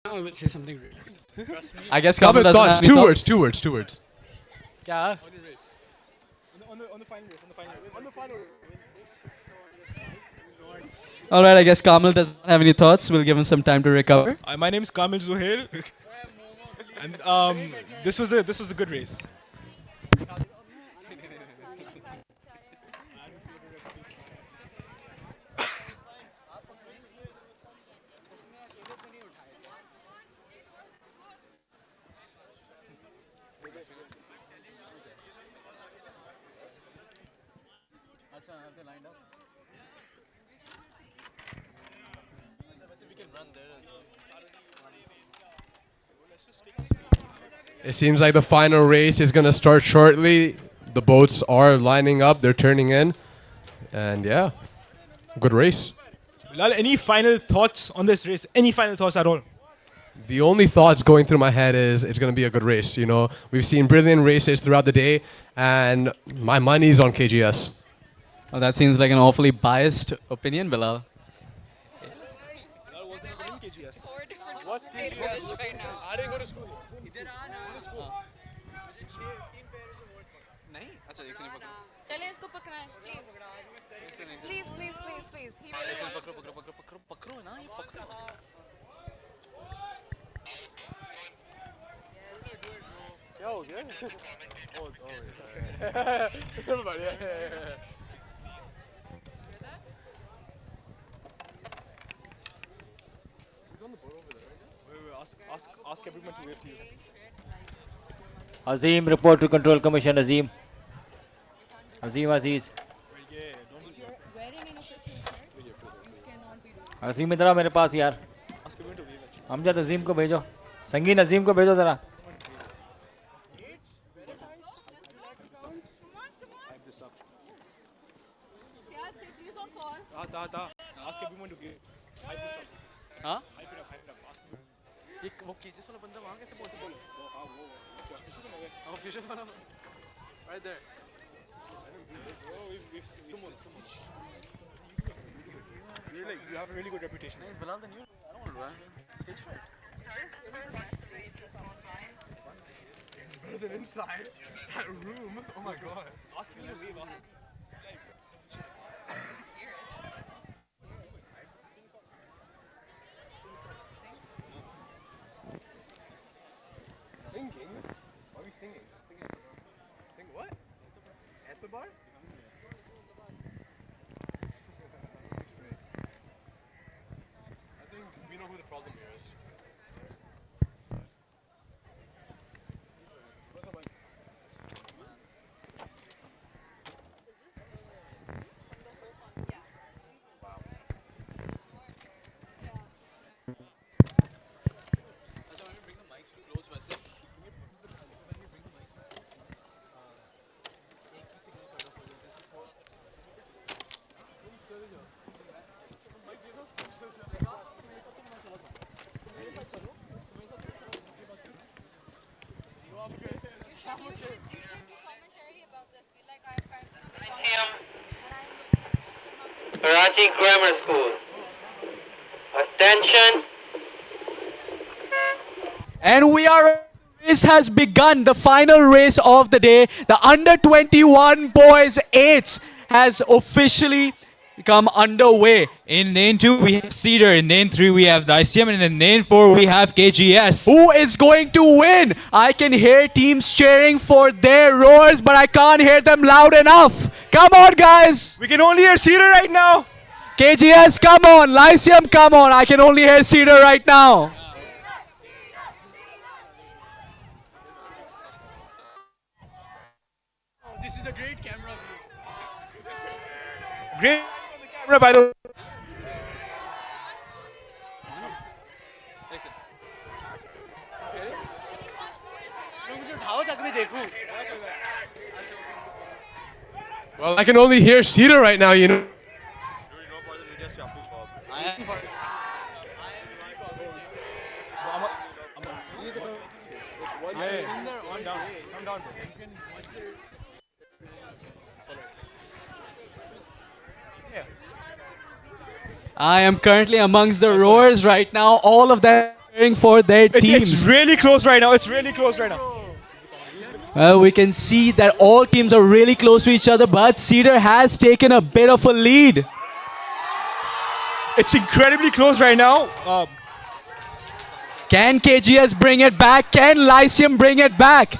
I will say something really. I guess Kamil, Kamil doesn't thoughts. have any Two thoughts. words. Two words. Two words. क्या? On the final race. On the final race. All right, I guess Kamil doesn't have any thoughts. We'll give him some time to recover. My name is Kamil Zuhail, and this was a good race. It seems like the final race is going to start shortly. The boats are lining up. They're turning in. And yeah, good race. Bilal, any final thoughts on this race? Any final thoughts at all? The only thoughts going through my head is it's going to be a good race. You know, we've seen brilliant races throughout the day, and my money's on KGS. Well, that seems like an awfully biased opinion, Bilal. What's KGS right now? I didn't go to school. चले इसको पकड़ना है please please please please please पकड़ो पकड़ो पकड़ो पकड़ो पकड़ो ना ये पकड़ो क्या हो गया? बढ़िया Ask everyone to wave to you. Azim, report to Control Commission. Azim. Azim Aziz. अजीम इधर आ मेरे पास यार. अमजद अजीम को भेजो. संगीन अजीम को भेजो जरा. Ask everyone to give. Hype this up. Huh? Hype it up. Ask them. ये वो केजेस वाला बंदा वहाँ कैसे पहुँच गया? वो फ्यूचर वाला right there. You have a really good reputation. Bilal, then you. I don't want to run. Stage fright. It's better than inside that room. Oh my god. Ask him to wave. Ask him. Singing? Why are we singing? Sing what? At the bar? I think we know who the problem here is. Karachi Grammar School. Attention. And race has begun. The final race of the day. The under 21 boys 8 has officially come underway. In lane 2 we have Cedar, in lane 3 we have the ICM, and in lane 4 we have KGS. Who is going to win? I can hear teams cheering for their roars, but I can't hear them loud enough. Come on, guys. We can only hear Cedar right now. KGS, come on. Lyceum, come on. I can only hear Cedar right now. This is a great camera view. Great camera, by the way. Listen. मुझे उठाओ ताकि मैं देखूं. Well, I can only hear Cedar right now, you know. Come down. I am currently amongst the roars right now. All of them cheering for their teams. It's really close right now. It's really close right now. Well, we can see that all teams are really close to each other, but Cedar has taken a bit of a lead. It's incredibly close right now. Can KGS bring it back? Can Lyceum bring it back?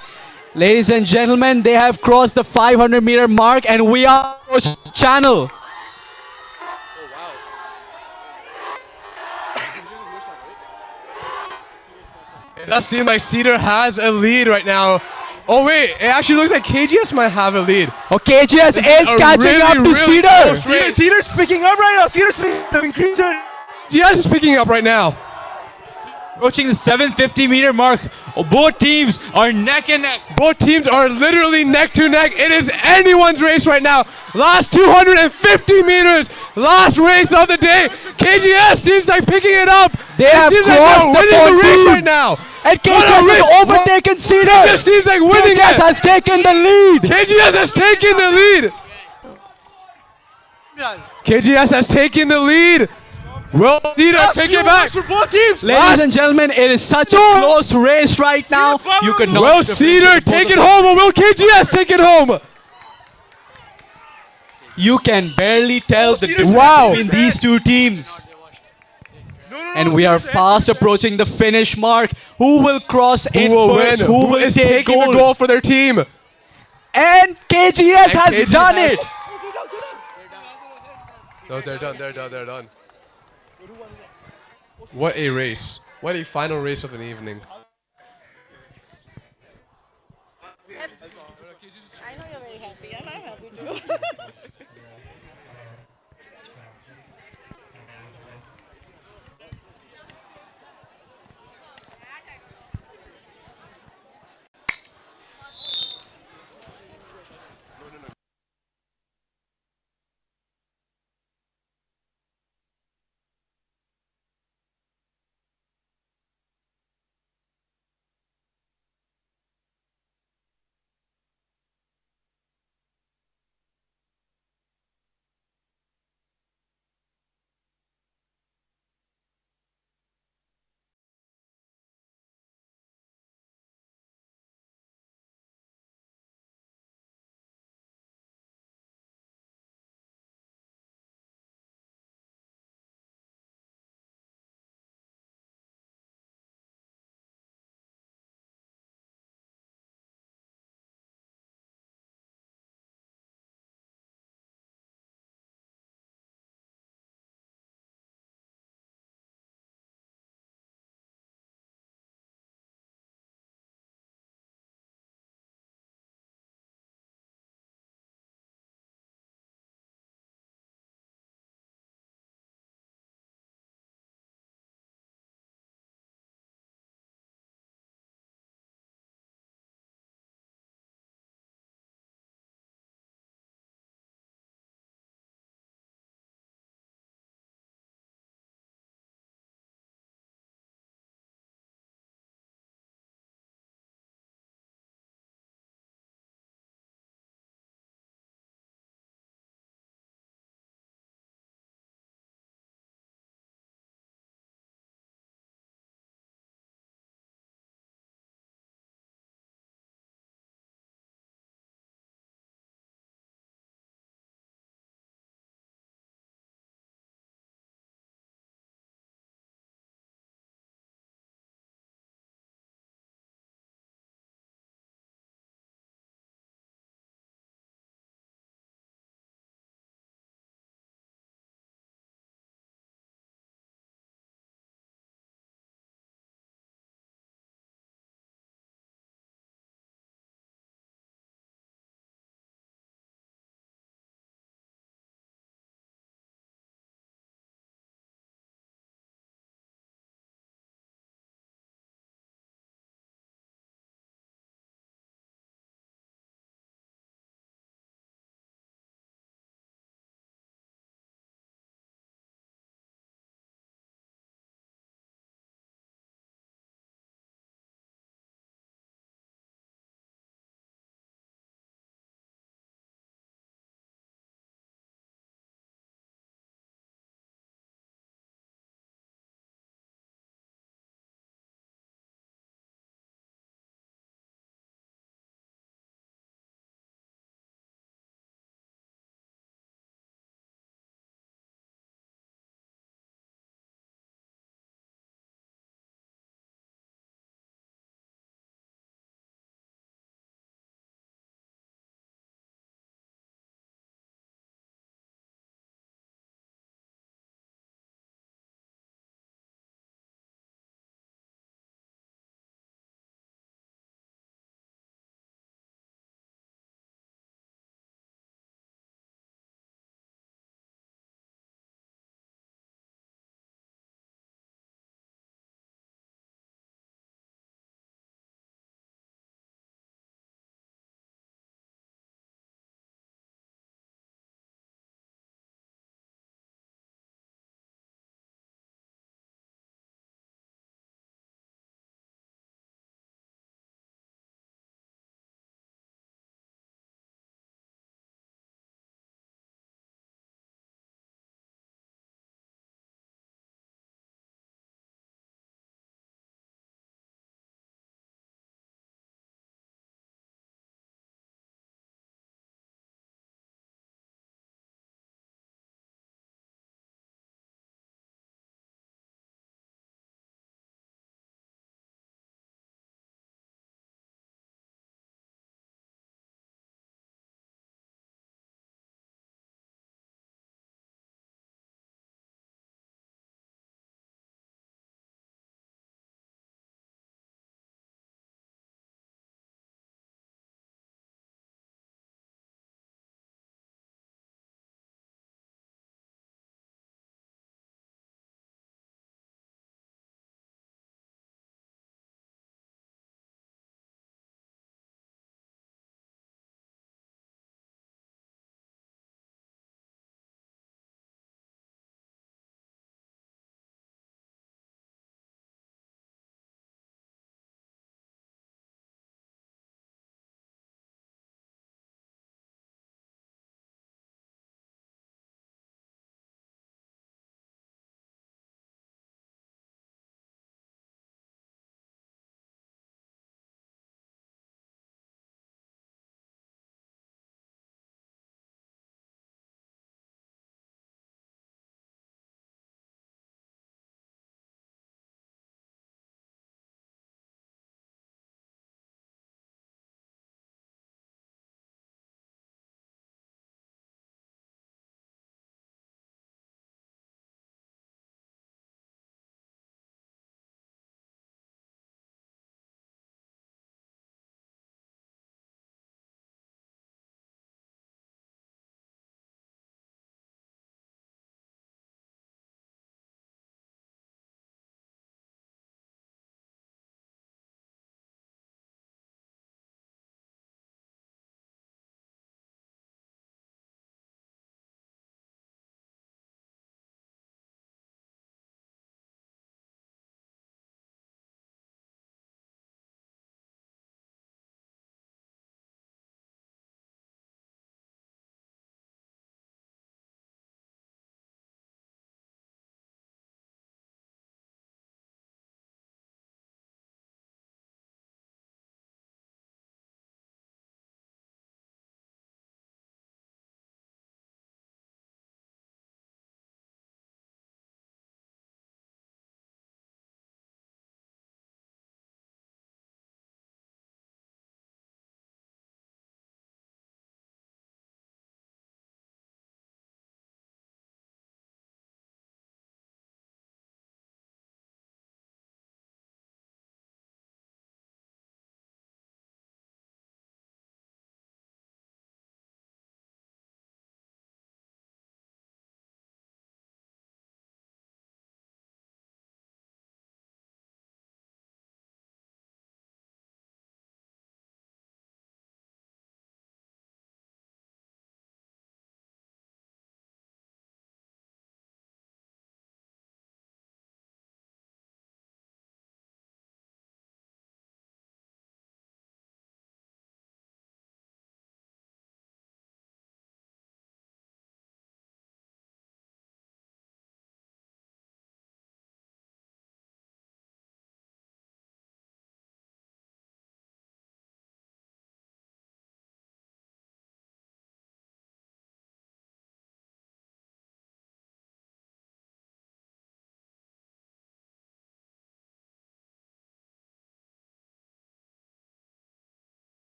Ladies and gentlemen, they have crossed the 500-meter mark, and we are on channel. It does seem like Cedar has a lead right now. Oh wait, it actually looks like KGS might have a lead. Oh, KGS is catching up to Cedar. Cedar's picking up right now. Cedar's picking up. KGS is picking up right now. Approaching the 750-meter mark. Both teams are neck and neck. Both teams are literally neck to neck. It is anyone's race right now. Last 250 meters. Last race of the day. KGS seems like picking it up. They have crossed like the winning the race pontoon. right now. And KGS has overtaken Cedar. KGS seems like winning KGS it. has taken the lead. KGS has taken the lead. KGS has taken the lead. Will Cedar take it back? For both teams. Ladies and gentlemen, it is such a close race right now. You could not. Will Cedar take it home or will KGS take it home? You can barely tell the difference between these two teams. And we are fast approaching the finish mark. Who will cross in first? Who will is take taking gold? the goal for their team? And KGS has done it. No, they're done. They're done. They're done. What a race. What a final race of an evening. I know you're very happy, and I'm happy too.